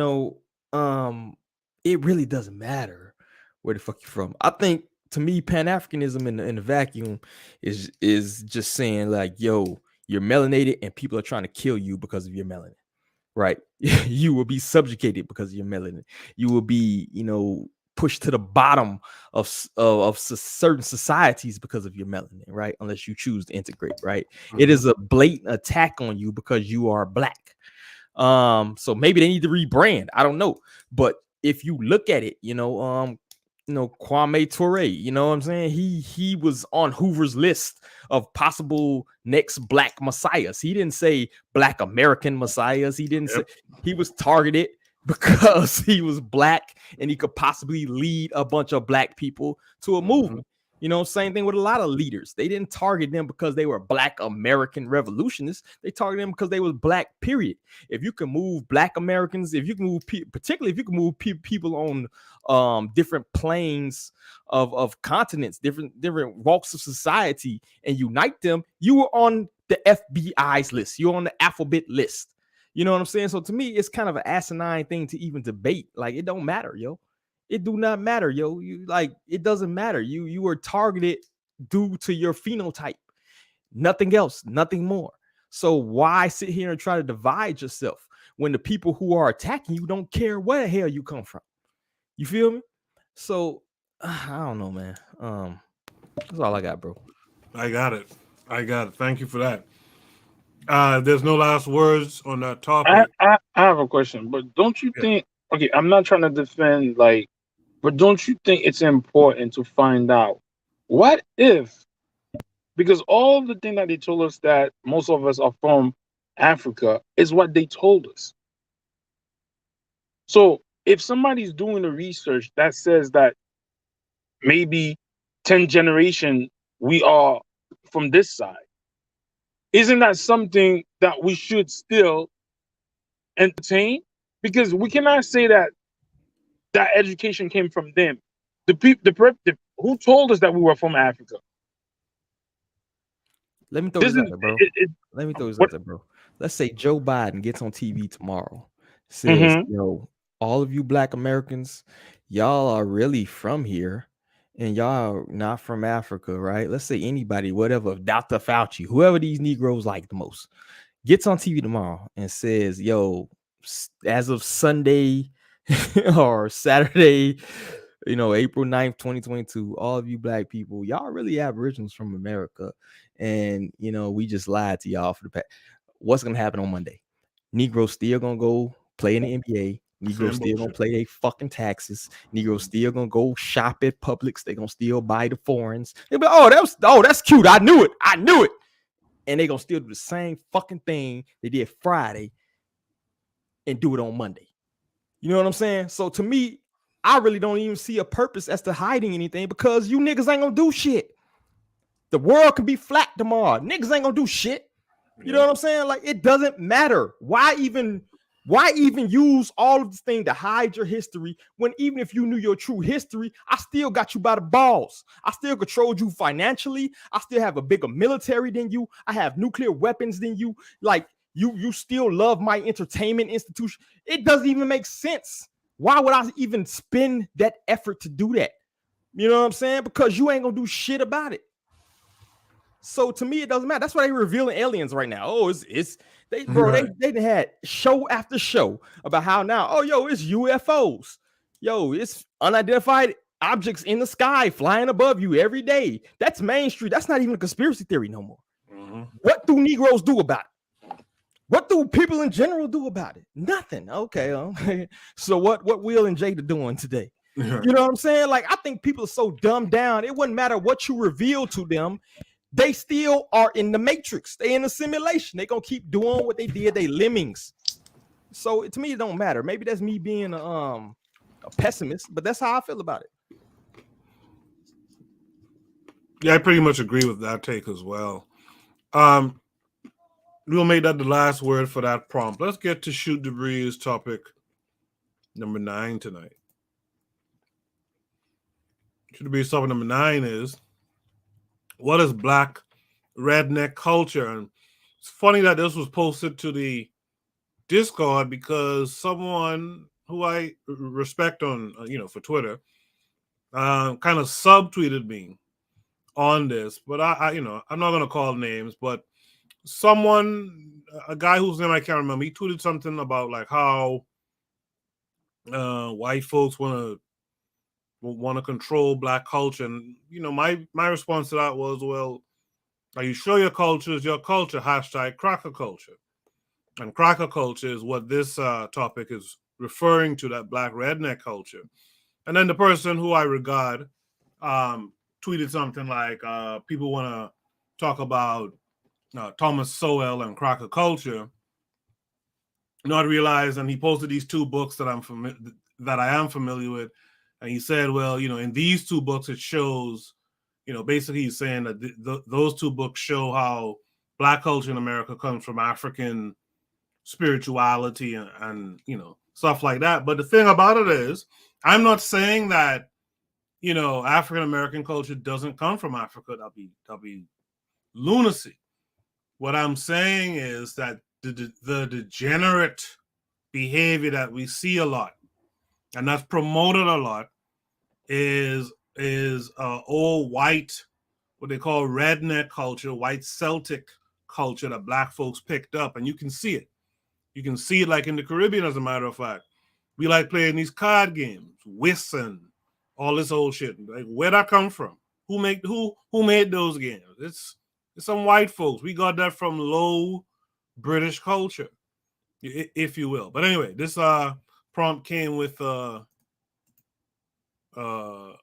really doesn't matter where the fuck you're from. I think, to me, Pan-Africanism in the vacuum is just saying, like, yo, you're melanated and people are trying to kill you because of your melanin, right? You will be subjugated because of your melanin. You will be, pushed to the bottom of certain societies because of your melanin, right? Unless you choose to integrate, right? It is a blatant attack on you because you are black. So maybe they need to rebrand. I don't know. But if you look at it, Kwame Ture, you know what I'm saying? He was on Hoover's list of possible next black messiahs. He didn't say black American messiahs. He didn't say. He was targeted because he was black and he could possibly lead a bunch of black people to a movement. Same thing with a lot of leaders. They didn't target them because they were black American revolutionists. They targeted them because they was black, period. If you can move black Americans, if you can move, particularly if you can move people on different planes of continents, different walks of society, and unite them, you were on the FBI's list. You're on the alphabet list. You know what I'm saying? So to me, it's kind of an asinine thing to even debate. Like, it don't matter, yo. It do not matter, yo. It doesn't matter. You were targeted due to your phenotype. Nothing else, nothing more. So why sit here and try to divide yourself when the people who are attacking you don't care where the hell you come from? You feel me? So I don't know, man. That's all I got, bro. I got it. Thank you for that. There's no last words on that topic. I have a question, but don't you think? Okay, I'm not trying to defend, but don't you think it's important to find out what if? Because all the thing that they told us that most of us are from Africa is what they told us. So if somebody's doing the research that says that maybe 10 generation we are from this side, isn't that something that we should still entertain? Because we cannot say that education came from them. Who told us that we were from Africa? Let me throw This this is out there, bro. it, Let me throw this what? out there, bro. Let's say Joe Biden gets on TV tomorrow, says, Mm-hmm. yo, all of you black Americans, y'all are really from here and y'all are not from Africa, right? Let's say anybody, whatever, Dr. Fauci, whoever these Negroes like the most, gets on TV tomorrow and says, yo, as of Sunday or Saturday, April 9th, 2022, all of you black people, y'all really aboriginals from America. And, we just lied to y'all for the past. What's going to happen on Monday? Negroes still going to go play in the NBA. Negroes still going to play their fucking taxes. Negroes still going to go shop at Publix. They're going to still buy the foreigns. They'll be, that's cute. I knew it. And they're going to still do the same fucking thing they did Friday and do it on Monday. You know what I'm saying? So to me, I really don't even see a purpose as to hiding anything because you niggas ain't gonna do shit. The world can be flat tomorrow. Niggas ain't gonna do shit. You know what I'm saying? Like, it doesn't matter. Why even use all of this thing to hide your history when even if you knew your true history, I still got you by the balls. I still controlled you financially. I still have a bigger military than you. I have nuclear weapons than you. Like, you still love my entertainment institution. It doesn't even make sense. Why would I even spend that effort to do that? You know what I'm saying? Because you ain't gonna do shit about it. So to me, it doesn't matter. That's why they revealing aliens right now. Oh, they had show after show about how now, it's UFOs. It's unidentified objects in the sky flying above you every day. That's Main Street. That's not even a conspiracy theory no more. Mm-hmm. What do Negroes do about it? What do people in general do about it? Nothing. Okay. So what Will and Jada doing today? You know what I'm saying? Like, I think people are so dumbed down. It wouldn't matter what you reveal to them. They still are in the matrix. They in the simulation. They gonna keep doing what they did. They lemmings. So to me, it don't matter. Maybe that's me being a pessimist, but that's how I feel about it. Yeah, I pretty much agree with that take as well. We'll make that the last word for that prompt. Let's get to Shoot the Breeze topic number 9 tonight. Shoot the Breeze topic number 9 is, what is black redneck culture? And it's funny that this was posted to the Discord because someone who I respect on, for Twitter, kind of subtweeted me on this. But I'm not going to call names, but a guy whose name I can't remember, he tweeted something about like how white folks want to control black culture. And, my response to that was, well, are you sure your culture is your culture? # cracker culture. And cracker culture is what this topic is referring to, that black redneck culture. And then the person who I regard tweeted something like, people want to talk about Thomas Sowell and cracker culture, not realizing he posted these 2 books that I am familiar with. And he said, well, in these 2 books, it shows, basically he's saying that those 2 books show how black culture in America comes from African spirituality and stuff like that. But the thing about it is, I'm not saying that African American culture doesn't come from Africa. That'll be lunacy. What I'm saying is that the degenerate behavior that we see a lot and that's promoted a lot is old white, what they call redneck culture, white Celtic culture that black folks picked up, and you can see it. You can see it like in the Caribbean, as a matter of fact. We like playing these card games, whist and all this old shit. Like, where'd that come from? Who made those games? It's some white folks. We got that from low British culture, if you will. But anyway, this prompt came with a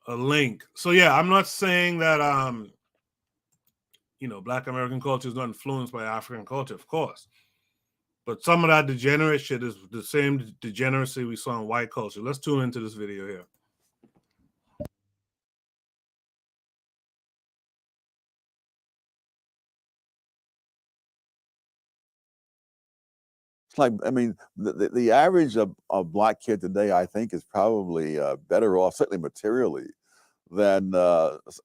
link. So yeah, I'm not saying that Black American culture is not influenced by African culture, of course. But some of that degenerate shit is the same degeneracy we saw in white culture. Let's tune into this video here. It's like, I mean, the average of black kid today, I think, is probably better off, certainly materially, than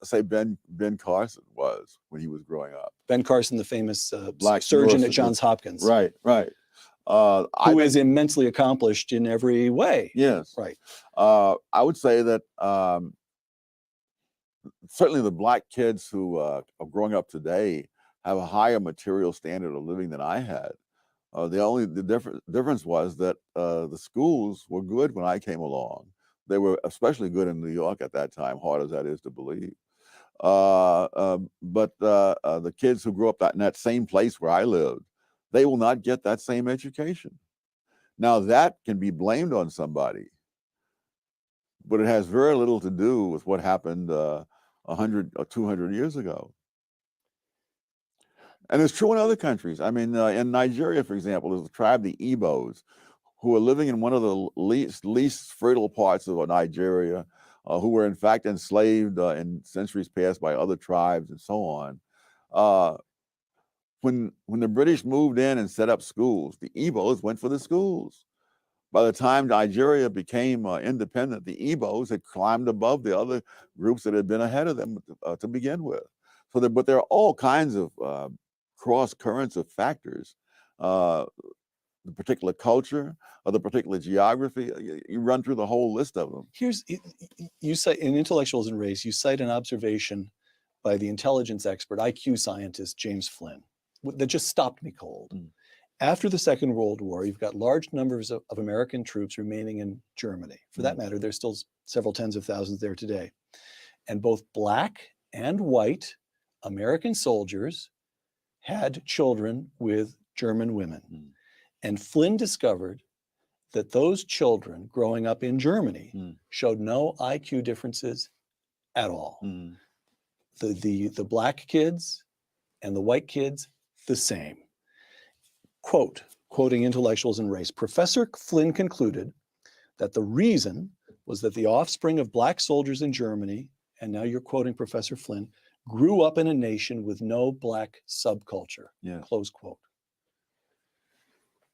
say Ben Carson was when he was growing up. Ben Carson, the famous Black surgeon at neuroscientist. Johns Hopkins. Right. Who is immensely accomplished in every way. Yes. Right. I would say that certainly the Black kids who are growing up today have a higher material standard of living than I had. The difference was that the schools were good when I came along. They were especially good in New York at that time, hard as that is to believe. But the kids who grew up in that same place where I lived, they will not get that same education. Now that can be blamed on somebody, but it has very little to do with what happened 100 or 200 years ago. And it's true in other countries. I mean, in Nigeria, for example, there's a tribe, the Igbos, who are living in one of the least fertile parts of Nigeria, who were in fact enslaved in centuries past by other tribes and so on. When the British moved in and set up schools, the Igbos went for the schools. By the time Nigeria became independent, the Igbos had climbed above the other groups that had been ahead of them to begin with. But there are all kinds of cross currents of factors. The particular culture or the particular geography, you run through the whole list of them. You cite in Intellectuals and Race, you cite an observation by the intelligence expert, IQ scientist, James Flynn, that just stopped me cold. After the Second World War, you've got large numbers of American troops remaining in Germany. For that matter, there's still several tens of thousands there today. And both Black and white American soldiers had children with German women. And Flynn discovered that those children growing up in Germany showed no IQ differences at all. The Black kids and the white kids, the same. Quoting Intellectuals and Race, Professor Flynn concluded that the reason was that the offspring of Black soldiers in Germany, and now you're quoting Professor Flynn, grew up in a nation with no Black subculture, close quote.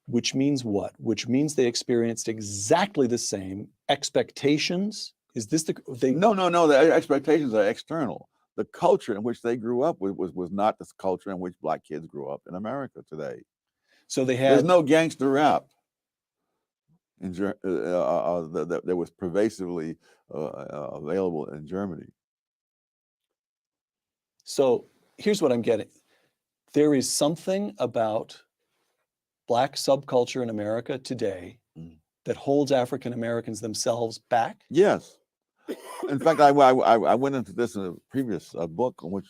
Which means what? Which means they experienced exactly the same expectations. Is this No, the expectations are external. The culture in which they grew up was not the culture in which Black kids grew up in America today. So they had. There's no gangster rap that was pervasively available in Germany. So here's what I'm getting. There is something about Black subculture in America today that holds African Americans themselves back? Yes. In fact, I went into this in a previous book on which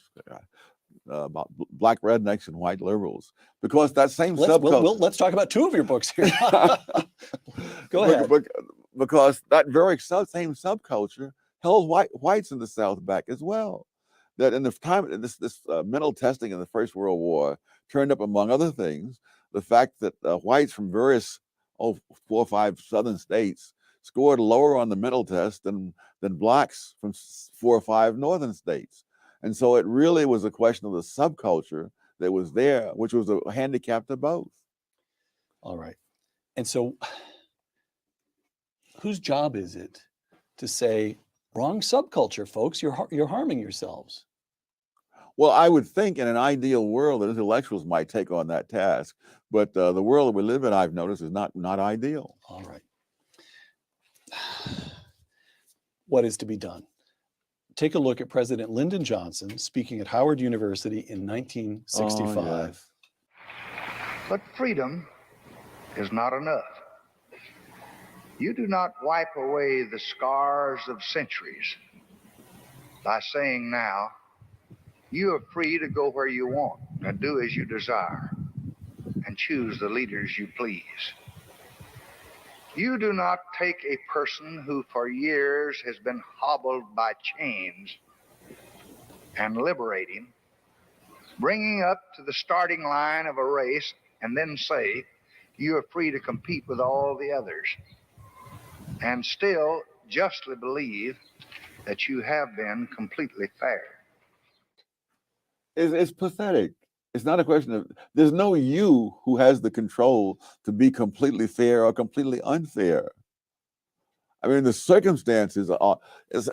about Black rednecks and white liberals, because that same subculture. Let's talk about two of your books here. Go ahead. Because that very same subculture held whites in the South back as well. That in the time this mental testing in the First World War turned up, among other things, the fact that whites from various 4 or 5 southern states scored lower on the mental test than Blacks from 4 or 5 northern states. And so it really was a question of the subculture that was there, which was a handicap to both. All right. And so whose job is it to say, wrong subculture, folks, you're harming yourselves? Well, I would think in an ideal world that intellectuals might take on that task, but the world that we live in, I've noticed, is not ideal. All right. What is to be done? Take a look at President Lyndon Johnson speaking at Howard University in 1965. Oh, yes. But freedom is not enough. You do not wipe away the scars of centuries by saying now, you are free to go where you want and do as you desire and choose the leaders you please. You do not take a person who for years has been hobbled by chains and liberate him, bringing up to the starting line of a race, and then say, you are free to compete with all the others, and still justly believe that you have been completely fair. It's pathetic. It's not a question of, there's no you who has the control to be completely fair or completely unfair. I mean, the circumstances are.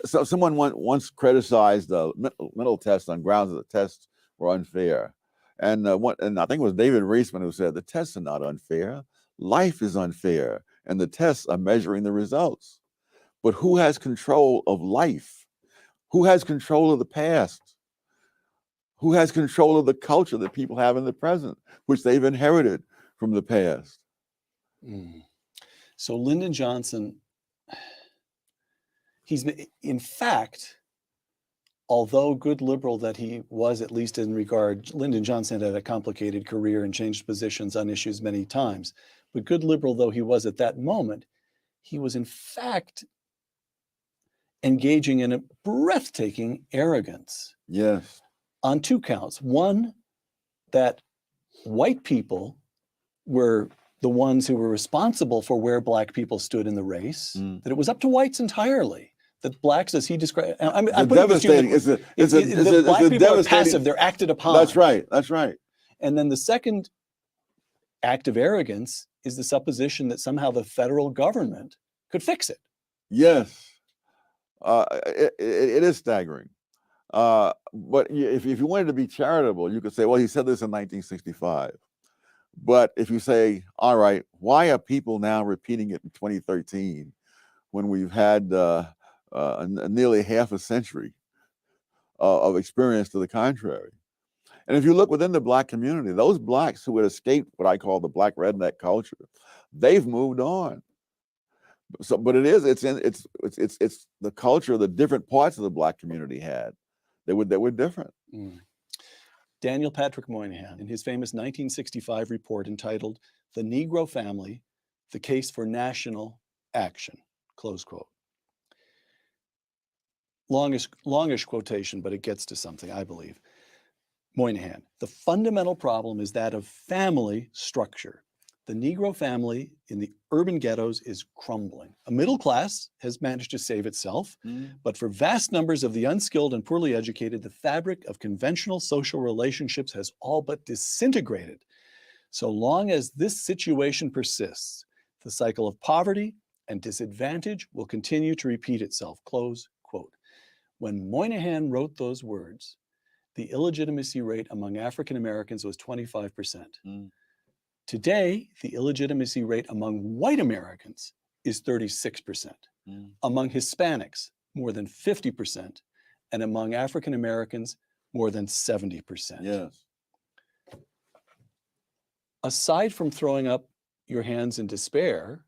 So someone once criticized the mental tests on grounds that the tests were unfair, and I think it was David Reisman who said the tests are not unfair. Life is unfair, and the tests are measuring the results. But who has control of life? Who has control of the past? Who has control of the culture that people have in the present, which they've inherited from the past? So Lyndon Johnson, in fact, although good liberal that he was, at least in regard, Lyndon Johnson had a complicated career and changed positions on issues many times. But good liberal though he was at that moment, he was in fact engaging in a breathtaking arrogance. Yes. On two counts. One, that white people were the ones who were responsible for where black people stood in the race, that it was up to whites entirely. That blacks, as he described, I'm putting this to you, that black people are passive, they're acted upon. That's right, that's right. And then the second act of arrogance is the supposition that somehow the federal government could fix it. Yes, it is staggering. But if you wanted to be charitable, you could say, well, he said this in 1965. But if you say, all right, why are people now repeating it in 2013 when we've had nearly half a century of experience to the contrary? And if you look within the black community, those blacks who had escaped what I call the black redneck culture, they've moved on. So, but it's the culture the different parts of the black community had that were different. Daniel Patrick Moynihan, in his famous 1965 report entitled "The Negro Family: The Case for National Action," close quote. Longish quotation, but it gets to something, I believe. Moynihan, the fundamental problem is that of family structure. The Negro family in the urban ghettos is crumbling. A middle class has managed to save itself, but for vast numbers of the unskilled and poorly educated, the fabric of conventional social relationships has all but disintegrated. So long as this situation persists, the cycle of poverty and disadvantage will continue to repeat itself, close quote. When Moynihan wrote those words, the illegitimacy rate among African Americans was 25%. Today, the illegitimacy rate among white Americans is 36%. Among Hispanics, more than 50%, and among African Americans, more than 70%. Yes. Aside from throwing up your hands in despair,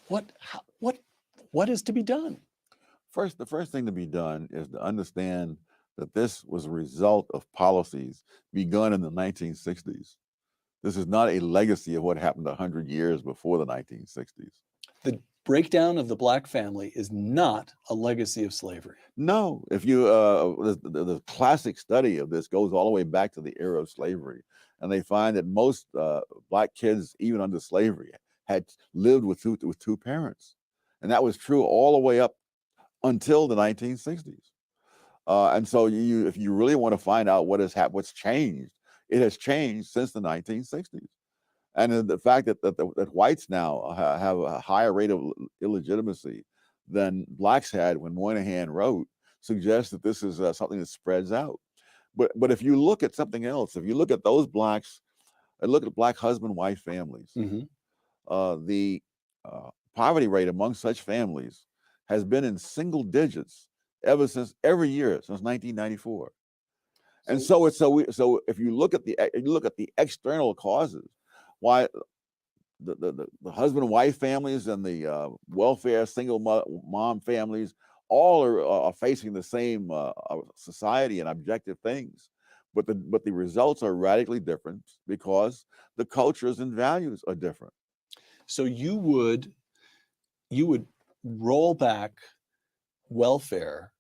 what is to be done? The first thing to be done is to understand that this was a result of policies begun in the 1960s. This is not a legacy of what happened 100 years before the 1960s. The breakdown of the black family is not a legacy of slavery. No, if you the classic study of this goes all the way back to the era of slavery, and they find that most black kids, even under slavery, had lived with two parents, and that was true all the way up until the 1960s. And so, if you really want to find out what's changed, it has changed since the 1960s. And the fact that whites now have a higher rate of illegitimacy than blacks had when Moynihan wrote suggests that this is something that spreads out. But if you look at something else, if you look at those blacks, and look at black husband-wife families, the poverty rate among such families has been in single digits every year since 1994. And so if you look at the external causes, why the husband and wife families and the welfare single mom families all are facing the same society and objective things, but the results are radically different because the cultures and values are different. So you would roll back welfare.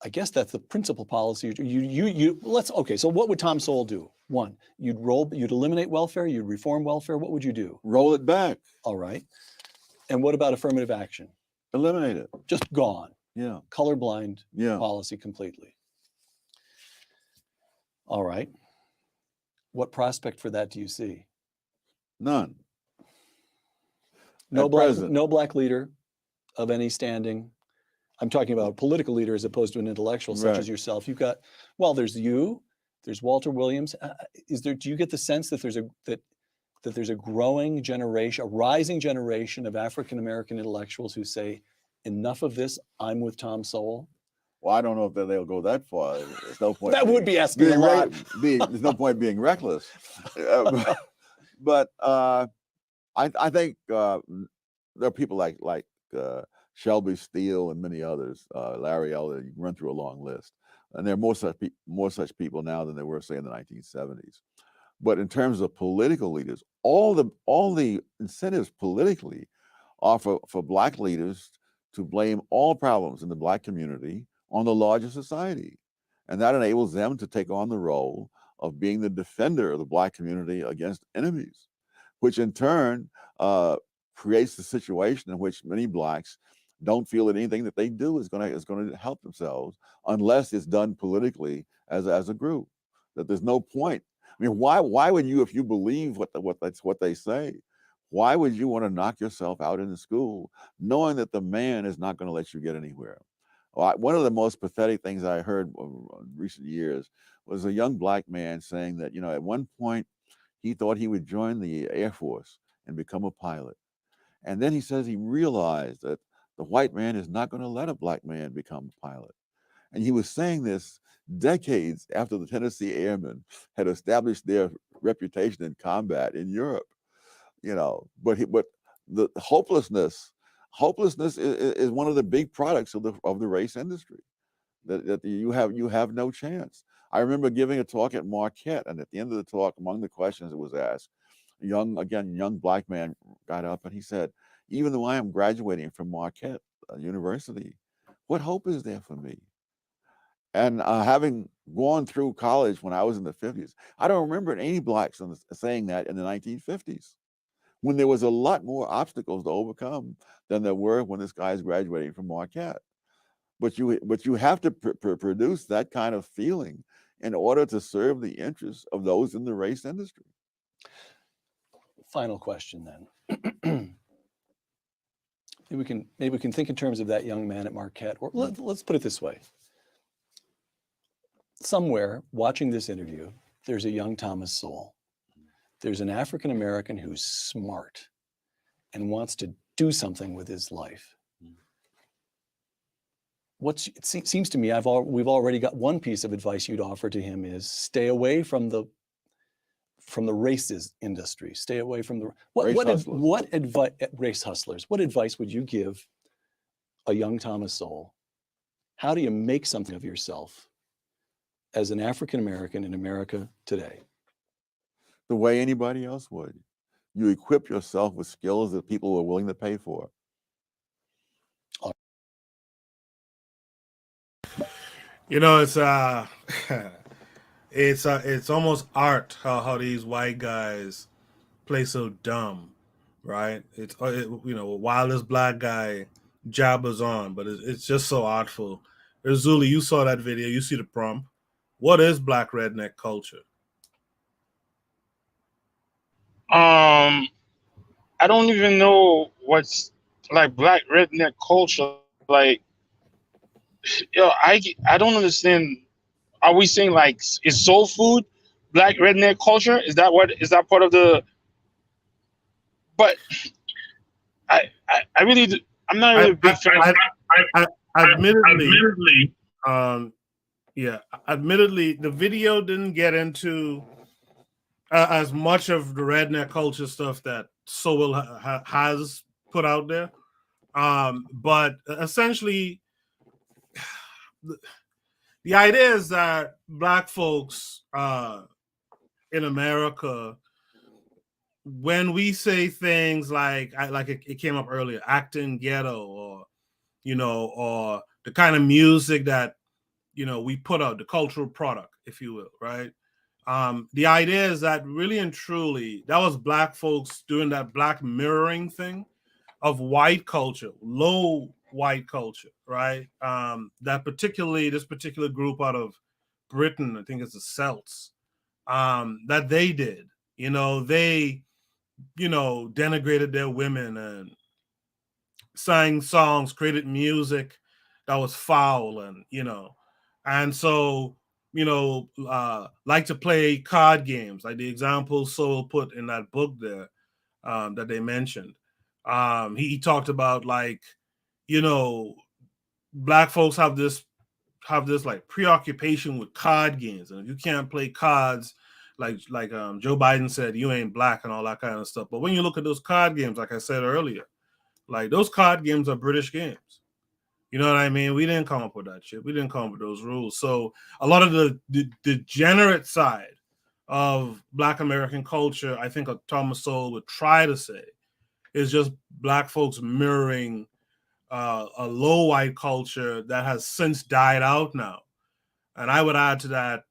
I guess that's the principal policy. So what would Tom Sowell do? One, you'd eliminate welfare, you'd reform welfare. What would you do? Roll it back. All right. And what about affirmative action? Eliminate it. Just gone. Yeah. Colorblind policy completely. All right. What prospect for that do you see? None. No black leader. of any standing? I'm talking about a political leader as opposed to an intellectual such as yourself. You've got, well, there's you, there's Walter Williams. Do you get the sense that there's a growing generation, a rising generation of African-American intellectuals who say, enough of this, I'm with Tom Sowell? Well, I don't know if they'll go that far. There's no point. That would be asking a lot. There's no point being reckless. But I think there are people like Shelby Steele and many others, Larry Elder. You can run through a long list, and there are more such people now than there were, say, in the 1970s. But in terms of political leaders, all the incentives politically are for Black leaders to blame all problems in the Black community on the larger society, and that enables them to take on the role of being the defender of the Black community against enemies, which in turn creates the situation in which many Blacks don't feel that anything that they do is going to help themselves unless it's done politically as a group. That there's no point. I mean, why would you, if you believe what they say, why would you want to knock yourself out in the school knowing that the man is not going to let you get anywhere? One of the most pathetic things I heard in recent years was a young Black man saying that, at one point he thought he would join the Air Force and become a pilot. And then he says he realized that the white man is not going to let a Black man become a pilot. And he was saying this decades after the Tennessee Airmen had established their reputation in combat in Europe. But the hopelessness is one of the big products of the race industry. That you have no chance. I remember giving a talk at Marquette, and at the end of the talk, among the questions that was asked, a young Black man got up and he said, "Even though I am graduating from Marquette University, what hope is there for me?" And having gone through college when I was in the 50s, I don't remember any Blacks saying that in the 1950s, when there was a lot more obstacles to overcome than there were when this guy is graduating from Marquette. But you have to produce that kind of feeling in order to serve the interests of those in the race industry. Final question then. Maybe we can think in terms of that young man at Marquette. Or let's put it this way. Somewhere watching this interview, there's a young Thomas Sowell. There's an African American who's smart and wants to do something with his life. It seems to me we've already got one piece of advice you'd offer to him is stay away from the races industry. Stay away from the race hustlers. What advice would you give a young Thomas Sowell? How do you make something of yourself as an African American in America today? The way anybody else would. You equip yourself with skills that people are willing to pay for. It's almost art how these white guys play so dumb, right? While this Black guy jabbers on, but it's just so artful. Zuli, you saw that video. You see the prompt. What is Black redneck culture? I don't even know what's like Black redneck culture. Like, I don't understand. Are we saying like is soul food Black redneck culture? Is that part of the? But I'm not really a big fan. Admittedly, the video didn't get into as much of the redneck culture stuff that Sowell has put out there. But essentially, the idea is that Black folks in America, when we say things like it came up earlier, acting ghetto, or the kind of music that we put out, the cultural product, if you will, right? The idea is that really and truly, that was Black folks doing that Black mirroring thing of white culture, low white culture, right? This particular group out of Britain, I think it's the Celts, that they did. They denigrated their women and sang songs, created music that was foul, and and so like to play card games, like the example Soul put in that book there that they mentioned. He talked about like black folks have this like preoccupation with card games, and if you can't play cards, like Joe Biden said, you ain't black and all that kind of stuff. But when you look at those card games, like I said earlier, like those card games are British games. You know what I mean? We didn't come up with that shit. We didn't come up with those rules. So a lot of the degenerate side of Black American culture, I think Thomas Sowell would try to say, is just black folks mirroring a low white culture that has since died out now. And I would add to that,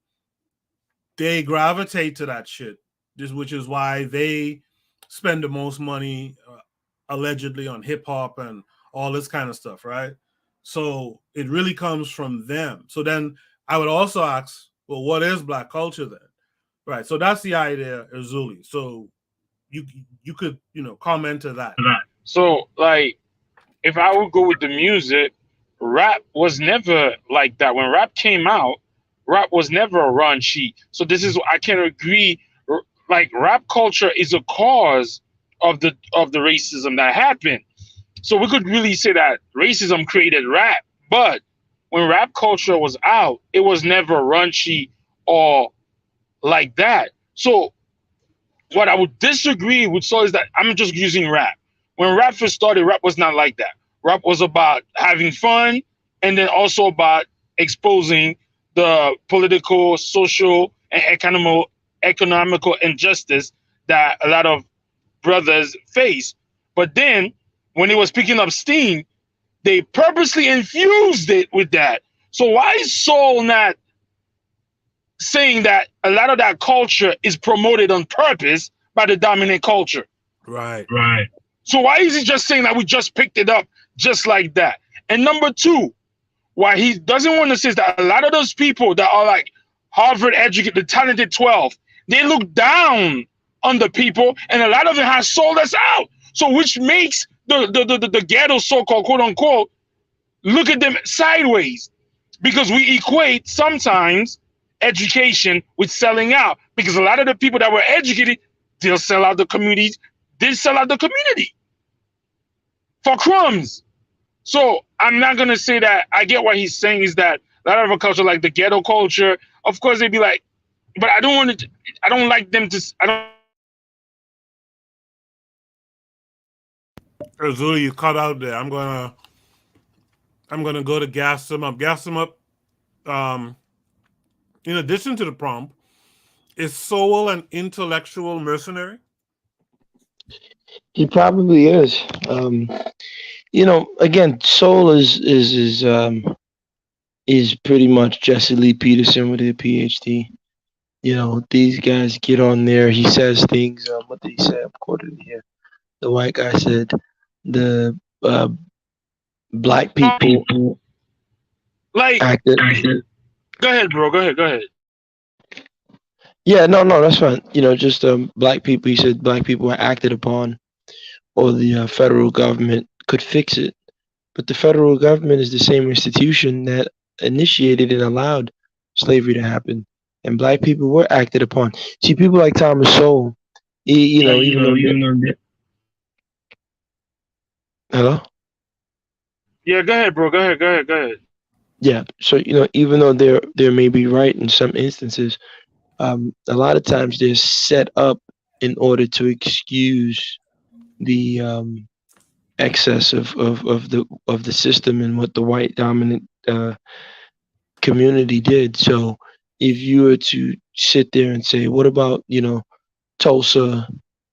they gravitate to that shit, which is why they spend the most money allegedly on hip hop and all this kind of stuff, right? So it really comes from them. So then I would also ask, well, what is black culture then? Right. So that's the idea, Azuli. So you could, comment to that. So, like, if I would go with the music, rap was never like that. When rap came out, rap was never a raunchy. So this is, I can agree. Like, rap culture is a cause of the racism that happened. So we could really say that racism created rap. But when rap culture was out, it was never raunchy or like that. So what I would disagree with Saul is that I'm just using rap. When rap first started, rap was not like that. Rap was about having fun and then also about exposing the political, social, and economical injustice that a lot of brothers face. But then when it was picking up steam, they purposely infused it with that. So why is Saul not saying that a lot of that culture is promoted on purpose by the dominant culture? Right. So why is he just saying that we just picked it up just like that? And number two, why he doesn't want to say is that a lot of those people that are like Harvard educated, the talented 12, they look down on the people, and a lot of them have sold us out. So which makes the ghetto, so-called, quote unquote, look at them sideways, because we equate sometimes education with selling out, because a lot of the people that were educated, they'll sell out the communities, they sell out the community for crumbs. So I'm not gonna say that. I get what he's saying is that a lot of a culture, like the ghetto culture, of course they'd be like, but I don't want to. I don't like them to. I don't. Azuli, you cut out there. I'm gonna go to gas him up. Gas him up. In addition to the prompt, is Sowell an intellectual mercenary? He probably is. Again, Soul is pretty much Jesse Lee Peterson with a PhD. These guys get on there. He says things. What did he say? I'm quoting here. The white guy said, "The black people like." acted." Go ahead, bro. Go ahead. Yeah, no, that's fine. Just black people. He said black people were acted upon, or the federal government could fix it. But the federal government is the same institution that initiated and allowed slavery to happen, and black people were acted upon. See, people like Thomas Sowell, Hello? Yeah, go ahead, bro. Go ahead. Yeah. So even though they're maybe right in some instances, a lot of times they're set up in order to excuse the excess of the system and what the white dominant community did. So if you were to sit there and say, what about Tulsa?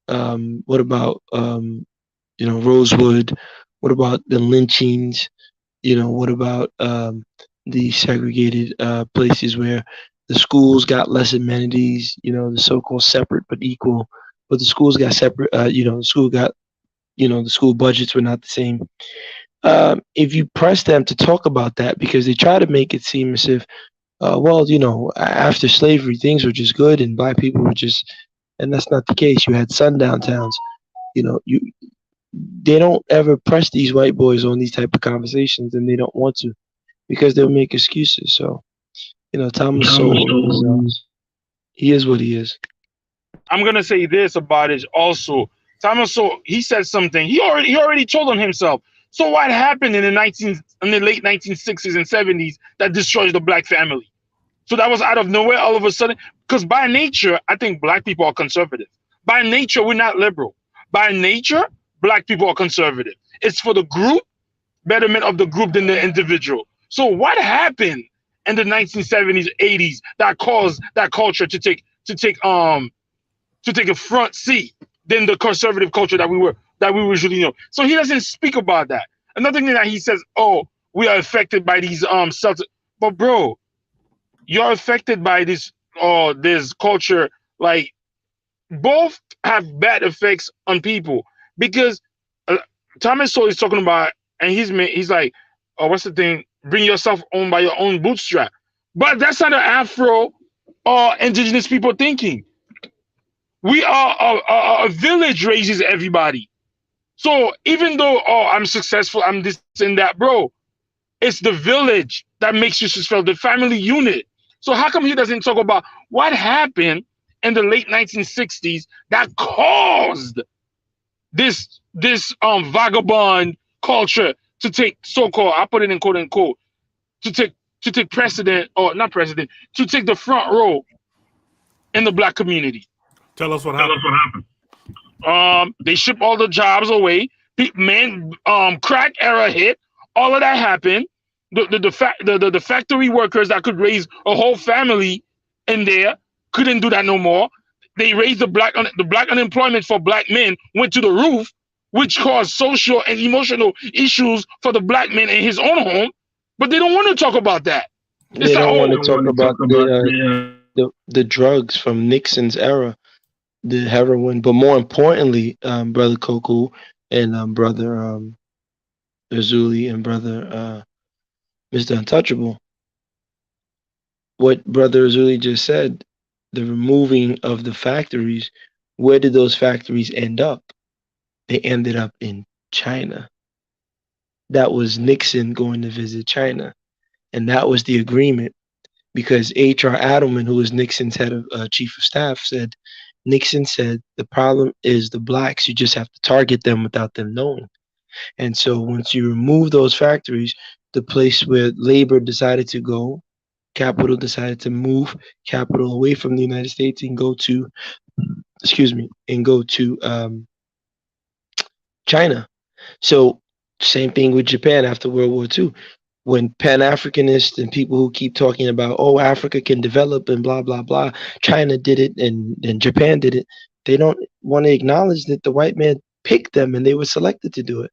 What about Rosewood? What about the lynchings? What about the segregated places where the schools got less amenities? The so-called separate but equal, but the schools got separate. The school got the school budgets were not the same. If you press them to talk about that, because they try to make it seem as if, after slavery, things were just good and black people were just, and that's not the case. You had sundown towns. they don't ever press these white boys on these type of conversations, and they don't want to because they'll make excuses. So, Thomas Sowell he is what he is. I'm gonna say this about it also. Thomas Sowell, he said something. He already told on himself. So what happened in the late 1960s and 70s that destroys the black family? So that was out of nowhere all of a sudden. Because by nature, I think black people are conservative. By nature, we're not liberal. By nature, black people are conservative. It's for the group, betterment of the group than the individual. So what happened in the 1970s, 80s that caused that culture to take a front seat than the conservative culture that we usually know? So he doesn't speak about that. Another thing that he says, oh, we are affected by these but bro, you're affected by this culture. Like, both have bad effects on people because Thomas Sowell is talking about, and he's like, oh, what's the thing? Bring yourself on by your own bootstrap. But that's not an Afro or indigenous people thinking. We are a village raises everybody. So even though, oh, I'm successful, I'm this and that, bro, it's the village that makes you successful, the family unit. So how come he doesn't talk about what happened in the late 1960s that caused this vagabond culture to take so-called, I put it in quote unquote, to take precedent, or not precedent, to take the front row in the black community. Tell us what happened. They ship all the jobs away. Crack era hit. All of that happened. The factory workers that could raise a whole family in there couldn't do that no more. They raised the black unemployment for black men went to the roof, which caused social and emotional issues for the black man in his own home. But they don't want to talk about that. They don't want to talk about the drugs from Nixon's era, the heroin, but more importantly, brother Koku and brother Azuli and brother Mr. Untouchable, what brother Azuli just said, the removing of the factories, where did those factories end up? They ended up in China. That was Nixon going to visit China, and that was the agreement, because H.R. Adelman, who was Nixon's head of chief of staff, said, Nixon said, the problem is the blacks, you just have to target them without them knowing. And so once you remove those factories, the place where labor decided to go, capital decided to move capital away from the United States and go to, China. So same thing with Japan after World War II. When Pan-Africanists and people who keep talking about, oh, Africa can develop and blah, blah, blah, China did it and Japan did it, they don't want to acknowledge that the white man picked them and they were selected to do it.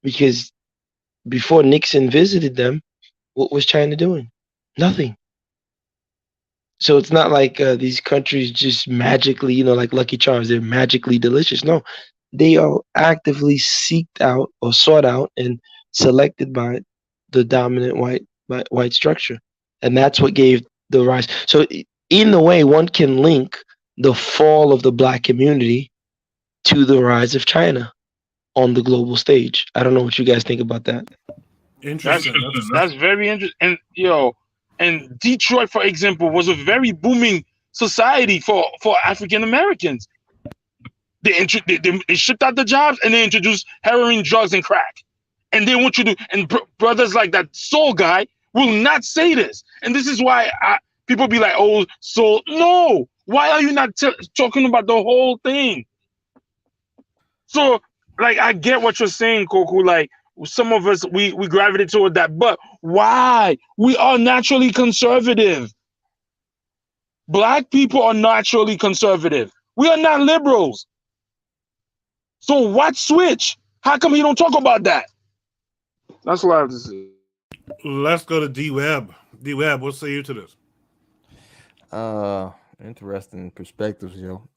Because before Nixon visited them, what was China doing? Nothing. So it's not like these countries just magically, like Lucky Charms, they're magically delicious. No, they are actively seeked out or sought out and selected by the dominant white structure. And that's what gave the rise. So in a way, one can link the fall of the black community to the rise of China on the global stage. I don't know what you guys think about that. Interesting. That's very interesting. And Detroit, for example, was a very booming society for African Americans. They shipped out the jobs and they introduced heroin, drugs, and crack. And they want you to, and brothers like that soul guy will not say this. And this is why people be like, oh, soul. No, why are you not talking about the whole thing? So, like, I get what you're saying, Koku. Like, some of us, we gravitate toward that. But why? We are naturally conservative. Black people are naturally conservative. We are not liberals. So what switch? How come he don't talk about that? That's what I have to say. Let's go to D-Web. D-Web, what say you to this? Interesting perspectives, yo.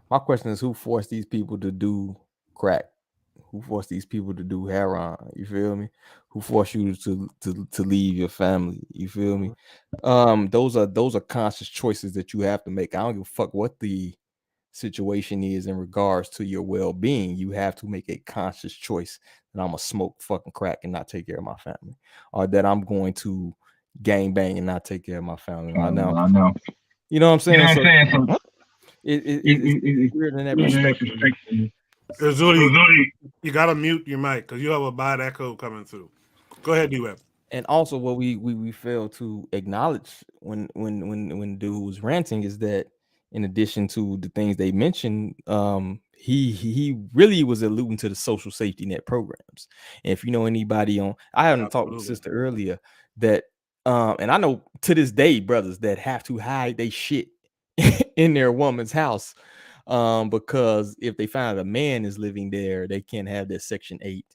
My question is, who forced these people to do crack? Who forced these people to do heroin? You feel me? Who forced you to leave your family? You feel me? Those are conscious choices that you have to make. I don't give a fuck what the situation is in regards to your well-being, you have to make a conscious choice that I'm gonna smoke fucking crack and not take care of my family, or that I'm going to gang bang and not take care of my family. I know. You know what I'm saying? So it's weird in that perspective. Zuli, you gotta mute your mic because you have a bad echo coming through. Go ahead, D-Web. And also what we fail to acknowledge when dude was ranting is that in addition to the things they mentioned, he really was alluding to the social safety net programs. And if you know anybody on, I haven't talked with sister earlier that and I know to this day brothers that have to hide they shit in their woman's house because if they find a man is living there, they can't have their Section 8.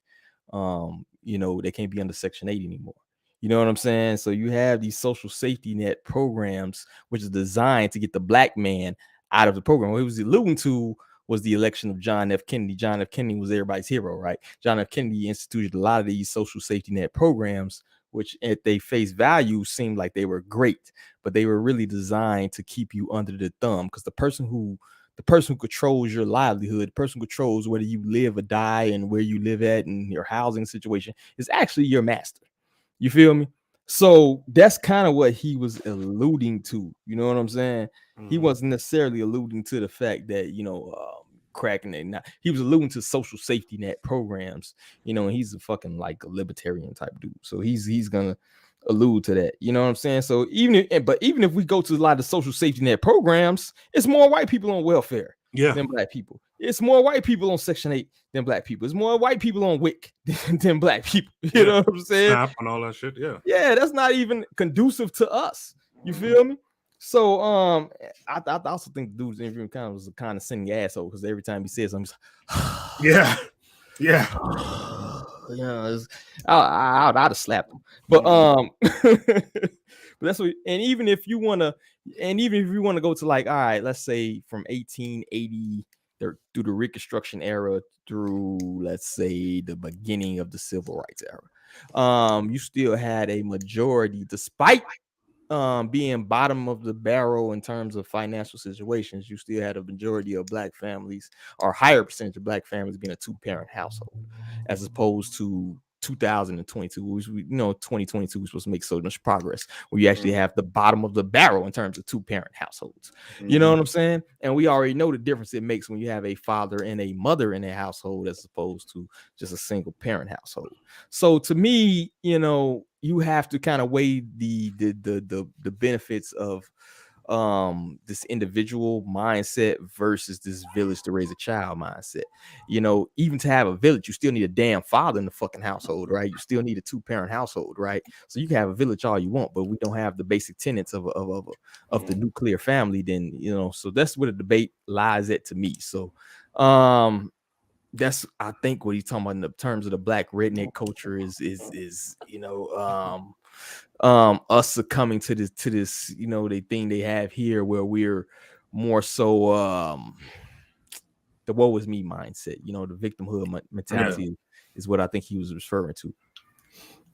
They can't be under Section 8 anymore. You know what I'm saying? So you have these social safety net programs, which is designed to get the black man out of the program. What he was alluding to was the election of John F. Kennedy. John F. Kennedy was everybody's hero, right? John F. Kennedy instituted a lot of these social safety net programs, which at they face value seemed like they were great, but they were really designed to keep you under the thumb because the person who controls your livelihood, the person who controls whether you live or die and where you live at and your housing situation is actually your master. You feel me? So that's kind of what he was alluding to. You know what I'm saying? He wasn't necessarily alluding to the fact that, cracking it. Now, he was alluding to social safety net programs, and he's a fucking like a libertarian type dude. So he's gonna allude to that. You know what I'm saying? So even if we go to a lot of the social safety net programs, it's more white people on welfare than black people. It's more white people on Section 8 than black people. It's more white people on WIC than black people. You know what I'm saying? Snap and all that shit. Yeah, that's not even conducive to us. You feel me? So I also think the dude's interview kind of was a condescending asshole because every time he says something, yeah. I'd have slapped him. But but that's what. And even if you want to go to like, all right, let's say from 1880 through the Reconstruction era through, let's say, the beginning of the Civil Rights era, you still had a majority, despite being bottom of the barrel in terms of financial situations, you still had a majority of black families or higher percentage of black families being a two-parent household, as opposed to 2022, which 2022 was supposed to make so much progress where you actually have the bottom of the barrel in terms of two-parent households. You know what I'm saying? And we already know the difference it makes when you have a father and a mother in a household as opposed to just a single parent household. So to me, you have to kind of weigh the benefits of this individual mindset versus this village to raise a child mindset. Even to have a village, you still need a damn father in the fucking household, right? You still need a two-parent household, right? So you can have a village all you want, but we don't have the basic tenets of the nuclear family. Then so that's where the debate lies at to me. So that's I think what he's talking about in the terms of the black redneck culture is us succumbing to this the thing they have here where we're more so the woe is me mindset, the victimhood mentality is what I think he was referring to.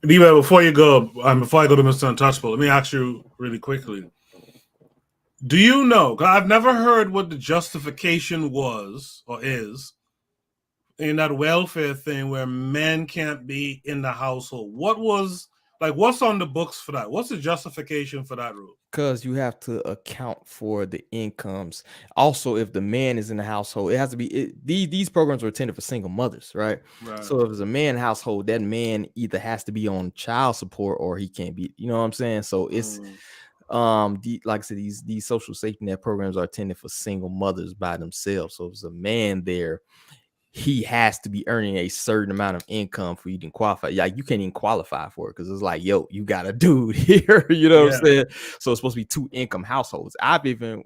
Anyway, before I go to Mr. Untouchable, let me ask you really quickly. Do you know, 'cause I've never heard what the justification was or is in that welfare thing where men can't be in the household. What's on the books for that? What's the justification for that rule? Because you have to account for the incomes. Also, if the man is in the household, it has to be these programs are intended for single mothers, right? So if it's a man household, that man either has to be on child support or he can't be, you know what I'm saying? So it's like I said, these social safety net programs are intended for single mothers by themselves. So if there's a man there, he has to be earning a certain amount of income for you to qualify. Like you can't even qualify for it because it's like, yo, you got a dude here, you know what I'm saying? So it's supposed to be two income households. I've even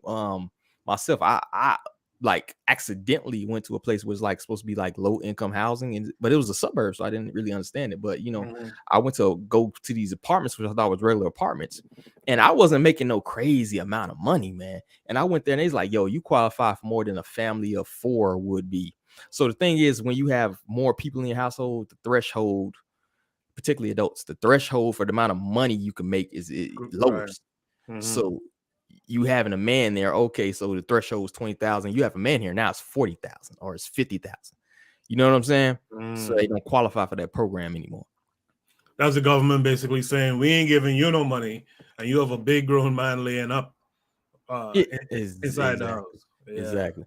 myself, I like accidentally went to a place where it's like supposed to be like low income housing, but it was a suburb, so I didn't really understand it. But I went to go to these apartments, which I thought was regular apartments, and I wasn't making no crazy amount of money, man. And I went there and they's like, yo, you qualify for more than a family of 4 would be. So the thing is, when you have more people in your household, the threshold, particularly adults, the threshold for the amount of money you can make is it lowers. So you having a man there, okay, so the threshold was 20,000. You have a man here now, it's 40,000 or it's 50,000. You know what I'm saying? So they don't qualify for that program anymore. That's the government basically saying we ain't giving you no money, and you have a big grown man laying up inside the house. Yeah. Exactly.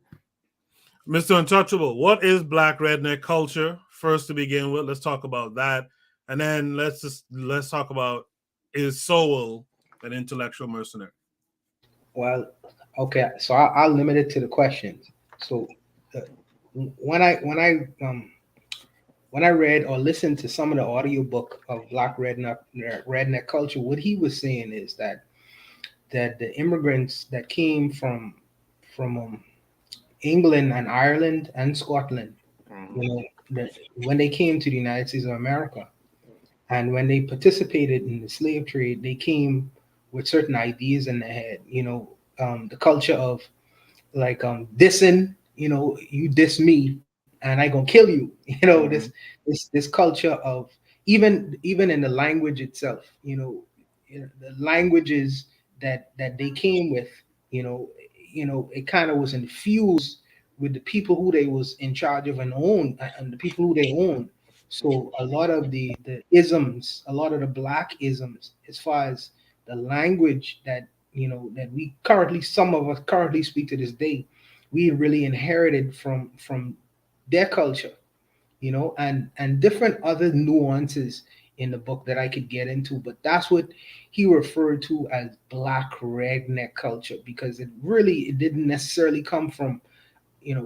Mr. Untouchable, what is Black redneck culture? First, to begin with, let's talk about that, and then let's talk about, is Sowell an intellectual mercenary? Well, okay, so I'll limit it to the questions. So when I read or listened to some of the audiobook of Black redneck culture, what he was saying is that the immigrants that came from England and Ireland and Scotland, when they came to the United States of America, and when they participated in the slave trade, they came with certain ideas in their head. The culture of like dissing. You diss me, and I gonna kill you. This culture of even in the language itself. The languages that they came with. It kind of was infused with the people who they was in charge of and the people who they own. So a lot of the isms, a lot of the Black isms, as far as the language that some of us currently speak to this day, we really inherited from their culture, and different other nuances in the book that I could get into. But that's what he referred to as Black redneck culture, because it didn't necessarily come from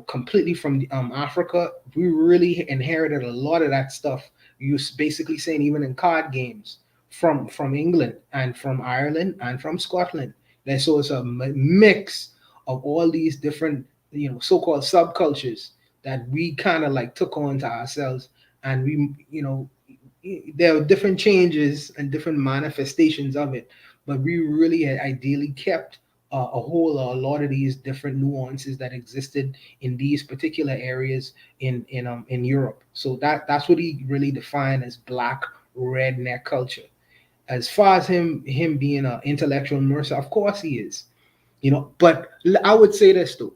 completely from Africa. We really inherited a lot of that stuff. You basically saying even in card games from England and from Ireland and from Scotland. And so it's a mix of all these different so-called subcultures that we kind of like took on to ourselves, and there are different changes and different manifestations of it, but we really had ideally kept a lot of these different nuances that existed in these particular areas in Europe. So that's what he really defined as Black redneck culture. As far as him being an intellectual mercer, of course he is. But I would say this too.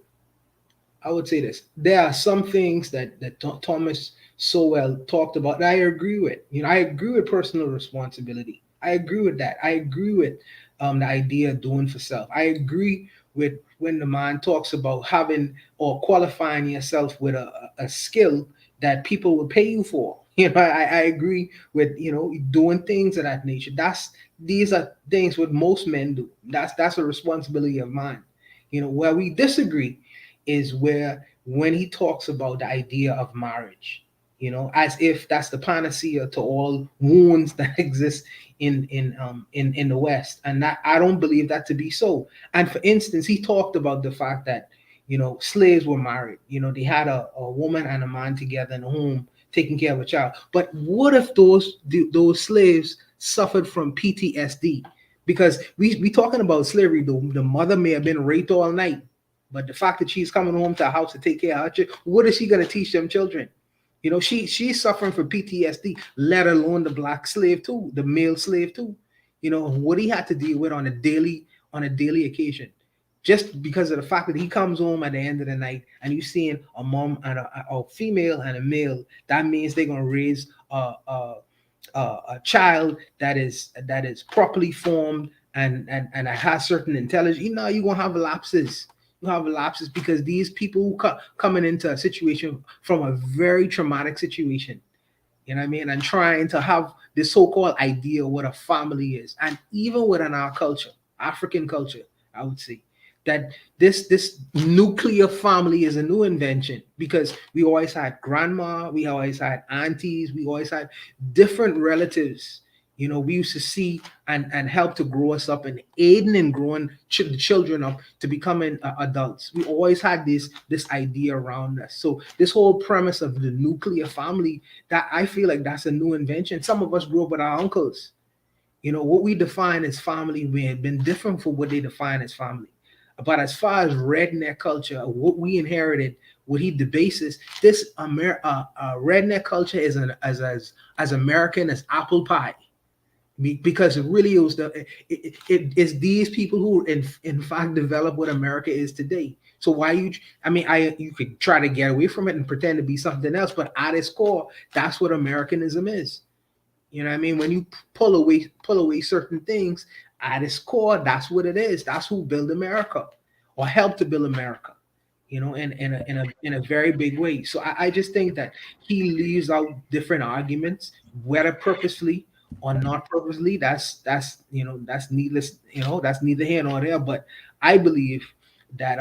There are some things that Thomas Sowell talked about that I agree with. I agree with personal responsibility. I agree with that. I agree with the idea of doing for self. I agree with when the man talks about having or qualifying yourself with a skill that people will pay you for. I agree with doing things of that nature. These are things what most men do. That's a responsibility of mine. Where we disagree is where when he talks about the idea of marriage, as if that's the panacea to all wounds that exist in the West, and that I don't believe that to be so. And for instance, he talked about the fact that slaves were married. They had a woman and a man together in a home taking care of a child. But what if those slaves suffered from PTSD? Because we talking about slavery, the mother may have been raped all night, but the fact that she's coming home to a house to take care of her children, what is she going to teach them children? She's suffering from PTSD, let alone the Black slave too, the male slave too. What he had to deal with on a daily occasion, just because of the fact that he comes home at the end of the night and you're seeing a mom and a female and a male. That means they're going to raise a child that is properly formed and has certain intelligence. You're going to have lapses. You have lapses because these people coming into a situation from a very traumatic situation, what I mean, and trying to have this so-called idea of what a family is. And even within our culture, African culture, I would say that this nuclear family is a new invention, because we always had grandma, we always had aunties, we always had different relatives. We used to see and help to grow us up and aiding in growing children up to becoming adults. We always had this idea around us. So this whole premise of the nuclear family, that I feel like that's a new invention. Some of us grew up with our uncles. What we define as family may have been different from what they define as family. But as far as redneck culture, what we inherited, what he debases, this redneck culture is as American as apple pie. because it really is it is these people who in fact develop what America is today. So why you could try to get away from it and pretend to be something else, but at its core, that's what Americanism is. You know what I mean? When you pull away certain things, at its core, that's what it is. That's who built America or helped to build America. You know, in a very big way. So I just think that he leaves out different arguments, whether purposely or not purposely. That's that's needless. That's neither here nor there. But I believe that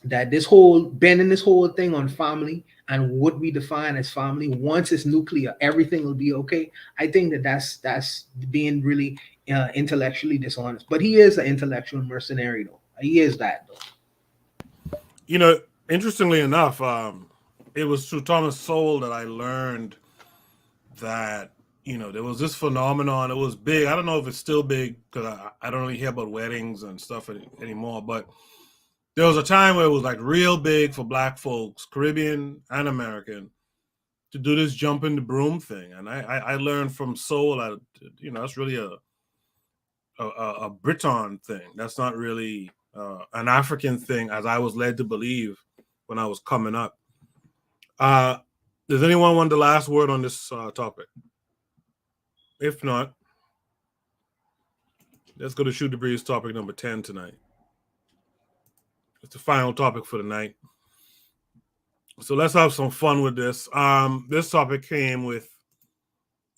that this whole bending this whole thing on family and what we define as family, once it's nuclear, everything will be okay. I think that that's being really intellectually dishonest. But he is an intellectual mercenary, though. He is that, though. You know, interestingly enough, it was through Thomas Sowell that I learned that, there was this phenomenon. It was big. I don't know if it's still big because I don't really hear about weddings and stuff anymore, but there was a time where it was like real big for Black folks, Caribbean and American, to do this jump in the broom thing. And I learned from Sowell that, that's really a Briton thing. That's not really an African thing, as I was led to believe when I was coming up. Does anyone want the last word on this topic? If not, let's go to Shoot the Breeze topic number 10 tonight. It's the final topic for the night. So let's have some fun with this. This topic came with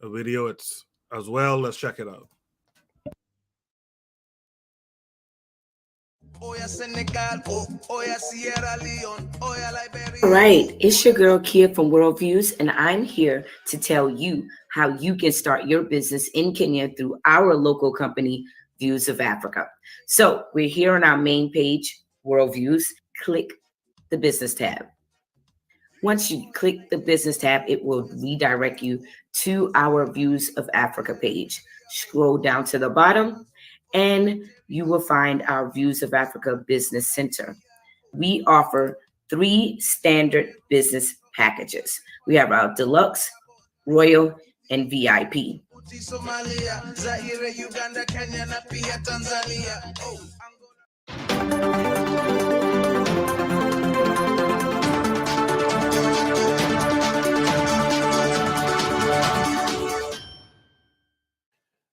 a video as well. Let's check it out. All right, it's your girl Kia from Worldviews, and I'm here to tell you how you can start your business in Kenya through our local company, Views of Africa. So we're here on our main page, Worldviews. Click the business tab. Once you click the business tab, it will redirect you to our Views of Africa page. Scroll down to the bottom, and you will find our Views of Africa Business Center. We offer 3 standard business packages. We have our Deluxe, Royal, and VIP.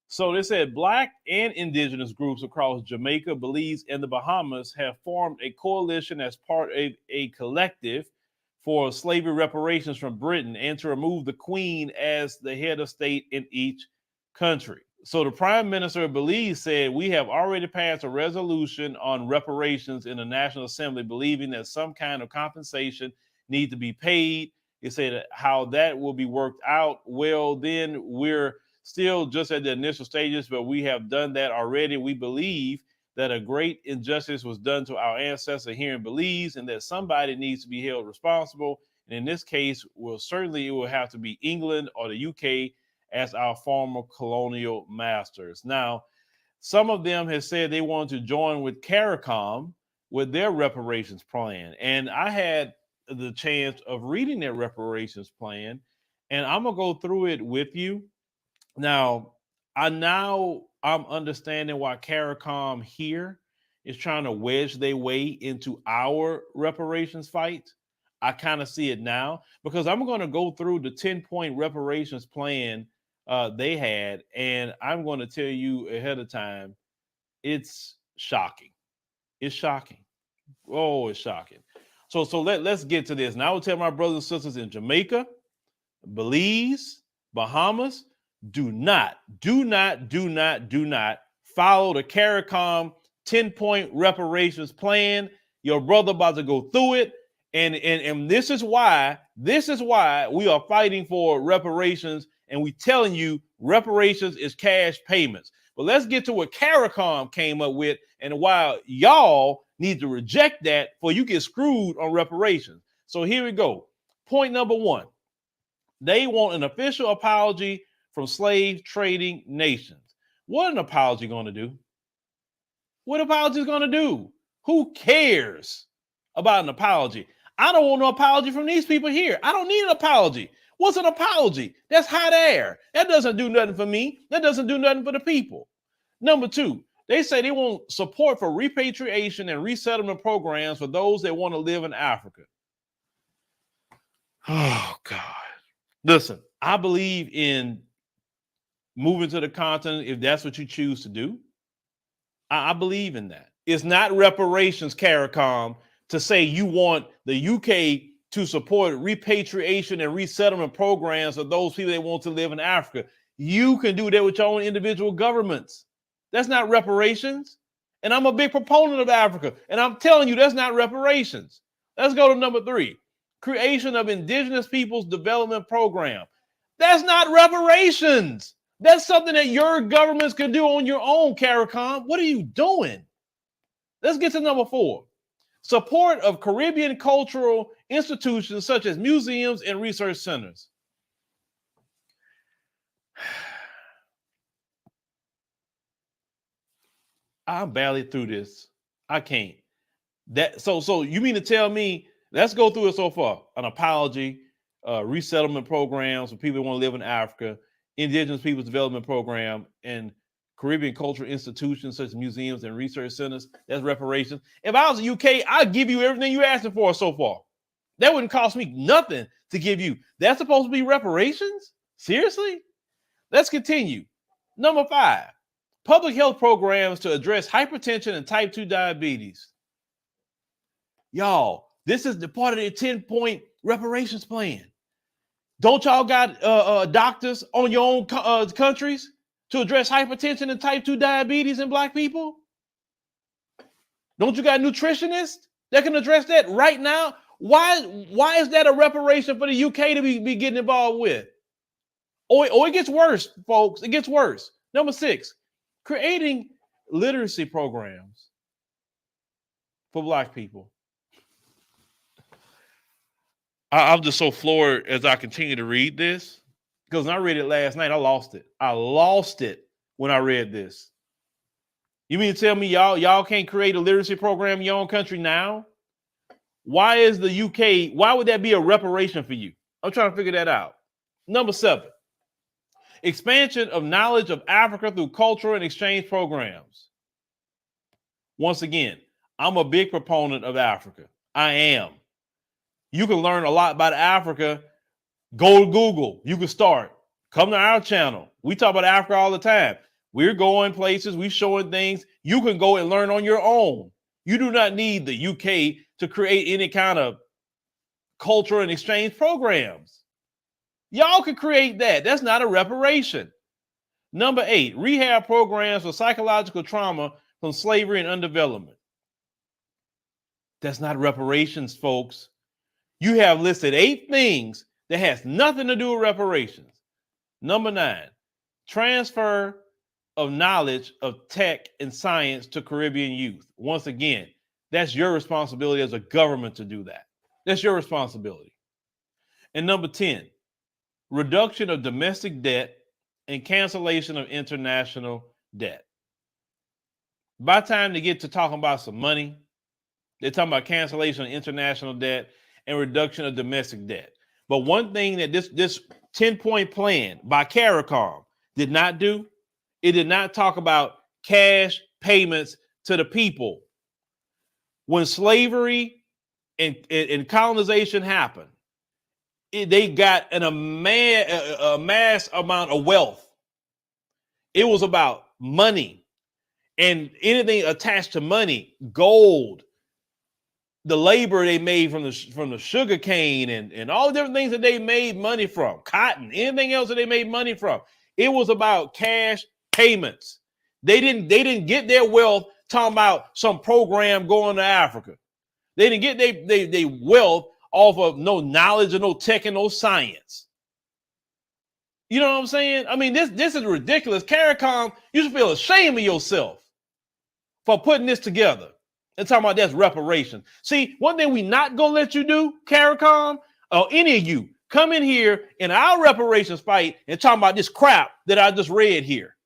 So they said Black and indigenous groups across Jamaica, Belize, and the Bahamas have formed a coalition as part of a collective for slavery reparations from Britain and to remove the Queen as the head of state in each country. So the Prime Minister of Belize said, we have already passed a resolution on reparations in the National Assembly, believing that some kind of compensation need to be paid. He said how that will be worked out. Well, then we're still just at the initial stages, but we have done that already. We believe that a great injustice was done to our ancestors here in Belize and that somebody needs to be held responsible. And in this case, it will have to be England or the UK as our former colonial masters. Now, some of them have said they want to join with CARICOM with their reparations plan. And I had the chance of reading their reparations plan, and I'm going to go through it with you. Now, I'm understanding why CARICOM here is trying to wedge their way into our reparations fight. I kind of see it now because I'm going to go through the 10-point reparations plan they had, and I'm going to tell you ahead of time, it's shocking. It's shocking. Oh, it's shocking. So let's get to this. Now, I will tell my brothers and sisters in Jamaica, Belize, Bahamas, do not follow the CARICOM 10-point reparations plan. Your brother about to go through it. And this is why we are fighting for reparations, and we telling you reparations is cash payments. But let's get to what CARICOM came up with and why y'all need to reject that before you get screwed on reparations. So here we go. Point number 1. They want an official apology from slave trading nations. What an apology going to do? What apology is going to do? Who cares about an apology? I don't want no apology from these people here. I don't need an apology. What's an apology? That's hot air. That doesn't do nothing for me. That doesn't do nothing for the people. Number two, they say they want support for repatriation and resettlement programs for those that want to live in Africa. Oh, God. Listen, I believe in moving to the continent if that's what you choose to do. I believe in that. It's not reparations, CARICOM, to say you want the UK to support repatriation and resettlement programs of those people that want to live in Africa. You can do that with your own individual governments. That's not reparations. And I'm a big proponent of Africa. And I'm telling you, that's not reparations. Let's go to number three. Creation of Indigenous Peoples Development Program. That's not reparations. That's something that your governments can do on your own, CARICOM. What are you doing? Let's get to number four. Support of Caribbean cultural institutions such as museums and research centers. I'm barely through this. I can't. So you mean to tell me, let's go through it so far. An apology, resettlement programs for people who want to live in Africa, Indigenous Peoples Development Program, and Caribbean cultural institutions such as museums and research centers. That's reparations. If I was the UK, I'd give you everything you're asking for so far. That wouldn't cost me nothing to give you. That's supposed to be reparations? Seriously? Let's continue. Number five, public health programs to address hypertension and type 2 diabetes. Y'all, this is the part of the 10-point reparations plan. Don't y'all got doctors on your own countries to address hypertension and type 2 diabetes in Black people? Don't you got nutritionists that can address that right now? Why is that a reparation for the UK to be getting involved with? Or it gets worse, folks. It gets worse. Number six, creating literacy programs for Black people. I'm just so floored as I continue to read this, because when I read it last night, I lost it. I lost it when I read this. You mean to tell me y'all can't create a literacy program in your own country now? Why is the UK, why would that be a reparation for you? I'm trying to figure that out. Number seven, expansion of knowledge of Africa through cultural and exchange programs. Once again, I'm a big proponent of Africa. I am. You can learn a lot about Africa. Go to Google. You can start. Come to our channel. We talk about Africa all the time. We're going places. We're showing things. You can go and learn on your own. You do not need the UK to create any kind of culture and exchange programs. Y'all can create that. That's not a reparation. Number eight, rehab programs for psychological trauma from slavery and underdevelopment. That's not reparations, folks. You have listed 8 things that has nothing to do with reparations. Number 9, transfer of knowledge of tech and science to Caribbean youth. Once again, that's your responsibility as a government to do that. That's your responsibility. And number 10, reduction of domestic debt and cancellation of international debt. By the time they get to talking about some money, they're talking about cancellation of international debt and reduction of domestic debt. But one thing that this 10-point plan by CARICOM did not do, it did not talk about cash payments to the people. When slavery and colonization happened, they got a mass amount of wealth. It was about money and anything attached to money, gold, the labor they made from the sugar cane and all the different things that they made money from, cotton, anything else that they made money from. It was about cash payments. They didn't get their wealth talking about some program going to Africa. They didn't get their wealth off of no knowledge or no tech and no science. You know what I'm saying? I mean, this is ridiculous. CARICOM, you should feel ashamed of yourself for putting this together and talking about that's reparations. See, one thing we not gonna let you do, CARICOM, or any of you, come in here in our reparations fight and talk about this crap that I just read here.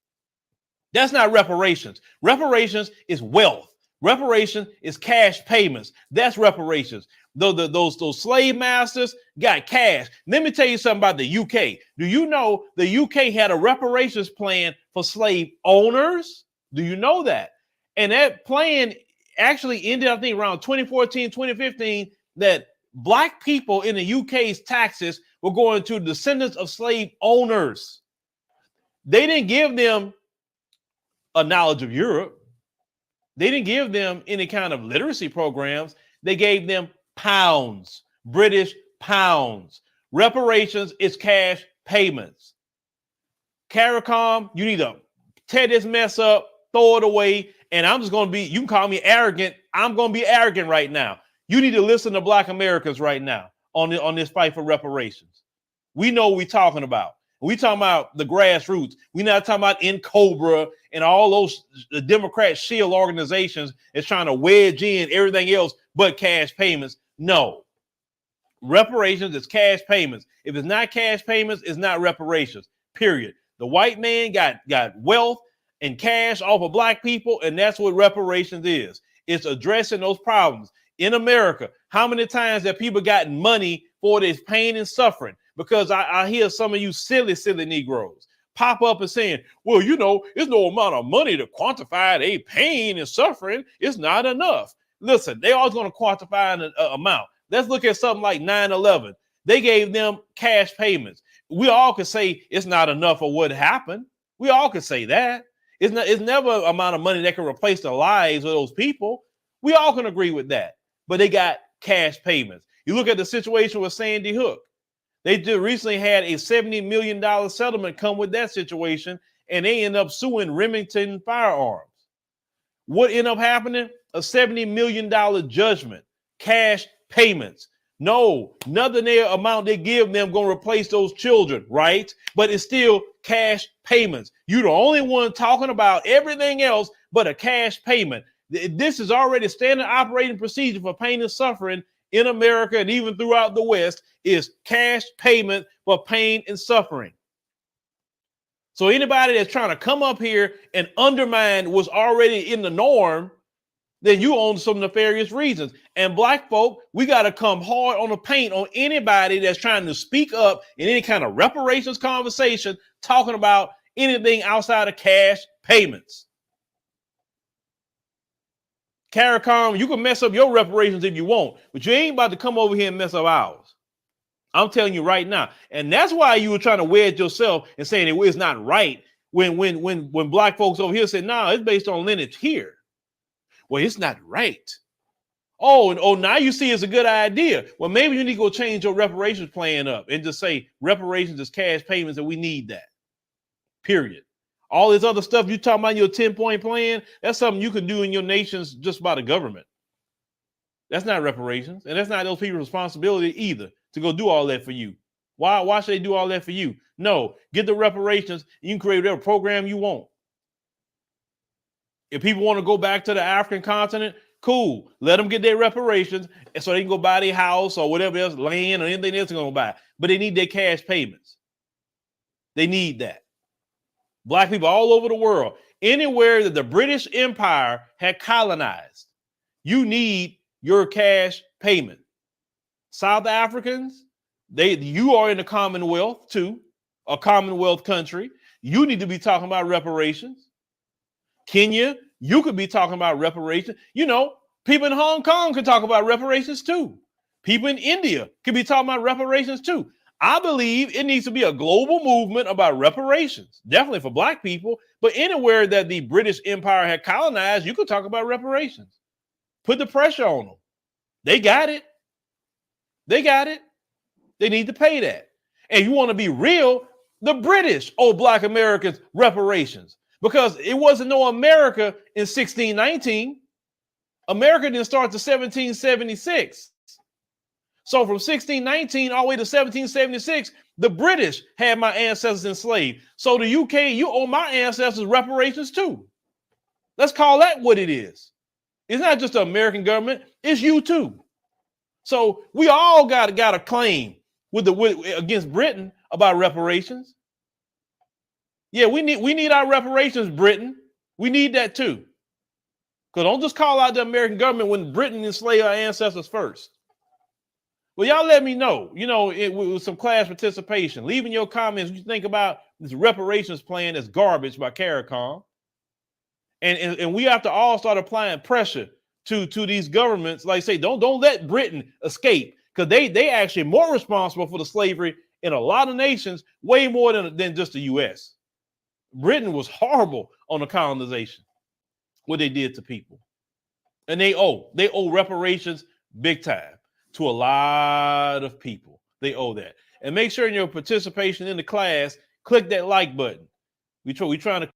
That's not reparations. Reparations is wealth. Reparation is cash payments. That's reparations. Those slave masters got cash. Let me tell you something about the UK. Do you know the UK had a reparations plan for slave owners? Do you know that? And that plan actually ended, I think, around 2014, 2015, that black people in the UK's taxes were going to descendants of slave owners. They didn't give them a knowledge of Europe. They didn't give them any kind of literacy programs. They gave them pounds, British pounds. Reparations is cash payments. CARICOM, you need to tear this mess up, throw it away, and I'm just going to be, you can call me arrogant. I'm going to be arrogant right now. You need to listen to Black Americans right now on this fight for reparations. We know what we're talking about. We talking about the grassroots. We're not talking about NCOBRA and all those the Democrat shield organizations that's trying to wedge in everything else but cash payments. No. Reparations is cash payments. If it's not cash payments, it's not reparations, period. The white man got wealth and cash off of black people, and that's what reparations is. It's addressing those problems. In America, how many times have people gotten money for this pain and suffering? Because I hear some of you silly Negroes pop up and saying, well, you know, there's no amount of money to quantify their pain and suffering. It's not enough. Listen, they always going to quantify an amount. Let's look at something like 9/11. They gave them cash payments. We all could say it's not enough for what happened. We all could say that. It's never an amount of money that can replace the lives of those people. We all can agree with that. But they got cash payments. You look at the situation with Sandy Hook. They recently had a $70 million settlement come with that situation, and they end up suing Remington Firearms. What ended up happening? A $70 million judgment, cash payments. No, nothing their amount they give them going to replace those children, right? But it's still cash payments. You're the only one talking about everything else but a cash payment. This is already standard operating procedure for pain and suffering in America and even throughout the West is cash payment for pain and suffering. So anybody that's trying to come up here and undermine what's already in the norm, then you own some nefarious reasons. And black folk, we got to come hard on the paint on anybody that's trying to speak up in any kind of reparations conversation, talking about anything outside of cash payments. CARICOM, you can mess up your reparations if you want, but you ain't about to come over here and mess up ours. I'm telling you right now. And that's why you were trying to wedge yourself and saying it's not right when black folks over here said, no, it's based on lineage here. Well, it's not right. Oh, now you see it's a good idea. Well, maybe you need to go change your reparations plan up and just say reparations is cash payments and we need that. Period. All this other stuff you talking about in your 10-point plan, that's something you can do in your nations just by the government. That's not reparations. And that's not those people's responsibility either to go do all that for you. Why should they do all that for you? No, get the reparations. You can create whatever program you want. If people want to go back to the African continent, cool. Let them get their reparations and so they can go buy their house or whatever else, land or anything else they're going to buy. But they need their cash payments. They need that. Black people all over the world, anywhere that the British Empire had colonized, you need your cash payment. South Africans, you are in the Commonwealth too, a Commonwealth country. You need to be talking about reparations. Kenya, you could be talking about reparations. You know, people in Hong Kong could talk about reparations too. People in India could be talking about reparations too. I believe it needs to be a global movement about reparations, definitely for black people, but anywhere that the British Empire had colonized, you could talk about reparations. Put the pressure on them. They got it. They got it. They need to pay that. And you want to be real, the British owe black Americans reparations because it wasn't no America in 1619. America didn't start to 1776. So from 1619 all the way to 1776, the British had my ancestors enslaved. So the UK, you owe my ancestors reparations too. Let's call that what it is. It's not just the American government, it's you too. So we all got a claim against Britain about reparations. Yeah, we need our reparations, Britain. We need that too. Because don't just call out the American government when Britain enslaved our ancestors first. Well, y'all let me know, with some class participation. Leaving your comments what you think about this reparations plan that's garbage by CARICOM. And we have to all start applying pressure to these governments. Like say, don't let Britain escape, because they actually more responsible for the slavery in a lot of nations, way more than just the US. Britain was horrible on the colonization, what they did to people. And they owe reparations big time to a lot of people. They owe that. And make sure in your participation in the class, click that like button. We trying to.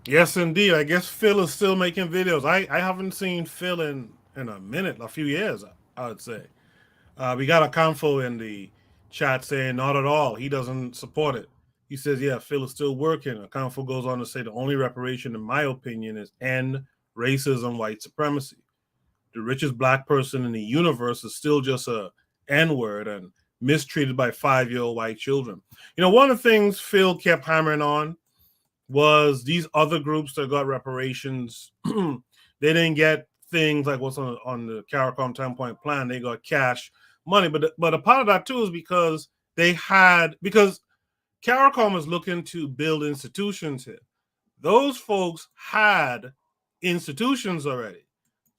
Yes, indeed. I guess Phil is still making videos. I haven't seen Phil in a minute, a few years, I would say. We got a confo in the chat saying not at all. He doesn't support it. He says, yeah, Phil is still working. A confo goes on to say the only reparation, in my opinion, is end racism, white supremacy. The richest black person in the universe is still just a N-word and mistreated by 5-year-old white children. One of the things Phil kept hammering on was these other groups that got reparations. They didn't get things like what's on the CARICOM 10-point plan. They got cash money. But a part of that, too, is because CARICOM is looking to build institutions here. Those folks had institutions already.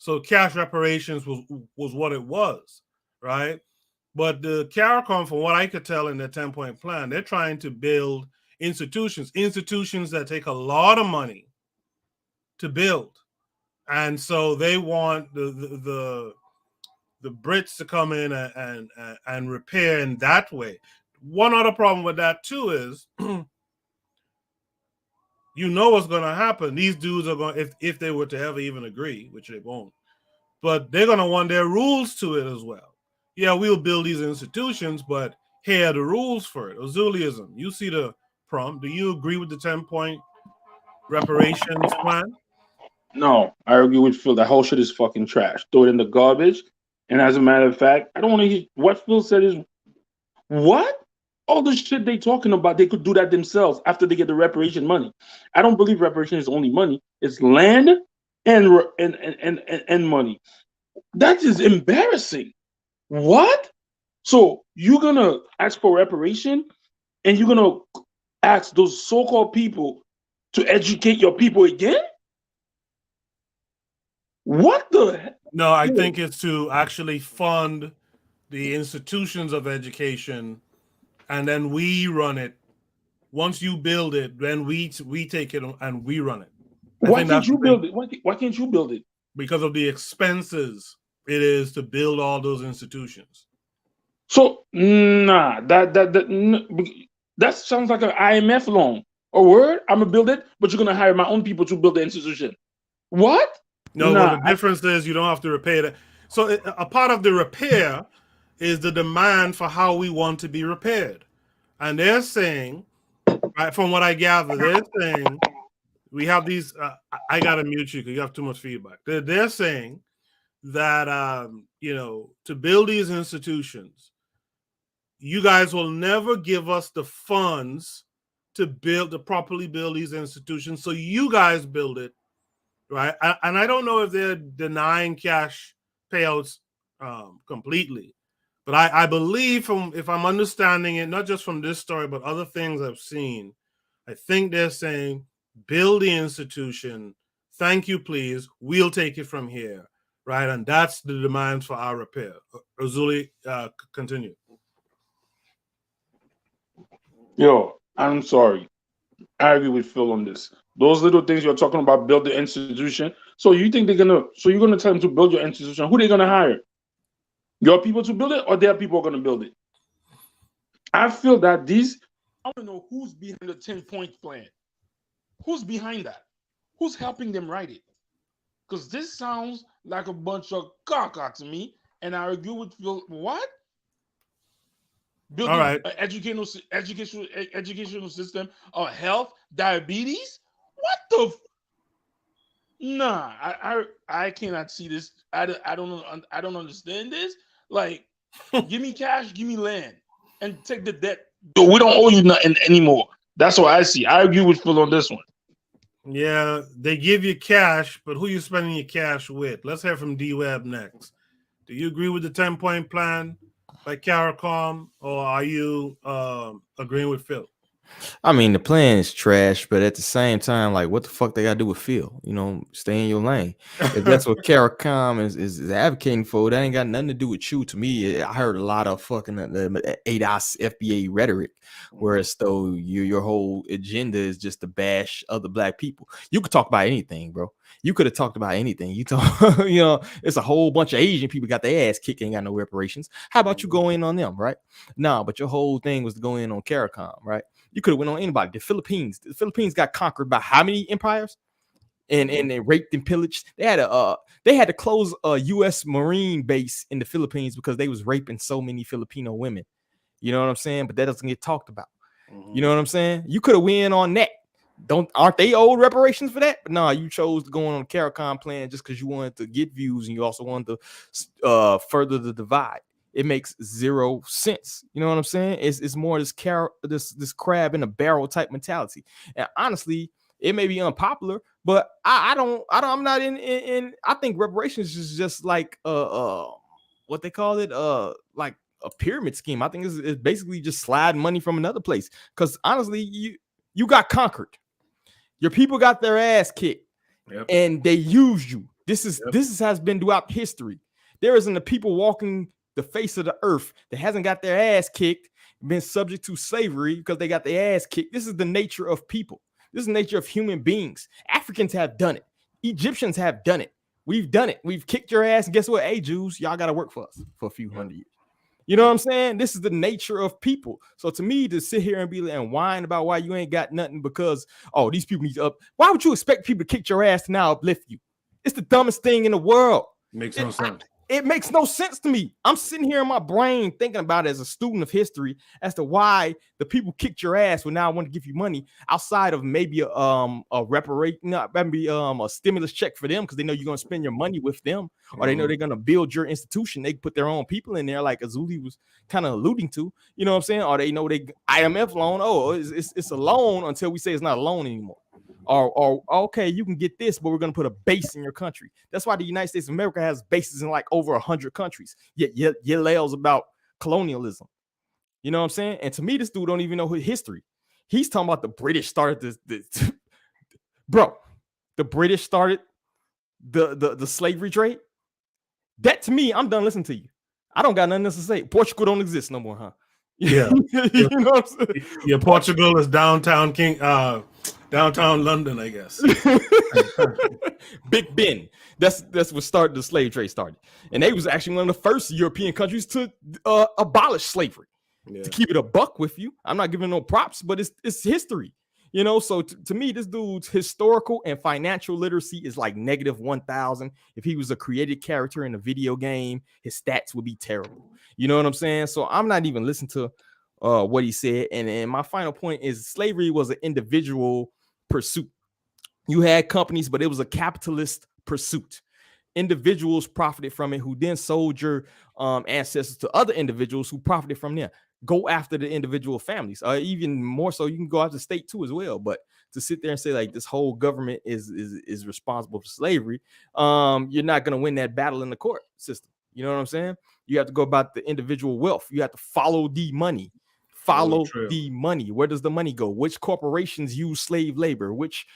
So cash reparations was what it was, right? But the CARICOM, from what I could tell in their 10-point plan, they're trying to build institutions that take a lot of money to build. And so they want the Brits to come in and repair in that way. One other problem with that, too, is what's going to happen. These dudes are going, if they were to ever even agree, which they won't, but they're going to want their rules to it as well. Yeah, we'll build these institutions, but here are the rules for it. Azuliism, you see the prompt. Do you agree with the 10-point reparations plan? No, I agree with Phil. That whole shit is fucking trash. Throw it in the garbage. And as a matter of fact, I don't want to hear what Phil said is what? All the shit they talking about, they could do that themselves after they get the reparation money. I don't believe reparation is only money. It's land and money. That is embarrassing. What? So you're gonna ask for reparation and you're gonna ask those so-called people to educate your people again? What the heck? No, I think it's to actually fund the institutions of education, and then we run it. Once you build it, then we take it and we run it. Why can't you build it? Why can't you build it? Because of the expenses it is to build all those institutions. So nah, that sounds like an IMF loan. A word, I'm gonna build it, but you're gonna hire my own people to build the institution. What? No, well, the difference is you don't have to repair that. So a part of the repair is the demand for how we want to be repaired. And they're saying, from what I gather, they're saying we have these. I gotta mute you because you have too much feedback. They're saying that to build these institutions, you guys will never give us the funds to properly build these institutions. So you guys build it, right? And I don't know if they're denying cash payouts completely, but I believe, if I'm understanding it, not just from this story, but other things I've seen, I think they're saying, build the institution. Thank you, please. We'll take it from here, right? And that's the demands for our repair. Razuli, continue. Yo, I'm sorry. I agree with Phil on this. Those little things you're talking about, build the institution. So you think you're gonna tell them to build your institution? Who are they gonna hire? Your people to build it, or their people are gonna build it? I feel that I don't know who's behind the 10-point plan. Who's behind that? Who's helping them write it? Because this sounds like a bunch of caca to me, and I agree with Phil. What? Building all right. An educational system of health, diabetes. What the? Nah, I cannot see this. I don't understand this. Like, give me cash, give me land, and take the debt. We don't owe you nothing anymore. That's what I see. I agree with Phil on this one. Yeah, they give you cash, but who you spending your cash with? Let's hear from D-Web next. Do you agree with the 10-point plan by CARICOM, or are you agreeing with Phil? I mean, the plan is trash, but at the same time, like, what the fuck they got to do with Phil? You know, stay in your lane. If that's what CARICOM is advocating for, that ain't got nothing to do with you. To me, I heard a lot of fucking ADOS FBA rhetoric, whereas though your whole agenda is just to bash other black people. You could talk about anything, bro. You could have talked about anything. You talk, you know, it's a whole bunch of Asian people got their ass kicked, ain't got no reparations. How about you go in on them, right? No, but your whole thing was to go in on CARICOM, right? You could have went on anybody. The Philippines got conquered by how many empires? And they raped and pillaged. They had to close a U.S. Marine base in the Philippines because they was raping so many Filipino women. You know what I'm saying? But that doesn't get talked about. You know what I'm saying? You could have went on that. Aren't they owed reparations for that? But no, you chose to go on the CARICOM plan just because you wanted to get views and you also wanted to further the divide. It makes zero sense. You know what I'm saying? It's more this crab in a barrel type mentality. And honestly, it may be unpopular, but I'm not in I think reparations is just like what they call it, like a pyramid scheme. I think it's basically just sliding money from another place. Because honestly, you got conquered. Your people got their ass kicked, and they used you. This has been throughout history. There isn't a people walking the face of the earth that hasn't got their ass kicked, been subject to slavery because they got their ass kicked. This is the nature of people. This is the nature of human beings. Africans have done it. Egyptians have done it. We've done it. We've kicked your ass, and guess what? Hey, Jews, y'all got to work for us for a few hundred years. You know what I'm saying? This is the nature of people. So to me, to sit here and be and whine about why you ain't got nothing because, oh, these people need to up. Why would you expect people to kick your ass to now uplift you? It's the dumbest thing in the world. Makes no sense. It makes no sense to me. I'm sitting here in my brain thinking about it as a student of history as to why the people kicked your ass when now I want to give you money outside of maybe a reparation, maybe a stimulus check for them because they know you're going to spend your money with them, or they know they're going to build your institution. They put their own people in there, like Azuli was kind of alluding to. You know what I'm saying? Or they know they IMF loan. Oh, it's a loan until we say it's not a loan anymore. Or okay, you can get this, but we're going to put a base in your country. That's why the United States of America has bases in like over 100 countries. Yet yells about colonialism. You know what I'm saying? And to me, this dude don't even know his history. He's talking about the British started this. Bro, the British started the slavery trade. That to me, I'm done listening to you. I don't got nothing else to say. Portugal don't exist no more, huh? Yeah. You know what I'm saying? Yeah, Portugal is downtown London, I guess. Big Ben. That's what started the slave trade started. And they was actually one of the first European countries to abolish slavery. Yeah. To keep it a buck with you. I'm not giving no props, but it's history. You know, so to me, this dude's historical and financial literacy is like -1,000. If he was a created character in a video game, his stats would be terrible. You know what I'm saying? So I'm not even listening to what he said. And my final point is slavery was an individual pursuit. You had companies, but it was a capitalist pursuit. Individuals profited from it, who then sold your ancestors to other individuals who profited from them. Go after the individual families, even more so. You can go after the state too as well. But to sit there and say like this whole government is responsible for slavery, you're not going to win that battle in the court system. You know what I'm saying? You have to go about the individual wealth. You have to follow the money. Follow the money. Where does the money go? Which corporations use slave labor? Which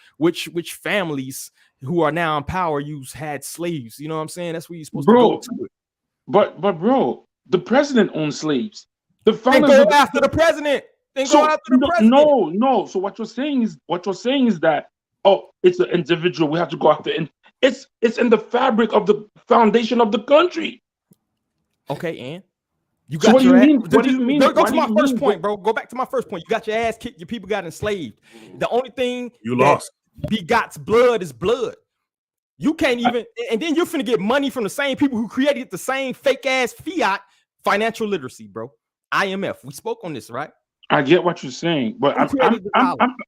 families who are now in power had slaves? You know what I'm saying? That's where you're supposed to go to it. But bro, the president owns slaves. The founders go after the president. Then go after the president. No. So what you're saying is that it's an individual. We have to go after. It's in the fabric of the foundation of the country. Okay, and you got what do you mean? Go to my first point, bro. Go back to my first point. You got your ass kicked. Your people got enslaved. The only thing you lost begots blood is blood. You can't even, and then you're finna get money from the same people who created the same fake ass fiat financial literacy, bro. IMF. We spoke on this, right? I get what you're saying, but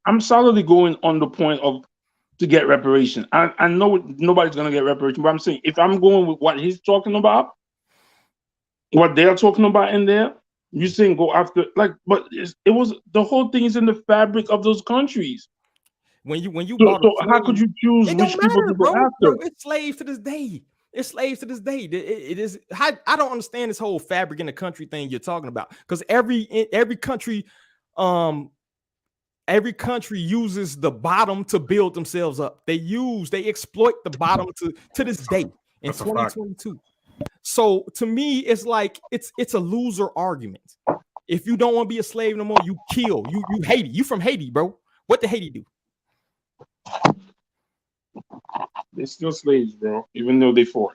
I'm solidly going on the point of to get reparation. I know nobody's gonna get reparation, but I'm saying if I'm going with what he's talking about, what they're talking about in there, you saying go after but it was the whole thing is in the fabric of those countries. When you So, bought a how slave, could you choose it which don't people matter, to go bro. after? It's slaves to this day. It's slaves to this day. It is. I don't understand this whole fabric in the country thing you're talking about, because every country, every country uses the bottom to build themselves up. They exploit the bottom to this day in That's a fact. 2022. So to me, it's like it's a loser argument. If you don't want to be a slave no more, you kill. You Haiti. You from Haiti, bro. What did Haiti do? They're still slaves, bro, even though they fought.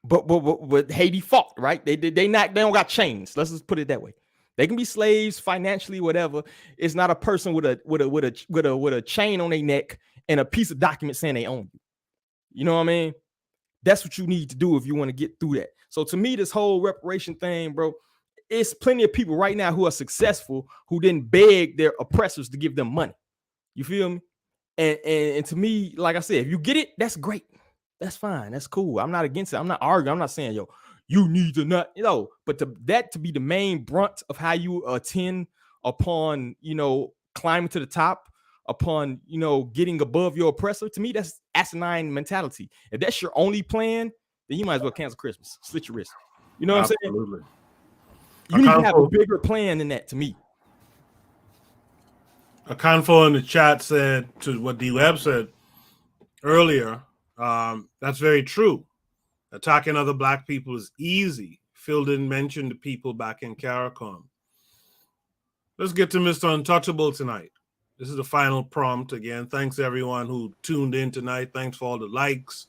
But Haiti fought, right? They don't got chains. Let's just put it that way. They can be slaves financially, whatever. It's not a person with a chain on their neck and a piece of document saying they own you. You know what I mean? That's what you need to do if you want to get through that. So to me, this whole reparation thing, bro, it's plenty of people right now who are successful who didn't beg their oppressors to give them money. You feel me? And to me, like I said, if you get it, that's great. That's fine. That's cool. I'm not against it. I'm not arguing. I'm not saying, yo, you need to not, but that to be the main brunt of how you attend upon, climbing to the top, upon, getting above your oppressor. To me, that's asinine mentality. If that's your only plan, then you might as well cancel Christmas. Slit your wrist. You know what I'm saying? Absolutely. You need to have a bigger plan than that, to me. A Convo in the chat said to what D Web said earlier. That's very true. Attacking other black people is easy. Phil didn't mention the people back in CARICOM. Let's get to Mr. Untouchable tonight. This is the final prompt again. Thanks everyone who tuned in tonight. Thanks for all the likes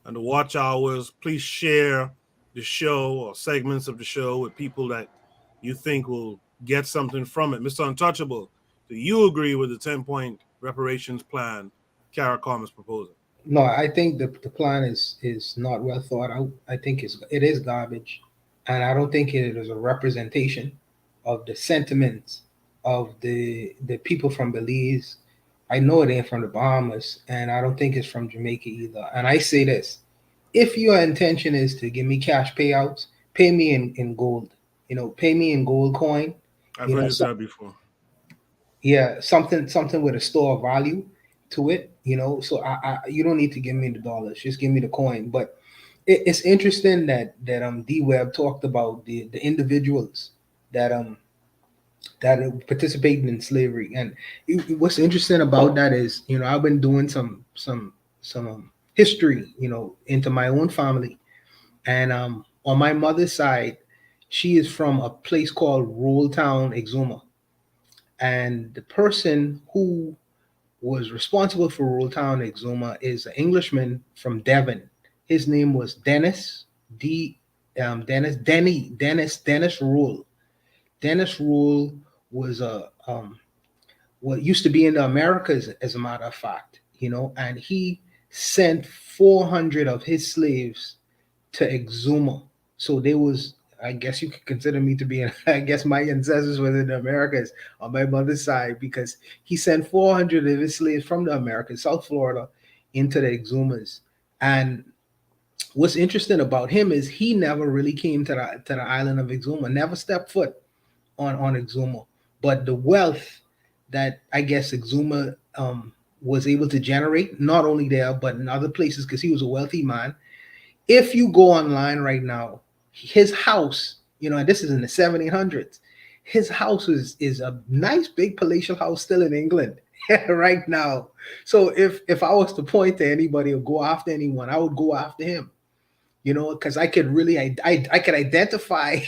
and the watch hours. Please share the show or segments of the show with people that you think will get something from it. Mr. Untouchable, do you agree with the 10-point reparations plan CARICOM is proposing? No, I think the plan is not well thought out. I think it is garbage, and I don't think it is a representation of the sentiments of the people from Belize. I know it ain't from the Bahamas, and I don't think it's from Jamaica either. And I say this: if your intention is to give me cash payouts, pay me in gold. Pay me in gold coin. I've heard you say that before. Yeah, something with a store of value to it, so I you don't need to give me the dollars, just give me the coin. But it's interesting that D Web talked about the individuals that participating in slavery. And what's interesting about that is, I've been doing some history, into my own family. And on my mother's side, she is from a place called Roll Town, Exuma. And the person who was responsible for Roll Town, Exuma is an Englishman from Devon. His name was Dennis Rule. Dennis Rule was what used to be in the Americas, as a matter of fact, and he sent 400 of his slaves to Exuma. So there was, I guess you could consider me to be, I guess my ancestors were in the Americas on my mother's side, because he sent 400 of his slaves from the Americas, South Florida, into the Exumas. And what's interesting about him is he never really came to the island of Exuma, never stepped foot on Exuma. But the wealth that I guess Exuma was able to generate, not only there, but in other places, because he was a wealthy man. If you go online right now, his house, and this is in the 1700s, his house is a nice big palatial house still in England right now. So if I was to point to anybody or go after anyone, I would go after him, because I could really, I could identify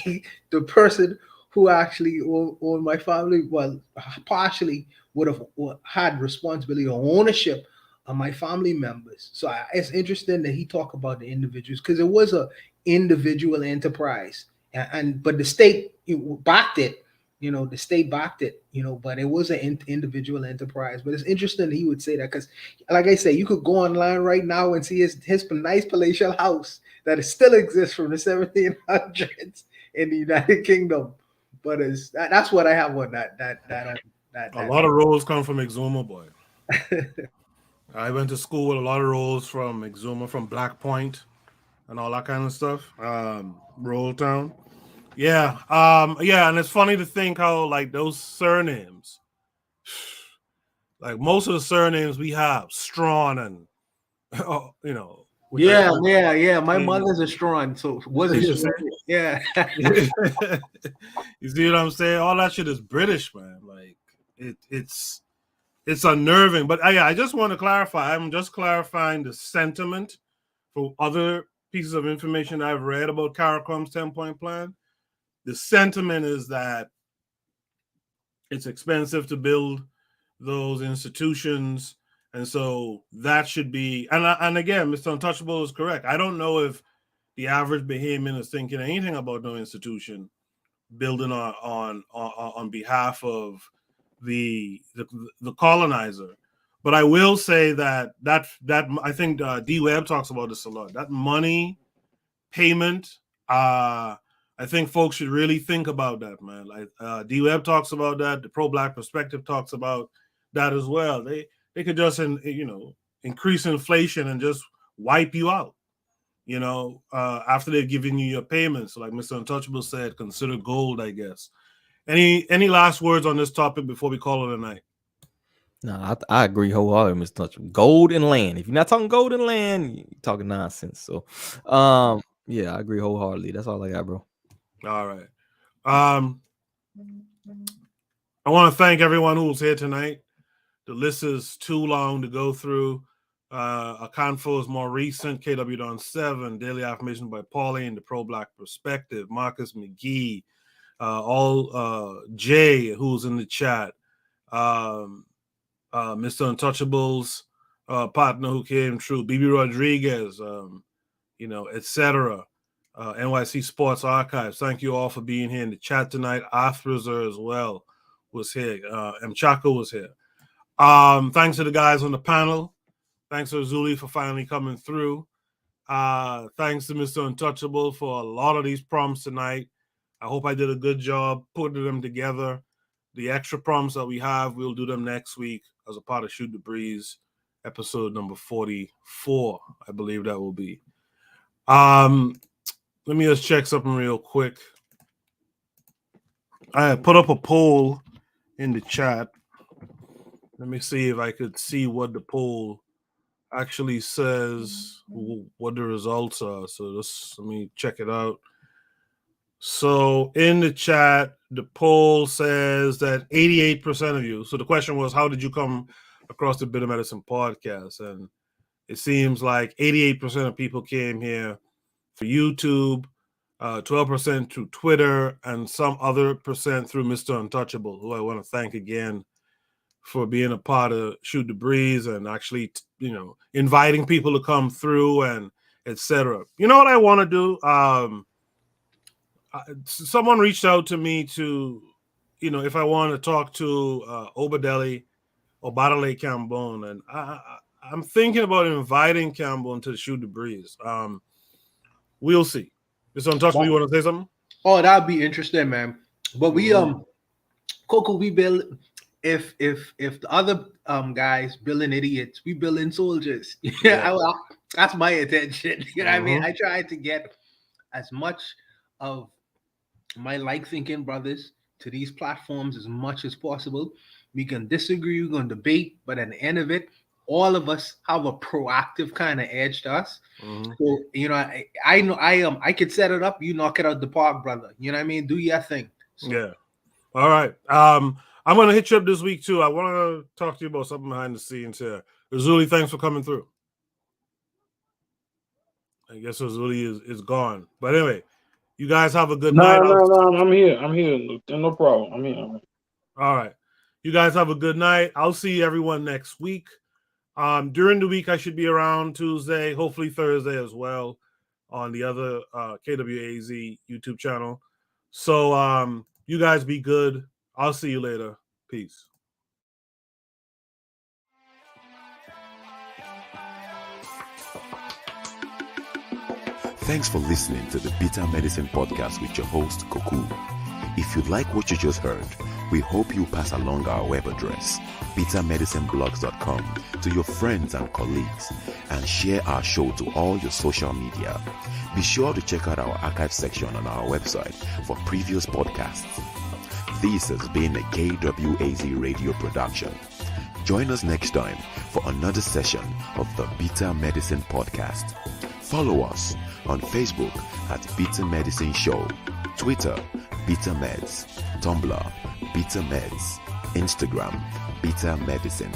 the person who actually owned my family, well, partially would have had responsibility or ownership of my family members. So it's interesting that he talked about the individuals, because it was a individual enterprise, but the state backed it. The state backed it. But it was an individual enterprise. But it's interesting that he would say that, because, like I say, you could go online right now and see his nice palatial house that still exists from the 1700s in the United Kingdom. But that's what I have on that. A lot of roles come from Exuma, boy. I went to school with a lot of roles from Exuma, from Black Point, and all that kind of stuff. Roll Town, yeah, and it's funny to think how like those surnames, Like most of the surnames we have, Strawn and you know. Yeah. My mother's a Strawn, so wasn't sure. Yeah. You see what I'm saying? All that shit is British, man. Like it's unnerving. But I just want to clarify. I'm just clarifying the sentiment for other pieces of information I've read about CARICOM's 10-point plan. The sentiment is that it's expensive to build those institutions, and so that should be. And again, Mr. Untouchable is correct. I don't know if the average Bahamian is thinking anything about no institution building on behalf of the colonizer. But I will say that I think D Webb talks about this a lot. That money payment, I think folks should really think about that, man. Like D Webb talks about that. The pro-black perspective talks about that as well. They could just increase inflation and just wipe you out. After they've given you your payments, like Mr. Untouchable said, consider gold, I guess. Any last words on this topic before we call it a night? No, I agree wholeheartedly, Mr. Untouchable. Gold and land. If you're not talking gold and land, you're talking nonsense. So, yeah, I agree wholeheartedly. That's all I got, bro. All right. I want to thank everyone who was here tonight. The list is too long to go through. A handful is more recent. KW Don 7, Daily Affirmation by Pauline, The Pro-Black Perspective, Marcus McGee, Jay, who's in the chat, Mr. Untouchable's partner who came through, BB Rodriguez, etc. NYC Sports Archives. Thank you all for being here in the chat tonight. Arthrizer as well was here. Mchako was here. Thanks to the guys on the panel. Thanks to Zuli for finally coming through. Thanks to Mr. Untouchable for a lot of these prompts tonight. I hope I did a good job putting them together. The extra prompts that we have, we'll do them next week as a part of Shoot the Breeze, episode number 44, I believe that will be. Let me just check something real quick. I put up a poll in the chat. Let me see if I could see what the poll actually says, what the results are. So let me check it out. So in the chat, the poll says that 88% of you. So the question was, how did you come across the Bitter Medicine podcast? And it seems like 88% of people came here for YouTube, 12% through Twitter, and some other percent through Mr. Untouchable, who I want to thank again for being a part of Shoot the Breeze and actually, inviting people to come through and etc. You know what I want to do? Someone reached out to me to, if I want to talk to Obadele Cambone, and I'm thinking about inviting Cambone to Shoot the Breeze. We'll see. Mr. Untouchable, you want to say something? Oh, that'd be interesting, man. But we Coco, we build. If the other guys building idiots, we building soldiers. Yeah, that's my intention. You know what I mean? I try to get as much of my like-thinking brothers to these platforms as much as possible. We can disagree, we can debate, but at the end of it, all of us have a proactive kind of edge to us. So, I know I could set it up, you knock it out the park, brother. You know what I mean? Do your thing. So. Yeah. All right. I'm going to hit you up this week, too. I want to talk to you about something behind the scenes here. Razuli, thanks for coming through. I guess Razuli is gone. But anyway, you guys have a good night. No, I'm here. No problem. I'm here. All right. You guys have a good night. I'll see everyone next week. During the week, I should be around Tuesday, hopefully Thursday as well, on the other KWAZ YouTube channel. So you guys be good. I'll see you later. Peace. Thanks for listening to the Bitter Medicine Podcast with your host, Koku. If you like what you just heard, we hope you pass along our web address, bittermedicineblogs.com, to your friends and colleagues, and share our show to all your social media. Be sure to check out our archive section on our website for previous podcasts. This has been a KWAZ radio production. Join us next time for another session of the Bitter Medicine Podcast. Follow us on Facebook at Bitter Medicine Show, Twitter, Bitter Meds, Tumblr, Bitter Meds, Instagram, Bitter Medicine.